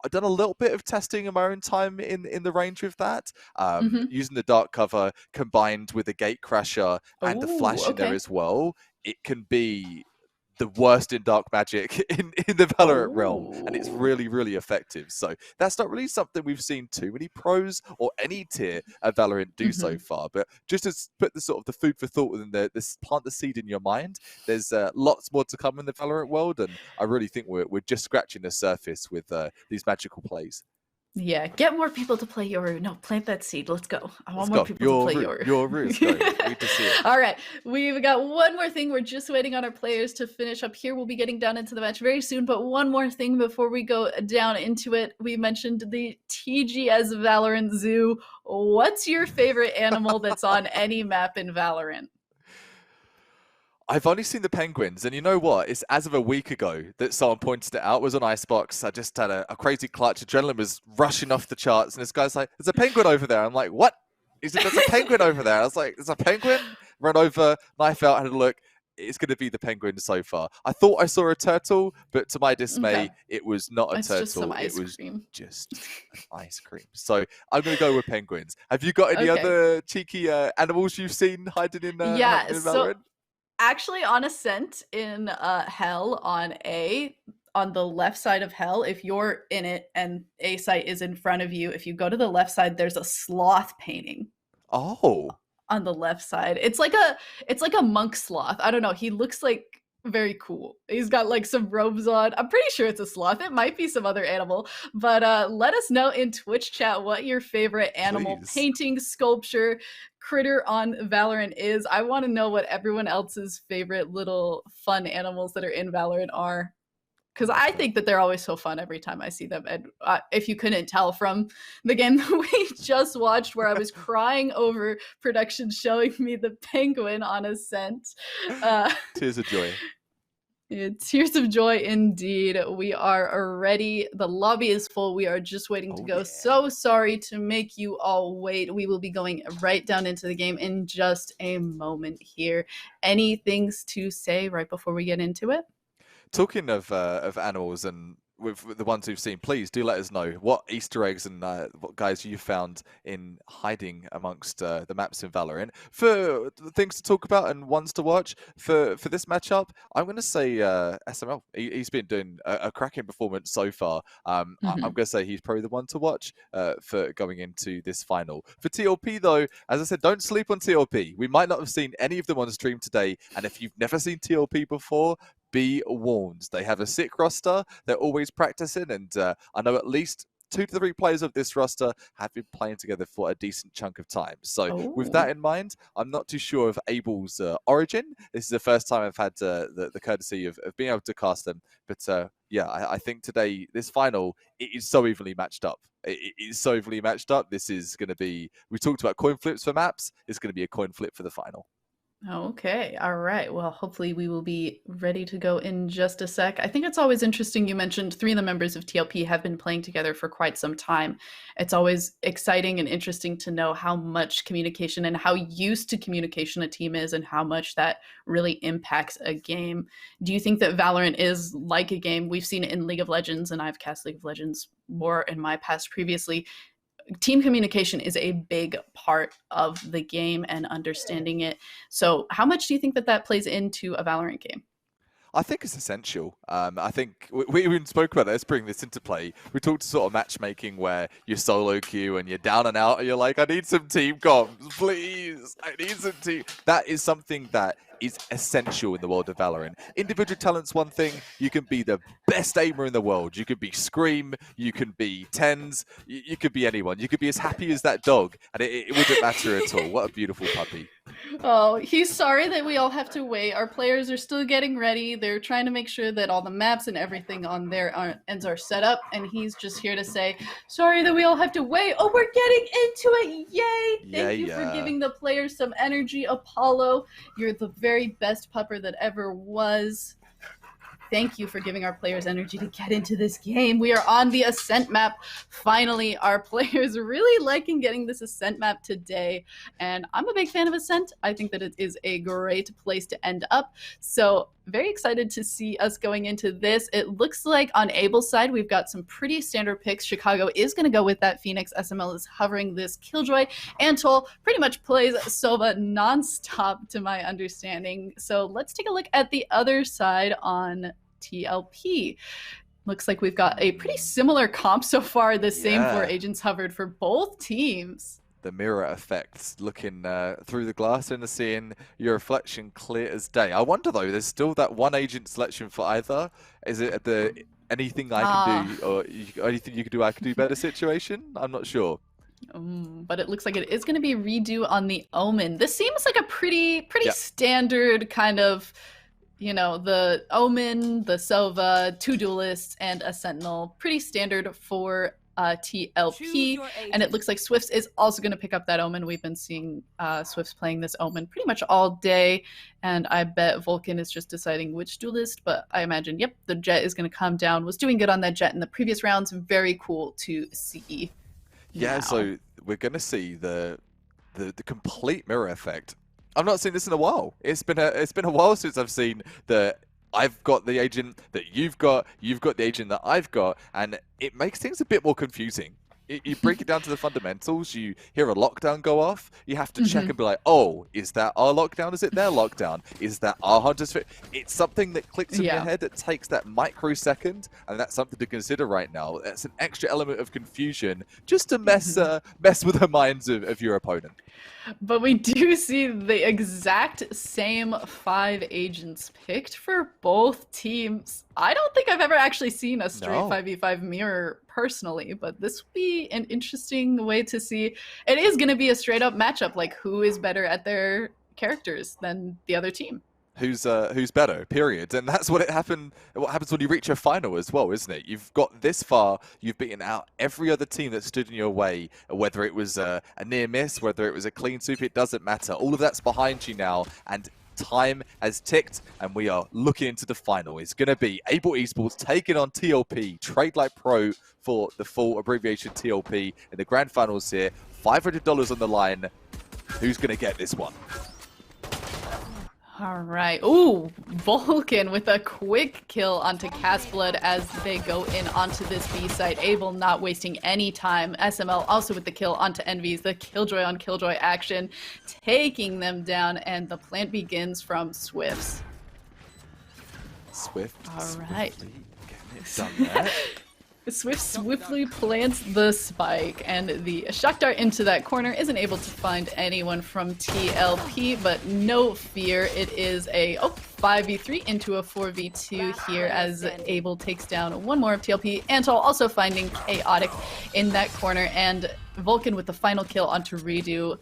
I've done a little bit of testing in my own time in the range with that, using the dark cover combined with the gate crasher and the flash in there as well. It can be the worst in dark magic in the Valorant realm, and it's Ooh. really, really effective. So that's not really something we've seen too many pros or any tier of Valorant do so far. But just to put the sort of the food for thought within this, plant the seed in your mind. There's lots more to come in the Valorant world, and I really think we're just scratching the surface with these magical plays. Yeah, get more people to play Yoru. No, plant that seed. Let's go. I want Let's more go. people to play Yoru. Yoru, let's go. Need to see it. All right, we've got one more thing. We're just waiting on our players to finish up here. We'll be getting down into the match very soon, but one more thing before we go down into it. We mentioned the TGS Valorant Zoo. What's your favorite animal that's on any map in Valorant? I've only seen the penguins, and you know what? It's as of a week ago that someone pointed it out. It was on Icebox. I just had a crazy clutch. Adrenaline was rushing off the charts, and this guy's like, "There's a penguin over there." I'm like, "What?" He said, "There's a penguin over there." I was like, "There's a penguin?" Run over, knife out, had a look. It's going to be the penguin so far. I thought I saw a turtle, but to my dismay, it was not a It's turtle. just some ice it was cream. just an ice cream. So I'm going to go with penguins. Have you got any other cheeky animals you've seen hiding in Yeah, in so Valorant? actually on Ascent in Hell on the left side of Hell, if you're in it and A site is in front of you, if you go to the left side, there's a sloth painting Oh. on the left side. It's like a monk sloth. I don't know. He looks like very cool. He's got like some robes on. I'm pretty sure it's a sloth. It might be some other animal, but let us know in Twitch chat what your favorite animal Please. painting, sculpture, critter on Valorant is. I want to know what everyone else's favorite little fun animals that are in Valorant are. Because I think that they're always so fun every time I see them. And if you couldn't tell from the game that we just watched, where I was crying over production showing me the penguin on Ascent. Tears of joy. Tears of joy indeed. We are ready. The lobby is full. We are just waiting to go. Yeah. So sorry to make you all wait. We will be going right down into the game in just a moment here. Any things to say right before we get into it? Talking of animals and with the ones we've seen, please do let us know what Easter eggs and what guys you found in hiding amongst the maps in Valorant. For things to talk about and ones to watch for this matchup, I'm going to say SML. He's been doing a cracking performance so far. I'm going to say he's probably the one to watch for going into this final. For TLP though, as I said, don't sleep on TLP. We might not have seen any of them on stream today, and if you've never seen TLP before, be warned. They have a sick roster. They're always practicing, and I know at least 2 to 3 players of this roster have been playing together for a decent chunk of time. So with that in mind, I'm not too sure of Abel's origin. This is the first time I've had the courtesy of being able to cast them. But yeah, I think today, this final, it is so evenly matched up. It is so evenly matched up. This is going to be, we talked about coin flips for maps. It's going to be a coin flip for the final. Okay. All right. Well, hopefully we will be ready to go in just a sec. I think it's always interesting. You mentioned 3 of the members of TLP have been playing together for quite some time. It's always exciting and interesting to know how much communication and how used to communication a team is and how much that really impacts a game. Do you think that Valorant is like a game? We've seen it in League of Legends, and I've cast League of Legends more in my past previously. Team communication is a big part of the game and understanding it. So how much do you think that plays into a Valorant game? I think it's essential. I think we even spoke about it. Let's bring this into play. We talked sort of matchmaking where you're solo queue and you're down and out and you're like, I need some team comms, please. I need some team. That is something that is essential in the world of Valorant. Individual talent's one thing. You can be the best aimer in the world. You could be Scream. You can be Tens. You could be anyone. You could be as happy as that dog, and it wouldn't matter at all. What a beautiful puppy. Oh, he's sorry that we all have to wait. Our players are still getting ready. They're trying to make sure that all the maps and everything on their ends are set up, and he's just here to say, sorry that we all have to wait. Oh, we're getting into it. Yay! Thank you for giving the players some energy, Apollo. You're the very best pupper that ever was. Thank you for giving our players energy to get into this game. We are on the Ascent map. Finally, our players really liking getting this Ascent map today. And I'm a big fan of Ascent. I think that it is a great place to end up. So very excited to see us going into this. It looks like on Abel's side, we've got some pretty standard picks. Chicago is going to go with that Phoenix. SML is hovering this Killjoy. Antol pretty much plays Sova nonstop, to my understanding. So let's take a look at the other side on TLP. Looks like we've got a pretty similar comp so far. The same 4 agents hovered for both teams. The mirror effects, looking through the glass and seeing your reflection clear as day. I wonder though, there's still that 1 agent selection for either. Is it the anything I can do or anything you can do I can do better situation? I'm not sure. But it looks like it is going to be redo on the Omen. This seems like a pretty standard kind of, you know, the Omen, the Sova, 2 duelists, and a Sentinel. Pretty standard for TLP. And it looks like Swifts is also going to pick up that Omen. We've been seeing Swifts playing this Omen pretty much all day. And I bet Vulcan is just deciding which duelist. But I imagine, yep, the Jet is going to come down. Was doing good on that Jet in the previous rounds. Very cool to see. Yeah, now. So we're going to see the complete mirror effect. I've not seen this in a while. It's been a while since I've seen I've got the agent that you've got the agent that I've got, and it makes things a bit more confusing. You break it down to the fundamentals, you hear a lockdown go off, you have to check and be like, oh, is that our lockdown? Is it their lockdown? Is that our Hunter's Fit? It's something that clicks in your head that takes that microsecond, and that's something to consider right now. That's an extra element of confusion just to mess with the minds of your opponent. But we do see the exact same 5 agents picked for both teams. I don't think I've ever actually seen a straight 5v5 mirror personally, but this will be an interesting way to see. It is going to be a straight up matchup, like who is better at their characters than the other team. Who's better, period. And that's what happens when you reach a final as well, isn't it? You've got this far, you've beaten out every other team that stood in your way, whether it was a near miss, whether it was a clean sweep, it doesn't matter. All of that's behind you now, and time has ticked, and we are looking into the final. It's going to be Able Esports taking on TLP, Trade Like Pro for the full abbreviation TLP in the grand finals here. $500 on the line. Who's going to get this one? All right. Ooh, Vulcan with a quick kill onto Castblood as they go in onto this B site. Able not wasting any time. SML also with the kill onto Envy's. The Killjoy on Killjoy action, taking them down, and the plant begins from Swifts. Swift. All right. Getting it done there. Swift swiftly plants the spike, and the shock dart into that corner isn't able to find anyone from TLP, but no fear, it is a 5v3 into a 4v2 here as Able takes down one more of TLP. Antol also finding Chaotic in that corner, and Vulcan with the final kill onto Redo.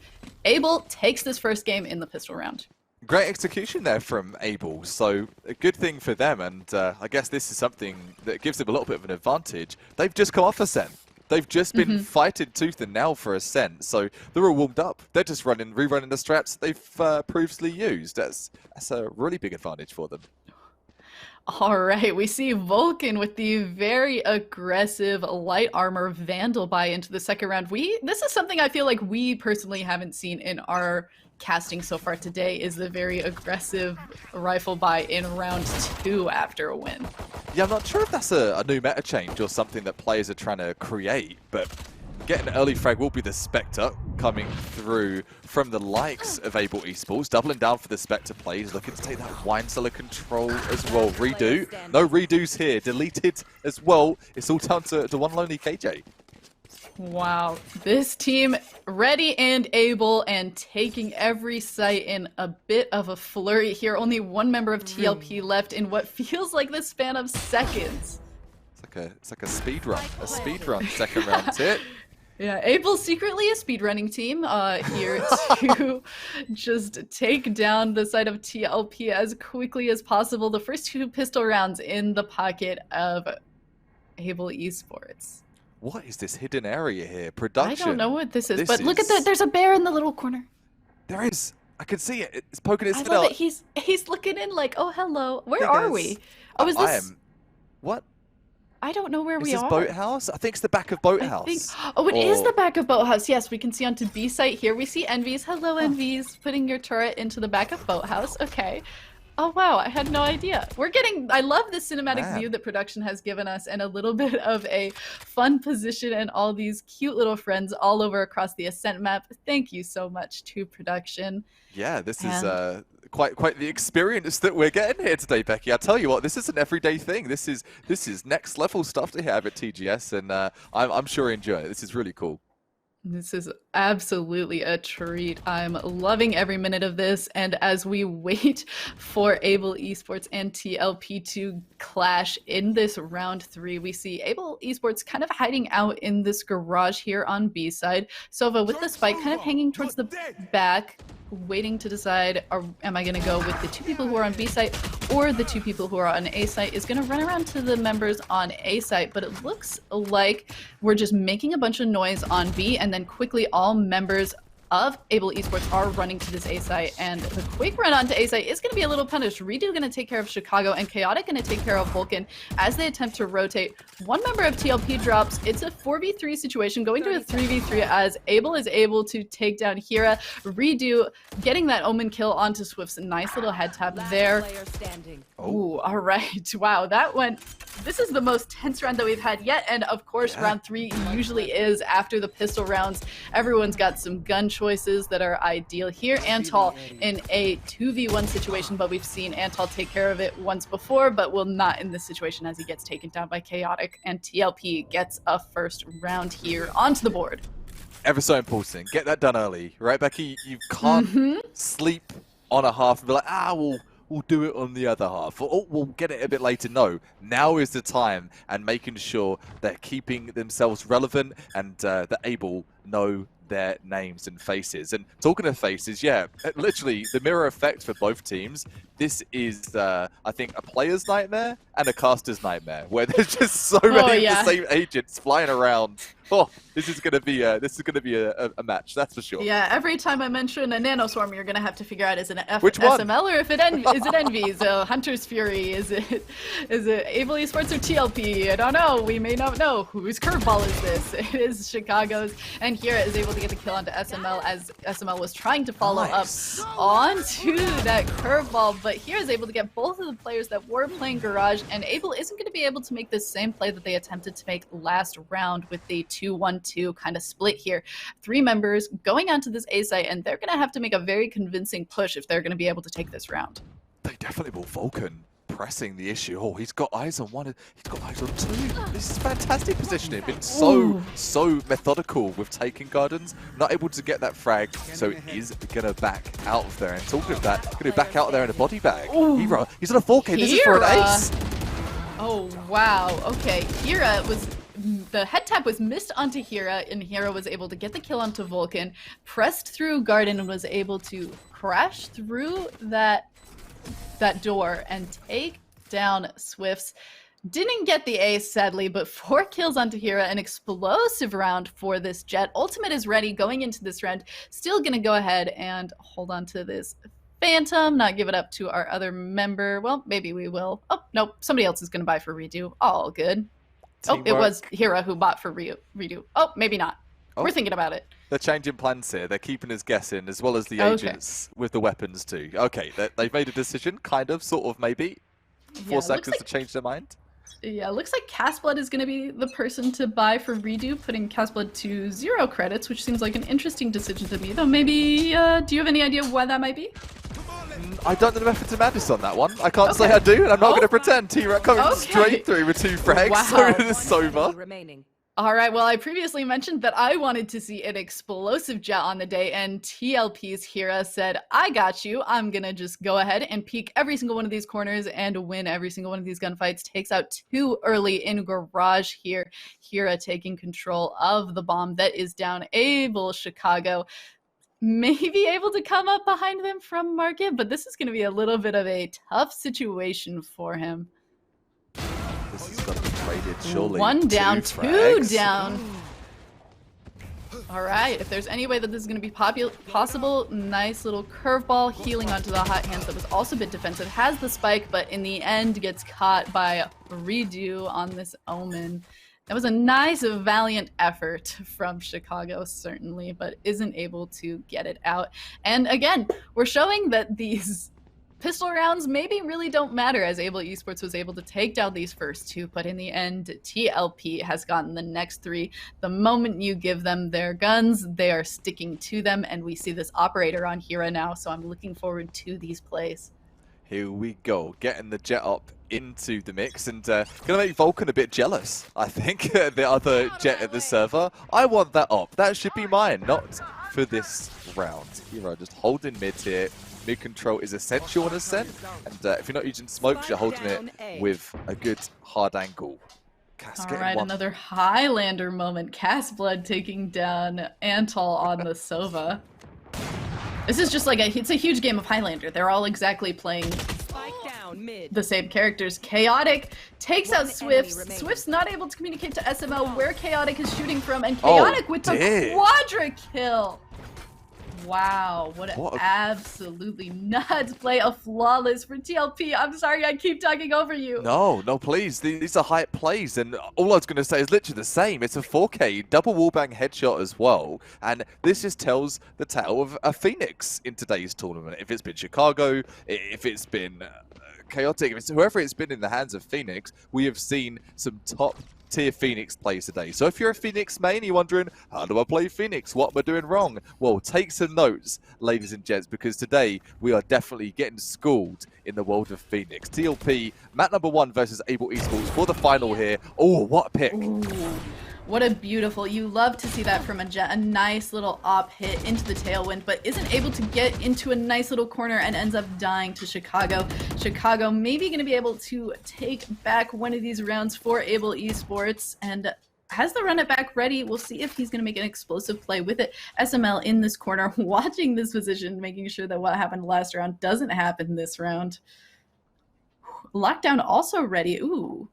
Able takes this first game in the pistol round. Great execution there from Able, so a good thing for them, and I guess this is something that gives them a little bit of an advantage. They've just come off Ascent. They've just been fighting tooth and nail for Ascent, so they're all warmed up. They're just rerunning the strats they've previously used. That's a really big advantage for them. All right, we see Vulcan with the very aggressive light armor Vandal buy into the second round. This is something I feel like we personally haven't seen in our casting so far today, is the very aggressive rifle buy in round 2 after a win. Yeah, I'm not sure if that's a new meta change or something that players are trying to create, but getting an early frag will be the Spectre coming through from the likes of Able Esports, doubling down for the Spectre plays, looking to take that wine cellar control as well. Redo, no redos here, deleted as well. It's all down to one lonely KJ. Wow, this team ready and able and taking every site in a bit of a flurry here. Only one member of TLP left in what feels like the span of seconds. It's like a speed run second round tip. Yeah, Able secretly a speedrunning team here to just take down the side of TLP as quickly as possible. The first 2 pistol rounds in the pocket of Able Esports. What is this hidden area here? Production. I don't know what this is, but look at that. There's a bear in the little corner. There is. I can see it. It's poking its I head love out. it. He's looking in like, oh, hello. Where are we? Oh, is this? What? I don't know where we Is are. this Boathouse? I think it's the back of Boathouse. Oh, it is the back of Boathouse. Yes, we can see onto B site here. We see Envy's. Hello, Envy's. Putting your turret into the back of Boathouse. Okay. Oh wow, I had no idea. I love the cinematic Man. view that production has given us and a little bit of a fun position and all these cute little friends all over across the Ascent map. Thank you so much to production. Yeah, this is And quite the experience that we're getting here today, Becky. I tell you what, this is an everyday thing. This is next level stuff to have at TGS, and I'm sure you enjoy it. This is really cool. this is absolutely a treat. I'm loving every minute of this. And as we wait for Able Esports and TLP to clash in this round 3, we see Able Esports kind of hiding out in this garage here on B side. Sova with the spike kind of hanging towards the back, waiting to decide, am I going to go with the 2 people who are on B site or the 2 people who are on A site, is going to run around to the members on A site, but it looks like we're just making a bunch of noise on B, and then quickly all members of Able Esports are running to this A site, and the quick run onto A site is going to be a little punished. Redo going to take care of Chicago, and Chaotic going to take care of Vulcan as they attempt to rotate. One member of TLP drops. It's a 4v3 situation, going to a 3v3 as Able is able to take down Hira. Redo getting that Omen kill onto Swift's nice little head tap there. Ooh, all right. Wow, this is the most tense round that we've had yet, and of course round 3 usually is after the pistol rounds. Everyone's got some gun choices that are ideal here. Antal in a 2v1 situation, but we've seen Antal take care of it once before, but will not in this situation as he gets taken down by Chaotic, and TLP gets a first round here onto the board. Ever so important. Get that done early, right, Becky? You can't sleep on a half and be like, we'll do it on the other half. Or we'll get it a bit later. No, now is the time, and making sure they're keeping themselves relevant and that Able know their names and faces. And talking of faces, yeah, literally the mirror effect for both teams. This is, I think, a player's nightmare and a caster's nightmare, where there's just so many of the same agents flying around. Oh, this is gonna be a match, that's for sure. Yeah, every time I mention a nanoswarm, you're gonna have to figure out is it an Which one? SML or if it is it Envy's, Hunter's Fury, is it Able Esports or TLP? I don't know. We may not know. Whose curveball is this? It is Chicago's, and Hira is able to get the kill onto SML as SML was trying to follow up onto that curveball, but Hira is able to get both of the players that were playing Garage, and Able isn't going to be able to make the same play that they attempted to make last round with the 2-1-2 kind of split here. 3 members going onto this A site, and they're going to have to make a very convincing push if they're going to be able to take this round. They definitely will. Vulcan pressing the issue. Oh, he's got eyes on one. He's got eyes on 2. This is fantastic positioning. Been so methodical with taking Gardens. Not able to get that frag, so is going to back out of there. And talking of that, going to back out of there in a body bag. Hira, he's on a 4K. This is for an ace. Oh, wow. Okay, Hira was... The head tap was missed onto Hira, and Hira was able to get the kill onto Vulcan, pressed through Garden, and was able to crash through that door and take down Swifts. Didn't get the ace, sadly, but 4 kills onto Hira, an explosive round for this Jet. Ultimate is ready going into this round. Still gonna go ahead and hold on to this Phantom, not give it up to our other member. Well, maybe we will. Oh, nope, somebody else is gonna buy for Redo. All good. Teamwork. Oh, it was Hira who bought for Redo. Oh, maybe not. We're thinking about it. They're changing plans here. They're keeping us guessing, as well as the agents with the weapons too. Okay, they've made a decision, kind of, sort of, maybe. 4 seconds to change their mind. Yeah, looks like Castblood is going to be the person to buy for Redo, putting Castblood to 0 credits, which seems like an interesting decision to me. Though maybe, do you have any idea why that might be? I don't know the method to madness on that one. I can't say I do, and I'm not going to pretend. T-Rex coming straight through with 2 frags. Wow. So it is Sova. All right, well, I previously mentioned that I wanted to see an explosive Jet on the day, and TLP's Hira said, I got you. I'm going to just go ahead and peek every single one of these corners and win every single one of these gunfights. Takes out 2 early in Garage here. Hira taking control of the bomb that is down. Able Chicago maybe able to come up behind them from Market, but this is going to be a little bit of a tough situation for him. This is going to be traded, surely. 1 down, 2 frags. down. All right, if there's any way that this is going to be possible, nice little curveball healing onto the hot hands that was also a bit defensive. Has the spike, but in the end gets caught by Redo on this Omen. That was a nice, valiant effort from Chicago, certainly, but isn't able to get it out. And again, we're showing that these pistol rounds maybe really don't matter, as Able Esports was able to take down these first two, but in the end, TLP has gotten the next three. The moment you give them their guns, they are sticking to them, and we see this operator on Hira now, so I'm looking forward to these plays. Here we go, getting the Jet up into the mix and gonna make Vulcan a bit jealous, I think. The other Jet at the server. I want that up. That should be mine, not for this round. Hero just holding mid here. Mid control is essential on Ascent, and if you're not using smokes, you're holding it with a good hard angle. All right, another Highlander moment. Castblood taking down Antol on the Sova. This is just like it's a huge game of Highlander. They're all exactly playing the same characters. Chaotic takes out Swift. Swift's not able to communicate to SML where Chaotic is shooting from, and Chaotic with the quadra kill. Wow, what an absolutely nuts play. A flawless for TLP. I'm sorry, I keep talking over you. No, please. These are hype plays, and all I was going to say is literally the same. It's a 4K double wallbang headshot as well, and this just tells the tale of a Phoenix in today's tournament. If it's been Chicago, if it's been Chaotic, if it's whoever it's been in the hands of Phoenix, we have seen some top tier Phoenix plays today. So if you're a Phoenix main, you're wondering, how do I play Phoenix? What am I doing wrong? Well, take some notes, ladies and gents, because today we are definitely getting schooled in the world of Phoenix. TLP, map number 1 versus Able Esports for the final here. Oh, what a pick. Ooh. What a beautiful, you love to see that from a Jet, a nice little op hit into the tailwind, but isn't able to get into a nice little corner and ends up dying to Chicago. Chicago maybe going to be able to take back one of these rounds for Able Esports and has the run it back ready. We'll see if he's going to make an explosive play with it. SML in this corner, watching this position, making sure that what happened last round doesn't happen this round. Lockdown also ready. Ooh.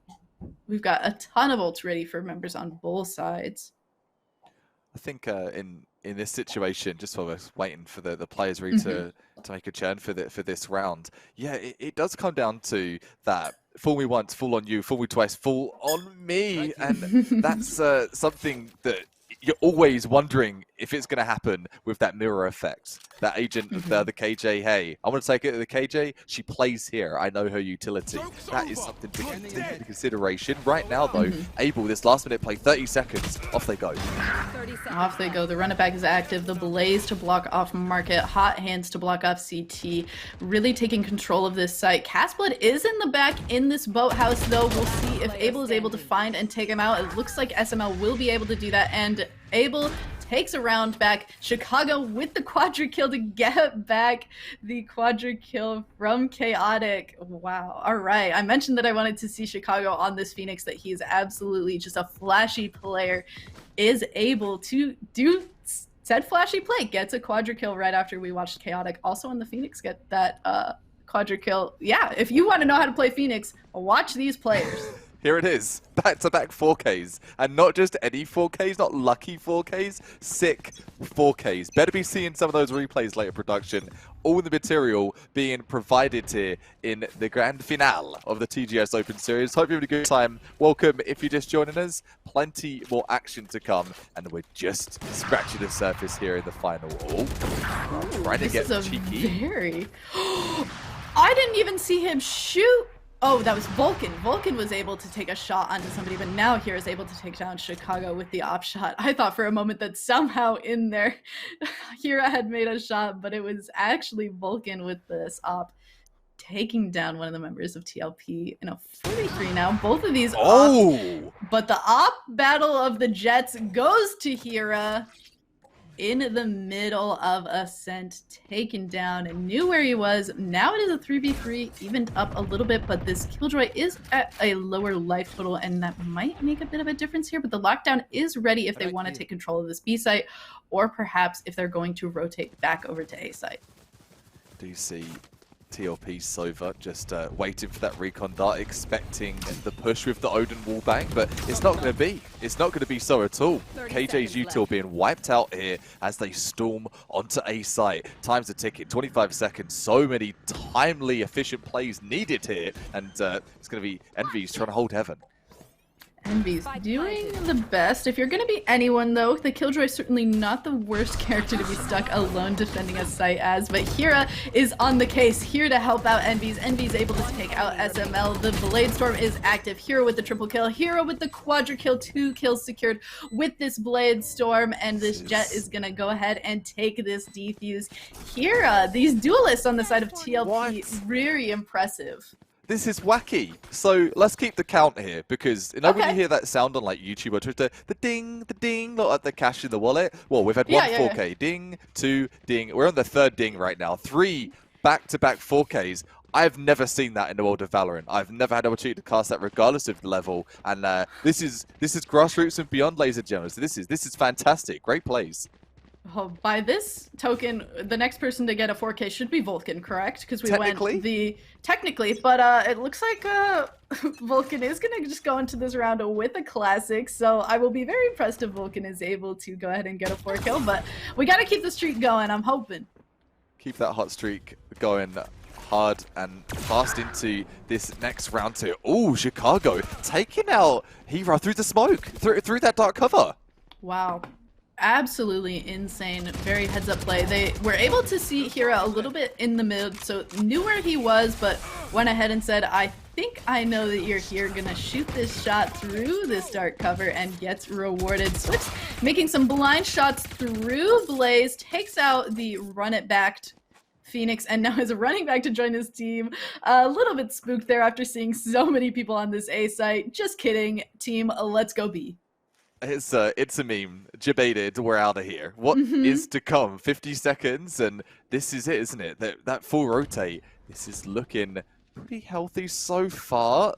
We've got a ton of ults ready for members on both sides. I think in this situation, just while we're waiting for the players ready to make a churn for this round, yeah, it does come down to that fool me once, fool on you, fool me twice, fool on me, and that's something that you're always wondering if it's going to happen with that mirror effect. That agent of the KJ, hey, I want to take it to the KJ. She plays here. I know her utility. That is something to take into consideration. Right now, though, Able, this last minute play, 30 seconds. Off they go. Off they go. The run it back is active. The Blaze to block off Market. Hot Hands to block off CT. Really taking control of this site. Castblood is in the back in this boathouse, though. We'll see if Able is able to find and take him out. It looks like SML will be able to do that, and Able takes a round back. Chicago with the quadra kill to get back the quadra kill from Chaotic. Wow. All right. I mentioned that I wanted to see Chicago on this Phoenix, that he is absolutely just a flashy player, is able to do said flashy play. Gets a quadra kill right after we watched Chaotic also on the Phoenix get that quadra kill. Yeah, if you want to know how to play Phoenix, watch these players. Here it is, back-to-back 4Ks, and not just any 4Ks, not lucky 4Ks, sick 4Ks. Better be seeing some of those replays later production. All the material being provided here in the grand finale of the TGS Open Series. Hope you're having a good time. Welcome if you're just joining us. Plenty more action to come, and we're just scratching the surface here in the final. Oh, trying to get cheeky. I didn't even see him shoot. Oh, that was Vulcan. Vulcan was able to take a shot onto somebody, but now here is able to take down Chicago with the op shot. I thought for a moment that somehow in there, Hira had made a shot, but it was actually Vulcan with this op taking down one of the members of TLP in a 43 now. Both of these ops, but the op battle of the Jets goes to Hira. In the middle of Ascent, taken down, and knew where he was. Now it is a 3v3, evened up a little bit, but this Killjoy is at a lower life total, and that might make a bit of a difference here, but the lockdown is ready if they want to take control of this B site, or perhaps if they're going to rotate back over to A site. Do you see TLP Sova just waiting for that recon dart, expecting the push with the Odin wallbang, but it's not going to be. It's not going to be so at all. KJ's util being wiped out here as they storm onto A site. Time's a ticket, 25 seconds. So many timely, efficient plays needed here, and it's going to be Envy's trying to hold heaven. Envy's doing the best. If you're gonna be anyone though, the Killjoy is certainly not the worst character to be stuck alone defending a site as, but Hira is on the case, here to help out Envy's. Envy's able to take out SML. The Blade Storm is active. Hira with the triple kill, Hira with the quadra kill, 2 kills secured with this Blade Storm, and this Jet is gonna go ahead and take this defuse. Hira, these duelists on the side of TLP, very impressive. This is wacky. So let's keep the count here, because you know when you hear that sound on like YouTube or Twitter, the ding, not like the cash in the wallet. Well, we've had one 4K ding, 2 ding. We're on the 3rd ding right now. 3 back-to-back 4Ks. I've never seen that in the world of Valorant. I've never had the opportunity to cast that regardless of the level. And this is grassroots and beyond, ladies and gentlemen. So this is fantastic. Great plays. Oh, by this token, the next person to get a 4K should be Vulcan, correct? Because we went the technically, but it looks like Vulcan is gonna just go into this round with a classic. So I will be very impressed if Vulcan is able to go ahead and get a 4 kill. But we gotta keep the streak going. I'm hoping. Keep that hot streak going hard and fast into this next round too. Oh, Chicago taking out Hero through the smoke, through that dark cover. Wow. Absolutely insane. Very heads up play. They were able to see Hira a little bit in the mid, so knew where he was, but went ahead and said, I think I know that you're here, gonna shoot this shot through this dark cover and gets rewarded. Switch making some blind shots through Blaze, takes out the run it backed Phoenix, and now is running back to join his team. A little bit spooked there after seeing so many people on this A site. Just kidding, team, let's go B. It's a meme. Debated, we're out of here. What is to come? 50 seconds, and this is it, isn't it? That full rotate. This is looking pretty healthy so far.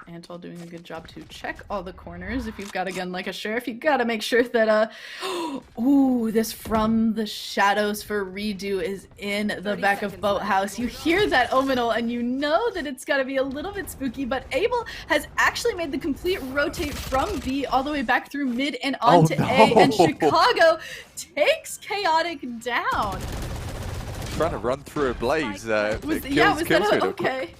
Antal doing a good job to check all the corners. If you've got a gun like a sheriff, you gotta make sure that ooh, this from the shadows for redo is in the back of Boathouse. You hear that Omenal and you know that it's gotta be a little bit spooky, but Abel has actually made the complete rotate from B all the way back through mid and on to A, and Chicago takes Chaotic down. Trying to run through a Blaze. Was that okay?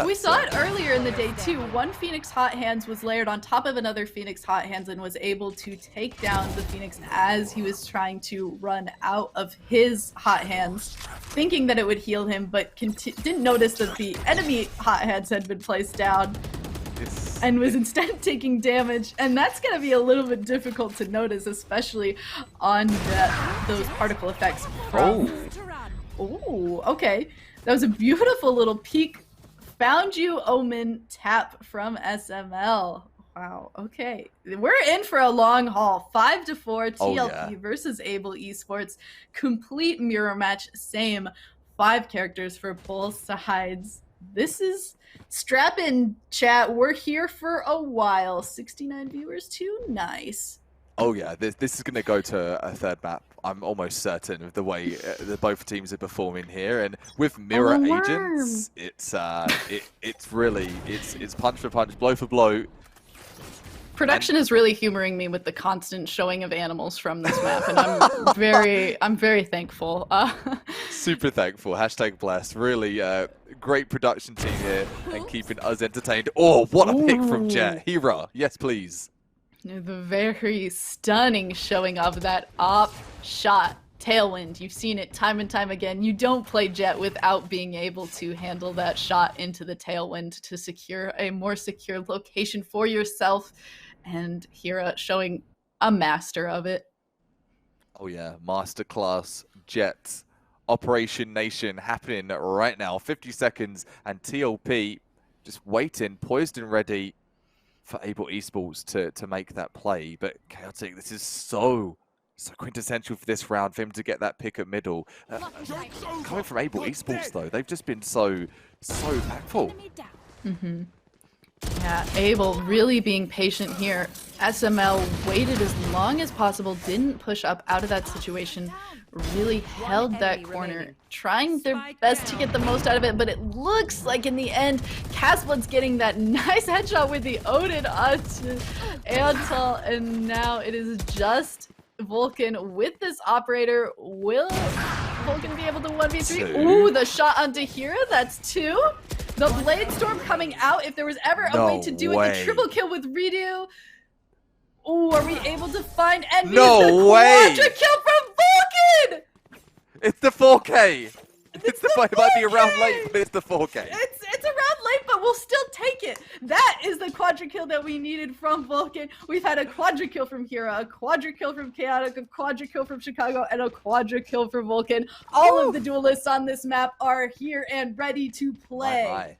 We saw it earlier in the day too. One Phoenix Hot Hands was layered on top of another Phoenix Hot Hands and was able to take down the Phoenix as he was trying to run out of his Hot Hands, thinking that it would heal him, but didn't notice that the enemy Hot Hands had been placed down and was instead taking damage. And that's going to be a little bit difficult to notice, especially on those particle effects from... Oh, okay. That was a beautiful little peek. Found you, Omen, tap from SML. Wow, okay. We're in for a long haul. 5-4, TLP versus Able Esports. Complete mirror match, same 5 characters for both sides. This is strap in, chat. We're here for a while. 69 viewers too, nice. Oh yeah, this is going to go to a 3rd map. I'm almost certain of the way that both teams are performing here, and with mirror agents, it's really punch for punch, blow for blow. Production is really humoring me with the constant showing of animals from this map, and I'm very thankful. Super thankful. Hashtag blessed. Really great production team here and keeping us entertained. Oh, what a pick from Jet. Hira, yes please. The very stunning showing of that op shot tailwind. You've seen it time and time again. You don't play Jet without being able to handle that shot into the tailwind to secure a more secure location for yourself. And Hira showing a master of it. Oh yeah, masterclass Jet. Operation Nation happening right now. 50 seconds and TLP just waiting, poised and ready for Able Esports to make that play. But Chaotic, this is so quintessential for this round for him to get that pick at middle. Coming from Able Esports though, they've just been so impactful. Yeah, Able really being patient here. SML waited as long as possible, didn't push up out of that situation, really held that corner, trying their best to get the most out of it, but it looks like in the end, Casblood's getting that nice headshot with the Odin onto Antal, and now it is just Vulcan with this operator. Will Vulcan be able to 1v3? Ooh, the shot onto Hira, that's 2. The Blade Storm coming out. If there was ever a way to do it, the triple kill with Redo. Oh, are we able to find Envy? No way! Quadra kill from Vulcan! It's the 4K! It might be around late, but it's the 4K. It's around late, but we'll still take it. That is the quadra kill that we needed from Vulcan. We've had a quadra kill from Hira, a quadra kill from Chaotic, a quadra kill from Chicago, and a quadra kill from Vulcan. All of the duelists on this map are here and ready to play.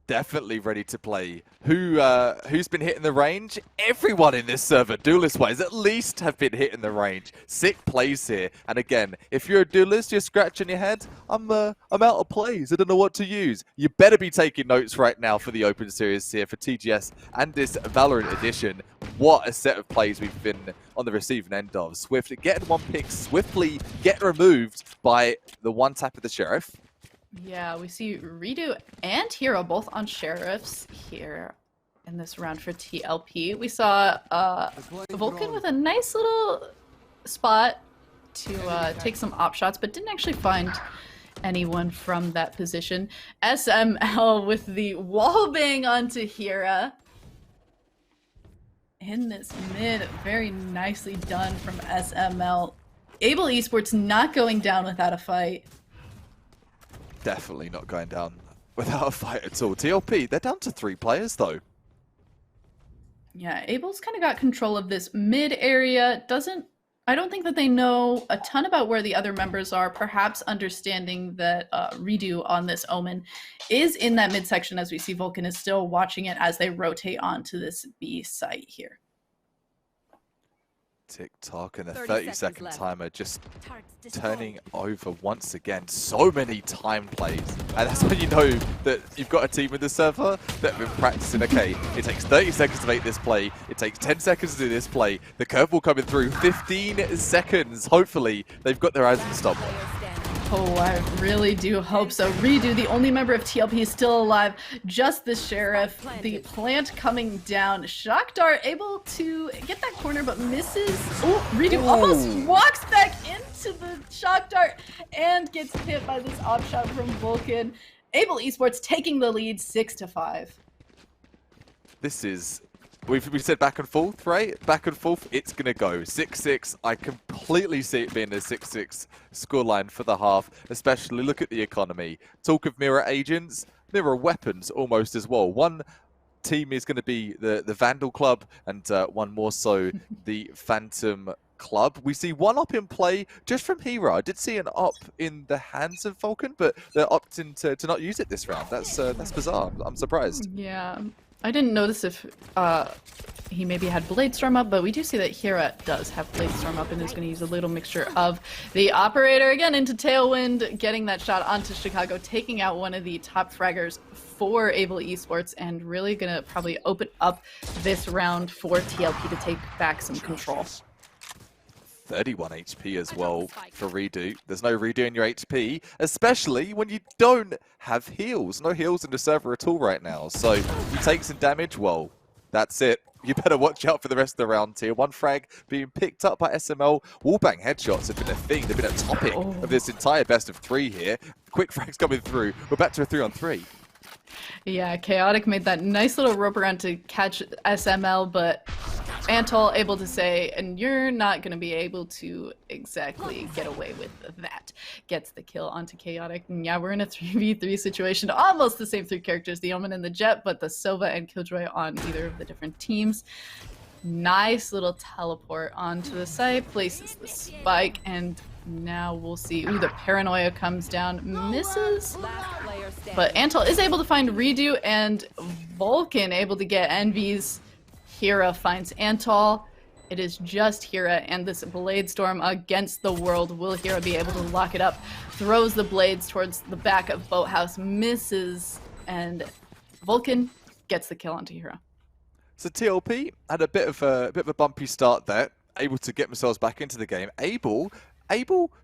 Definitely ready to play. Who's been hitting the range? Everyone in this server, duelist-wise, at least have been hitting the range. Sick plays here. And again, if you're a duelist, you're scratching your head. I'm out of plays. I don't know what to use. You better be taking notes right now for the Open Series here for TGS and this Valorant edition. What a set of plays we've been on the receiving end of. Swift getting one pick, swiftly getting removed by the one tap of the Sheriff. Yeah, we see Redo and Hero both on Sheriffs here in this round for TLP. We saw Vulcan with a nice little spot to take some op shots, but didn't actually find anyone from that position. SML with the wall bang onto Hira. In this mid, very nicely done from SML. Able Esports not going down without a fight. Definitely not going down without a fight at all. TLP, they're down to 3 players though. Yeah, Abel's kind of got control of this mid area. I don't think that they know a ton about where the other members are, perhaps understanding that Redo on this Omen is in that midsection as we see Vulcan is still watching it as they rotate onto this B site here. Tick-tock and a 30-second timer just turning over once again. So many time plays. And that's when you know that you've got a team in the server that have been practicing. Okay, it takes 30 seconds to make this play. It takes 10 seconds to do this play. The curveball coming through. 15 seconds. Hopefully, they've got their eyes on the stop. Oh, I really do hope so. Redo, the only member of TLP, is still alive. Just the Sheriff. The plant coming down. Shock Dart able to get that corner, but misses. Oh, Redo almost walks back into the Shock Dart and gets hit by this op shot from Vulcan. Able Esports taking the lead 6-5. This is... We said back and forth, right? Back and forth, it's going to go. 6-6. I completely see it being a 6-6 scoreline for the half, especially look at the economy. Talk of mirror agents, mirror weapons almost as well. One team is going to be the Vandal Club and one more so the Phantom Club. We see one op in play just from Hero. I did see an op in the hands of Vulcan, but they're opting to not use it this round. That's bizarre. I'm surprised. Yeah. I didn't notice if he maybe had Blade Storm up, but we do see that Hira does have Blade Storm up and is going to use a little mixture of the Operator again into Tailwind, getting that shot onto Chicago, taking out one of the top fraggers for Able Esports, and really going to probably open up this round for TLP to take back some control. 31 HP as well for Redo. There's no Redo in your HP, especially when you don't have heals. No heals in the server at all right now. So you take some damage, well, that's it. You better watch out for the rest of the round. Tier 1 frag being picked up by SML. Wallbang headshots have been a thing. They've been a topic of this entire best of 3 here. Quick frags coming through. We're back to a 3-on-3. Yeah, Chaotic made that nice little rope around to catch SML, but Antol able to say, and you're not going to be able to exactly get away with that. Gets the kill onto Chaotic. And yeah, we're in a 3v3 situation. Almost the same 3 characters, the Omen and the Jet, but the Sova and Killjoy on either of the different teams. Nice little teleport onto the site, places the spike, and now we'll see. Ooh, the Paranoia comes down, misses. But Antol is able to find Redo, and Vulcan able to get Envy's. Hira finds Antol. It is just Hira and this Blade Storm against the world. Will Hira be able to lock it up? Throws the blades towards the back of Boathouse, misses, and Vulcan gets the kill onto Hira. So TLP had a bit of a bumpy start there, able to get themselves back into the game, able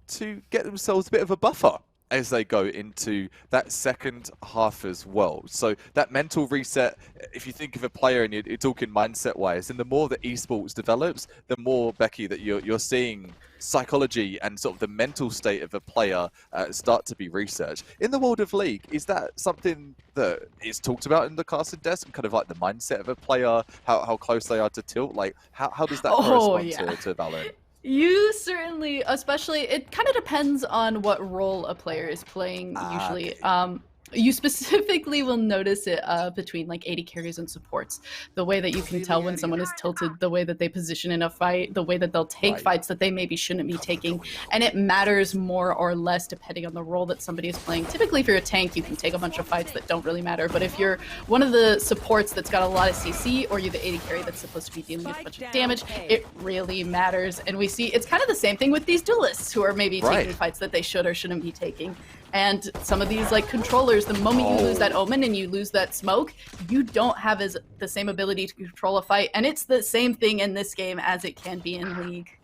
to get themselves a bit of a buffer as they go into that second half as well. So that mental reset, if you think of a player and you're talking mindset-wise, and the more that esports develops, the more, Becky, that you're seeing psychology and sort of the mental state of a player start to be researched. In the world of League, is that something that is talked about in the casting desk, and kind of like the mindset of a player, how close they are to tilt? Like, how does that correspond to Valorant? You certainly, especially, it kind of depends on what role a player is playing usually. Okay. You specifically will notice it between like AD carries and supports. The way that you can tell when someone is tilted, the way that they position in a fight, the way that they'll take fights that they maybe shouldn't be taking. And it matters more or less depending on the role that somebody is playing. Typically, if you're a tank, you can take a bunch of fights that don't really matter. But if you're one of the supports that's got a lot of CC, or you're the AD carry that's supposed to be dealing with a bunch of damage, it really matters. And we see it's kind of the same thing with these duelists who are maybe taking fights that they should or shouldn't be taking. And some of these like controllers, the moment you lose that omen and you lose that smoke, you don't have the same ability to control a fight. And it's the same thing in this game as it can be in League.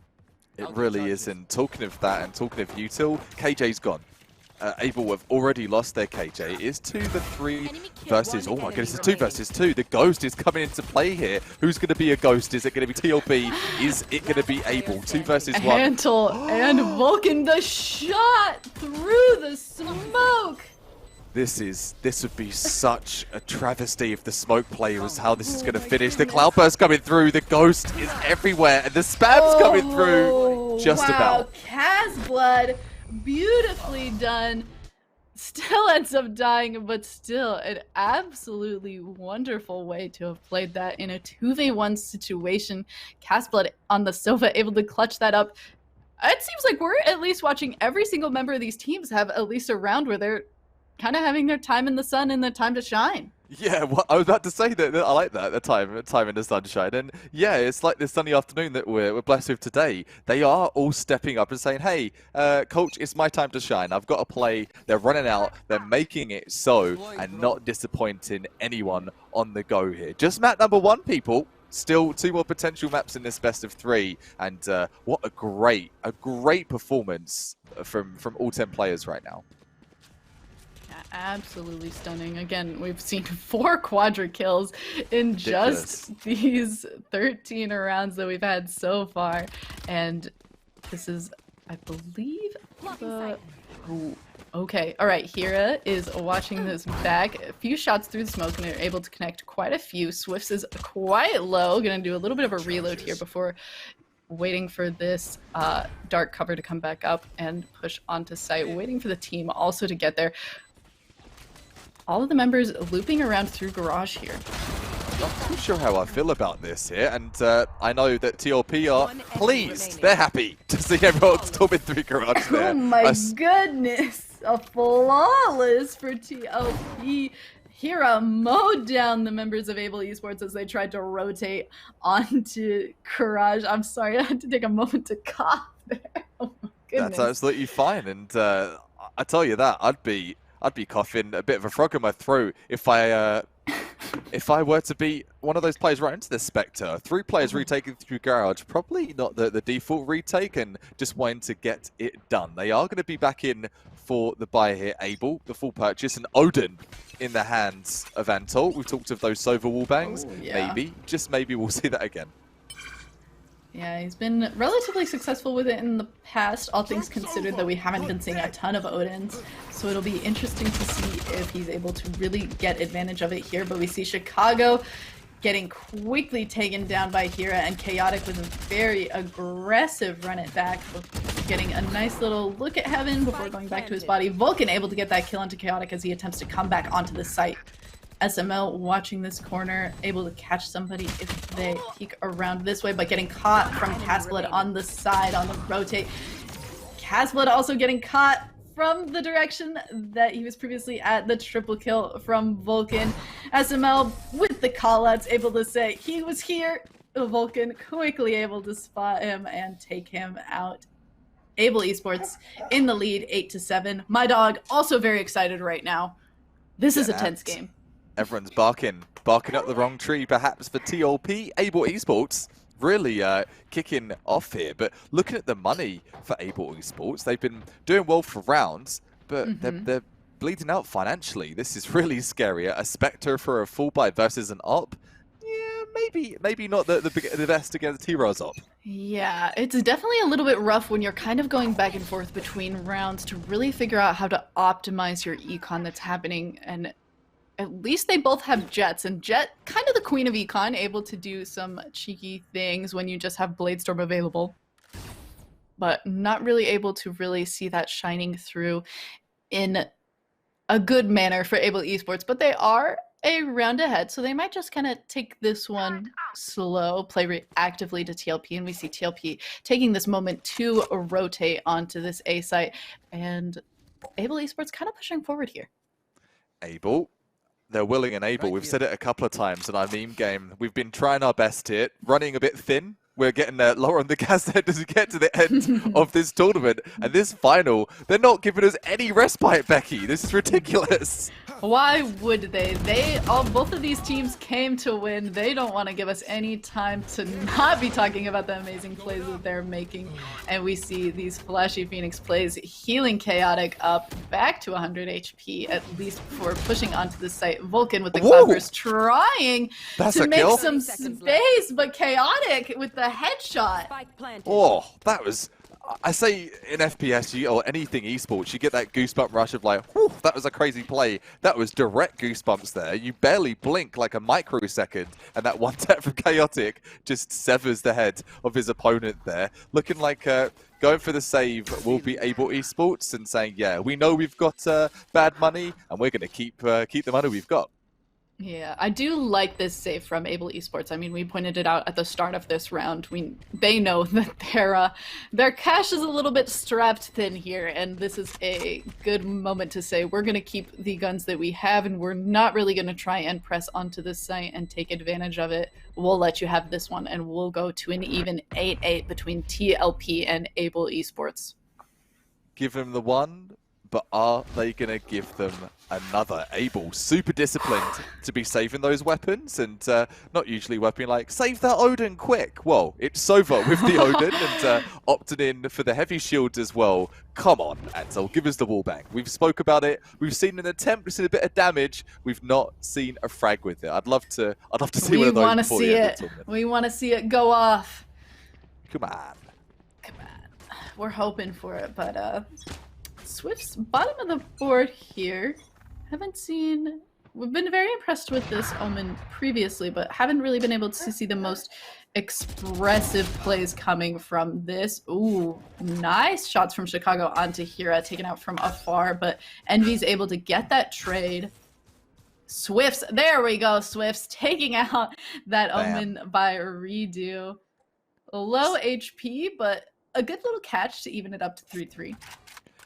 It really is. And talking of that and talking of util, KJ's gone. Able have already lost their KJ. It is 2v3 versus, oh my goodness, it's 2 versus 2. The Ghost is coming into play here. Who's going to be a Ghost? Is it going to be TLP? Is it going to be Able? 2 versus 1. Antle and Vulcan, the shot through the smoke. This would be such a travesty if the smoke play was how this is going to finish. The Cloudburst coming through, the Ghost is everywhere, and the spam's coming through just about. Casblood, beautifully done. Still ends up dying, but still an absolutely wonderful way to have played that in a 2v1 situation. Casblood on the sofa able to clutch that up. It seems like we're at least watching every single member of these teams have at least a round where they're kind of having their time in the sun and their time to shine. Yeah, well, I was about to say that I like that, the time in the sunshine. And yeah, it's like this sunny afternoon that we're blessed with today. They are all stepping up and saying, hey, coach, it's my time to shine. I've got to play. They're running out. They're making it so, and not disappointing anyone on the go here. Just map number 1, people. Still 2 more potential maps in this best of 3. And what a great performance from all 10 players right now. Absolutely stunning. Again, we've seen 4 quadra kills in just these 13 rounds that we've had so far. And this is, I believe, okay. All right, Hira is watching this back. A few shots through the smoke, and they're able to connect quite a few. Swifts is quite low. Gonna do a little bit of a reload here before waiting for this dark cover to come back up and push onto site. Waiting for the team also to get there. All of the members looping around through garage here. Not too sure how I feel about this here, and I know that TLP are pleased. They're happy to see everyone storming through garage there. Oh my goodness! A flawless for TLP. Hira mowed down the members of Able Esports as they tried to rotate onto garage. I'm sorry, I had to take a moment to cough there. Oh my goodness. That's absolutely fine, and I tell you that, I'd be coughing a bit of a frog in my throat if I were to be one of those players right into the Spectre. 3 players retaking through garage, probably not the default retake, and just wanting to get it done. They are going to be back in for the buy here. Able, the full purchase, and Odin in the hands of Antol. We've talked of those Sova wallbangs. Maybe, just maybe, we'll see that again. Yeah, he's been relatively successful with it in the past, all things considered, though we haven't been seeing a ton of Odins. So it'll be interesting to see if he's able to really get advantage of it here. But we see Chicago getting quickly taken down by Hira, and Chaotic with a very aggressive run it back, getting a nice little look at Heaven before going back to his body. Vulcan able to get that kill onto Chaotic as he attempts to come back onto the site. SML watching this corner, able to catch somebody if they peek around this way, but getting caught from Casblood on the side on the rotate. Casblood also getting caught from the direction that he was previously at. The triple kill from Vulcan. SML with the callouts, able to say he was here. Vulcan quickly able to spot him and take him out. Able Esports in the lead, 8-7. My dog also very excited right now. This is a tense game. Everyone's barking up the wrong tree, perhaps for TLP. Able Esports really kicking off here, but looking at the money for Able Esports, they've been doing well for rounds, but they're bleeding out financially. This is really scary. A Spectre for a full buy versus an AWP. Yeah, maybe not the best against Heroes up. Yeah, it's definitely a little bit rough when you're kind of going back and forth between rounds to really figure out how to optimize your econ that's happening. And at least they both have Jets, and Jet, kind of the queen of econ, able to do some cheeky things when you just have Bladestorm available, but not really able to really see that shining through in a good manner for Able Esports. But they are a round ahead, so they might just kind of take this one slow, play actively to TLP, and we see TLP taking this moment to rotate onto this A site, and Able Esports kind of pushing forward here. Able. They're willing and able. We've said it a couple of times in our meme game. We've been trying our best here, running a bit thin. We're getting lower on the gas there as we get to the end of this tournament. And this final, they're not giving us any respite, Becky. This is ridiculous. Why would they? Both of these teams came to win. They don't want to give us any time to not be talking about the amazing plays that they're making. And we see these flashy Phoenix plays healing Chaotic up back to 100 HP, at least before pushing onto the site. Vulcan with the Cloudburst trying to make some space, but Chaotic with the headshot. Oh, that was... I say in FPS or anything esports, you get that goosebump rush of like, whew, that was a crazy play. That was direct goosebumps there. You barely blink like a microsecond, and that one tap from Chaotic just severs the head of his opponent there. Looking like going for the save will be Able Esports and saying, yeah, we know we've got bad money, and we're going to keep the money we've got. Yeah, I do like this save from Able Esports. I mean, we pointed it out at the start of this round. They know that their cash is a little bit strapped thin here, and this is a good moment to say we're going to keep the guns that we have, and we're not really going to try and press onto this site and take advantage of it. We'll let you have this one, and we'll go to an even 8-8 between TLP and Able Esports. Give them the one, but are they going to give them another? Able, super disciplined to be saving those weapons, and not usually weapon like, save that Odin quick. Well, it's Sova with the Odin and opted in for the heavy shields as well. Come on, Ansel, give us the wallbang. We've spoke about it. We've seen an attempt, we've seen a bit of damage. We've not seen a frag with it. I'd love to see one of those before the end of the tournament. We want to see it go off. Come on. Come on. We're hoping for it, but Swift's bottom of the board here. We've been very impressed with this Omen previously, but haven't really been able to see the most expressive plays coming from this. Ooh, nice shots from Chicago onto Hira, taken out from afar, but Envy's able to get that trade. Swifts, there we go, Swifts taking out that Omen by redo. Low HP, but a good little catch to even it up to 3-3.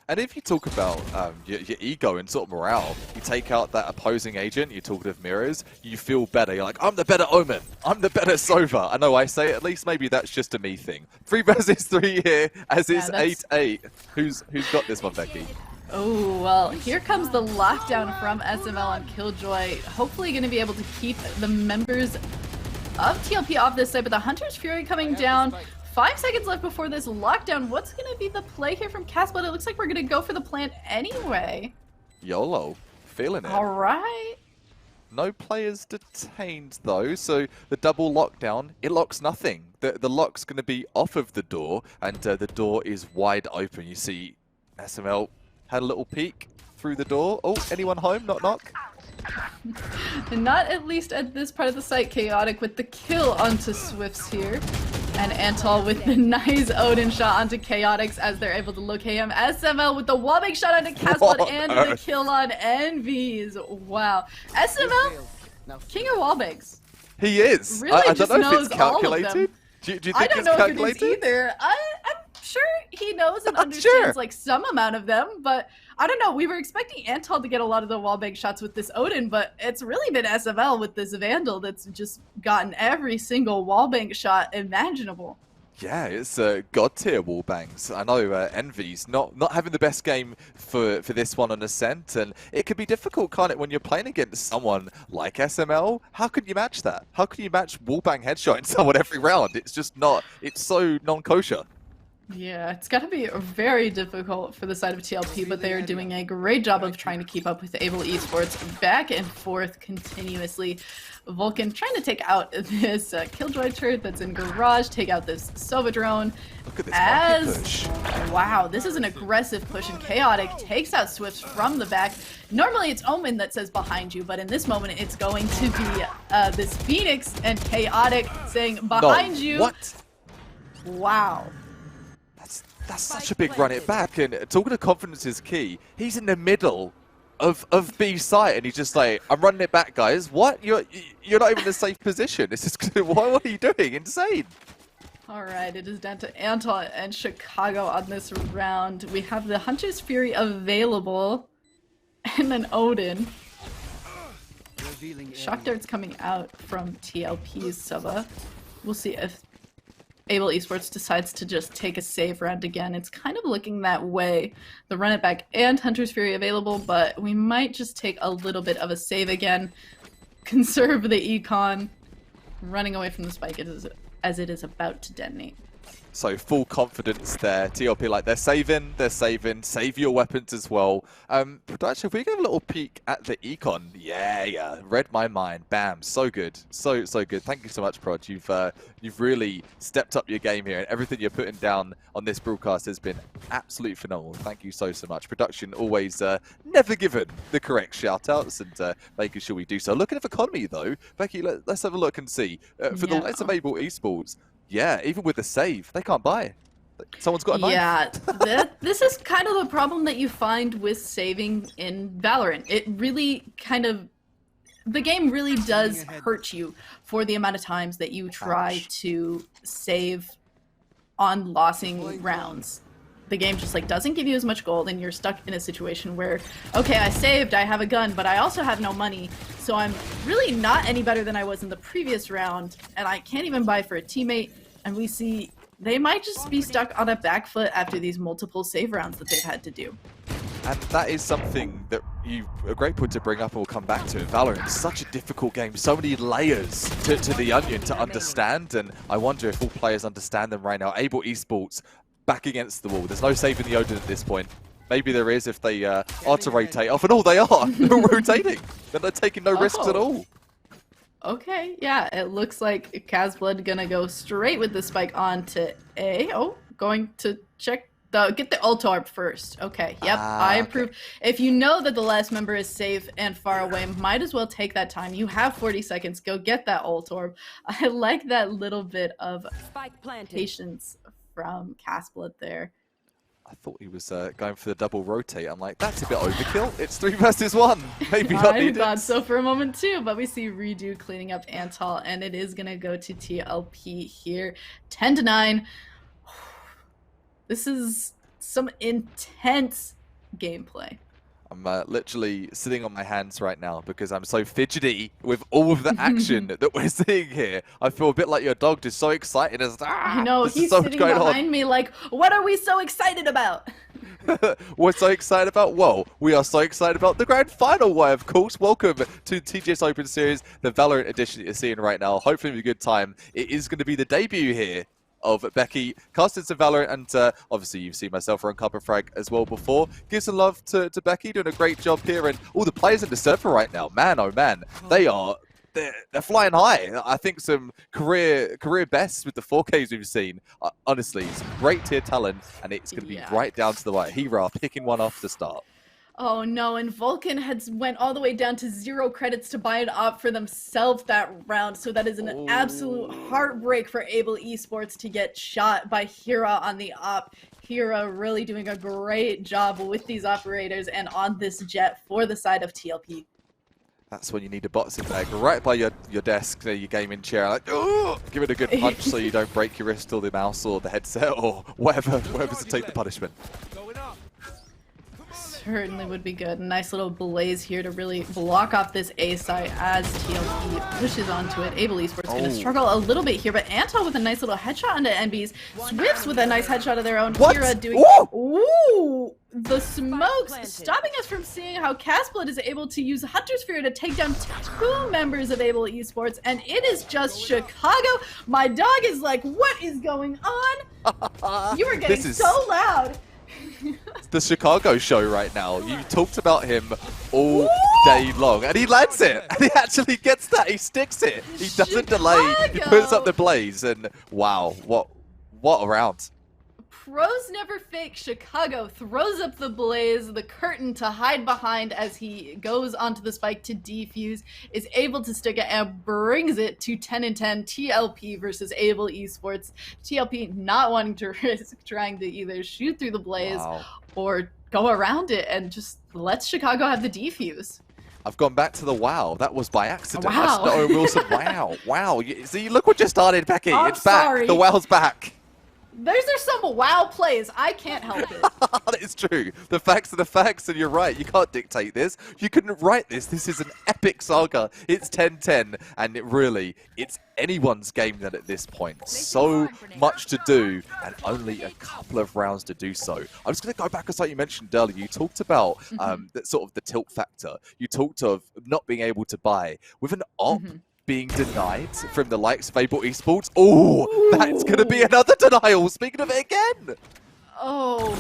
And if you talk about your ego and sort of morale, you take out that opposing agent, you talk of mirrors, you feel better. You're like, I'm the better Omen. I'm the better Sova. I know I say it, at least maybe that's just a me thing. 3 versus 3 here, as is 8-8. Who's got this one, Becky? Oh, well, here comes the lockdown from SML on Killjoy. Hopefully going to be able to keep the members of TLP off this side, but the Hunter's Fury coming down. 5 seconds left before this lockdown. What's going to be the play here from Casblood? It looks like we're going to go for the plant anyway. YOLO. Feeling it. All right. No players detained, though, so the double lockdown, it locks nothing. The lock's going to be off of the door, and the door is wide open. You see SML had a little peek through the door. Oh, anyone home? Knock, knock. Not at least at this part of the site. Chaotic with the kill onto Swifts here. And Antal with the nice Odin shot onto Chaotix as they're able to locate him. SML with the wallbang shot onto Casblood and the kill on Envies. Wow. SML, king of wallbangs. He is. Really I don't know if it's calculated. Do you think I don't it's know calculated? if it is either. I'm sure he knows and understands like some amount of them, but I don't know. We were expecting Antal to get a lot of the wallbang shots with this Odin, but it's really been SML with this Vandal that's just gotten every single wallbang shot imaginable. Yeah, it's god tier wallbangs. I know Envy's not having the best game for this one on Ascent, and it could be difficult, can't it, when you're playing against someone like SML? How could you match that? How can you match wallbang headshot in someone every round? It's just not. It's so non-kosher. Yeah, it's got to be very difficult for the side of TLP, but they are doing a great job of trying to keep up with Able Esports back and forth continuously. Vulcan trying to take out this Killjoy turret that's in Garage, take out this Sova drone. Look at this push. Wow, this is an aggressive push, and Chaotic takes out Swift from the back. Normally it's Omen that says behind you, but in this moment it's going to be this Phoenix and Chaotic saying behind you. What? Wow. That's such a big run it back, and talking to confidence is key. He's in the middle of B site, and he's just like, I'm running it back, guys. What? You're not even in a safe position. It's just, what are you doing? Insane. Alright, it is down to Anton and Chicago on this round. We have the Hunter's Fury available, and then Odin. Shock darts coming out from TLP's Sova. We'll see if Able Esports decides to just take a save round again. It's kind of looking that way. The run it back and Hunter's Fury available, but we might just take a little bit of a save again. Conserve the econ. Running away from the spike as it is about to detonate. So full confidence there. TLP like they're saving. Save your weapons as well. Production, if we get a little peek at the econ, yeah, read my mind. Bam, so good, so good. Thank you so much, Prod. You've really stepped up your game here, and everything you're putting down on this broadcast has been absolutely phenomenal. Thank you so much. Production always never given the correct shout outs and making sure we do so. Looking at economy though, Becky, let's have a look and see for the likes of Able Esports. Yeah, even with the save, they can't buy. Someone's got a knife. Yeah, this is kind of the problem that you find with saving in Valorant. It really kind of... The game really does hurt you for the amount of times that you try to save on losing rounds. The game just like doesn't give you as much gold, and you're stuck in a situation where, okay, I saved, I have a gun, but I also have no money, so I'm really not any better than I was in the previous round, and I can't even buy for a teammate, and we see they might just be stuck on a back foot after these multiple save rounds that they've had to do. And that is something that a great point to bring up and we'll come back to in Valorant. It's such a difficult game, so many layers to the onion to understand, and I wonder if all players understand them right now. Able Esports back against the wall. There's no saving the Odin at this point. Maybe there is if they are to rotate off, and all they are. They're rotating. They're not taking no risks at all. Okay, yeah, it looks like Casblood gonna go straight with the spike onto A. Oh, going to check get the ult orb first. Okay, yep, I approve. Okay. If you know that the last member is safe and far away, might as well take that time. You have 40 seconds. Go get that ult orb. I like that little bit of patience from Casblood there. I thought he was going for the double rotate. I'm like, that's a bit overkill. It's 3 versus 1. Maybe not needed. I thought so for a moment too, but we see Redo cleaning up Antal, and it is going to go to TLP here. 10-9. This is some intense gameplay. I'm literally sitting on my hands right now because I'm so fidgety with all of the action that we're seeing here. I feel a bit like your dog, just so excited as I know, he's so sitting behind me like, what are we so excited about? We're so excited about? Well, we are so excited about the grand final, why of course. Welcome to TGS Open Series, the Valorant edition that you're seeing right now. Hopefully have a good time. It is going to be the debut here of Becky, casting some Valorant, and obviously you've seen myself run Copper Frag as well before. Give some love to Becky, doing a great job here, and all the players in the server right now, man, oh man, they're flying high. I think some career bests with the 4Ks we've seen. Honestly, some great tier talent, and it's going to be right down to the wire. Hera picking one off to start. Oh no, and Vulcan went all the way down to 0 credits to buy it up for themselves that round, so that is an absolute heartbreak for Able Esports to get shot by Hera on the op. Hera really doing a great job with these operators and on this jet for the side of TLP. That's when you need a boxing bag right by your desk, your gaming chair. Like, give it a good punch so you don't break your wrist or the mouse or the headset or whatever's to take the punishment. certainly would be good. Nice little blaze here to really block off this A site as TLP pushes onto it. Able Esports going to struggle a little bit here, but Antal with a nice little headshot onto NBs. Swifts with a nice headshot of their own. What? Kira doing... Ooh! The smokes stopping us from seeing how Casplet is able to use Hunter Sphere to take down 2 members of Able Esports, and it is just Chicago. My dog is like, what is going on? You are getting so loud. The Chicago show right now. You talked about him all day long, and he lands it. And he actually gets that. He sticks it. He doesn't delay. He puts up the blaze, and wow, what a round. Pros never fake. Chicago throws up the blaze, the curtain to hide behind as he goes onto the spike to defuse, is able to stick it and brings it to 10-10 TLP versus Able Esports. TLP not wanting to risk trying to either shoot through the blaze or go around it and just lets Chicago have the defuse. I've gone back to the wow. That was by accident. Wow. That's not Owen Wilson. Wow. See, look what just started, Becky. I'm it's back. sorry. The wow's back. There's some wow plays. I can't help it. That is true. The facts are the facts, and you're right. You can't dictate this. You couldn't write this. This is an epic saga. It's 10-10, and it's anyone's game then at this point. So much to do, and only a couple of rounds to do so. I'm just going to go back to something you mentioned earlier. You talked about that sort of the tilt factor. You talked of not being able to buy. With an op, being denied from the likes of Able Esports. Oh, that's going to be another denial. Speaking of it again. Oh,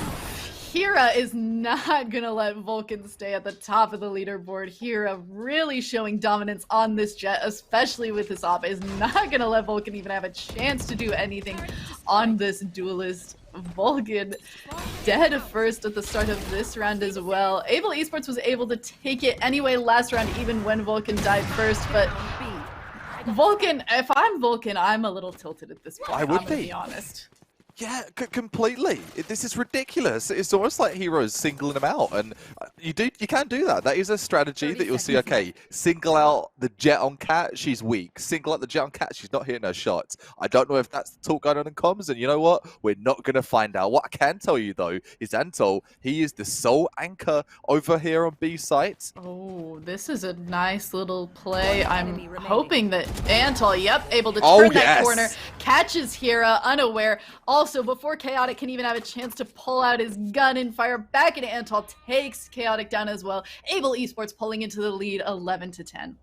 Hira is not going to let Vulcan stay at the top of the leaderboard. Hira really showing dominance on this jet, especially with this op, is not going to let Vulcan even have a chance to do anything on this duelist. Vulcan dead first at the start of this round as well. Able Esports was able to take it anyway last round, even when Vulcan died first, but Vulcan, if I'm Vulcan, I'm a little tilted at this point. I would I'm gonna be honest. Yeah, completely. This is ridiculous. It's almost like Heroes singling them out, and you can do that. That is a strategy that you'll see. Okay, single out the Jet on Cat, she's weak. Single out the Jet on Cat, she's not hitting her shots. I don't know if that's the talk going on in comms, and you know what? We're not going to find out. What I can tell you, though, is Antol, he is the sole anchor over here on B site. Oh, this is a nice little play. I'm hoping that Antol, able to turn that corner, catches Hira unaware. Also, before Chaotic can even have a chance to pull out his gun and fire back at Antol, takes Chaotic down as well. Able Esports pulling into the lead 11-10.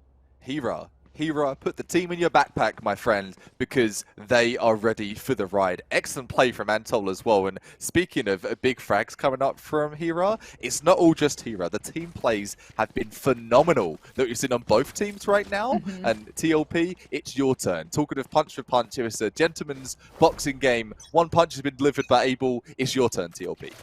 Hira, put the team in your backpack, my friend, because they are ready for the ride. Excellent play from Antol as well. And speaking of big frags coming up from Hira, it's not all just Hira. The team plays have been phenomenal that you're seeing on both teams right now. And TLP, it's your turn. Talking of punch for punch, it's a gentleman's boxing game. One punch has been delivered by Able. It's your turn, TLP.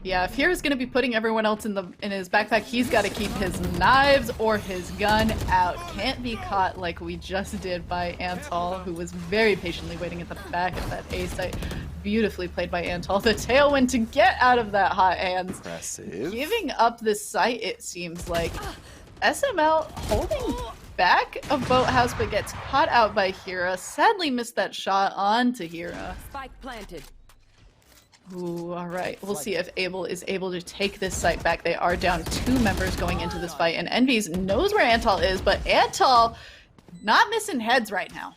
Yeah, if Hira's gonna be putting everyone else in his backpack, he's got to keep his knives or his gun out. Can't be caught like we just did by Antol, who was very patiently waiting at the back of that A site. Beautifully played by Antol. The tailwind to get out of that hot hands. Impressive. Giving up this site, it seems like. SML holding back of Boathouse, but gets caught out by Hira. Sadly missed that shot onto Hira. Spike planted. Ooh, all right. We'll see if Able is able to take this site back. They are down 2 members going into this fight, and Envies knows where Antol is, but Antol not missing heads right now.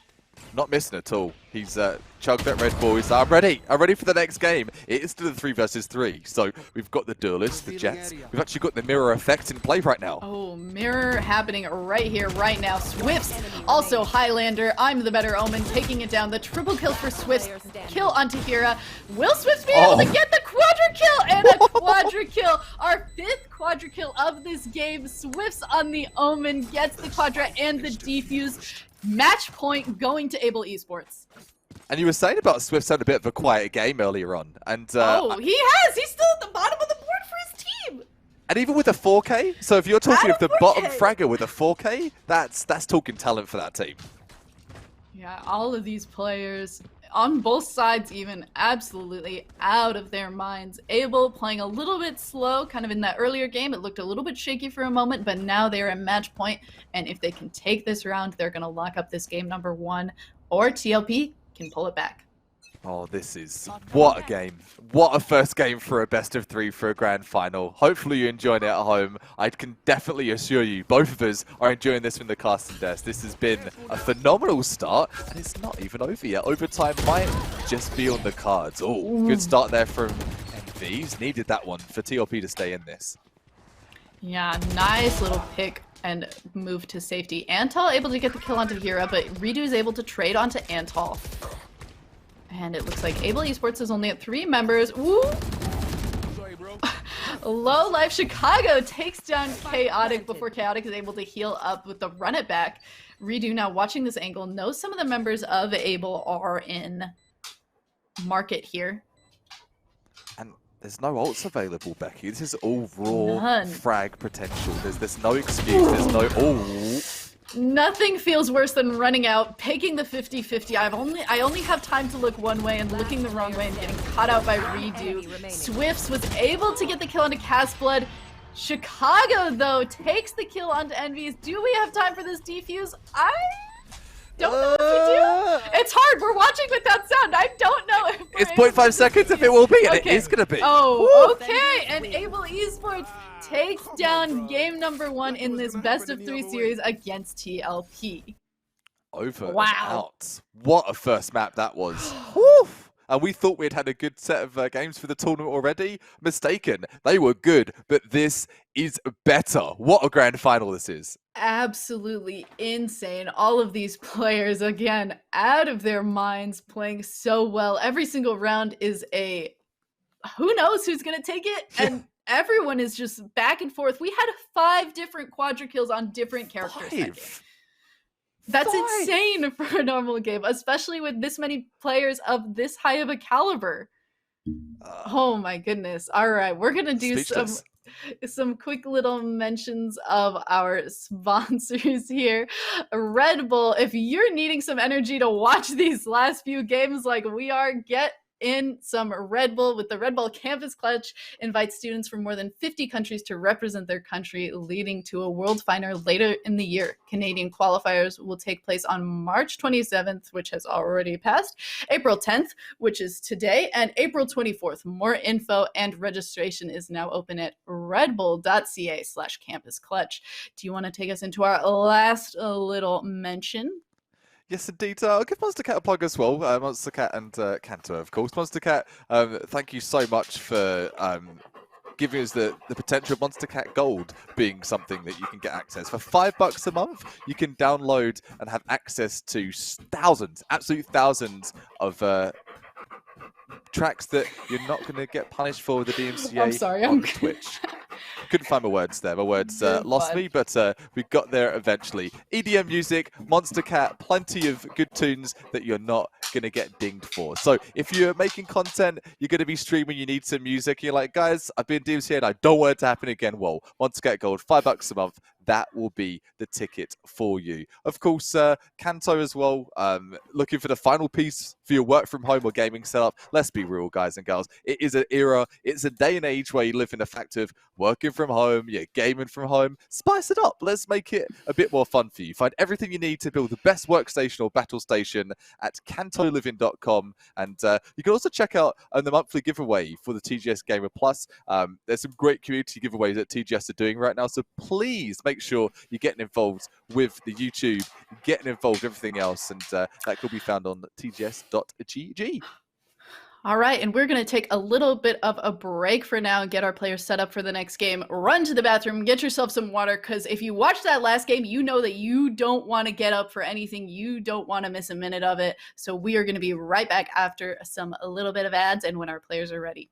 Not missing at all. He's chugged that Red Bull. He's like, I'm ready for the next game. It is still the 3 versus 3. So we've got the duelists, the Jets. We've actually got the mirror effect in play right now. Oh, mirror happening right here, right now. Swifts, also Highlander. I'm the better Omen, taking it down. The triple kill for Swifts. Kill onto Hira. Will Swifts be able to get the quadra kill? And a quadra kill. Our 5th quadra kill of this game. Swifts on the Omen gets the quadra and the defuse. Match point going to Able Esports. And you were saying about Swift had a bit of a quiet game earlier on. And he has! He's still at the bottom of the board for his team! And even with a 4K, so if you're talking of the bottom 4K. fragger with a 4K, that's talking talent for that team. Yeah, all of these players, on both sides even, absolutely out of their minds. Able playing a little bit slow, kind of in that earlier game. It looked a little bit shaky for a moment, but now they're at match point, and if they can take this round, they're going to lock up this game number 1, or TLP can pull it back. Oh, this is... what a game. What a first game for a best of 3 for a grand final. Hopefully you're enjoying it at home. I can definitely assure you, both of us are enjoying this from the casting desk. This has been a phenomenal start, and it's not even over yet. Overtime might just be on the cards. Oh, good start there from MVs. Needed that one for TLP to stay in this. Yeah, nice little pick and move to safety. Antal able to get the kill onto Hira, but Redo is able to trade onto Antal. And it looks like Able Esports is only at 3 members. Woo! Low Life Chicago takes down Chaotic before Chaotic is able to heal up with the run it back. Redo, now watching this angle, knows some of the members of Able are in market here. And there's no ults available, Becky. This is all raw frag potential. There's no excuse. There's no... Oh. Nothing feels worse than running out, picking the 50-50. I only have time to look one way and looking the wrong way and getting caught out by Redo. Swifts was able to get the kill onto Castblood. Chicago, though, takes the kill onto Envies. Do we have time for this defuse? I don't know if we do. It's hard. We're watching without sound. I don't know if it's 0.5 seconds if it will be, and it is going to be. Oh, okay. And Able Esports takes down game number 1 in this best of 3 series against TLP. Over and out. What a first map that was. Woo! And we thought we'd had a good set of games for the tournament already. Mistaken. They were good, but this is better. What a grand final this is. Absolutely insane. All of these players, again, out of their minds, playing so well. Every single round is a... who knows who's going to take it? And everyone is just back and forth. We had 5 different quadra kills on different characters. That's insane for a normal game, especially with this many players of this high of a caliber. Oh my goodness. All right, we're going to do some quick little mentions of our sponsors here. Red Bull, if you're needing some energy to watch these last few games like we are, get in some Red Bull with the Red Bull Campus Clutch. Invites students from more than 50 countries to represent their country, leading to a world final later in the year. Canadian qualifiers will take place on March 27th, which has already passed, April 10th, which is today, and April 24th. More info and registration is now open at redbull.ca/campusclutch. Do you want to take us into our last little mention? Yes, indeed. I'll give Monster Cat a plug as well. Monster Cat and Kanto, of course. Monster Cat, thank you so much for giving us the potential of Monster Cat Gold being something that you can get access. For $5 a month, you can download and have access to thousands, absolute thousands of tracks that you're not going to get punished for with the DMCA I'm sorry, on Twitch. Couldn't find my words there. My words lost me, but we got there eventually. EDM music, Monster Cat, plenty of good tunes that you're not going to get dinged for. So if you're making content, you're going to be streaming, you need some music, you're like, guys, I've been DMCA and I don't want it to happen again. Well, Monster Cat Gold, $5 a month. That will be the ticket for you. Of course, Kanto as well, looking for the final piece for your work from home or gaming setup. Let's be real, guys and girls. It is an era, it's a day and age where you live in the fact of working from home, you're gaming from home. Spice it up. Let's make it a bit more fun for you. Find everything you need to build the best workstation or battle station at cantoliving.com. And you can also check out the monthly giveaway for the TGS Gamer Plus. There's some great community giveaways that TGS are doing right now, so please make sure you're getting involved with the YouTube, getting involved with everything else, and that could be found on tgs.gg. All right, and we're going to take a little bit of a break for now and get our players set up for the next game. Run to the bathroom, get yourself some water, because if you watch that last game, you know that you don't want to get up for anything. You don't want to miss a minute of it. So we are going to be right back after a little bit of ads and when our players are ready.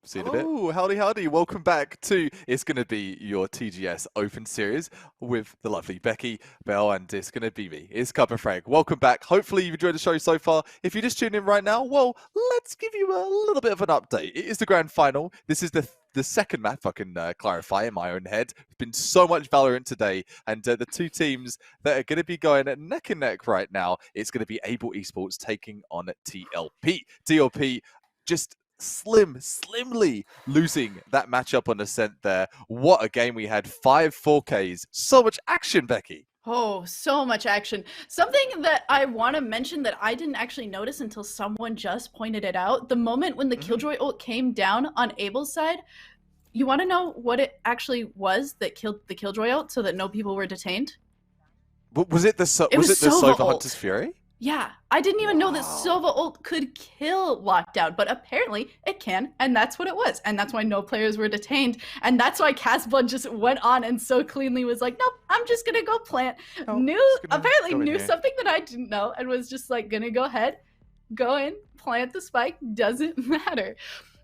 See you in a bit. Oh, howdy, howdy. Welcome back to, it's going to be your TGS Open Series with the lovely Becky Bell, and it's going to be me. It's Cup and Frank. Welcome back. Hopefully you've enjoyed the show so far. If you're just tuning in right now, well, let's give you a little bit of an update. It is the grand final. This is the second map, I can clarify in my own head. There's been so much Valorant today, and the two teams that are going to be going neck and neck right now, it's going to be Able Esports taking on TLP. TLP just slimly losing that matchup on Ascent there. What a game we had. 5 4Ks. So much action, Becky. Oh, so much action. Something that I want to mention that I didn't actually notice until someone just pointed it out. The moment when the Killjoy ult came down on Abel's side, you want to know what it actually was that killed the Killjoy ult so that no people were detained? Was it the Sova Hunter's Fury? Yeah, I didn't even know that Sova ult could kill Lockdown, but apparently it can, and that's what it was. And that's why no players were detained, and that's why Casblood just went on and so cleanly was like, nope, I'm just gonna go plant. Apparently knew something that I didn't know, and was just like, gonna go ahead, go in, plant the spike, doesn't matter.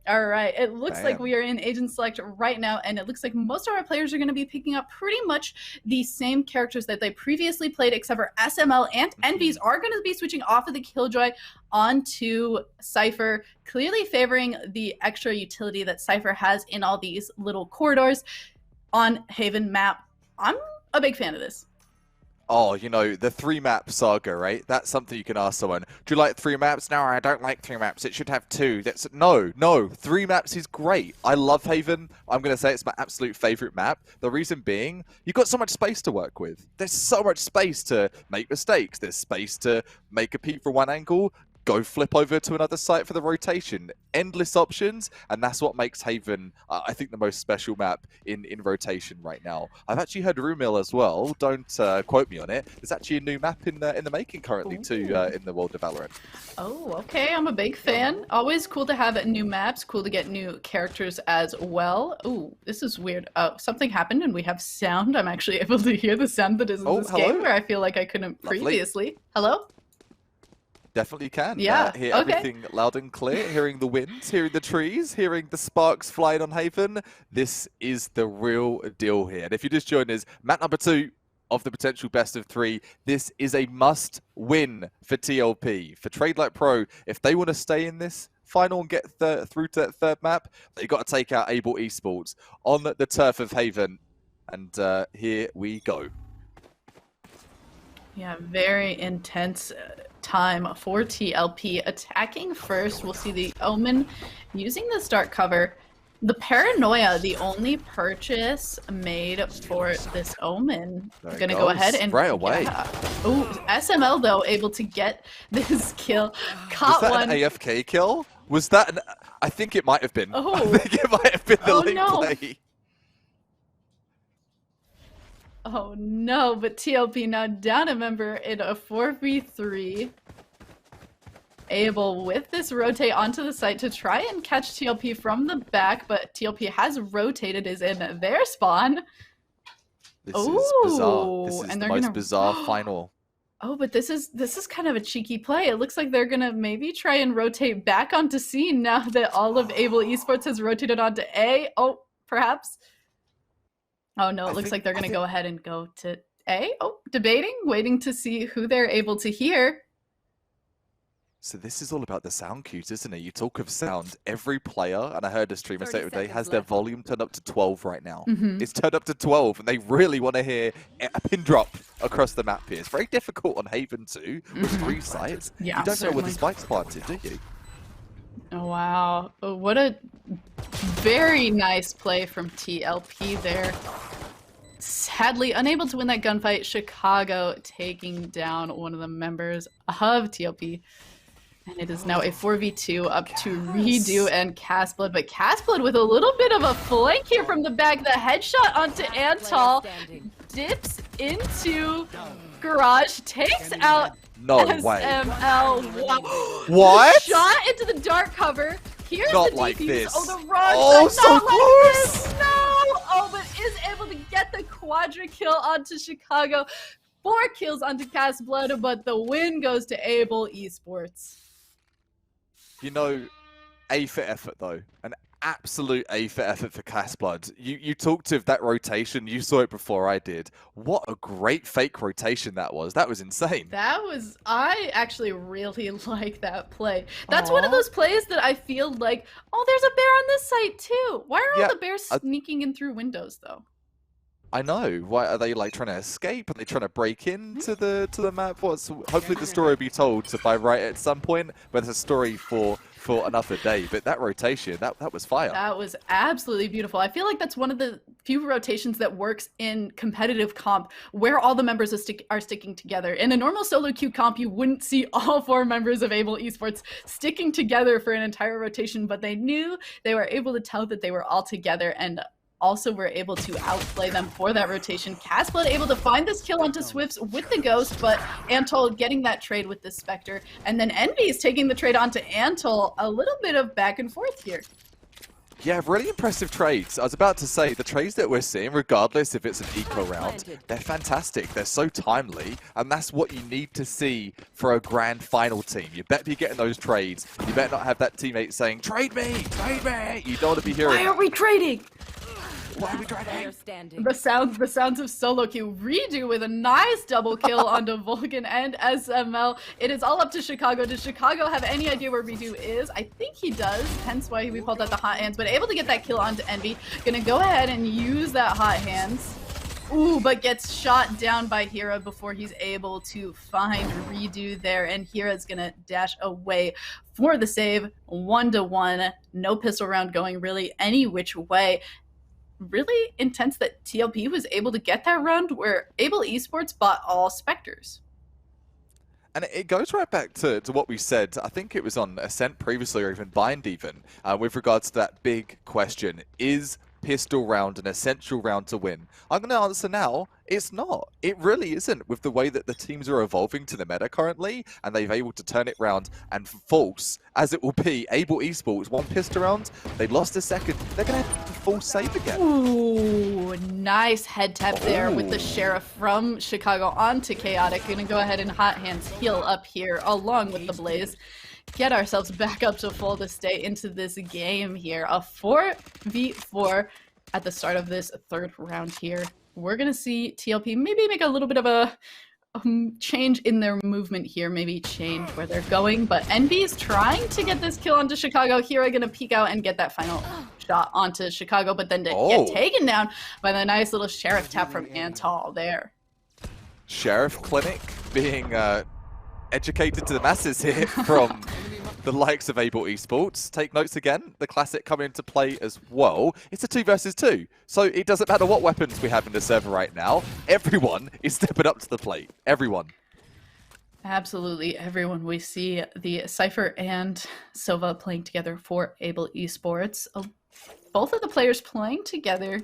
All right, it looks like we are in Agent Select right now, and it looks like most of our players are going to be picking up pretty much the same characters that they previously played, except for SML and Envies are going to be switching off of the Killjoy onto Cypher, clearly favoring the extra utility that Cypher has in all these little corridors on Haven map. I'm a big fan of this. Oh, you know, the 3-map saga, right? That's something you can ask someone. Do you like 3 maps? No, I don't like 3 maps. It should have 2. No. 3 maps is great. I love Haven. I'm going to say it's my absolute favorite map. The reason being, you've got so much space to work with. There's so much space to make mistakes. There's space to make a peek from one angle, go flip over to another site for the rotation. Endless options, and that's what makes Haven, I think, the most special map in rotation right now. I've actually heard rumor mill as well. Don't quote me on it. There's actually a new map in the making currently too in the world of Valorant. Oh, okay. I'm a big fan. Always cool to have new maps. Cool to get new characters as well. Ooh, this is weird. Oh, something happened and we have sound. I'm actually able to hear the sound that is in this game where I feel like I couldn't previously. Hello? Definitely can. Yeah. Hear everything loud and clear. Hearing the winds, hearing the trees, hearing the sparks flying on Haven. This is the real deal here. And if you just joined us, map number 2 of the potential best of 3. This is a must-win for TLP. For Trade Like Pro, if they want to stay in this final and get through to that 3rd map, they've got to take out Able Esports on the turf of Haven. And here we go. Yeah, very intense time for TLP. Attacking first, we'll see the Omen using the start cover. The Paranoia, the only purchase made for this Omen. There Gonna go ahead and right away. Yeah. Oh, SML though able to get this kill. Caught Was that one. an AFK kill? Was that an? I think it might have been. Oh. I think it might have been the late play. Oh no, but TLP now down a member in a 4v3. Able with this rotate onto the site to try and catch TLP from the back, but TLP has rotated, is in their spawn. This is bizarre. This is and the they're most bizarre final. Oh, but this is kind of a cheeky play. It looks like they're gonna maybe try and rotate back onto C now that all of Able Esports has rotated onto A. Oh, perhaps. Oh no, it looks like they're gonna go ahead and go to A. Oh, debating, waiting to see who they're able to hear. So this is all about the sound cues, isn't it? You talk of sound. Every player, and I heard a streamer say today, has their volume turned up to 12 right now. It's turned up to 12, and they really want to hear a pin drop across the map here. It's very difficult on Haven 2 with 3 sites. Yeah, you don't know where the spike's planted, do you? Oh, wow. Oh, what a very nice play from TLP there. Sadly, unable to win that gunfight, Chicago taking down one of the members of TLP. And it is now a 4v2 up to Redo and Casblood. But Casblood with a little bit of a flank here from the back. The headshot onto Antal. Dips into Garage. Takes out SML. Wow. What? Shot into the dark cover. Here's Not the like defuse. this. Oh, the wrong Oh, side. so Not close. like this. No. Oh, but is able to get the quadra kill onto Chicago. 4 kills onto Casblood, but the win goes to Able Esports. You know, A for effort though. An absolute A for effort for Casblood. You talked of that rotation. You saw it before I did. What a great fake rotation that was. That was insane. I actually really like that play. That's one of those plays that I feel like, oh, there's a bear on this site too. Why are all the bears sneaking in through windows though? I know. Why are they like trying to escape? Are they trying to break into the map? Hopefully the story will be told by right at some point, but it's a story for another day. But that rotation, that was fire. That was absolutely beautiful. I feel like that's one of the few rotations that works in competitive comp where all the members are sticking together. In a normal solo queue comp, you wouldn't see all 4 members of Able Esports sticking together for an entire rotation, but they knew they were able to tell that they were all together and also were able to outplay them for that rotation. Casblood able to find this kill onto Swifts with the Ghost, but Antol getting that trade with the Spectre, and then Envy is taking the trade onto Antol. A little bit of back and forth here. Yeah, really impressive trades. I was about to say, the trades that we're seeing, regardless if it's an eco round, they're fantastic. They're so timely, and that's what you need to see for a grand final team. You better be getting those trades. You better not have that teammate saying, trade me, trade me. You don't want to be hearing Why are we trading? Why are we trading? The sounds of solo queue. Redo with a nice double kill onto Vulcan and SML. It is all up to Chicago. Does Chicago have any idea where Redo is? I think he does, hence why we pulled out the hot hands, but able to get that kill onto Envy. Gonna go ahead and use that hot hands. Ooh, but gets shot down by Hira before he's able to find Redo there, and Hira's gonna dash away for the save. 1-1, no pistol round going really any which way. Really intense that TLP was able to get that round where Able Esports bought all Spectres. And it goes right back to what we said, I think it was on Ascent previously, or even Bind even, with regards to that big question, is pistol round an essential round to win? I'm going to answer now, it's not. It really isn't, with the way that the teams are evolving to the meta currently, and they've able to turn it round and false, as it will be, Able Esports, 1 pistol round, they lost a second, they're going to have to full save again. Ooh, nice head tap there with the Sheriff from Chicago onto Chaotic. Gonna go ahead and hot hands heal up here along with the Blaze. Get ourselves back up to full to stay into this game here. A 4v4 at the start of this 3rd round here. We're gonna see TLP maybe make a little bit of a change in their movement here, maybe change where they're going, but Envy is trying to get this kill onto Chicago. Hira gonna peek out and get that final shot onto Chicago, but then to get taken down by the nice little Sheriff tap from Antol there. Sheriff Clinic being educated to the masses here from the likes of Able Esports. Take notes again, the Classic coming into play as well. It's a 2 versus 2, so it doesn't matter what weapons we have in the server right now. Everyone is stepping up to the plate. Everyone. Absolutely everyone. We see the Cypher and Sova playing together for Able Esports. Both of the players playing together.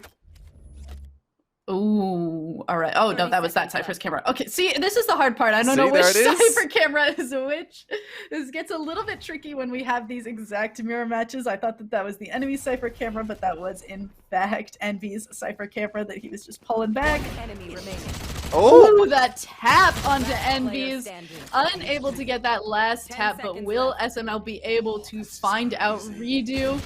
Ooh, all right. Oh, no, that was that Cypher's camera. Okay, see, this is the hard part. I don't know which Cypher camera is which. This gets a little bit tricky when we have these exact mirror matches. I thought that that was the enemy Cypher camera, but that was, in fact, Envy's Cypher camera that he was just pulling back. Enemy remaining. Oh, that tap onto Envy's. Unable to get that last tap, but will SML be able to find out Redo?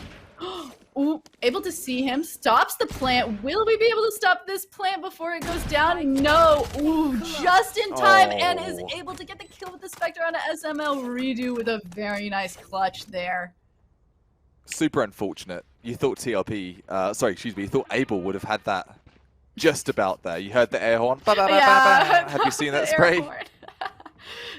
Ooh, able to see him, stops the plant. Will we be able to stop this plant before it goes down? No. Ooh, just in time, and is able to get the kill with the Spectre on a SML. Redo with a very nice clutch there. Super unfortunate. You thought TLP, you thought Able would have had that just about there. You heard the air horn. Yeah, have you seen that spray?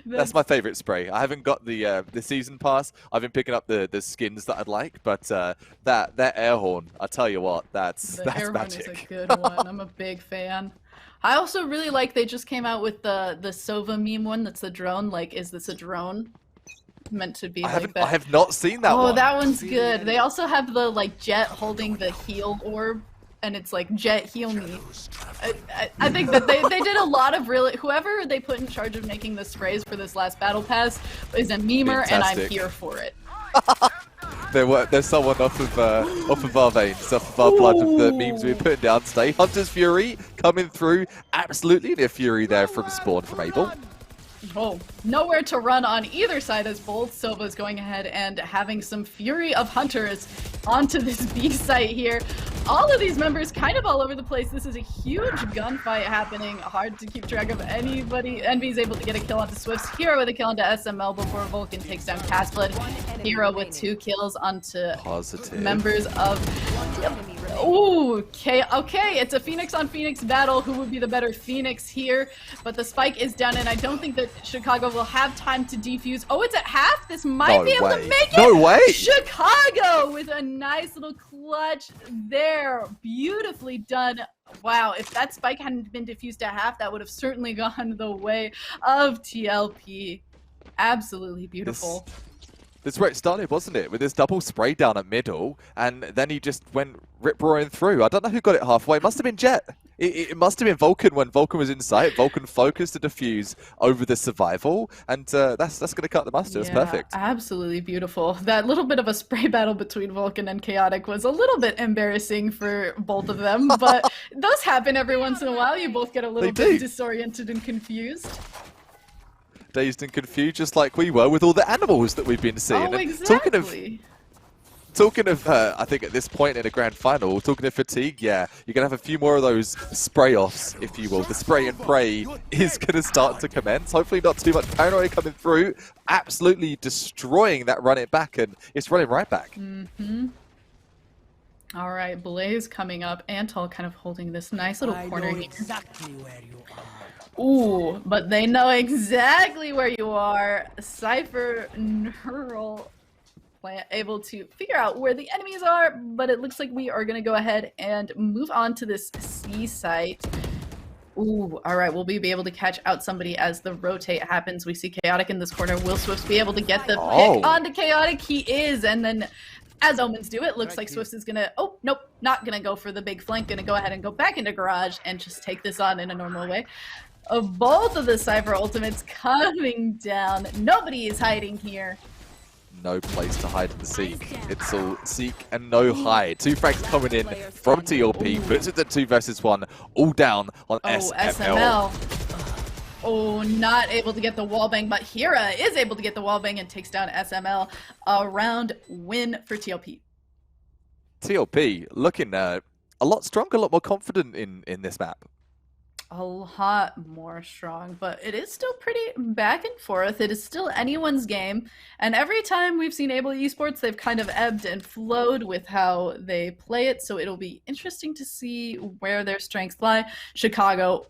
That's my favorite spray. I haven't got the season pass. I've been picking up the skins that I'd like, but that air horn, I tell you what, that's air magic. Horn is a good one. I'm a big fan. I also really like they just came out with the Sova meme one. That's the drone. Like, is this a drone? Meant to be like that. I have not seen that one. Oh, that one's good. They also have the like Jet holding the heal orb. And it's like, Jet, heal me. I think that they did a lot of really... Whoever they put in charge of making the sprays for this last battle pass is a memer, and I'm here for it. There's someone off of our veins, off of our blood, of the memes we were putting down today. Hunter's Fury coming through. Absolutely near Fury there from Spawn, from Able. Oh, nowhere to run on either side as both Sova's going ahead and having some Fury of Hunters onto this B site here. All of these members kind of all over the place. This is a huge gunfight happening. Hard to keep track of anybody. Envy's able to get a kill onto Swifts. Hero with a kill onto SML before Vulcan takes down Casblood. Hero with 2 kills onto Positive. members of... Ooh, okay, it's a Phoenix on Phoenix battle. Who would be the better Phoenix here? But the spike is down, and I don't think that Chicago will have time to defuse. Oh, it's at half? This might be able to make it! No way! Chicago with a nice little clutch there. Beautifully done. Wow, if that spike hadn't been diffused at half, that would have certainly gone the way of TLP. Absolutely beautiful. This is where it started, wasn't it? With this double spray down at middle, and then he just went rip-roaring through. I don't know who got it halfway. It must have been Jet. It must have been Vulcan when Vulcan was in sight. Vulcan focused to defuse over the survival, and that's going to cut the mustard. It's perfect. Absolutely beautiful. That little bit of a spray battle between Vulcan and Chaotic was a little bit embarrassing for both of them, but those happen every once in a while. You both get a little bit disoriented and confused. Dazed and confused, just like we were with all the animals that we've been seeing. Oh, exactly. Talking of, I think at this point in a grand final, talking of fatigue, yeah, you're going to have a few more of those spray-offs, if you will. The spray and pray is going to start to commence. Hopefully not too much paranoia coming through. Absolutely destroying that run it back, and it's running right back. All right, Blaze coming up. Antal kind of holding this nice little corner here. Exactly where you are. Ooh, but they know exactly where you are. Cypher Neural able to figure out where the enemies are, but it looks like we are going to go ahead and move on to this C site. Ooh, all right, will we be able to catch out somebody as the rotate happens? We see Chaotic in this corner. Will Swifts be able to get the pick onto Chaotic? He is, and then as Omens do, it looks like Swifts is gonna, oh, nope, not gonna go for the big flank, gonna go ahead and go back into Garage and just take this on in a normal way. Both of the Cypher ultimates coming down. Nobody is hiding here. No place to hide in the seek. It's all seek and no hide. 2 frags coming in from TLP, puts it to 2 versus 1, all down on SML. Oh, not able to get the wallbang, but Hira is able to get the wallbang and takes down SML. A round win for TLP. TLP looking a lot stronger, a lot more confident in this map. A lot more strong, but it is still pretty back and forth. It is still anyone's game, and every time we've seen Able Esports, they've kind of ebbed and flowed with how they play it, so it'll be interesting to see where their strengths lie. Chicago,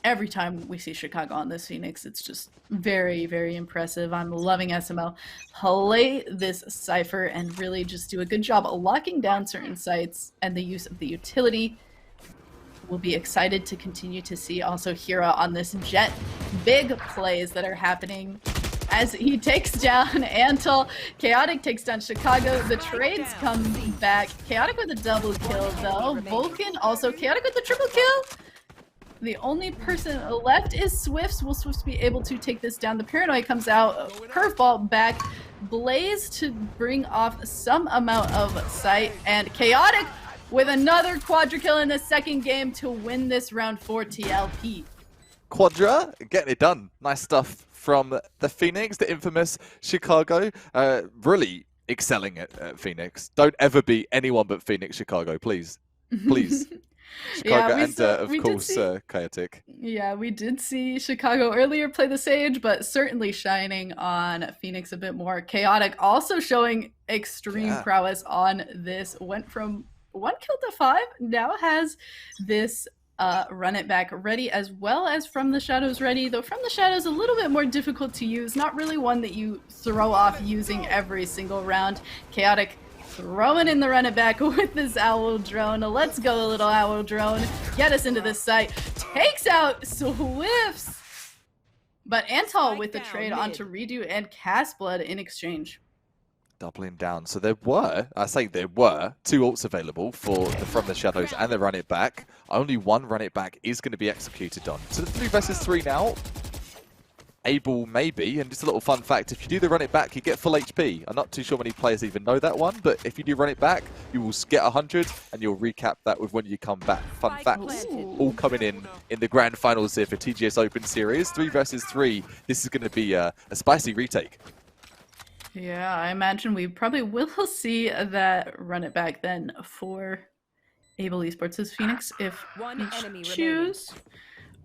every time we see Chicago on this Phoenix, it's just very, very impressive. I'm loving SML play this Cypher and really just do a good job of locking down certain sites and the use of the utility. We'll be excited to continue to see also Hira on this Jet. Big plays that are happening as he takes down Antal. Chaotic takes down Chicago. The trades come back. Chaotic with a double kill though. Vulcan also Chaotic with a triple kill. The only person left is Swifts. Will Swifts be able to take this down? The Paranoid comes out. Curveball back. Blaze to bring off some amount of sight. And Chaotic with another quadra kill in the second game to win this round for TLP. Quadra, getting it done. Nice stuff from the Phoenix, the infamous Chicago. Really excelling at Phoenix. Don't ever be anyone but Phoenix Chicago, please. Please. Chicago and, of course, Chaotic. Yeah, we did see Chicago earlier play the Sage, but certainly shining on Phoenix a bit more. Chaotic also showing extreme prowess on this. Went from 1 kill to 5, now has this run it back ready, as well as From the Shadows ready, though From the Shadows a little bit more difficult to use, not really one that you throw off using every single round. Chaotic throwing in the run it back with this Owl Drone. Let's go, little Owl Drone. Get us into this site. Takes out Swifts. But Antal with the trade onto Redo and Castblood in exchange. Doubling down. So there were, I say there were, 2 ults available for the From the Shadows and the Run It Back. Only 1 Run It Back is going to be executed on. So the 3 versus 3 now. Able maybe, and just a little fun fact, if you do the Run It Back, you get full HP. I'm not too sure many players even know that one, but if you do Run It Back, you will get 100, and you'll recap that with when you come back. Fun facts all coming in the grand finals here for TGS Open Series. 3 versus 3. This is going to be a spicy retake. Yeah, I imagine we probably will see that Run It Back then for Able Esports' Phoenix if we choose.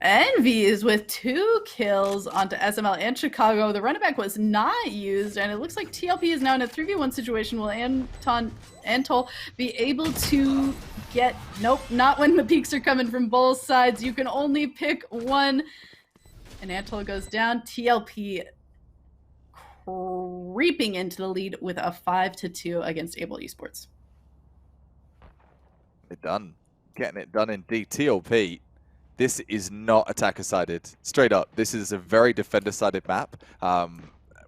Envies with 2 kills onto SML and Chicago. The running back was not used, and it looks like TLP is now in a 3v1 situation. Will Antol be able to get... Nope, not when the peaks are coming from both sides. You can only pick one. And Antol goes down. TLP creeping into the lead with a 5-2 against Able Esports. It done. Getting it done indeed. TLP, this is not attacker-sided. Straight up, this is a very defender-sided map.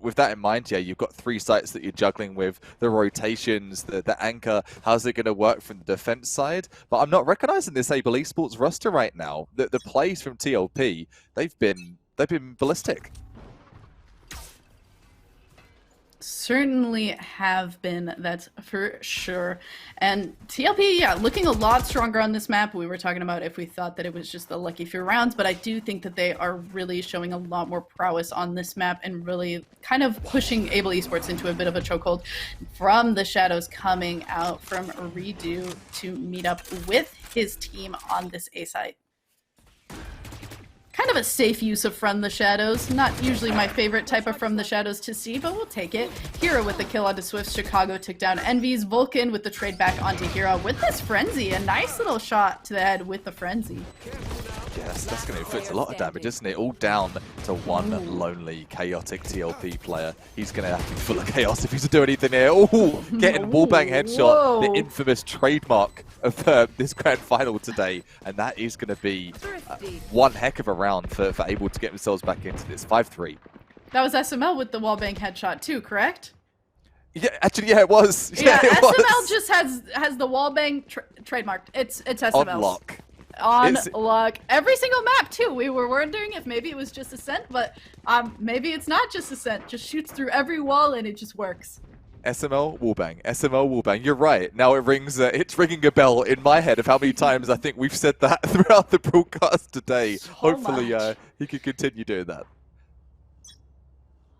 With that in mind, yeah, you've got 3 sites that you're juggling with, the rotations, the anchor, how's it going to work from the defense side? But I'm not recognizing this Able Esports roster right now. The plays from TLP, they've been ballistic. Certainly have been, that's for sure. And TLP, yeah, looking a lot stronger on this map. We were talking about if we thought that it was just the lucky few rounds, but I do think that they are really showing a lot more prowess on this map and really kind of pushing Able Esports into a bit of a chokehold. From the shadows coming out from Redo to meet up with his team on this A site. Kind of a safe use of From the Shadows. Not usually my favorite type of From the Shadows to see, but we'll take it. Hero with the kill onto Swift. Chicago took down Envy's. Vulcan with the trade back onto Hero with this Frenzy. A nice little shot to the head with the Frenzy. Yes, that's going to inflict a lot of damage, isn't it? All down to one lonely, chaotic TLP player. He's going to have to be full of chaos if he's to do anything here. Oh, getting wallbang headshot, the infamous trademark of this grand final today. And that is going to be one heck of a round for Able to get themselves back into this. 5-3. That was SML with the wallbang headshot too, correct? Yeah, actually, yeah, it was. Yeah, it SML was. just has the wallbang trademarked. It's SML. On lock. On luck. Every single map too. We were wondering if maybe it was just Ascent, but maybe it's not just Ascent. Just shoots through every wall and it just works. SML wallbang. SML wallbang. You're right. Now it rings. It's ringing a bell in my head of how many times I think we've said that throughout the broadcast today. So Hopefully, much. he can continue doing that.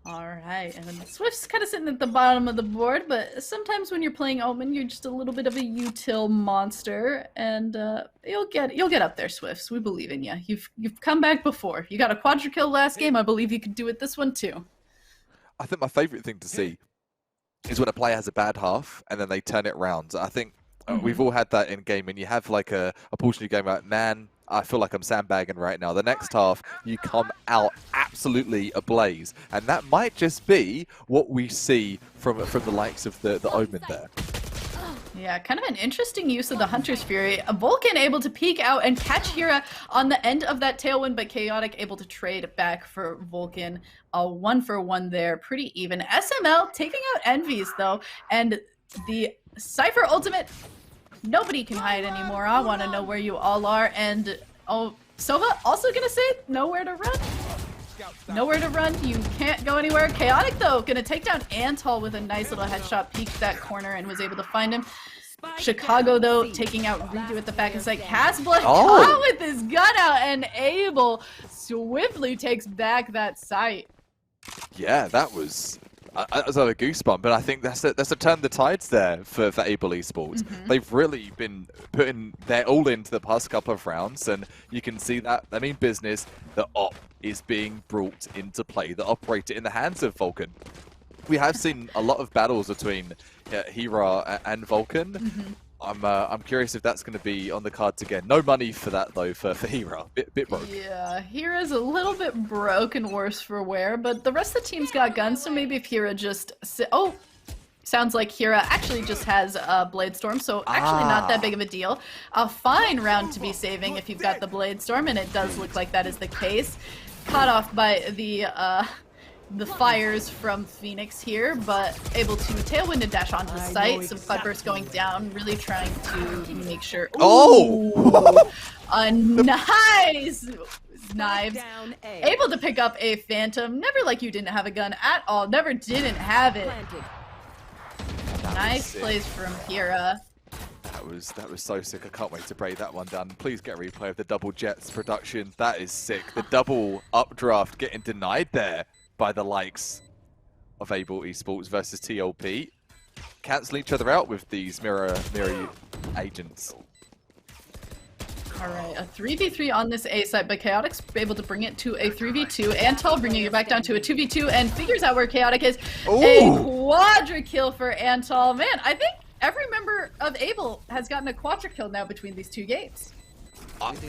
Alright, and then Swift's kind of sitting at the bottom of the board, but sometimes when you're playing Omen, you're just a little bit of a util monster, and you'll get up there, Swifts. We believe in you. You've come back before. You got a quadra kill last game. I believe you could do it this one too. I think my favorite thing to see is when a player has a bad half and then they turn it around. I think we've all had that in game, and you have like a portion of your game like, man, I feel like I'm sandbagging right now. The next half, you come out absolutely ablaze. And that might just be what we see from the likes of the Omen there. Yeah, kind of an interesting use of the Hunter's Fury. A Vulcan able to peek out and catch Hira on the end of that tailwind, but Chaotic able to trade back for Vulcan. A 1-for-1 there, pretty even. SML taking out Envies though, and the Cypher ultimate. Nobody can hide anymore. I want to know where you all are. And oh, Sova also gonna say nowhere to run. Nowhere to run. You can't go anywhere. Chaotic though gonna take down Antol with a nice little headshot. Peeked that corner and was able to find him. Chicago though taking out Redo at the back and like Casblood caught with his gun out, and Able swiftly takes back that site. Yeah, that was. I was on a goosebump, but I think that's a turn the tides there for Able Esports. They've really been putting their all into the past couple of rounds, and you can see that. I mean, business. The op is being brought into play. The operator in the hands of Vulcan. We have seen a lot of battles between Hira and Vulcan. I'm curious if that's going to be on the cards again. No money for that though for Hira. Bit broke. Yeah, Hira's a little bit broke and worse for wear, but the rest of the team's got guns, so maybe if Hira just sounds like Hira actually just has a Blade Storm, so actually not that big of a deal. A fine round to be saving if you've got the Blade Storm, and it does look like that is the case. Caught off by the fires from Phoenix here, but able to tailwind and dash onto the site. Some Floodburst going down, really trying to make sure. Ooh, a nice knives. Able to pick up a Phantom. Never like you didn't have a gun at all. Never didn't have it. Nice plays from Hira. That was so sick. I can't wait to break that one down. Please get a replay of the double Jets production. That is sick. The double updraft getting denied there by the likes of Able Esports versus TLP. Cancel each other out with these mirror agents. Alright, a 3v3 on this A side, but Chaotic's able to bring it to a 3v2. Antal bringing it back down to a 2v2 and figures out where Chaotic is. Ooh. A quadra kill for Antal. Man, I think every member of Able has gotten a quadra kill now between these two games.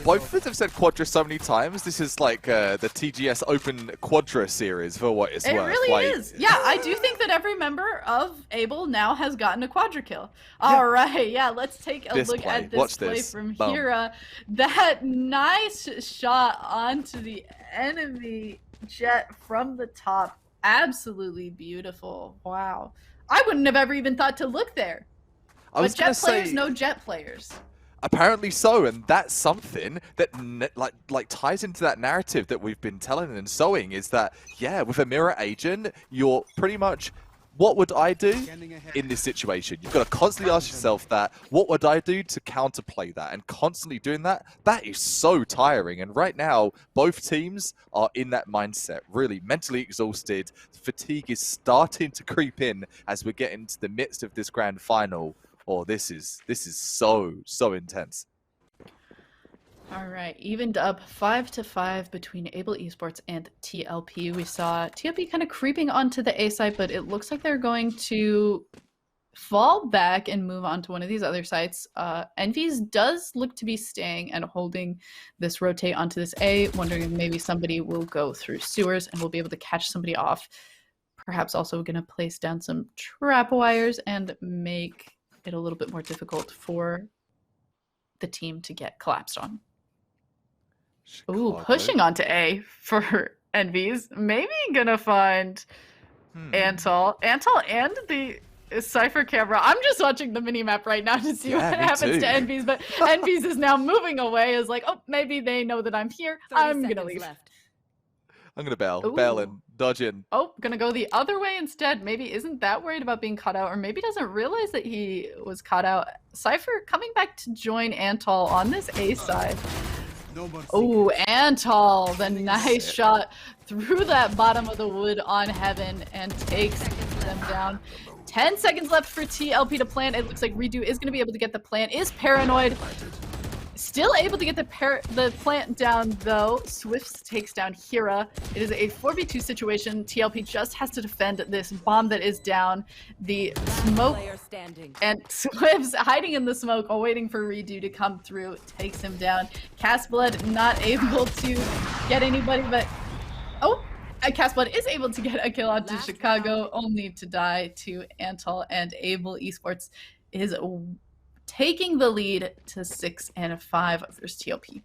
Both of us have said Quadra so many times. This is like the TGS Open Quadra series for what it's worth. It really is. Yeah, I do think that every member of Able now has gotten a quadra kill. All right, yeah, let's take a look at this play from Hira. That nice shot onto the enemy jet from the top. Absolutely beautiful. Wow. I wouldn't have ever even thought to look there. But jet players know jet players. Apparently so, and that's something that like ties into that narrative that we've been telling and sowing, is that, yeah, with a mirror agent, you're pretty much, what would I do in this situation? You've got to constantly ask yourself that, what would I do to counterplay that? And constantly doing that, that is so tiring. And right now, both teams are in that mindset, really mentally exhausted. Fatigue is starting to creep in as we're getting to the midst of this grand final. Oh, this is so intense. All right, evened up 5-5 between Able Esports and TLP. We saw TLP kind of creeping onto the A site, but it looks like they're going to fall back and move on to one of these other sites. Envy's does look to be staying and holding this rotate onto this A, wondering if maybe somebody will go through sewers and we'll be able to catch somebody off. Perhaps also going to place down some trap wires and make it a little bit more difficult for the team to get collapsed on. Ooh, pushing onto A for Envy's. Maybe gonna find Antal and the Cypher camera. I'm just watching the mini-map right now to see what happens to Envy's, but Envy's is now moving away. Is like, oh, maybe they know that I'm here. I'm gonna leave. I'm gonna bail and dodge in. Oh, gonna go the other way instead. Maybe isn't that worried about being caught out, or maybe doesn't realize that he was caught out. Cypher coming back to join Antal on this A side. Oh, Antal, the nice shot through that bottom of the wood on Heaven and takes them down. 10 seconds left for TLP to plant. It looks like Redo is gonna be able to get the plant. Is paranoid. Still able to get the plant down, though. Swifts takes down Hira. It is a 4v2 situation. TLP just has to defend this bomb that is down. The smoke and Swifts hiding in the smoke while waiting for Redo to come through. Takes him down. Castblood not able to get anybody, but... Oh! Castblood is able to get a kill onto Chicago, only to die to Antal, and Able Esports is taking the lead to 6-5 versus TLP.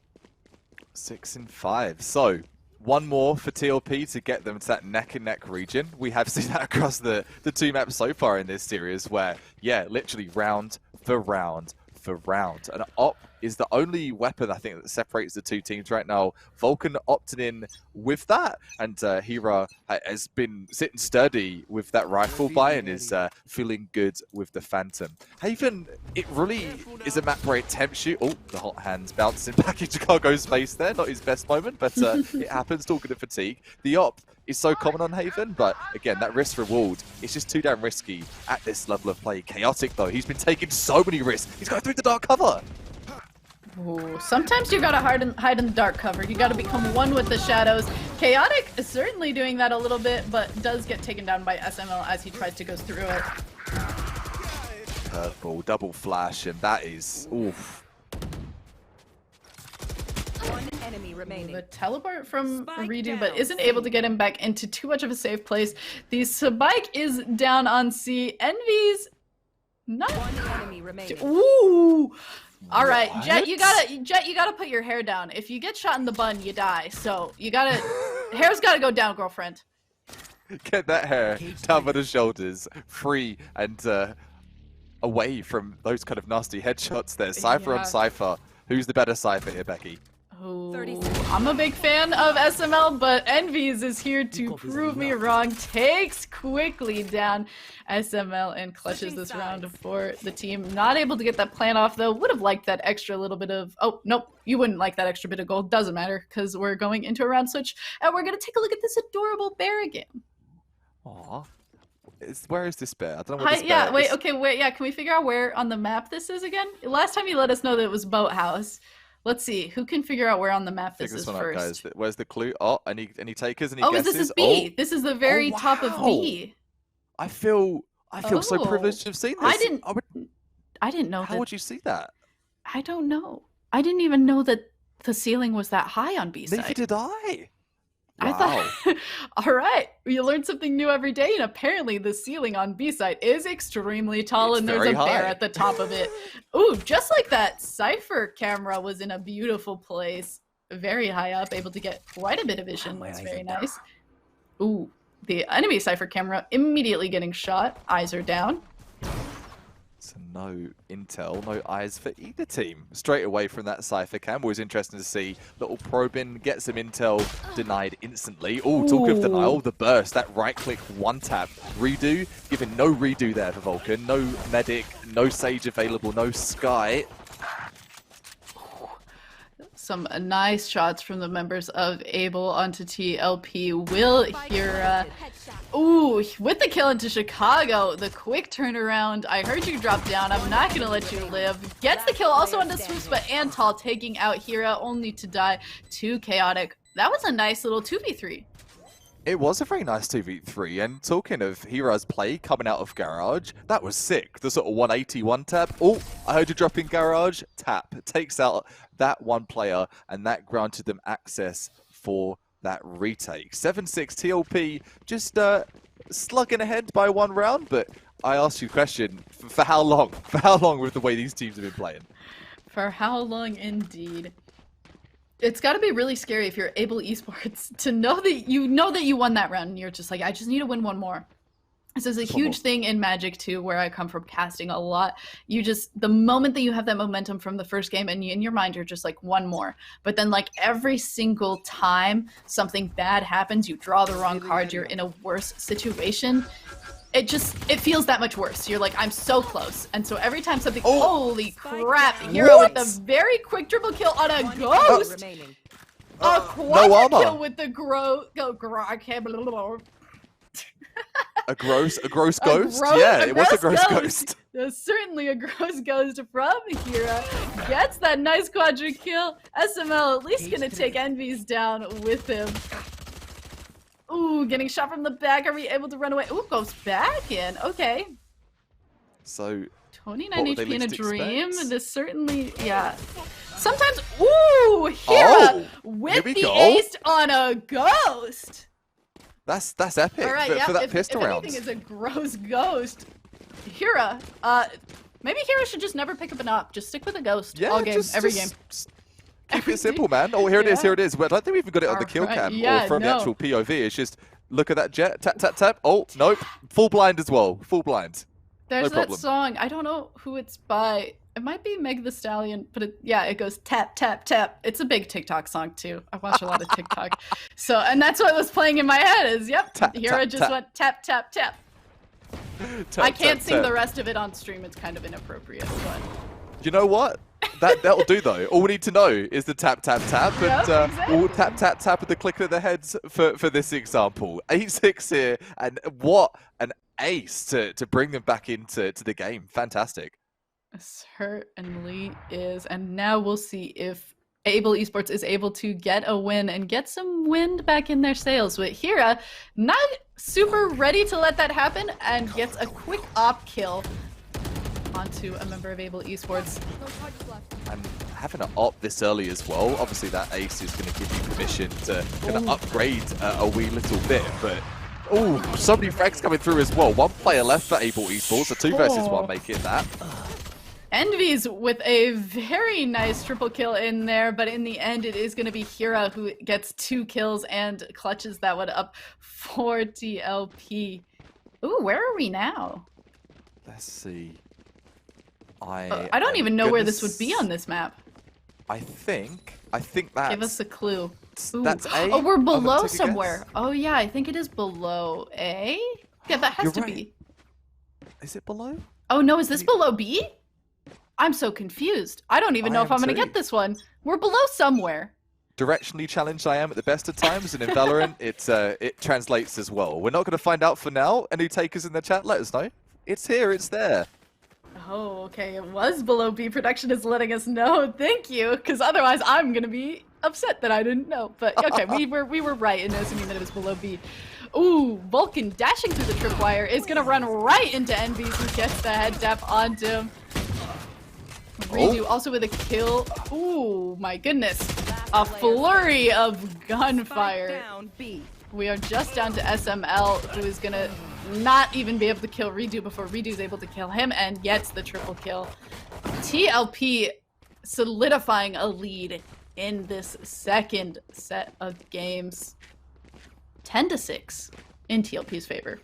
6-5. So, one more for TLP to get them to that neck-and-neck region. We have seen that across the two maps so far in this series where, yeah, literally round for round for round. And Op is the only weapon, I think, that separates the two teams right now. Vulcan opted in with that, and Hira has been sitting sturdy with that rifle buy and is feeling good with the Phantom. Haven, it really is a map where it tempts you. Oh, the hot hands bouncing back in Chicago's face there. Not his best moment, but it happens, talking of fatigue. The Op is so common on Haven, but again, that risk reward, it's just too damn risky at this level of play. Chaotic, though, he's been taking so many risks. He's going through the dark cover. Ooh, sometimes you gotta hide in the dark cover. You gotta become one with the shadows. Chaotic is certainly doing that a little bit, but does get taken down by SML as he tries to go through it. Curveball, double flash, and that is, oof. One enemy remaining. The teleport from Redo, but isn't able to get him back into too much of a safe place. The spike is down on C. Envy's not. One enemy remaining. Ooh. All right, Jet, you gotta put your hair down. If you get shot in the bun, you die. So you gotta, hair's gotta go down, girlfriend. Get that hair down by the shoulders, free and away from those kind of nasty headshots there. Cypher on Cypher. Who's the better Cypher here, Becky? Oh, I'm a big fan of SML, but Envy's is here to prove me wrong. Takes quickly down SML and clutches this round for the team. Not able to get that plant off, though. Would have liked that extra little bit of... Oh, nope. You wouldn't like that extra bit of gold. Doesn't matter, because we're going into a round switch, and we're going to take a look at this adorable bear again. Aww. Where is this bear? I don't know what this bear is. Wait, okay, wait, yeah, can we figure out where on the map this is again? Last time you let us know that it was Boathouse. Let's see. Who can figure out where on the map this Figure is this one out, first? guys. Where's the clue? Oh, any takers? Any Oh, guesses? this is B. Oh, This is the very top of wow. B. I feel so Oh. privileged to have seen this. I didn't know How that. would you see that? I don't know. I didn't even know that the ceiling was that high on B side. Neither did I. I thought, all right, you learn something new every day, and apparently the ceiling on B side is extremely tall, It's and there's very a bear high. at the top of it. Ooh, just like that, Cypher camera was in a beautiful place, very high up, able to get quite a bit of vision. That's very nice. Ooh, the enemy Cypher camera immediately getting shot. Eyes are down. So no intel, no eyes for either team. Straight away from that Cypher cam, always interesting to see. Little probing, get some intel, denied instantly. Oh, talk of denial, the burst, that right-click one-tap redo, giving no redo there for Vulcan. No medic, no Sage available, no Sky. Some nice shots from the members of Able onto TLP. Will Hira. Ooh, with the kill into Chicago. The quick turnaround. I heard you drop down. I'm not going to let you live. Gets the kill also onto Swoops, but Antal taking out Hira only to die. Too chaotic. That was a nice little 2v3. It was a very nice 2v3, and talking of Hira's play coming out of Garage, that was sick. The sort of 180 one-tap. Oh, I heard you drop in Garage. Tap. Takes out that one player, and that granted them access for that retake. 7-6 TLP, just slugging ahead by one round, but I asked you a question, for how long? For how long with the way these teams have been playing? For how long indeed? It's got to be really scary if you're Able Esports to know that you won that round and you're just like, I just need to win one more. This is a huge thing in Magic too, where I come from casting a lot. The moment that you have that momentum from the first game and in your mind, you're just like one more. But then like every single time something bad happens, you draw the wrong card, you're in a worse situation. It feels that much worse. You're like, I'm so close. And so every time something, holy crap, Hero with a very quick triple kill on a ghost. A quadra kill with the I can't believe A gross ghost? Yeah, it was a gross ghost. There's certainly a gross ghost from Hira. Gets that nice quadra kill. SML at least gonna take Envy's down with him. Ooh, getting shot from the back. Are we able to run away? Ooh, goes back in. Okay. So 29 HP in a dream. Expect? This certainly, yeah. Sometimes, ooh, Hira with the ace on a ghost. That's epic. All right, for that pistol if round. anything is a gross ghost, Hira, maybe Hira should just never pick up an op. Just stick with a ghost all game, every game. Keep it simple, man. Oh, here it is, here it is. Well, I don't think we even got it on the kill cam or from the actual POV. It's just, look at that jet, tap, tap, tap. Oh, nope. Full blind as well. Full blind. There's that song. I don't know who it's by. It might be Meg the Stallion, but it goes tap, tap, tap. It's a big TikTok song, too. I watch a lot of TikTok. And that's what was playing in my head is, Hira just went tap, tap, tap. I can't sing the rest of it on stream. It's kind of inappropriate, but... You know what? That'll do though. All we need to know is the tap tap tap, and we'll tap tap tap with the click of the heads for this example. 8-6 here, and what an ace to bring them back into the game. Fantastic. Certainly is, and now we'll see if Able Esports is able to get a win and get some wind back in their sails. But Hira not super ready to let that happen and gets a quick op kill onto a member of Able Esports. And having an op this early as well, obviously that ace is going to give you permission to kind of upgrade a wee little bit, but so many frags coming through as well. One player left for Able Esports, a 2 versus 1 making that. Envy's with a very nice triple kill in there, but in the end it is going to be Hira who gets 2 kills and clutches that one up for TLP. Ooh, where are we now? Let's see. I don't even know where this would be on this map. I think that's... Give us a clue. Ooh. That's A. Oh, we're below somewhere. Oh yeah, I think it is below A. Yeah, that has to be. Is it below? Oh no, is this below B? I'm so confused. I don't even know if I'm going to get this one. We're below somewhere. Directionally challenged I am at the best of times, and in Valorant, it translates as well. We're not going to find out for now. Any takers in the chat, let us know. It's here, it's there. Oh, okay. It was below B. Production is letting us know. Thank you, because otherwise I'm gonna be upset that I didn't know. But okay, we were right in assuming that it was below B. Ooh, Vulcan dashing through the tripwire is gonna run right into Envy's, who gets the head tap onto him. Redo also with a kill. Ooh, my goodness. A flurry of gunfire. We are just down to SML, who is gonna not even be able to kill Redo before Redo's able to kill him and gets the triple kill. TLP solidifying a lead in this second set of games. 10-6 in TLP's favor.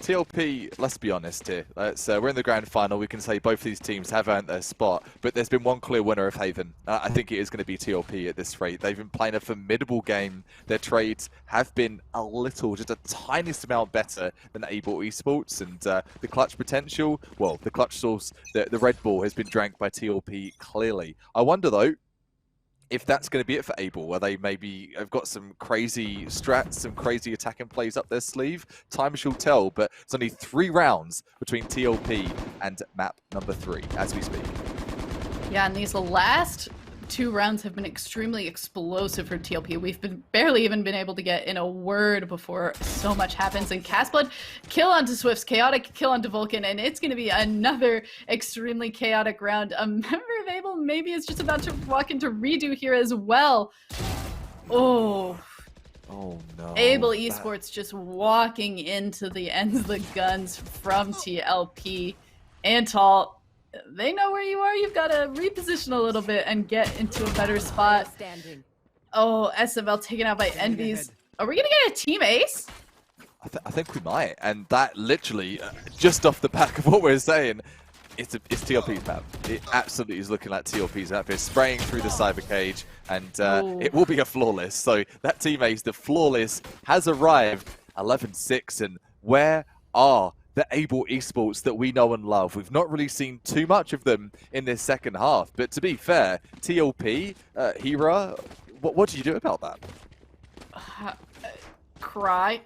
TLP, let's be honest here. We're in the grand final. We can say both of these teams have earned their spot, but there's been one clear winner of Haven. I think it is going to be TLP at this rate. They've been playing a formidable game. Their trades have been a little, just a tiniest amount better than Able Esports, and the clutch potential, well, the clutch source, the Red Bull has been drank by TLP clearly. I wonder though, if that's going to be it for Able, where they maybe have got some crazy strats, some crazy attacking plays up their sleeve. Time shall tell, but it's only 3 rounds between TLP and map number 3 as we speak. Yeah, and these last 2 rounds have been extremely explosive for TLP. We've barely even been able to get in a word before so much happens. And Castblood, kill onto Swift's, chaotic kill onto Vulcan, and it's going to be another extremely chaotic round. A member of Able maybe is just about to walk into Redo here as well. Oh no. Able Esports just walking into the ends of the guns from TLP. Antal, they know where you are. You've got to reposition a little bit and get into a better spot. Oh, SML taken out by Envy's. Are we going to get a team ace? I think we might. And that literally, just off the back of what we're saying, it's TLP's map. It absolutely is looking like TLP's map. It's spraying through the cyber cage, and it will be a flawless. So that team ace, the flawless, has arrived. 11-6, and where are the Able Esports that we know and love? We've not really seen too much of them in this second half, but to be fair, TLP, Hira, what do you do about that? Cry.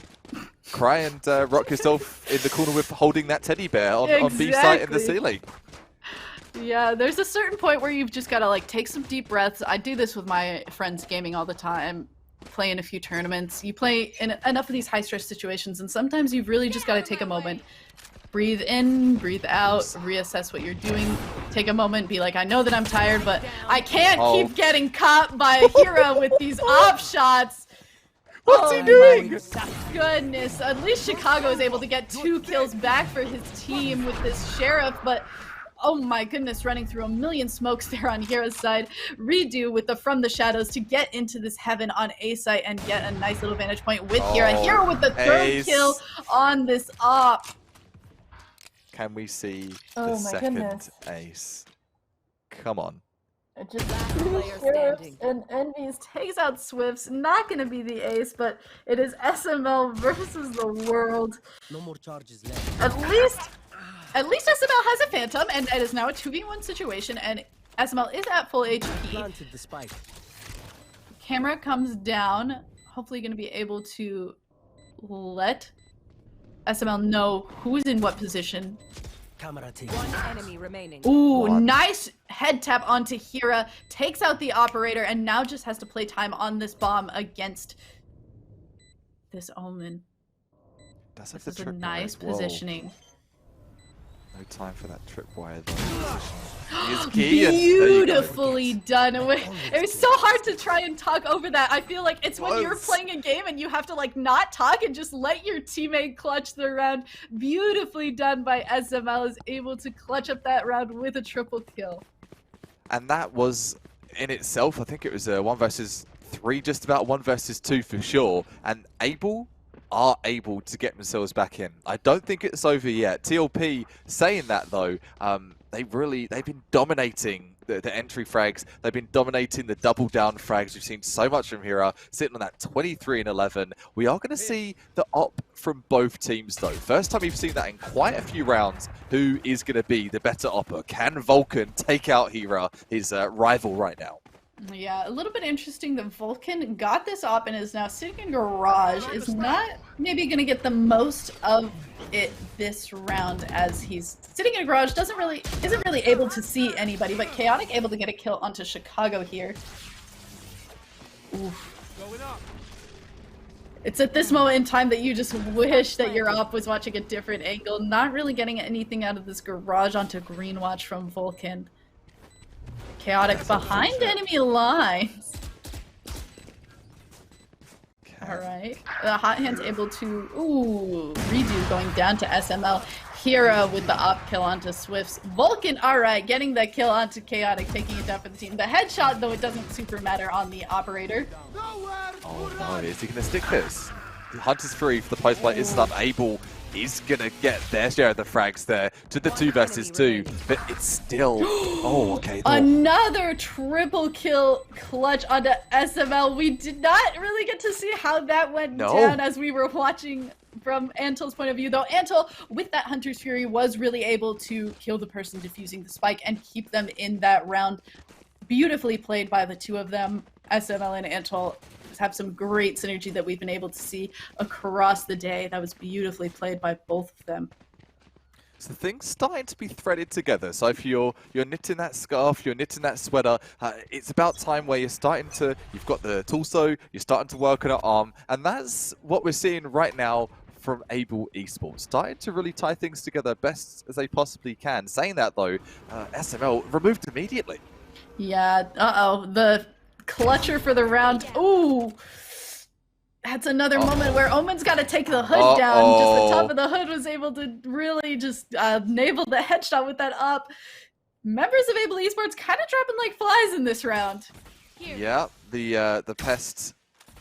Cry and rock yourself in the corner with holding that teddy bear on B site in the ceiling. Yeah, there's a certain point where you've just got to like take some deep breaths. I do this with my friends gaming all the time. Play in a few tournaments. You play in enough of these high stress situations, and sometimes you've really just got to take a moment, breathe in, breathe out, reassess what you're doing, take a moment, be like, I know that I'm tired, but I can't keep getting caught by Hira with these op shots. What's he doing? My goodness. At least Chicago is able to get 2 kills back for his team with this Sheriff, but oh my goodness, running through a million smokes there on Hira's side. Redo with the From the Shadows to get into this heaven on A site and get a nice little vantage point with Hira. Hira with the 3rd kill on this op. Can we see the second ace? Come on. Just Sheriffs and Envy's takes out Swifts. Not going to be the ace, but it is SML versus the world. No more charges left. At least SML has a Phantom, and it is now a 2v1 situation, and SML is at full HP. Camera comes down, hopefully going to be able to let SML know who's in what position. One enemy remaining. Ooh, nice head tap onto Hira, takes out the operator, and now just has to play time on this bomb against this Omen. This is a nice positioning. No time for that tripwire though. Beautifully done. It was so hard to try and talk over that. I feel like it's when you're playing a game and you have to like not talk and just let your teammate clutch the round. Beautifully done by SML, is able to clutch up that round with a triple kill. And that was in itself, I think it was a 1 versus 3, just about 1 versus 2 for sure. And Able are able to get themselves back in. I don't think it's over yet. TLP saying that though, they've been dominating the entry frags. They've been dominating the double down frags. We've seen so much from Hira, sitting on that 23-11. We are going to see the op from both teams though. First time we've seen that in quite a few rounds. Who is going to be the better opper? Can Vulcan take out Hira, his rival right now? Yeah, a little bit interesting that Vulcan got this op and is now sitting in garage. Is not maybe going to get the most of it this round as he's sitting in a garage. Isn't really able to see anybody, but Chaotic able to get a kill onto Chicago here. Oof. It's at this moment in time that you just wish that your op was watching a different angle. Not really getting anything out of this garage onto Green Watch from Vulcan. Chaotic behind enemy lines. Alright. The Hot Hand's able to redo going down to SML. Hera with the op kill onto Swifts. Vulcan, alright, getting the kill onto Chaotic, taking it down for the team. The headshot, though, it doesn't super matter on the operator. Oh no, is he going to stick this? Hunter's free for the post play. Is not able. Is going to get their share of the frags there to the 2 versus 2, but it's still... Oh, okay. Another triple kill clutch onto SML. We did not really get to see how that went down as we were watching from Antil's point of view, though Antil, with that Hunter's Fury, was really able to kill the person defusing the spike and keep them in that round. Beautifully played by the two of them. SML and Antil have some great synergy that we've been able to see across the day. That was beautifully played by both of them. So things starting to be threaded together. So if you're knitting that scarf, you're knitting that sweater, it's about time where you've got the torso, you're starting to work on an arm, and that's what we're seeing right now from Able Esports. Starting to really tie things together best as they possibly can. Saying that though, SML removed immediately. Yeah, the clutcher for the round. Ooh, that's another moment where Omen's got to take the hood down. Just the top of the hood was able to really just nail the headshot with that up. Members of Able Esports kind of dropping like flies in this round. Yeah, the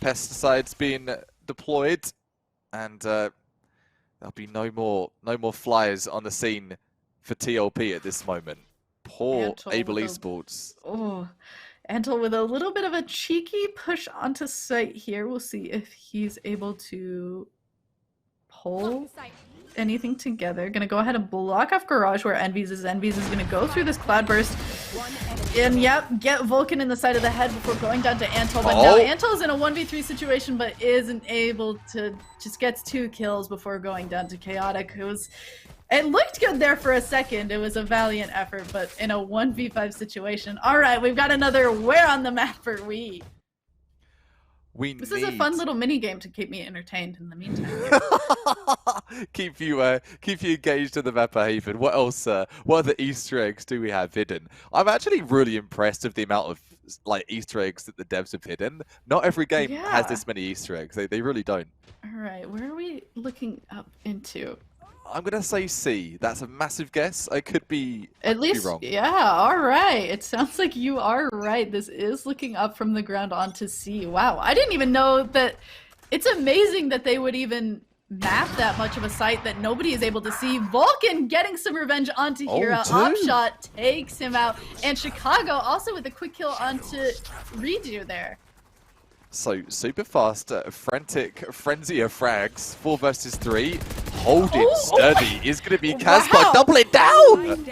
pesticides being deployed, and there'll be no more flyers on the scene for TLP at this moment. Poor Able Esports. Oh. Antil with a little bit of a cheeky push onto site here. We'll see if he's able to pull anything together. Gonna go ahead and block off Garage where Envies is. Envies is gonna go through this cloud burst. And yep, get Vulcan in the side of the head before going down to Antil. But now Antil's in a 1v3 situation, but isn't able to, just gets 2 kills before going down to Chaotic. It looked good there for a second. It was a valiant effort, but in a 1v5 situation. All right, we've got another where on the map are we? This is a fun little mini game to keep me entertained in the meantime. keep you engaged in the map, Haven. What else? What other Easter eggs do we have hidden? I'm actually really impressed with the amount of Easter eggs that the devs have hidden. Not every game has this many Easter eggs. They really don't. All right, where are we looking up into? I'm gonna say C. That's a massive guess. I could be wrong. Yeah. All right. It sounds like you are right. This is looking up from the ground onto C. Wow. I didn't even know that. It's amazing that they would even map that much of a site that nobody is able to see. Vulcan getting some revenge onto Hera. Opshot takes him out, and Chicago also with a quick kill onto Redo there. So super fast, frantic frenzy of frags. 4 versus 3. Holding sturdy is going to be Casper. Double it down!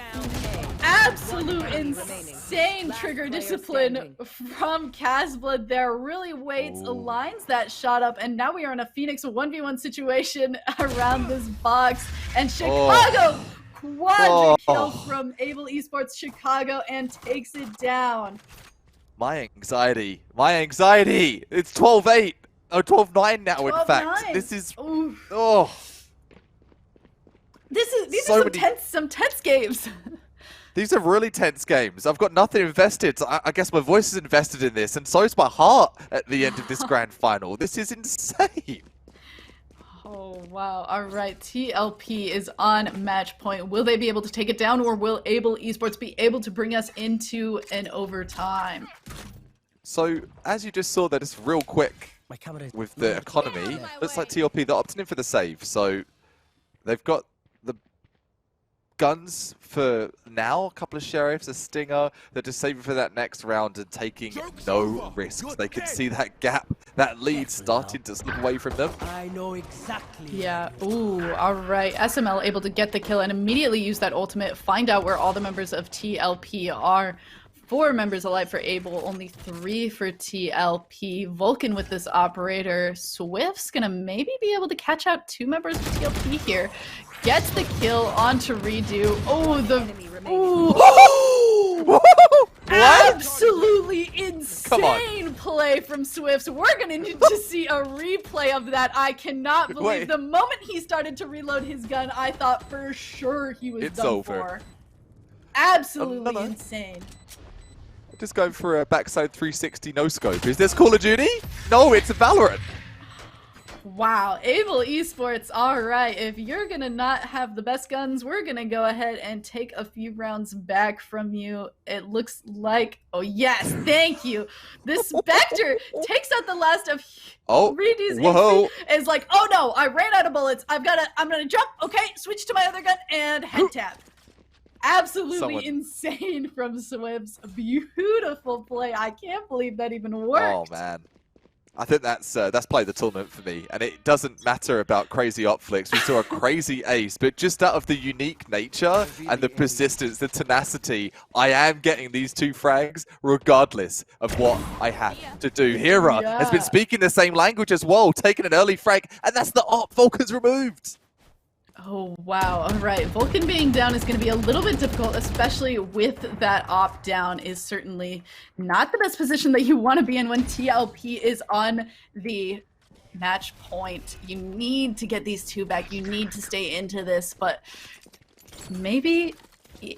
Absolute insane trigger discipline from Casblood there. Really waits, aligns that shot up, and now we are in a Phoenix 1v1 situation around this box. And Chicago quadra kill from Able Esports Chicago and takes it down. My anxiety. It's 12-8. Oh, 12-9 now, in fact. This is... These are some tense games. These are really tense games. I've got nothing invested. So I guess my voice is invested in this, and so is my heart at the end of this grand final. This is insane. Oh, wow. All right. TLP is on match point. Will they be able to take it down, or will Able Esports be able to bring us into an overtime? So, as you just saw, that is real quick with the economy. Looks like TLP, they're opting in for the save. So, they've got the guns for now, a couple of sheriffs, a stinger. They're just saving for that next round and taking no risks. They can see that gap, that lead starting to slip away from them. I know exactly. Yeah. Ooh, all right. SML able to get the kill and immediately use that ultimate, find out where all the members of TLP are. 4 members alive for Abel, only 3 for TLP. Vulcan with this operator. Swift's gonna maybe be able to catch out 2 members of TLP here. Gets the kill onto Redo. Oh, the Enemy remaining. ooh. What? Absolutely insane play from Swifts. We're gonna need to see a replay of that. I cannot believe Wait. the moment he started to reload his gun, I thought for sure he was It's done over. for. Absolutely Another. insane. Just going for a backside 360 no scope. Is this Call of Duty? No, it's Valorant. Wow, Able Esports, all right. If you're gonna not have the best guns, we're gonna go ahead and take a few rounds back from you. It looks like, oh yes, thank you. The Spectre takes out the last of Reedy's whoa. is like, oh no, I ran out of bullets. I'm gonna jump. Okay, switch to my other gun and head tap. Absolutely insane from Swibs. Beautiful play. I can't believe that even worked. Oh man. I think that's played the tournament for me, and it doesn't matter about crazy op flicks. We saw a crazy ace, but just out of the unique nature and the persistence, the tenacity, I am getting these 2 frags regardless of what I have to do. Hera has been speaking the same language as well, taking an early frag, and that's the op. Vulcan's removed. Oh, wow. All right. Vulcan being down is going to be a little bit difficult, especially with that op down is certainly not the best position that you want to be in when TLP is on the match point. You need to get these 2 back. You need to stay into this, but maybe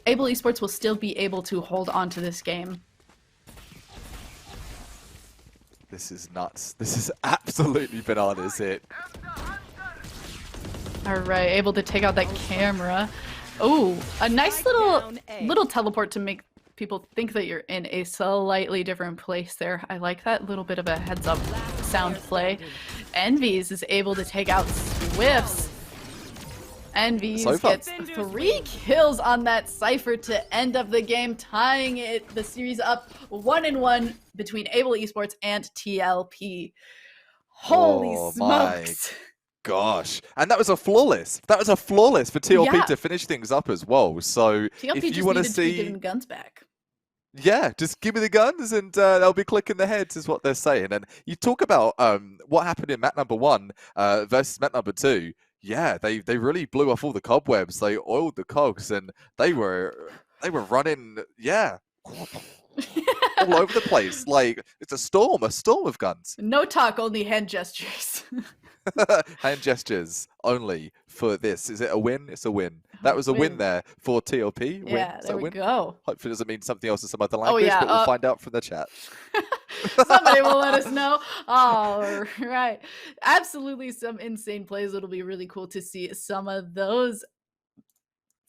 Able Esports will still be able to hold on to this game. This is nuts. This is absolutely bananas here. All right, able to take out that camera. Oh, a nice little teleport to make people think that you're in a slightly different place there. I like that little bit of a heads up sound play. Envies is able to take out Swifts. Envies gets 3 kills on that Cypher to end of the game, tying the series up 1-1 between Able Esports and TLP. Holy smokes. Gosh, and that was a flawless. That was a flawless for TLP Yeah. to finish things up as well. So TLP if you want to see, getting guns back. yeah, just give me the guns and they'll be clicking the heads, is what they're saying. And you talk about what happened in map number 1 versus map number 2. Yeah, they really blew off all the cobwebs. They oiled the cogs, and they were running, yeah, all over the place. Like it's a storm of guns. No talk, only hand gestures. Hand gestures only for this. Is it a win? It's a win. That was a win there for TLP. Win. Yeah, there we go. Hopefully it doesn't mean something else in some other language, yeah, but we'll find out from the chat. Somebody will let us know. All right. Absolutely some insane plays. It'll be really cool to see some of those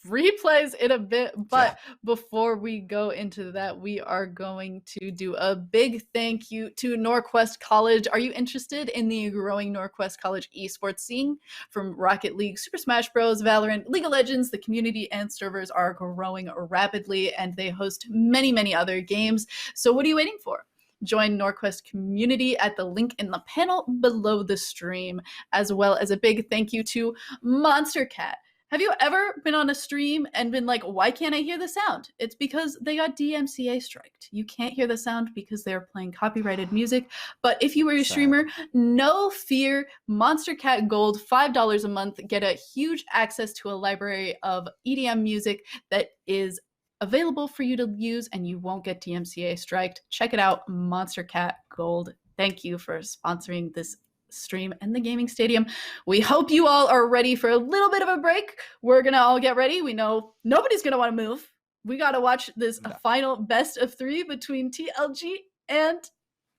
replays in a bit, but before we go into that, we are going to do a big thank you to Norquest College. Are you interested in the growing Norquest College esports scene? From Rocket League, Super Smash Bros, Valorant, League of Legends, the community and servers are growing rapidly, and they host many other games. So what are you waiting for? Join Norquest community at the link in the panel below the stream, as well as a big thank you to Monster Cat. Have you ever been on a stream and been like, why can't I hear the sound? It's because they got DMCA striked. You can't hear the sound because they're playing copyrighted music. But if you were a streamer, no fear. Monster Cat Gold, $5 a month. Get a huge access to a library of EDM music that is available for you to use, and you won't get DMCA striked. Check it out, Monster Cat Gold. Thank you for sponsoring this stream and the gaming stadium. We hope you all are ready for a little bit of a break. We're gonna all get ready. We know nobody's gonna want to move. We gotta watch this final best of 3 between TLG and,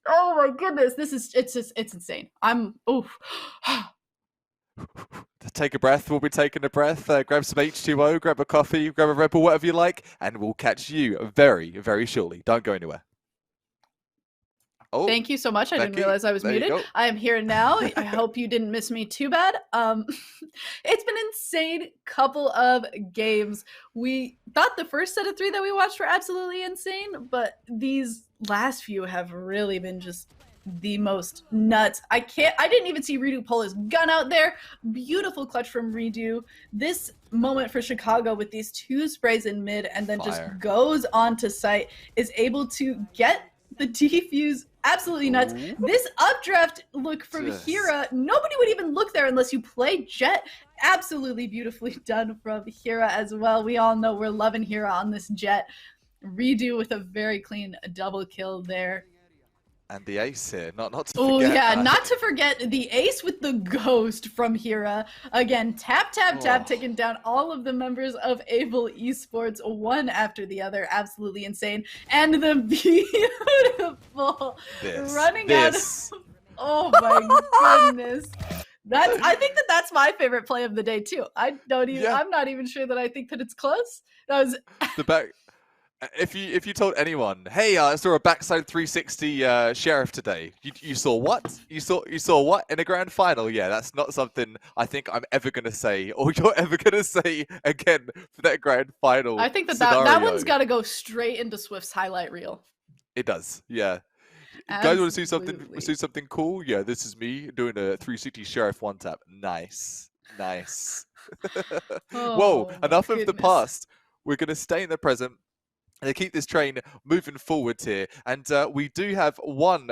oh my goodness, it's insane. Take a breath. We'll be taking a breath. Grab some H2O, grab a coffee, grab a Red Bull, whatever you like, and we'll catch you very shortly. Don't go anywhere. Oh, thank you so much. I didn't realize I was muted. I am here now. I hope you didn't miss me too bad. It's been an insane couple of games. We thought the first set of 3 that we watched were absolutely insane, but these last few have really been just the most nuts. I didn't even see Redo pull his gun out there. Beautiful clutch from Redo. This moment for Chicago with these 2 sprays in mid and then just goes on to site, is able to get the defuse. Absolutely nuts. Ooh. This updraft look from Hira, nobody would even look there unless you play Jet. Absolutely beautifully done from Hira as well. We all know we're loving Hira on this Jet. Redo with a very clean double kill there. And the ace here, not to forget. Oh yeah, not to forget the ace with the ghost from Hira. Again, tap, taking down all of the members of Able Esports, one after the other. Absolutely insane. And the beautiful running out of... Oh my goodness. I think that's my favorite play of the day too. I'm not even sure that I think that it's close. That was the back. If you told anyone, hey, I saw a backside 360 sheriff today, you saw what? You saw what in a grand final? Yeah, that's not something I think I'm ever gonna say, or you're ever gonna say again for that grand final. I think that one's got to go straight into Swift's highlight reel. It does, yeah. Absolutely. Guys, want to see something cool? Yeah, this is me doing a 360 sheriff one tap. Nice. Whoa! Enough of the past. We're gonna stay in the present. And they keep this train moving forward here. And we do have one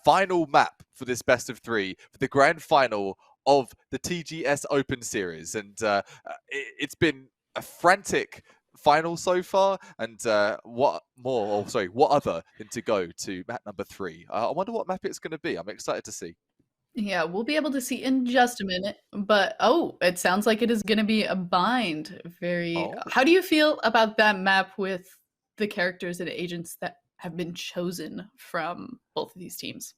final map for this best of 3 for the grand final of the TGS Open Series. And it's been a frantic final so far. And what other than to go to map number 3? I wonder what map it's going to be. I'm excited to see. Yeah, we'll be able to see in just a minute, but it sounds like it is going to be a bind. How do you feel about that map with the characters and agents that have been chosen from both of these teams?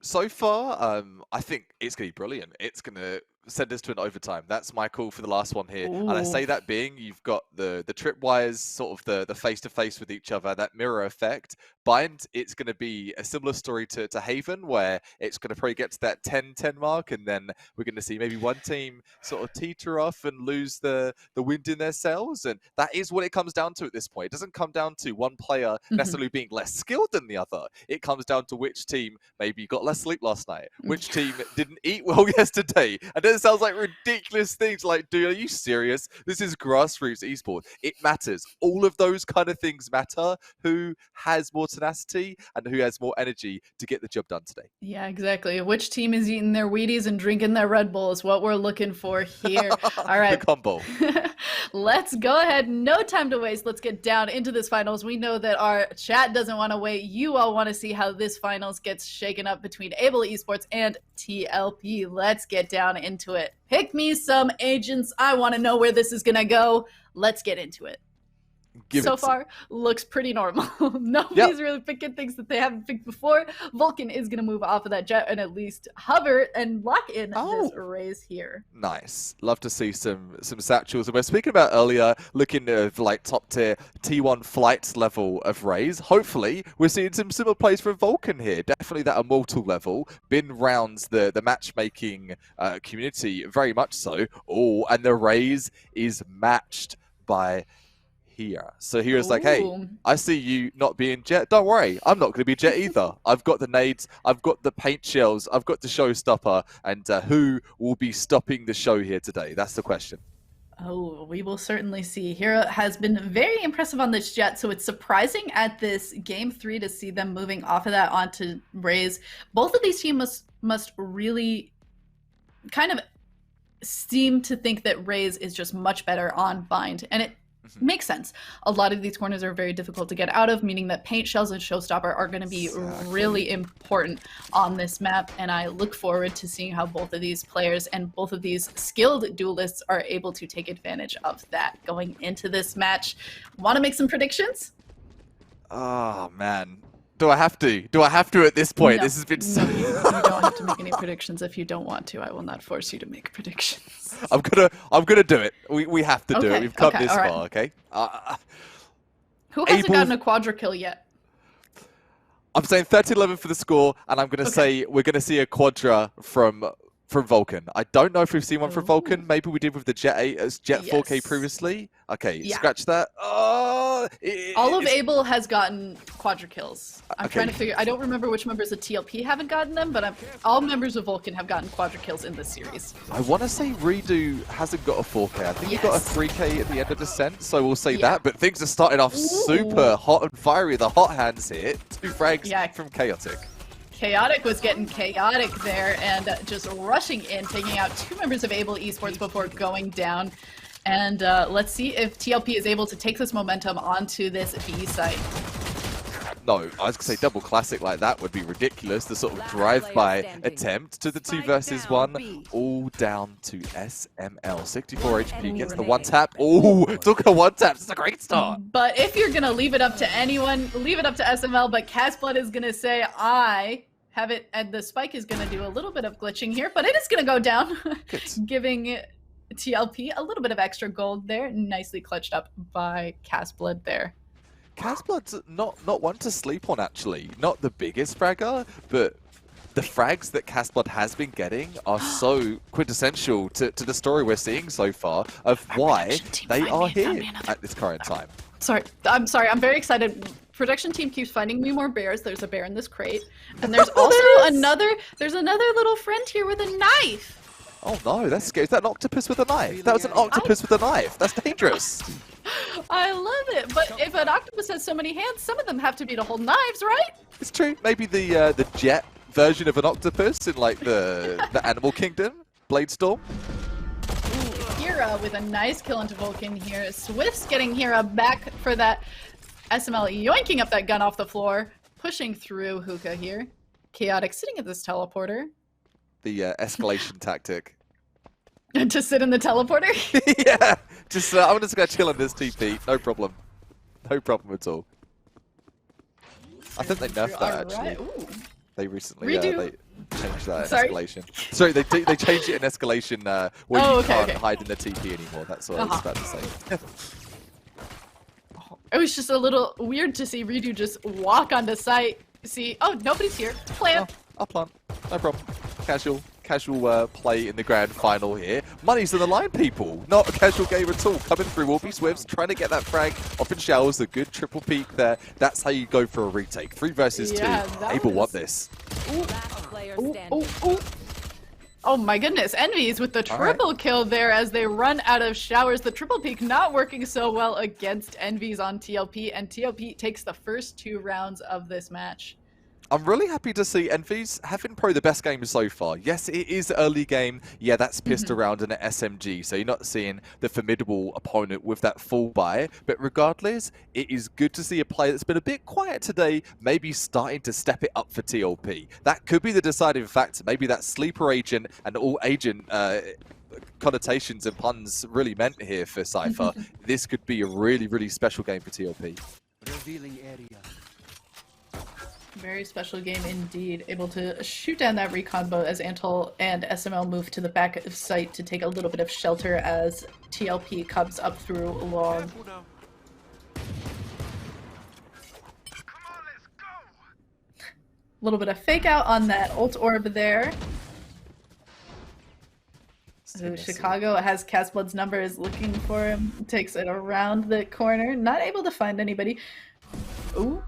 So far, I think it's going to be brilliant. It's going to send us to an overtime. That's my call for the last one here. Ooh. And I say that being, you've got the tripwires, sort of the face-to-face with each other, that mirror effect. Bind, it's going to be a similar story to Haven, where it's going to probably get to that 10-10 mark, and then we're going to see maybe one team sort of teeter off and lose the wind in their sails. And that is what it comes down to at this point. It doesn't come down to one player necessarily being less skilled than the other. It comes down to which team maybe got less sleep last night, which team didn't eat well yesterday. And then it sounds like ridiculous things like, dude, are you serious? This is grassroots esports. It matters. All of those kind of things matter. Who has more tenacity and who has more energy to get the job done today? Yeah, exactly. Which team is eating their Wheaties and drinking their Red Bull is what we're looking for here. All right. The combo. Let's go ahead. No time to waste. Let's get down into this finals. We know that our chat doesn't want to wait. You all want to see how this finals gets shaken up between Able Esports and TLP. Let's get down into it. Pick me some agents. I want to know where this is going to go. Let's get into it. So far, looks pretty normal. Nobody's really picking things that they haven't picked before. Vulcan is going to move off of that jet and at least hover and lock in this raise here. Nice. Love to see some satchels. And we're speaking about earlier, looking at like top tier T1 flight level of raise. Hopefully, we're seeing some similar plays from Vulcan here. Definitely that immortal level. Been rounds the matchmaking community, very much so. Oh, and the raise is matched by Hira. So Hira's like, hey, I see you not being Jet. Don't worry, I'm not going to be Jet either. I've got the nades, I've got the paint shells, I've got the showstopper, and who will be stopping the show here today? That's the question. Oh, we will certainly see. Hira has been very impressive on this Jet, so it's surprising at this game 3 to see them moving off of that onto Raze. Both of these teams must really kind of seem to think that Raze is just much better on Bind, and it makes sense. A lot of these corners are very difficult to get out of, meaning that paint shells and showstopper are going to be really important on this map, and I look forward to seeing how both of these players and both of these skilled duelists are able to take advantage of that going into this match. Want to make some predictions? Oh, man. Do I have to? Do I have to at this point? No, this has been so... you don't have to make any predictions if you don't want to. I will not force you to make predictions. I'm gonna do it. We have to do it. We've come this far, okay? Who hasn't gotten a quadra kill yet? I'm saying 13-11 for the score, and I'm gonna say we're gonna see a quadra from from Vulcan. I don't know if we've seen one from Vulcan. Maybe we did with the Jet 8 as Jet 4K previously. Okay, scratch that. Oh, all of Able has gotten quadra kills. I'm Okay. trying to figure. I don't remember which members of TLP haven't gotten them, but all members of Vulcan have gotten quadra kills in this series. I want to say Redo hasn't got a 4K. I think he got a 3K at the end of Descent, so we'll say that. But things are starting off super hot and fiery. The hot hands here. 2 frags from Chaotic. Chaotic was getting chaotic there and just rushing in, taking out 2 members of Able Esports before going down. And let's see if TLP is able to take this momentum onto this B site. No, I was going to say double classic like that would be ridiculous. The sort of drive-by attempt to the 2 versus 1, all down to SML. 64 HP gets the 1 tap. Oh, took a 1 tap. It's a great start. But if you're going to leave it up to anyone, leave it up to SML. But Casblood is going to say, I have it, and the spike is going to do a little bit of glitching here, but it is going to go down, giving TLP a little bit of extra gold there. Nicely clutched up by Casblood there. Casblood's not one to sleep on, actually. Not the biggest fragger, but the frags that Casblood has been getting are so quintessential to the story we're seeing so far of why they are here at this current time. I'm sorry, I'm very excited. Production team keeps finding me more bears. There's a bear in this crate. And there's also another little friend here with a knife. Oh no, that's scary. Is that an octopus with a knife? That was an octopus with a knife. That's dangerous. I love it. But if an octopus has so many hands, some of them have to be to hold knives, right? It's true. Maybe the jet version of an octopus in like the animal kingdom, Bladestorm. Hera with a nice kill into Vulcan here. Swift's getting Hera back for that SML, yoinking up that gun off the floor, pushing through Hookah here. Chaotic sitting at this teleporter. The escalation tactic. To sit in the teleporter? Yeah, just I'm just gonna chill in this TP. No problem. No problem at all. I think they nerfed that actually. They recently they changed that escalation. Sorry, they changed it in escalation where you can't hide in the TP anymore. That's what I was about to say. It was just a little weird to see Redo just walk onto site. See, oh, nobody's here. Plant. Oh, I'll plant. No problem. Casual play in the grand final here. Money's on the line, people. Not a casual game at all. Coming through, will be Swifts, trying to get that frag off in showers. A good triple peek there. That's how you go for a retake. 3 versus 2. Able want this. Oh my goodness, Envy's with the triple kill there as they run out of showers. The triple peek not working so well against Envy's on TLP, and TLP takes the first 2 rounds of this match. I'm really happy to see Envy's having probably the best game so far. Yes, it is early game. Yeah, that's pissed around in an SMG, so you're not seeing the formidable opponent with that full buy. But regardless, it is good to see a player that's been a bit quiet today, maybe starting to step it up for TLP. That could be the deciding factor. Maybe that sleeper agent and all agent connotations and puns really meant here for Cypher. This could be a really, really special game for TLP. Revealing area. Very special game indeed. Able to shoot down that recon boat as Antal and SML move to the back of site to take a little bit of shelter as TLP comes up through long. Little bit of fake out on that ult orb there. So Chicago has Casblood's number, is looking for him, takes it around the corner, not able to find anybody. Ooh.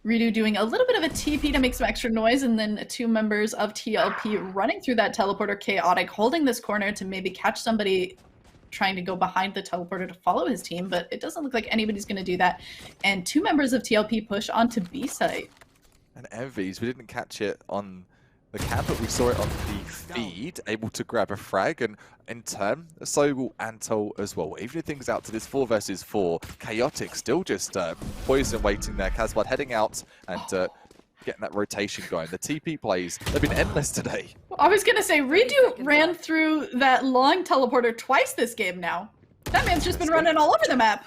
Redo doing a little bit of a TP to make some extra noise, and then 2 members of TLP running through that teleporter. Chaotic holding this corner to maybe catch somebody trying to go behind the teleporter to follow his team, but it doesn't look like anybody's going to do that. And 2 members of TLP push onto B site. And Envy's, we didn't catch it on the cam, but we saw it on the feed, able to grab a frag, and in turn, so will Antal as well. Even if things out to this 4 versus 4, Chaotic still just poison waiting there. Casblood heading out and getting that rotation going. The TP plays, they've been endless today. I was going to say, Redo ran through that long teleporter twice this game now. That man's just been running all over the map.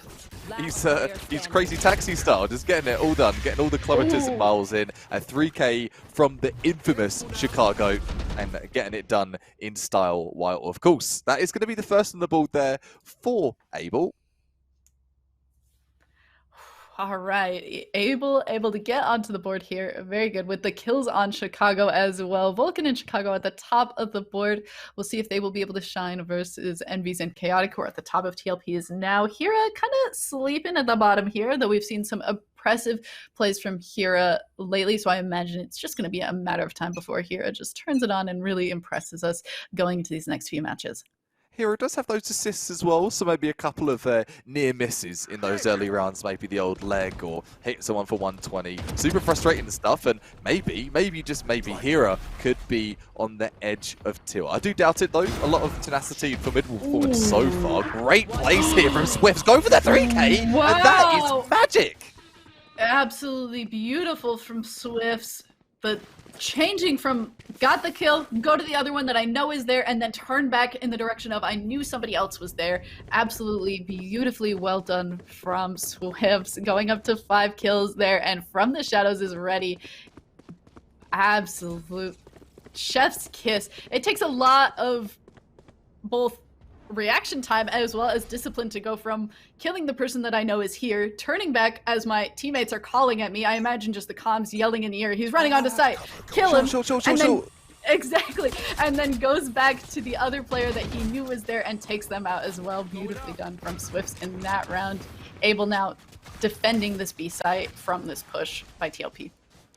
He's crazy taxi style, just getting it all done, getting all the kilometers and miles in. A 3K from the infamous Chicago, and getting it done in style. While, of course, that is going to be the first on the board there for Able. All right, able to get onto the board here. Very good with the kills on Chicago as well. Vulcan and Chicago at the top of the board. We'll see if they will be able to shine versus Envies and Chaotic, who are at the top of TLPs now. Hira kind of sleeping at the bottom here, though we've seen some impressive plays from Hira lately, so I imagine it's just going to be a matter of time before Hira just turns it on and really impresses us going into these next few matches. Hero does have those assists as well, so maybe a couple of near misses in those early rounds, maybe the old leg or hit someone for 120. Super frustrating stuff, and maybe just maybe Hero could be on the edge of tilt. I do doubt it though. A lot of tenacity for mid performance so far. Great plays here from Swifts. Go for the 3K, Wow. and that is magic. Absolutely beautiful from Swifts, but changing from got the kill, go to the other one that I know is there, and then turn back in the direction of I knew somebody else was there. Absolutely beautifully well done from Swifts, going up to 5 kills there, and from the shadows is ready. Absolute chef's kiss. It takes a lot of both reaction time as well as discipline to go from killing the person that I know is here, turning back as my teammates are calling at me. I imagine just the comms yelling in the ear. He's running onto site. Kill him. And then, exactly. And then goes back to the other player that he knew was there and takes them out as well. Beautifully done from Swifts in that round. Able now defending this B site from this push by TLP.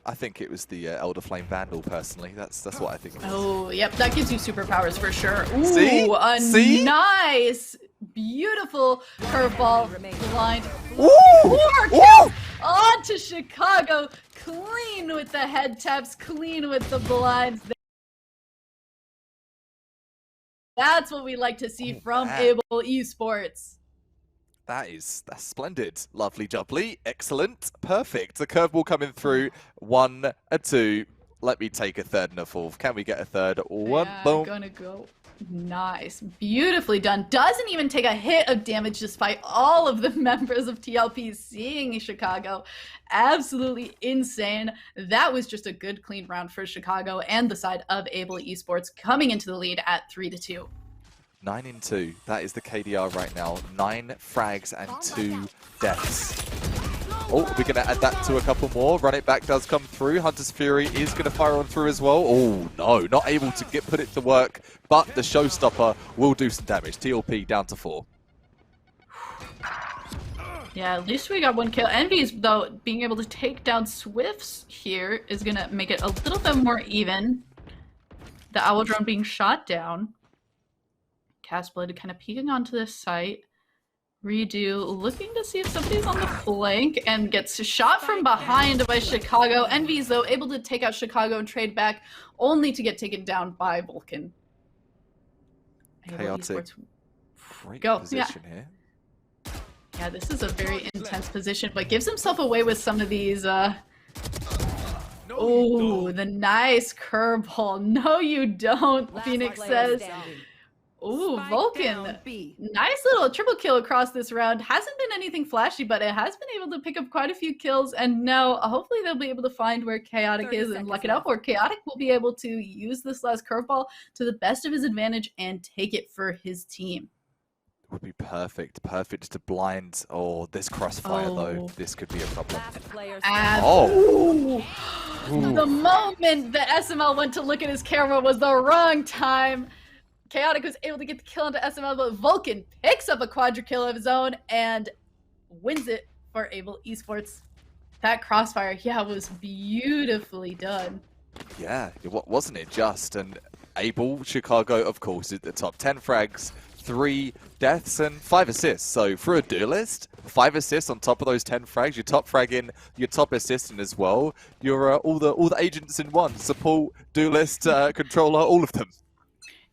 I think it was the Elder Flame Vandal, personally. That's what I think it was. Oh, yep, that gives you superpowers for sure. Ooh, See? Nice, beautiful curveball, blind. Ooh! 4 kills onto Chicago. Clean with the head taps, clean with the blinds. That's what we like to see from Able Esports. That's splendid. Lovely jubbly. Excellent. Perfect. The curveball coming through. 1, a 2. Let me take a third and a fourth. Can we get a third? 1, boom. Gonna go. Nice. Beautifully done. Doesn't even take a hit of damage despite all of the members of TLP seeing Chicago. Absolutely insane. That was just a good clean round for Chicago and the side of Able Esports coming into the lead at 3-2. 9-2. That is the KDR right now. 9 frags and 2 deaths. Oh, we're going to add that to a couple more. Run it back does come through. Hunter's Fury is going to fire on through as well. Oh, no. Not able to put it to work, but the Showstopper will do some damage. TLP down to 4. Yeah, at least we got 1 kill. Envies, though, being able to take down Swifts here is going to make it a little bit more even. The Owl Drone being shot down. Castblade kind of peeking onto this site. Redo looking to see if somebody's on the flank and gets shot from behind by Chicago. Envies, though, able to take out Chicago and trade back, only to get taken down by Vulcan. Chaotic. Great position here. Yeah, this is a very intense position, but gives himself away with some of these, oh, the nice curveball. No, you don't, Phoenix says. Ooh, Vulcan. Nice little triple kill across this round. Hasn't been anything flashy, but it has been able to pick up quite a few kills. And now, hopefully, they'll be able to find where Chaotic is and luck it up, or Chaotic will be able to use this last curveball to the best of his advantage and take it for his team. Would be perfect. Perfect to blind. Oh, this crossfire, though. This could be a problem. Oh. The moment that SML went to look at his camera was the wrong time. Chaotic was able to get the kill into SML, but Vulcan picks up a quadra kill of his own and wins it for Able Esports. That crossfire, yeah, was beautifully done. Yeah, wasn't it just? And Able, Chicago, of course, at the top. 10 frags, 3 deaths, and 5 assists. So for a duelist, 5 assists on top of those 10 frags. Your top frag in, your top assist in as well. You're all the agents in one. Support, duelist, controller, all of them.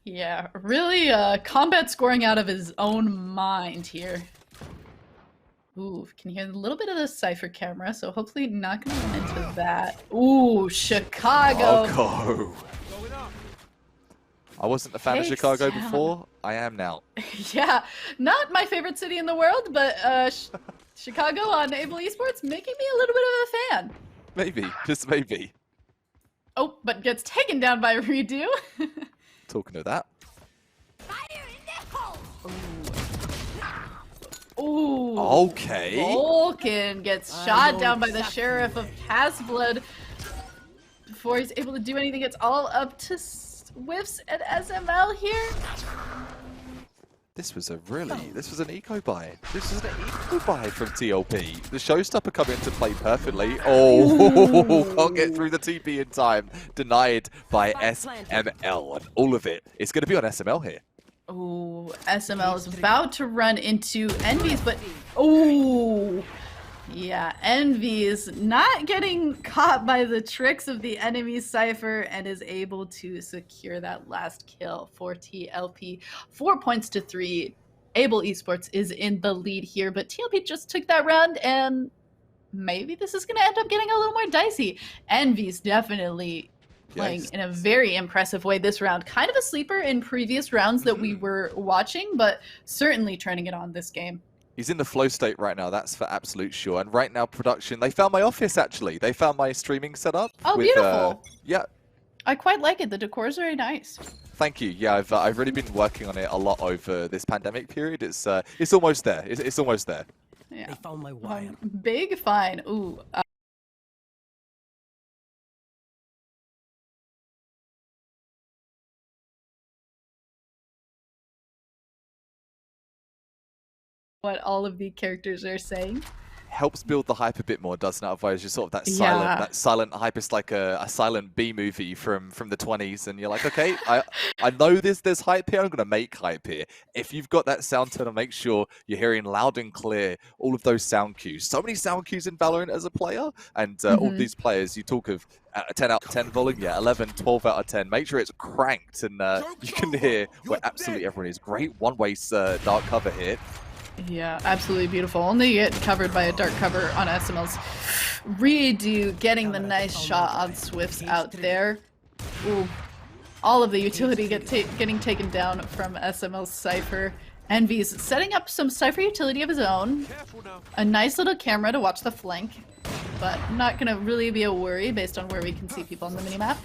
Yeah, really combat scoring out of his own mind here. Ooh, can hear a little bit of the Cypher camera, so hopefully not going to run into that. Ooh, Chicago! Oh, I wasn't a fan of Chicago before. I am now. Yeah, not my favorite city in the world, but Chicago on Able Esports making me a little bit of a fan. Maybe, just maybe. Oh, but gets taken down by Redo. Talking of that. Ooh. Okay. Vulcan gets shot down by the exactly Sheriff of Pastblood. Before he's able to do anything, it's all up to Whiffs and SML here. This was an eco buy. This was an eco buy from TLP. The showstopper come into play perfectly. Oh, can't get through the TP in time. Denied by SML, and all of it. It's going to be on SML here. Oh, SML is about to run into Envy's, but oh, yeah, Envy's not getting caught by the tricks of the enemy Cypher and is able to secure that last kill for TLP. 4 points to 3. Able Esports is in the lead here, but TLP just took that round, and maybe this is going to end up getting a little more dicey. Envy's definitely playing in a very impressive way this round. Kind of a sleeper in previous rounds that we were watching, but certainly turning it on this game. He's in the flow state right now, that's for absolute sure. And right now, production, they found my office, actually. They found my streaming setup. Oh, beautiful. Yeah. I quite like it. The decor is very nice. Thank you. Yeah, I've really been working on it a lot over this pandemic period. It's almost there. It's almost there. Yeah. They found my wire. Big fine. Ooh. What all of the characters are saying. Helps build the hype a bit more, doesn't it? Otherwise, you're sort of that silent hype. It's like a silent B movie from the 20s, and you're like, okay, I know there's hype here. I'm gonna make hype here. If you've got that sound tone, make sure you're hearing loud and clear all of those sound cues. So many sound cues in Valorant as a player, and all these players. You talk of 10 out of 10 volume, yeah, 11, 12 out of 10. Make sure it's cranked, and you can hear where absolutely everyone is. Great one-way dark cover here. Yeah, absolutely beautiful. Only get covered by a dark cover on SML's redo, getting the nice shot on Swift's out there. Ooh. All of the utility getting taken down from SML's Cypher. Envy's setting up some Cypher utility of his own. A nice little camera to watch the flank, but not going to really be a worry based on where we can see people on the minimap.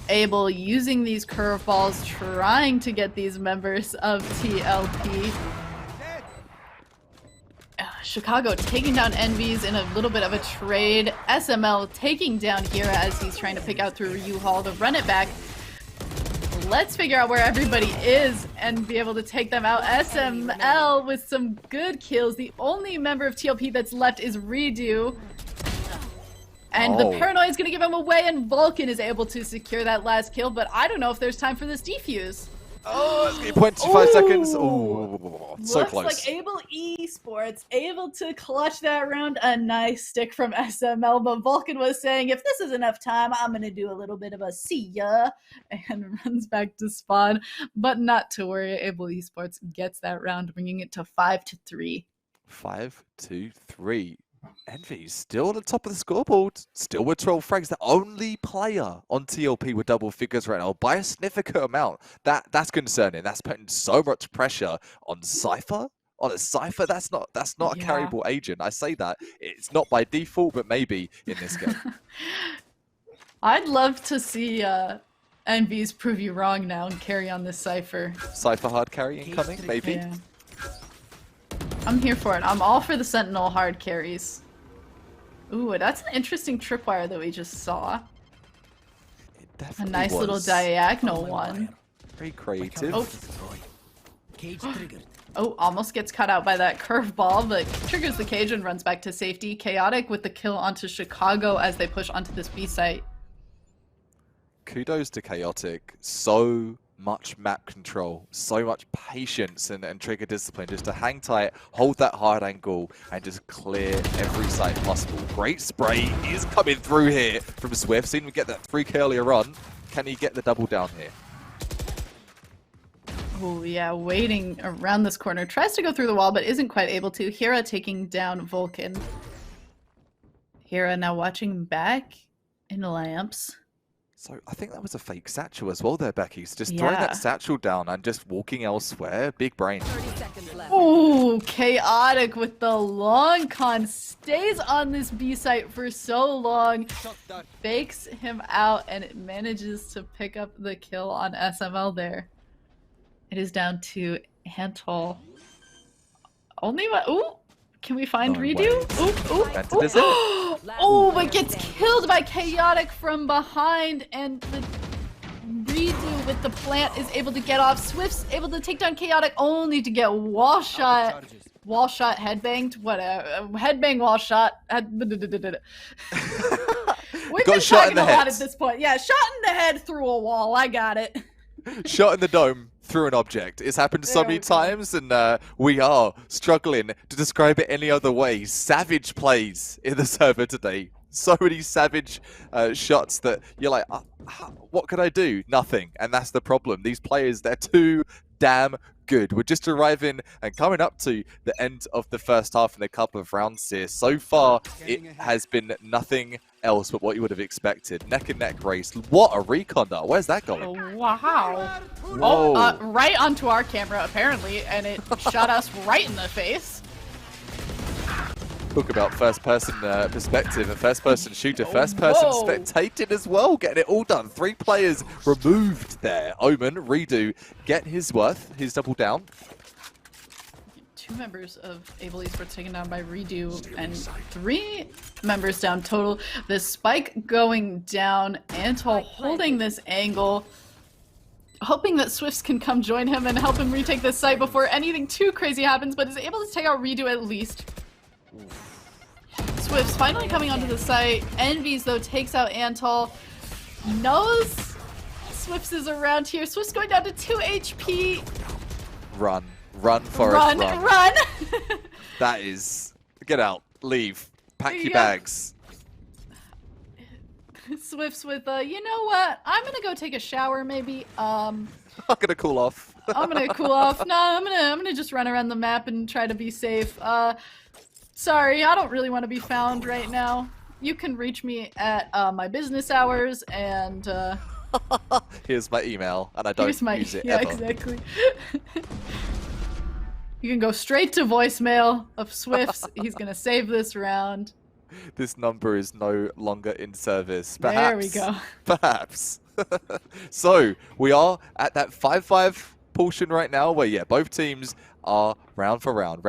Able using these curveballs, trying to get these members of TLP. Chicago taking down Envy's in a little bit of a trade. SML taking down Hira as he's trying to pick out through U-Haul to run it back. Let's figure out where everybody is and be able to take them out. SML with some good kills. The only member of TLP that's left is Redo. And the Paranoia is going to give him away, and Vulcan is able to secure that last kill, but I don't know if there's time for this defuse. Oh, it's going to be 0.25 seconds. Oh, so close. Looks like Able Esports able to clutch that round. A nice stick from SML, but Vulcan was saying, if this is enough time, I'm going to do a little bit of a see ya, and runs back to spawn. But not to worry, Able Esports gets that round, bringing it to 5-3. 5-3. Envy still on the top of the scoreboard, still with 12 frags. The only player on TLP with double figures right now by a significant amount. That's concerning. That's putting so much pressure on Cypher. On a Cypher, that's not a carryable agent. I say that it's not by default, but maybe in this game. I'd love to see Envy's prove you wrong now and carry on this Cypher. Cypher hard carry incoming, maybe. Yeah. I'm here for it. I'm all for the Sentinel hard carries. Ooh, that's an interesting tripwire that we just saw. It definitely a nice was. little diagonal one. Very creative. Oh. Cage triggered. Oh, almost gets cut out by that curveball, but triggers the cage and runs back to safety. Chaotic with the kill onto Chicago as they push onto this B site. Kudos to Chaotic. So much map control, so much patience and trigger discipline just to hang tight, hold that hard angle, and just clear every site possible. Great spray is coming through here from Swift. Seen him get that 3K earlier on. Can he get the double down here? Oh yeah, waiting around this corner. Tries to go through the wall, but isn't quite able to. Hira taking down Vulcan. Hira now watching back in lamps. So I think that was a fake satchel as well there, Becky. So just throwing that satchel down and just walking elsewhere. Big brain. 30 seconds left. Oh, Chaotic with the long con. Stays on this B site for so long. Fakes him out and it manages to pick up the kill on SML there. It is down to Antal. Only what? Ooh, can we find No Redo? way. Ooh, Invented is it? oh, but gets killed by Chaotic from behind, and the Redo with the plant is able to get off. Swift's able to take down Chaotic, only to get wall shot. Wall shot, headbanged, whatever. Headbang, wall shot. We've been talking a lot at this point. Yeah, shot in the head through a wall. I got it. Shot in the dome through an object. It's happened so many times, and we are struggling to describe it any other way. Savage plays in the server today. So many savage shots that you're like, what can I do? Nothing. And that's the problem. These players, they're too damn good. We're just arriving and coming up to the end of the first half in a couple of rounds here. So far, it has been nothing else but what you would have expected. Neck and neck race. What a recon though. Where's that going? Oh, wow. Whoa. Oh, right onto our camera apparently, and it shot us right in the face. Talk about first-person perspective and first-person shooter, first-person spectating as well, getting it all done. 3 players removed there. Omen, Redo, get his worth, his double down. 2 members of Able Esports taken down by Redo, and 3 members down total. The spike going down, Antol holding this angle, hoping that Swifts can come join him and help him retake this site before anything too crazy happens, but is able to take out Redo at least. Swifts finally coming onto the site. Envies, though, takes out Antol. Knows Swifts is around here. Swifts going down to 2 HP. Run. Run, Forrest, run. Run! That is... Get out. Leave. Pack your go. bags. Swifts with, you know what? I'm gonna go take a shower, maybe. I'm gonna cool off. I'm gonna cool off. No, I'm gonna just run around the map and try to be safe. Sorry, I don't really want to be found right now. You can reach me at my business hours, and Here's my email, and I don't use it yeah, ever. exactly. You can go straight to voicemail of Swifts. He's gonna save this round. This number is no longer in service. Perhaps. There we go. Perhaps. So, we are at that 5-5 portion right now where, yeah, both teams are round for round.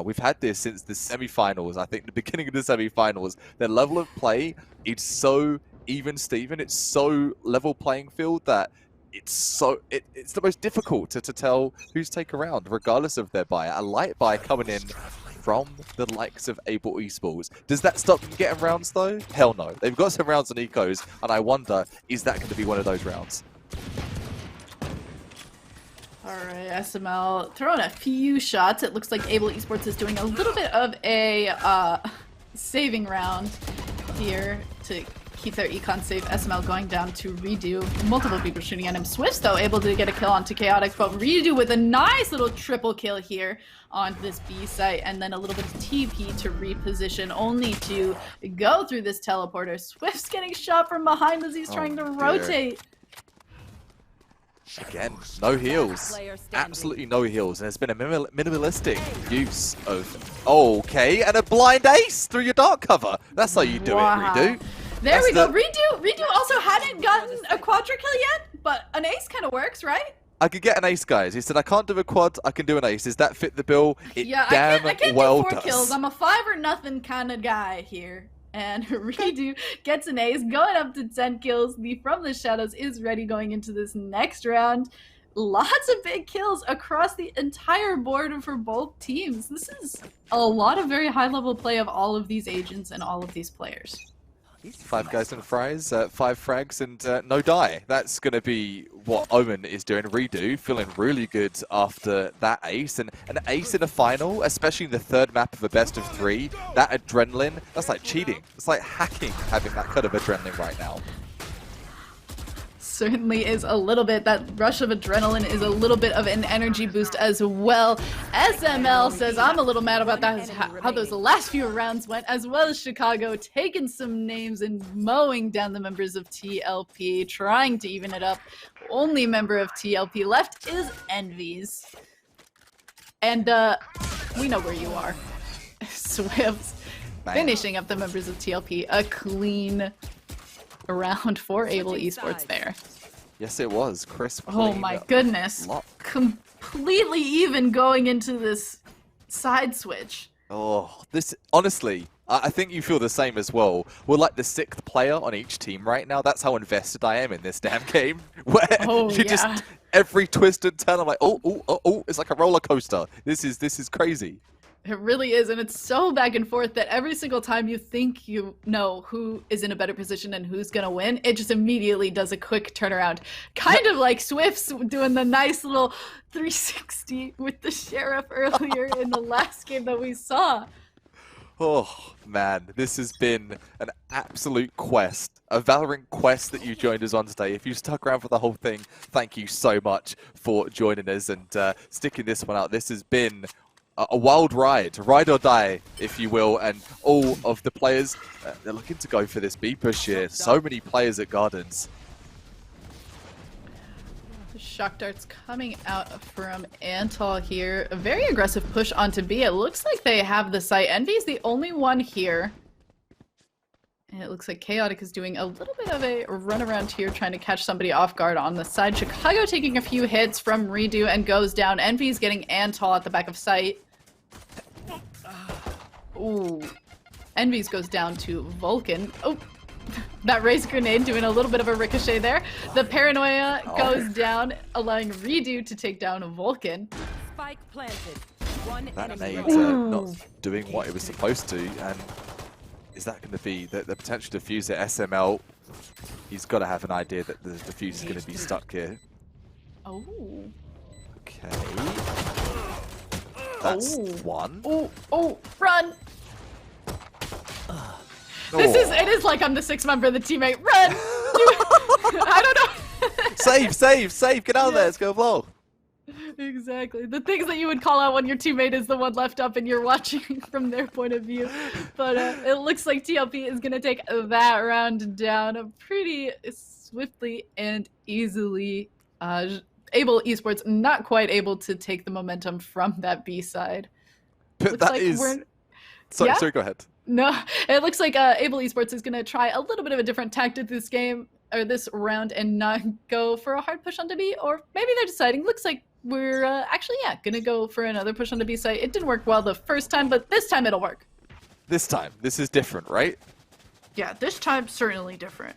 We've had this since the semi-finals. I think the beginning of the semi-finals. Their level of play, it's so even, Steven. It's so level playing field that it's the most difficult to tell who's take a round, regardless of their buy. A light buy coming in from the likes of Able Esports. Does that stop them getting rounds though? Hell no. They've got some rounds on Ecos, and I wonder, is that going to be one of those rounds? Alright, SML throwing a few shots. It looks like Able Esports is doing a little bit of a saving round here to keep their econ safe. SML going down to Redo. Multiple people shooting at him. Swifts, though, able to get a kill onto Chaotic, but Redo with a nice little triple kill here on this B site, and then a little bit of TP to reposition, only to go through this teleporter. Swift's getting shot from behind as he's trying to rotate. Again, no heals. Absolutely no heals. And there's been a minimalistic use of... Okay, and a blind ace through your dark cover. That's how you do it, Redo. There we go. Redo also hadn't gotten a quadra kill yet, but an ace kind of works, right? I could get an ace, guys. He said, I can't do a quad, I can do an ace. Does that fit the bill? It yeah, damn I can't well do 4 does. kills. I'm a 5 or nothing kind of guy here. And Redo gets an ace, going up to 10 kills. The From the Shadows is ready going into this next round. Lots of big kills across the entire board for both teams. This is a lot of very high-level play of all of these agents and all of these players. 5 guys and fries, 5 frags and no die. That's going to be what Omen is doing. Redo feeling really good after that ace. And an ace in a final, especially in the 3rd map of a best of 3, that adrenaline, that's like cheating. It's like hacking having that kind of adrenaline right now. Certainly is a little bit. That rush of adrenaline is a little bit of an energy boost as well. SML says, I'm a little mad about that, how those last few rounds went, as well as Chicago taking some names and mowing down the members of TLP, trying to even it up. Only member of TLP left is Envies. And we know where you are. Swifts finishing up the members of TLP. A clean round for Able Esports there. Yes, it was. Chris. Oh my goodness. Completely even going into this side switch. Oh, this honestly, I think you feel the same as well. We're like the 6th player on each team right now. That's how invested I am in this damn game. Where Oh, you yeah. just every twist and turn, I'm like, oh, it's like a roller coaster. This is crazy. It really is, and it's so back and forth that every single time you think you know who is in a better position and who's gonna win, it just immediately does a quick turnaround. Kind of like Swift's doing the nice little 360 with the Sheriff earlier in the last game that we saw. Oh man, this has been an absolute quest, a Valorant quest that you joined us on today. If you stuck around for the whole thing, thank you so much for joining us and sticking this one out. This has been a wild ride or die, if you will, and all of the players, they're looking to go for this B push here. So many players at Gardens. Shock darts coming out from Antal here. A very aggressive push onto B. It looks like they have the site. Envy's the only one here. And it looks like Chaotic is doing a little bit of a run around here, trying to catch somebody off guard on the side. Chicago taking a few hits from Redo and goes down. Envy's getting Antal at the back of site. Ooh. Envy's goes down to Vulcan. Oh, that raised grenade doing a little bit of a ricochet there. The Paranoia goes down, allowing Redo to take down Vulcan. Spike planted. One That enemy nade remaining. not doing what it was supposed to, and is that going to be the potential diffuser SML? He's got to have an idea that the diffuser is going to be stuck here. Oh. Okay. That's one. Oh, run! It is like I'm the 6th member of the teammate. Run! I don't know. Save, get out of there, let's go blow. Exactly. The things that you would call out when your teammate is the one left up and you're watching from their point of view. But it looks like TLP is going to take that round down pretty swiftly and easily. Able Esports not quite able to take the momentum from that B side. But Looks that like is... we're... Sorry, Yeah? sorry, go ahead. No, it looks like Able Esports is going to try a little bit of a different tactic this game, or this round, and not go for a hard push onto B, or maybe they're deciding, looks like we're actually, yeah, going to go for another push onto B site. It didn't work well the first time, but this time it'll work. This time, this is different, right? Yeah, this time certainly different.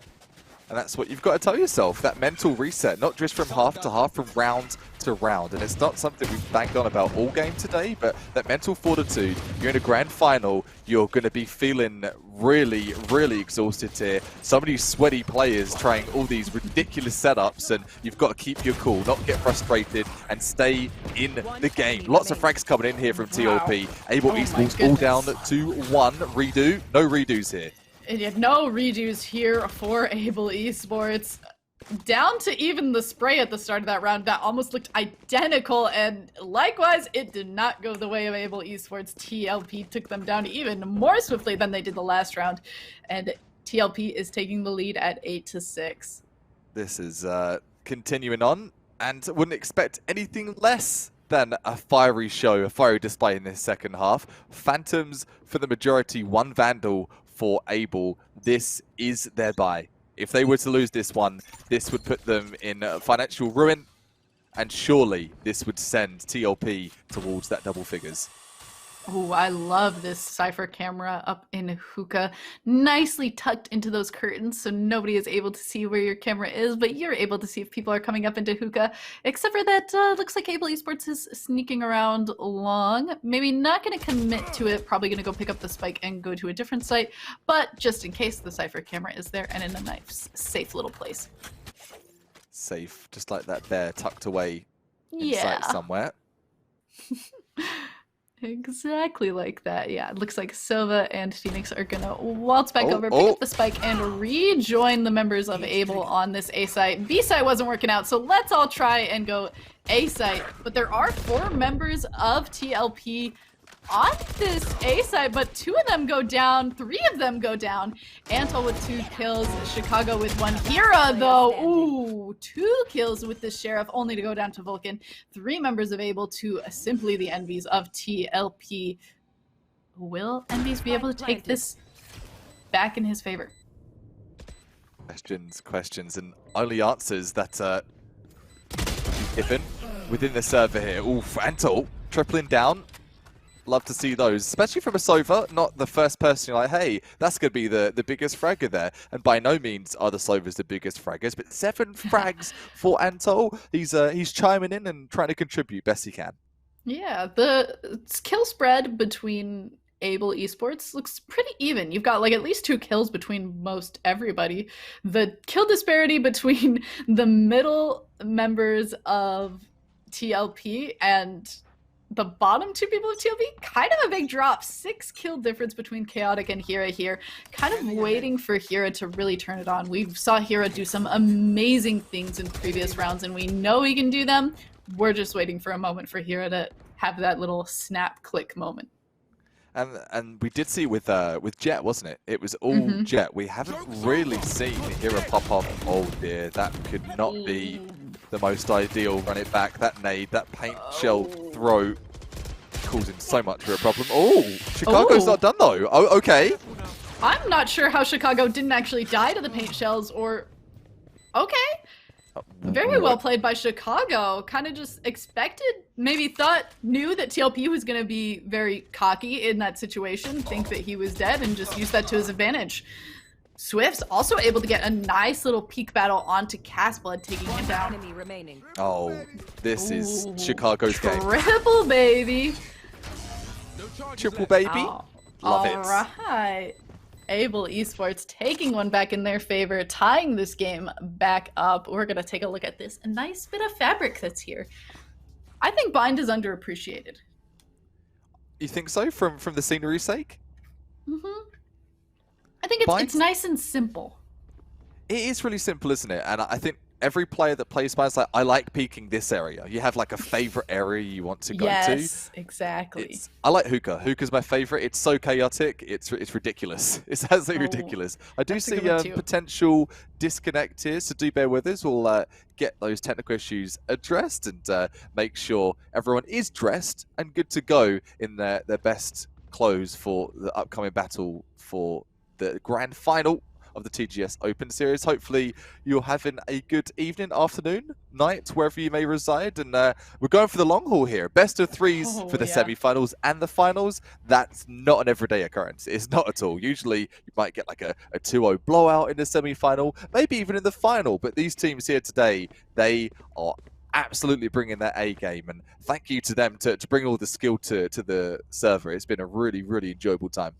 And that's what you've got to tell yourself, that mental reset, not just from half to half, from round to round. And it's not something we've banged on about all game today, but that mental fortitude, you're in a grand final, you're going to be feeling really, really exhausted here. So many sweaty players trying all these ridiculous setups, and you've got to keep your cool, not get frustrated, and stay in the game. Lots of frags coming in here from TLP. Able Esports all down to 1. Redo, no redos here. And yet no redos here for Able Esports. Down to even the spray at the start of that round that almost looked identical, and likewise, it did not go the way of Able Esports. TLP took them down even more swiftly than they did the last round, and TLP is taking the lead at 8-6. This is continuing on, and wouldn't expect anything less than a fiery show, a fiery display in this second half. Phantoms for the majority, 1 Vandal for Able. This is their bye. If they were to lose this one, this would put them in financial ruin, and surely this would send TLP towards that double figures. Oh, I love this Cypher camera up in hookah. Nicely tucked into those curtains so nobody is able to see where your camera is, but you're able to see if people are coming up into hookah. Except for that, looks like Able Esports is sneaking around long. Maybe not going to commit to it, probably going to go pick up the spike and go to a different site. But just in case, the Cypher camera is there and in a nice, safe little place. Safe, just like that bear tucked away in Yeah. sight somewhere. Exactly like that. Yeah, it looks like Silva and Phoenix are gonna waltz back over, pick up the spike, and rejoin the members of Able on this A site. B site wasn't working out, so let's all try and go A site. But there are 4 members of TLP on this A site, but 2 of them go down, 3 of them go down. Antal with 2 kills, Chicago with 1. Hira though, ooh, 2 kills with the Sheriff, only to go down to Vulcan. 3 members of Able to simply the Envies of TLP. Will Envies be able to take this back in his favor? Questions, and only answers that given within the server here. Ooh, Antal tripling down. Love to see those, especially from a Sova, not the first person you're like, hey, that's going to be the biggest fragger there. And by no means are the Sovas the biggest fraggers, but 7 frags for Antol. He's chiming in and trying to contribute best he can. Yeah, the kill spread between Able Esports looks pretty even. You've got like at least 2 kills between most everybody. The kill disparity between the middle members of TLP and the bottom 2 people of TLP, kind of a big drop. 6 kill difference between Chaotic and Hira here. Kind of waiting for Hira to really turn it on. We saw Hira do some amazing things in previous rounds, and we know he can do them. We're just waiting for a moment for Hira to have that little snap click moment. And we did see with Jet, wasn't it? It was all Jet. We haven't really seen Hira pop off. Oh dear, that could not be the most ideal. Run it back. That nade, that paint shell throw, causing so much of a problem. Oh, Chicago's not done though. Oh, okay. I'm not sure how Chicago didn't actually die to the paint shells, or okay. Very well played by Chicago. Kind of just expected, maybe knew that TLP was going to be very cocky in that situation, think that he was dead, and just use that to his advantage. Swift's also able to get a nice little peek battle onto Castblood, taking him down. Enemy remaining. Oh, this is Chicago's game. Triple, baby. Triple, baby. Oh, Love it. All right. Able Esports taking one back in their favor, tying this game back up. We're going to take a look at this. A nice bit of fabric that's here. I think Bind is underappreciated. You think so, from the scenery's sake? I think it's nice and simple. It is really simple, isn't it? And I think every player that plays Bind like, I like peeking this area. You have like a favorite area you want to go to. Yes, exactly. I like Hookah. Hookah's my favorite. It's so chaotic. It's ridiculous. It's absolutely ridiculous. I do see potential disconnect here, so do bear with us. We'll get those technical issues addressed and make sure everyone is dressed and good to go in their best clothes for the upcoming battle for the grand final of the TGS Open Series. Hopefully you're having a good evening, afternoon, night, wherever you may reside. And we're going for the long haul here. Best of 3s for the semi-finals and the finals. That's not an everyday occurrence. It's not at all. Usually you might get like a 2-0 blowout in the semi-final, maybe even in the final. But these teams here today, they are absolutely bringing their A game. And thank you to them to bring all the skill to the server. It's been a really, really enjoyable time.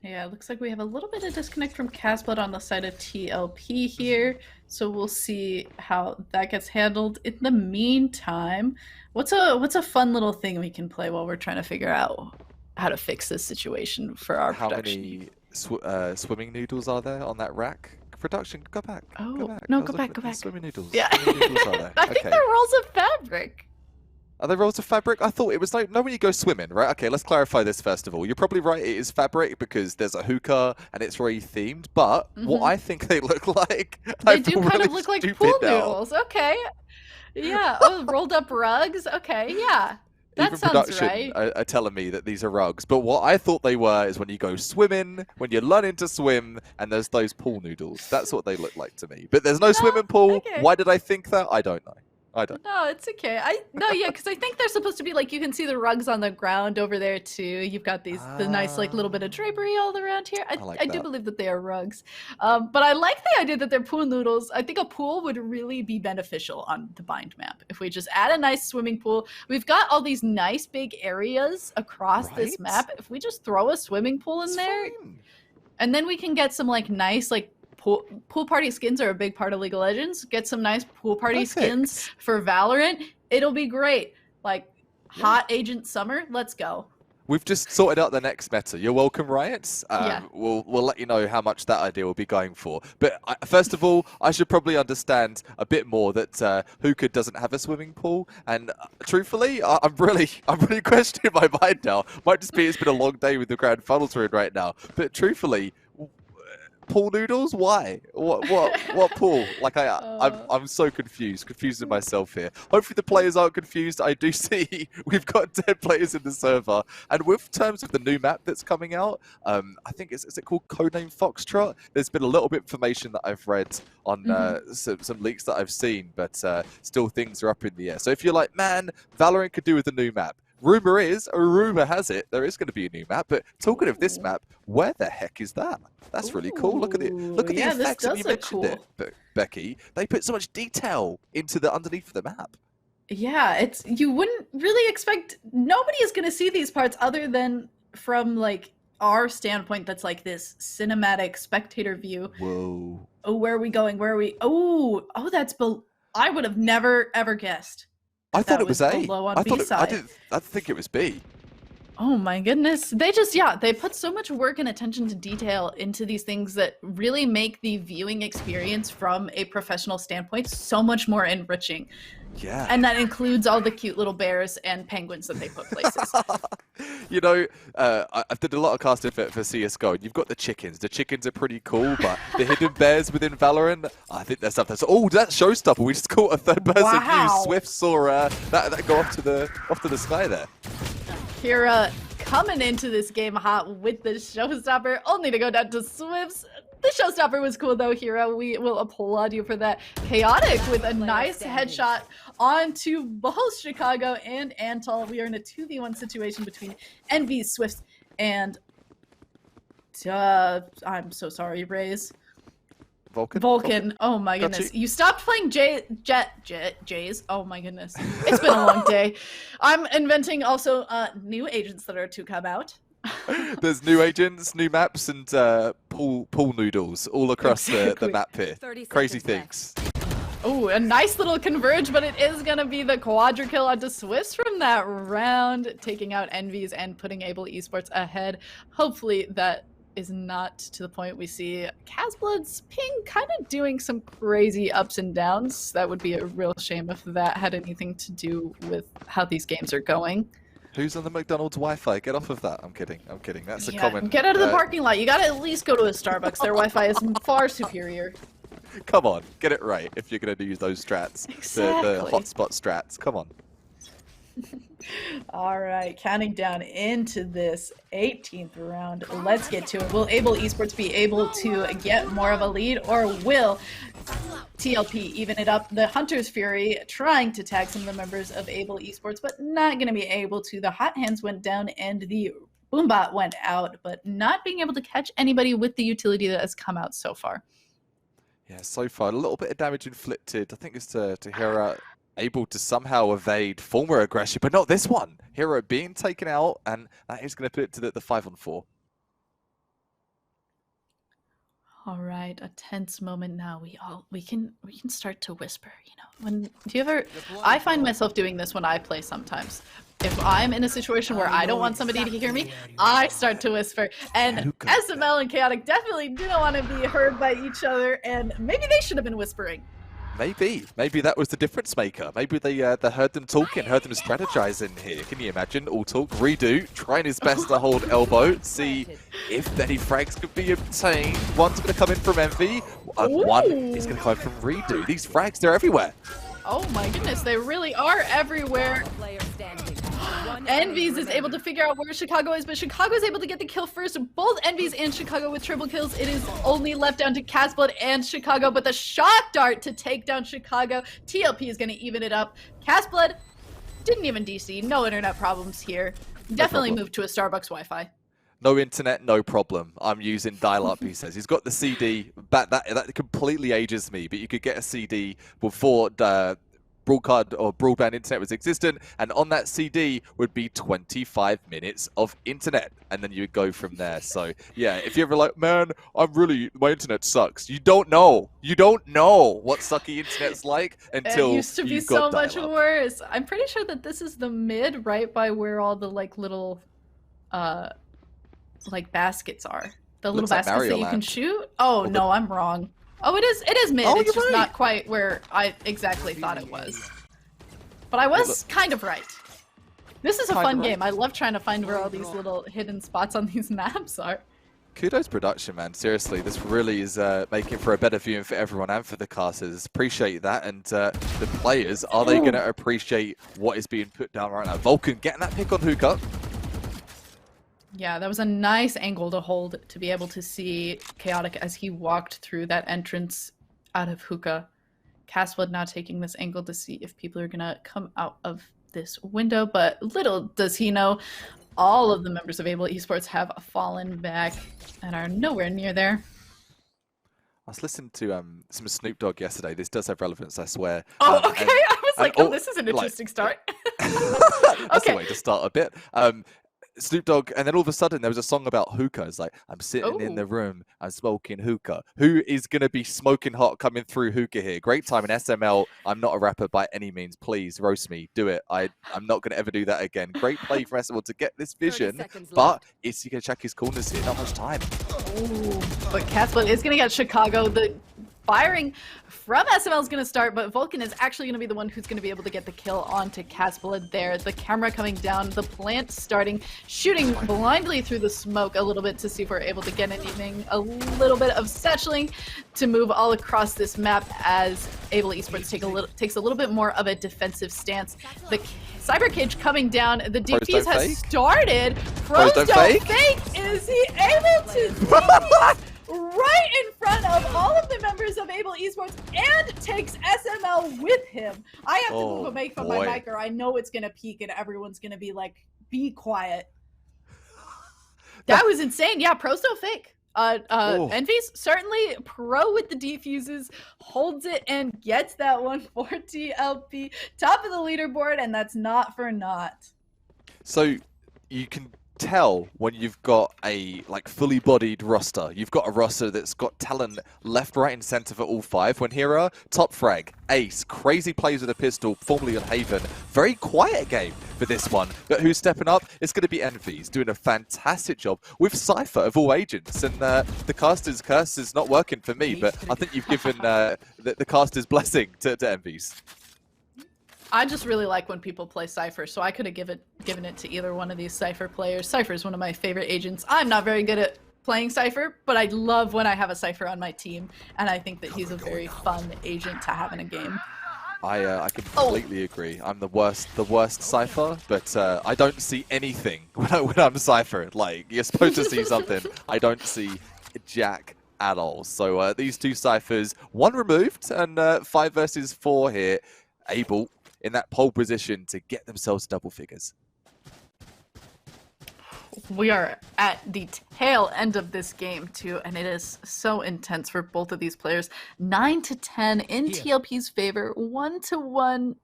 Yeah, it looks like we have a little bit of disconnect from Castblood on the side of TLP here, so we'll see how that gets handled. In the meantime, what's a fun little thing we can play while we're trying to figure out how to fix this situation for our production? How many swimming noodles are there on that rack? Production, go back. Oh, go back. no, go back. Swimming noodles. Yeah. Swimming noodles are there. I think they're rolls of fabric. Are they rolls of fabric? I thought it was no when you go swimming, right? Okay, let's clarify this first of all. You're probably right, it is fabric because there's a hookah and it's very themed, but what I think they look like... They do kind of look like pool noodles, okay. Yeah, rolled up rugs, okay, yeah. That Even sounds production right. are telling me that these are rugs, but what I thought they were is when you go swimming, when you're learning to swim, and there's those pool noodles. That's what they look like to me. But there's no swimming pool. Okay. Why did I think that? I don't know. No, it's okay. Because I think they're supposed to be like, you can see the rugs on the ground over there too. You've got the nice like little bit of drapery all around here. I do believe that they are rugs. But I like the idea that they're pool noodles. I think a pool would really be beneficial on the Bind map. If we just add a nice swimming pool, we've got all these nice big areas across this map. If we just throw a swimming pool in there, and then we can get some like nice like pool party skins are a big part of League of Legends. Get some nice pool party skins for Valorant. It'll be great. like hot Agent Summer. Let's go. We've just sorted out the next meta. You're welcome, Riot. We'll let you know how much that idea will be going for. But first of all, I should probably understand a bit more that Hookah doesn't have a swimming pool. And truthfully, I'm really questioning my mind now. Might just be it's been a long day with the grand finals we're in right now. But truthfully, pool noodles? Why? What pool? Like I'm so confusing myself here. Hopefully the players aren't confused. I do see we've got 10 players in the server, and with terms of the new map that's coming out, I think is it called Codename Foxtrot? There's been a little bit of information that I've read on some leaks that I've seen, but still things are up in the air. So if you're like, man, Valorant could do with a new map, rumor has it, there is going to be a new map. But talking of this map, where the heck is that? That's really cool. Look at the yeah, effects. And you mentioned cool. it, Becky. They put so much detail into the underneath the map. Yeah, you wouldn't really expect, nobody is going to see these parts other than from like our standpoint. That's like this cinematic spectator view. Whoa. Oh, where are we going? Where are we? Oh, I would have never ever guessed. I thought it was A. Below on B side. I think it was B. Oh my goodness. They just, they put so much work and attention to detail into these things that really make the viewing experience from a professional standpoint so much more enriching. Yeah. And that includes all the cute little bears and penguins that they put places. You know, I've did a lot of casting for CSGO, and you've got the chickens. The chickens are pretty cool, but the hidden bears within Valorant, I think there's something. Oh, that's Showstopper. We just caught a third-person view. Swift saw that go off to the sky there. Kira coming into this game hot with the Showstopper, only to go down to Swift's. The Showstopper was cool though, Hero. We will applaud you for that. Chaotic with a nice headshot onto both Chicago and Antal. We are in a 2v1 situation between Envy, Swift, and I'm so sorry, Raze. Vulcan. Oh my goodness. You stopped playing Jays. Oh my goodness. It's been a long day. I'm inventing also new agents that are to come out. There's new agents, new maps, and pool noodles all across the map here. Crazy things. Oh, a nice little converge, but it is going to be the quadra kill onto Swifts from that round, taking out Envies and putting Able Esports ahead. Hopefully that is not to the point we see Casblood's ping kind of doing some crazy ups and downs. That would be a real shame if that had anything to do with how these games are going. Who's on the McDonald's Wi-Fi? Get off of that. I'm kidding. That's a comment. Get out of the parking lot. You gotta at least go to a Starbucks. Their Wi-Fi is far superior. Come on, get it right if you're going to use those strats. Exactly. The hotspot strats. Come on. All right, counting down into this 18th round. Let's get to it. Will Able Esports be able to get more of a lead, or will TLP even it up? The Hunter's Fury trying to tag some of the members of Able Esports, but not going to be able to. The hot hands went down and the boombot went out, but not being able to catch anybody with the utility that has come out so far. Yeah, so far a little bit of damage inflicted. I think it's to Hero able to somehow evade former aggression, but not this one. Hero being taken out, and that is going to put it to the 5-on-4. All right, a tense moment now. We can start to whisper, you know. When do you ever? I find myself doing this when I play sometimes. If I'm in a situation where I don't want somebody to hear me, I start to whisper. And SML and Chaotic definitely didn't want to be heard by each other, and maybe they should have been whispering. Maybe that was the difference maker. Maybe they heard them talking, heard them strategizing here. Can you imagine? All talk, Redo, trying his best to hold elbow, see if any frags could be obtained. One's going to come in from Envy, and one is going to come from Redo. These frags, they're everywhere. Oh my goodness, they really are everywhere. Envies is able to figure out where Chicago is, but Chicago is able to get the kill first. Both Envies and Chicago with triple kills. It is only left down to Casblood and Chicago, but the shock dart to take down Chicago. TLP is going to even it up. Casblood didn't even DC. No internet problems here. Definitely moved to a Starbucks Wi-Fi. No internet, no problem. I'm using dial-up, he says. He's got the CD, but that completely ages me, but you could get a CD before broadcast or broadband internet was existent, and on that CD would be 25 minutes of internet, and then you would go from there. So yeah, if you're ever like, man, my internet sucks, you don't know what sucky internet's like until it used to be so much worse. I'm pretty sure that this is the mid right by where all the like little like baskets are. The little baskets that you can shoot. Oh no, I'm wrong. Oh, it is mid. It's just not quite where I exactly thought it was. But I was kind of right. This is a fun game. I love trying to find where all these little hidden spots on these maps are. Kudos production, man. Seriously, this really is making for a better viewing for everyone and for the casters. Appreciate that. And the players, are they going to appreciate what is being put down right now? Vulcan getting that pick on Hookah. Yeah, that was a nice angle to hold, to be able to see Chaotic as he walked through that entrance out of Hookah. Casblood now taking this angle to see if people are going to come out of this window, but little does he know, all of the members of Able Esports have fallen back and are nowhere near there. I was listening to some Snoop Dogg yesterday. This does have relevance, I swear. Oh, okay. I was like, oh, this is an interesting start. That's the way to start a bit. Snoop Dogg, and then all of a sudden there was a song about hookah. It's like, I'm sitting in the room, I'm smoking hookah. Who is going to be smoking hot coming through hookah here? Great time in SML. I'm not a rapper by any means. Please roast me. Do it. I'm not going to ever do that again. Great play from SML to get this vision, but is he going to check his corners here? Not much time. Ooh, but Casper is going to get Chicago. The firing from SML is going to start, but Vulcan is actually going to be the one who's going to be able to get the kill onto Caspula there. The camera coming down, the plant starting, shooting blindly through the smoke a little bit to see if we're able to get anything. A little bit of satcheling to move all across this map as Able Esports takes a little bit more of a defensive stance. The Cyber Cage coming down, the defuse has started. Pros don't fake. Is he able to do this right in front of all of the members of Able Esports and takes SML with him? I have to move away from my mic or I know it's going to peak and everyone's going to be like, be quiet. That was insane. Yeah, pros don't fake. Envy's certainly pro with the defuses, holds it and gets that one for TLP. Top of the leaderboard, and that's not for naught. So you can tell when you've got a fully bodied roster. You've got a roster that's got talent left, right, and center for all five. When Hera, top frag, ace, crazy plays with a pistol, formerly on Haven. Very quiet game for this one. But who's stepping up? It's going to be Envy's doing a fantastic job with Cypher of all agents. And the caster's curse is not working for me, but I think you've given the caster's blessing to Envy's. I just really like when people play Cypher, so I could have given it to either one of these Cypher players. Cypher is one of my favorite agents. I'm not very good at playing Cypher, but I love when I have a Cypher on my team, and I think that he's a very fun agent to have in a game. I completely agree. I'm the worst Cypher, but I don't see anything when I'm Cypher. Like, you're supposed to see something. I don't see jack at all. So these two Cyphers, one removed, and 5 versus 4 here. Able in that pole position to get themselves double figures. We are at the tail end of this game too, and it is so intense for both of these players. 9-10 in TLP's favor, 1-1.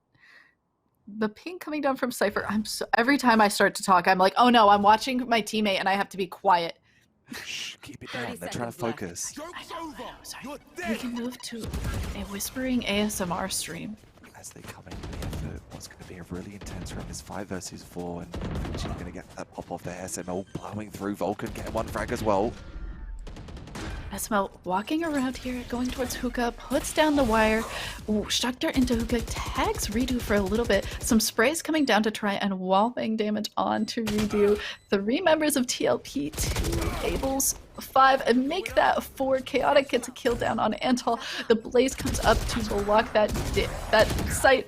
The ping coming down from Cypher. Every time I start to talk, I'm like, oh no, I'm watching my teammate and I have to be quiet. Shh, keep it down. They're trying to focus. I know, sorry. We can move to a whispering ASMR stream. As they come in for what's going to be a really intense round. It's 5 versus 4, and eventually going to get that pop off there. SML blowing through. Vulcan getting one frag as well. SML walking around here, going towards hookah, puts down the wire. Ooh, Shakhtar into hookah, tags Redo for a little bit. Some sprays coming down to try and wallbang damage on to Redo. 3 members of TLP, 2 Able's 5, and make that 4. Chaotic gets a kill down on Antal. The blaze comes up to block that site.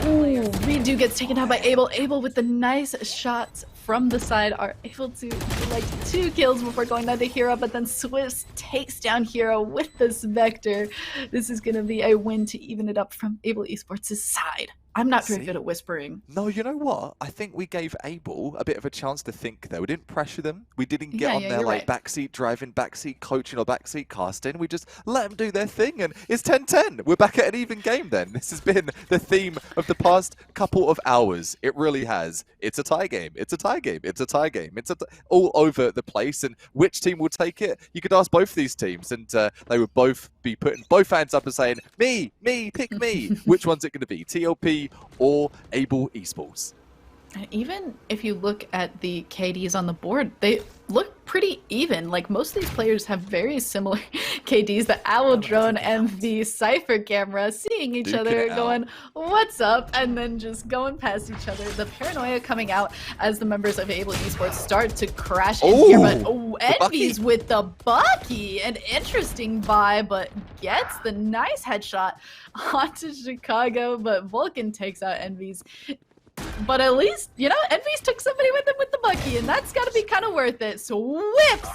Ooh, Redo gets taken out by Able. Able with the nice shots from the side are able to collect 2 kills before going down to Hero, but then Swiss takes down Hero with this Vector. This is going to be a win to even it up from Able Esports' side. I'm not very good at whispering. No, you know what? I think we gave Able a bit of a chance to think there. We didn't pressure them. We didn't get on their backseat driving, backseat coaching, or backseat casting. We just let them do their thing, and it's 10-10. We're back at an even game then. This has been the theme of the past couple of hours. It really has. It's a tie game. It's a tie game. It's a tie game. It's all over the place, and which team will take it? You could ask both these teams, and they would both be putting both hands up and saying, me, pick me. Which one's it going to be? TLP or Able Esports? And even if you look at the KDs on the board, they look pretty even. Like, most of these players have very similar KDs. The Owl Drone and the Cypher camera seeing each other, going, what's up? And then just going past each other. The paranoia coming out as the members of Able Esports start to crash in here. But Envy's with the Bucky. An interesting buy, but gets the nice headshot onto Chicago. But Vulcan takes out Envy's. But at least, you know, Envy's took somebody with him with the Bucky, and that's got to be kind of worth it. So whips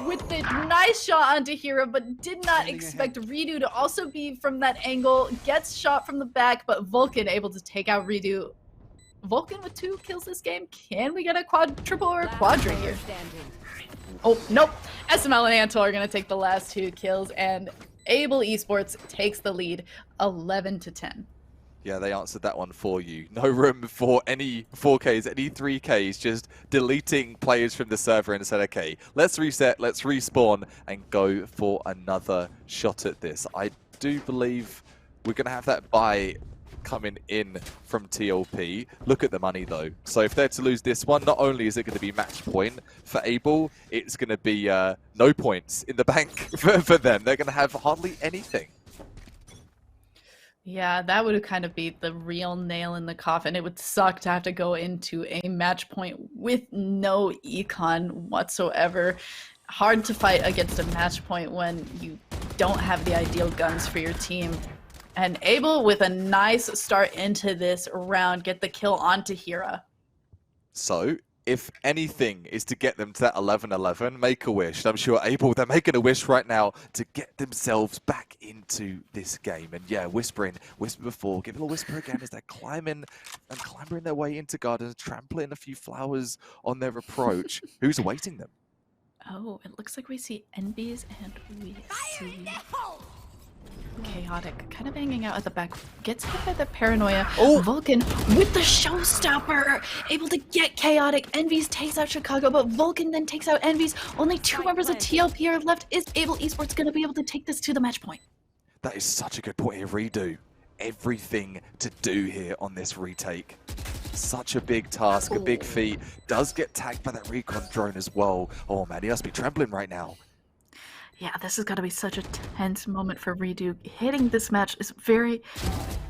with the nice shot onto Hero, but did not expect Redo to also be from that angle. Gets shot from the back, but Vulcan able to take out Redo. Vulcan with 2 kills this game. Can we get a triple or a quadra here? Standing. Oh, nope. SML and Antor are going to take the last 2 kills, and Able Esports takes the lead 11-10. Yeah, they answered that one for you. No room for any 4Ks, any 3Ks, just deleting players from the server and said, okay, let's reset, let's respawn, and go for another shot at this. I do believe we're going to have that buy coming in from TLP. Look at the money, though. So if they're to lose this one, not only is it going to be match point for Able, it's going to be no points in the bank for them. They're going to have hardly anything. Yeah, that would kind of be the real nail in the coffin. It would suck to have to go into a match point with no econ whatsoever. Hard to fight against a match point when you don't have the ideal guns for your team. And Able, with a nice start into this round, get the kill onto Hira. So, if anything is to get them to that 11-11, make a wish. I'm sure Able, they're making a wish right now to get themselves back into this game. And yeah, whispering, whisper before, give it a whisper again as they're climbing and clambering their way into gardens, trampling a few flowers on their approach. Who's awaiting them? Oh, it looks like we see Envies and we see Chaotic kind of hanging out at the back, gets hit by the paranoia. Oh. Vulcan with the showstopper, able to get Chaotic. Envies takes out Chicago, but Vulcan then takes out Envies. Only 2 members of TLP are left. Is Able Esports going to be able to take this to the match point? That is such a good point here, Redo. Everything to do here on this retake. Such a big task, a big feat. Does get tagged by that recon drone as well. Oh man, he must be trembling right now. Yeah, this has got to be such a tense moment for Redo. Hitting this match is very,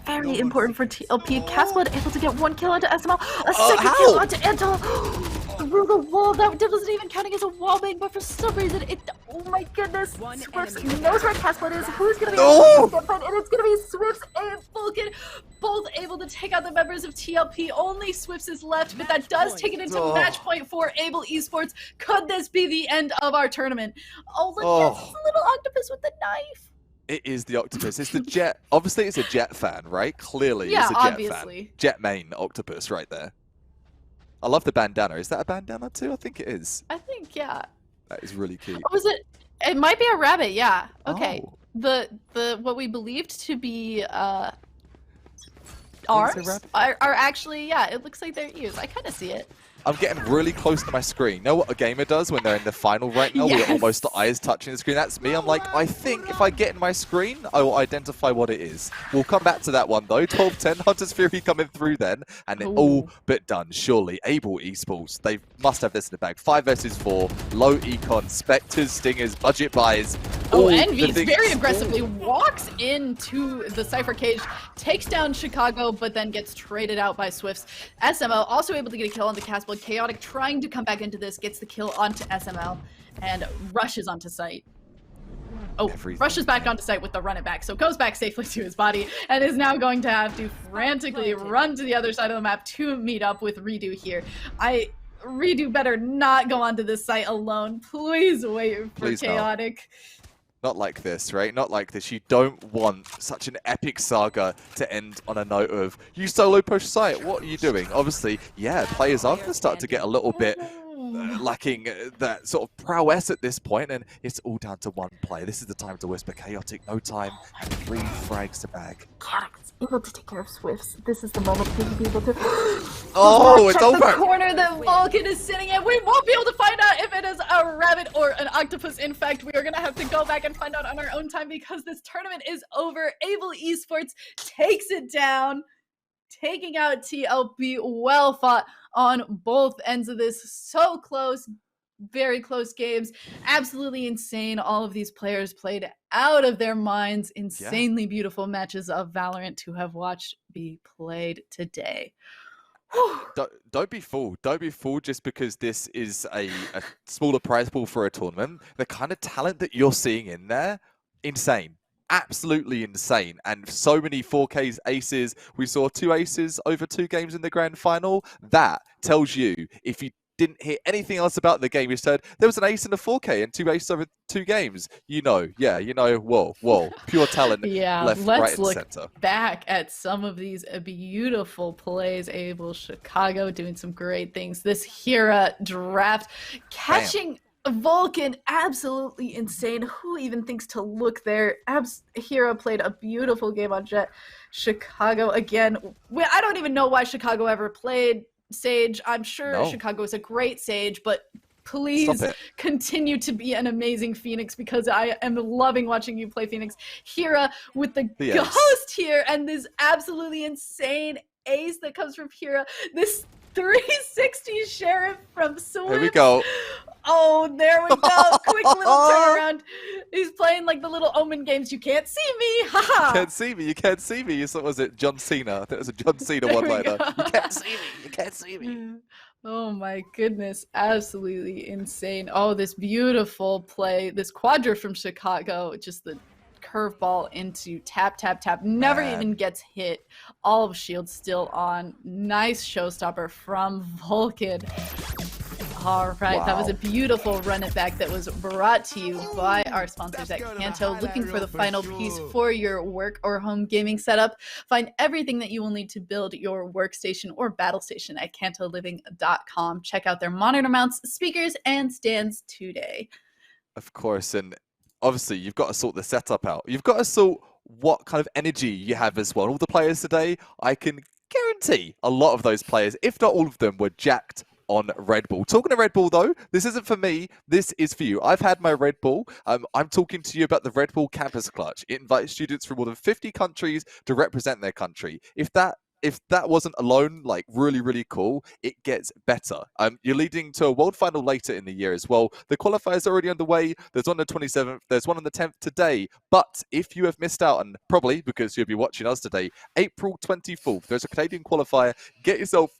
very important for TLP. Casblood able to get 1 kill onto SML, a second kill onto Antal. Through the wall, that wasn't even counting as a wallbang, but for some reason it, oh my goodness, Swifts knows where Casblood is, who's going to be able to get fight, and it's going to be Swifts and Vulcan, both able to take out the members of TLP. Only Swifts is left, but that does take it into match point for Able Esports. Could this be the end of our tournament? Oh, look, yes, it's a little octopus with the knife. It is the octopus. It's the Jet. Obviously, it's a Jet fan, right? Clearly, yeah, it's a Jet obviously. fan. Jet main octopus right there. I love the bandana. Is that a bandana too? I think it is. I think, yeah. That is really cute. Oh, was it? It might be a rabbit, yeah. Okay. Oh. The what we believed to be arms are actually, yeah, it looks like they're ears. I kind of see it. I'm getting really close to my screen. Know what a gamer does when they're in the final right now? Yes. We're almost the eyes touching the screen. That's me. I'm like, I think if I get in my screen, I will identify what it is. We'll come back to that one though. 12-10, Hunter's Fury coming through then. And it all but done, surely. Able Esports, they must have this in the bag. 5 versus 4, low econ, Spectres, Stingers, budget buys. Oh, Envies very aggressively walks into the Cypher cage, takes down Chicago, but then gets traded out by Swifts. SML also able to get a kill onto Casblood. Chaotic trying to come back into this, gets the kill onto SML, and rushes onto site. Oh, rushes back onto site with the run it back, so goes back safely to his body, and is now going to have to frantically run to the other side of the map to meet up with Redo here. Redo better not go onto this site alone. Please wait for Chaotic. Not like this, right? Not like this. You don't want such an epic saga to end on a note of, you solo push site, what are you doing? Obviously, yeah, players are going to start to get a little bit lacking that sort of prowess at this point, and it's all down to one play. This is the time to whisper. Chaotic, no time, and 3 frags to bag. Chaotic's able to take care of Swifts. This is the moment to be able to oh, it's check over. The corner that Vulcan is sitting in. We won't be able to find out if it is a rabbit or an octopus. In fact, we are going to have to go back and find out on our own time because this tournament is over. Able Esports takes it down, taking out TLP. Well fought on both ends of this. So close, very close games. Absolutely insane. All of these players played out of their minds. Insanely beautiful matches of Valorant to have watched be played today. Don't be fooled. Don't be fooled just because this is a smaller prize pool for a tournament. The kind of talent that you're seeing in there, insane. Absolutely insane. And so many 4Ks aces. We saw 2 aces over 2 games in the grand final. That tells you if you didn't hear anything else about the game. You said there was an ace in the 4K and 2 aces over 2 games. Whoa, pure talent, Yeah, left, right, let's and look center. back at some of these beautiful plays. Able Chicago doing some great things. This Hera draft, catching Vulcan, absolutely insane. Who even thinks to look there? Hera played a beautiful game on Jet. Chicago again. I don't even know why Chicago ever played Sage. I'm sure Chicago is a great Sage, but please continue to be an amazing Phoenix, because I am loving watching you play Phoenix. Hera with the ghost here, and this absolutely insane ace that comes from Hera. This 360 Sheriff from Swim. Here we go. Oh, there we go. Quick little turnaround. He's playing like the little Omen games. You can't see me. Haha. You can't see me. You can't see me. So was it John Cena? I think it was a John Cena one-liner. You can't see me. You can't see me. Oh my goodness. Absolutely insane. Oh, this beautiful play. This quadra from Chicago. Just the curveball into tap, tap, tap. Never even gets hit. All of shields still on. Nice showstopper from Vulcan. All right, that was a beautiful run it back that was brought to you by our sponsors at Kanto. Looking for the final piece for your work or home gaming setup? Find everything that you will need to build your workstation or battle station at kantoliving.com. Check out their monitor mounts, speakers, and stands today. Of course, and obviously you've got to sort the setup out. You've got to sort what kind of energy you have as well. All the players today, I can guarantee a lot of those players, if not all of them, were jacked on Red Bull. Talking to Red Bull though, this isn't for me, this is for you. I've had my Red Bull. I'm talking to you about the Red Bull Campus Clutch. It invites students from more than 50 countries to represent their country. If that wasn't alone like really cool, it gets better. You're leading to a world final later in the year as well. The qualifiers are already underway. There's one on the 27th, there's one on the 10th today. But if you have missed out, and probably because you'll be watching us today, April 24th, there's a Canadian qualifier. Get yourself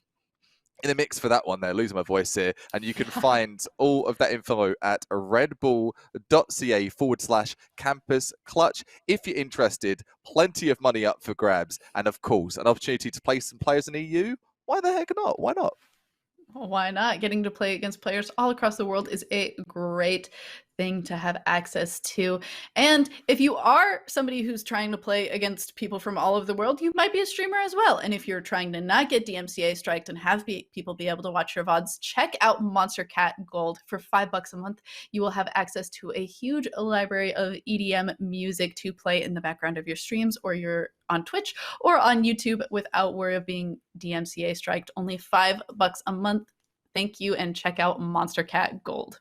in the mix for that one there, losing my voice here. And you can find all of that info at redbull.ca/campus clutch. If you're interested, plenty of money up for grabs. And of course, an opportunity to play some players in EU. Why the heck not? Why not? Well, why not? Getting to play against players all across the world is a great thing to have access to. And if you are somebody who's trying to play against people from all over the world, you might be a streamer as well. And if you're trying to not get DMCA striked and have people be able to watch your VODs, check out Monster Cat Gold. For $5 a month, you will have access to a huge library of EDM music to play in the background of your streams, or you're on Twitch or on YouTube without worry of being DMCA striked. Only $5 a month. Thank you, and check out Monster Cat Gold.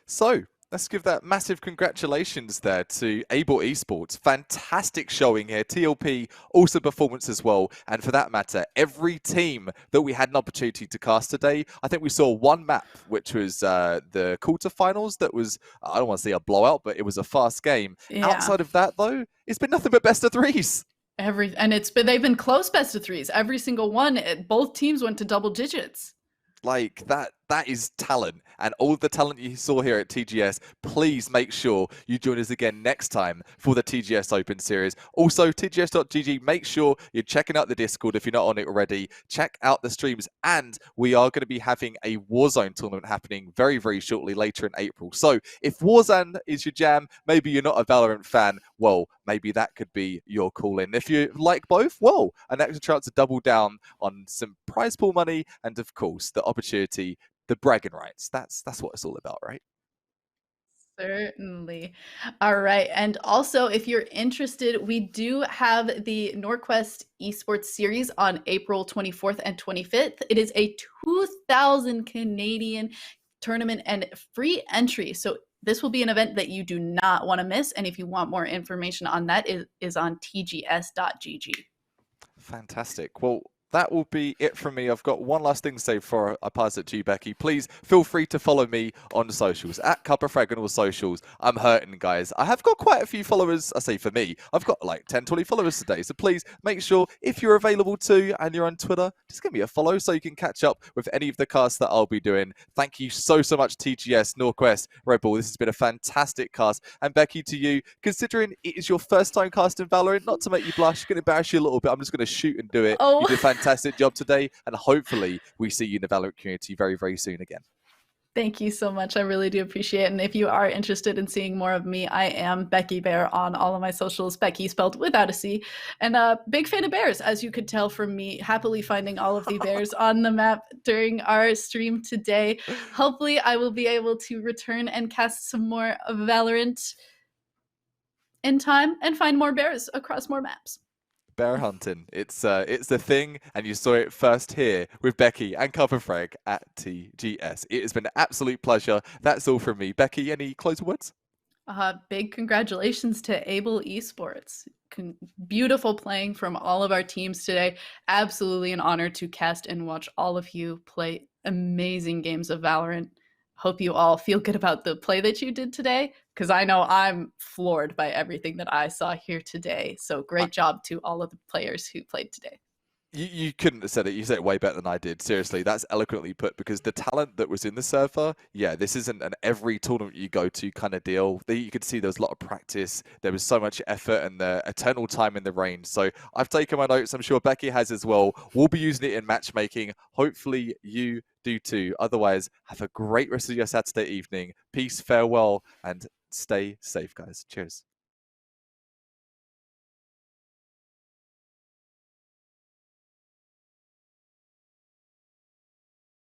So let's give that massive congratulations there to Able Esports. Fantastic showing here. TLP, also performance as well. And for that matter, every team that we had an opportunity to cast today, I think we saw one map, which was the quarterfinals. That was, I don't want to say a blowout, but it was a fast game. Yeah. Outside of that, though, it's been nothing but best of threes. They've been close best of threes. Every single one, both teams went to double digits. Like that is talent, and all the talent you saw here at TGS. Please make sure you join us again next time for the TGS Open Series. Also, TGS.gg, make sure you're checking out the Discord if you're not on it already. Check out the streams, and we are going to be having a Warzone tournament happening very shortly later in April. So if Warzone is your jam, maybe you're not a Valorant fan, well, maybe that could be your call-in. If you like both, well, an extra chance to double down on some prize pool money, and of course, the opportunity, the bragging rights. That's what it's all about, right? Certainly. All right. And also, if you're interested, we do have the Norquest Esports series on April 24th and 25th. It is a 2,000 Canadian tournament and free entry. So this will be an event that you do not want to miss. And if you want more information on that, it is on tgs.gg. Fantastic. Well, that will be it from me. I've got one last thing to say before I pass it to you, Becky. Please feel free to follow me on the socials, at Cupperfrag on all socials. I'm hurting, guys. I have got quite a few followers. I say for me, I've got like 10, 20 followers today. So please make sure, if you're available to and you're on Twitter, just give me a follow so you can catch up with any of the casts that I'll be doing. Thank you so much, TGS, Norquest, Red Bull. This has been a fantastic cast. And Becky, to you, considering it is your first time casting Valorant, not to make you blush, going to embarrass you a little bit, I'm just going to shoot and do it. Oh. You did fantastic job today, and hopefully we see you in the Valorant community very, very soon again. Thank you so much. I really do appreciate it. And if you are interested in seeing more of me, I am Becky Bear on all of my socials, Becky spelled without a C. And a big fan of bears, as you could tell from me happily finding all of the bears on the map during our stream today. Hopefully, I will be able to return and cast some more Valorant in time and find more bears across more maps. Bear hunting. It's the thing, and you saw it first here with Becky and Coverfrag at TGS. It has been an absolute pleasure. That's all from me. Becky, any closing words? Big congratulations to Able Esports. Beautiful playing from all of our teams today. Absolutely an honor to cast and watch all of you play amazing games of Valorant. Hope you all feel good about the play that you did today, because I know I'm floored by everything that I saw here today. So great job to all of the players who played today. You couldn't have said it. You said it way better than I did. Seriously, that's eloquently put, because the talent that was in the server, yeah, this isn't an every tournament you go to kind of deal. You could see there was a lot of practice. There was so much effort and the eternal time in the range. So I've taken my notes. I'm sure Becky has as well. We'll be using it in matchmaking. Hopefully you do too. Otherwise, have a great rest of your Saturday evening. Peace, farewell, and stay safe, guys. Cheers.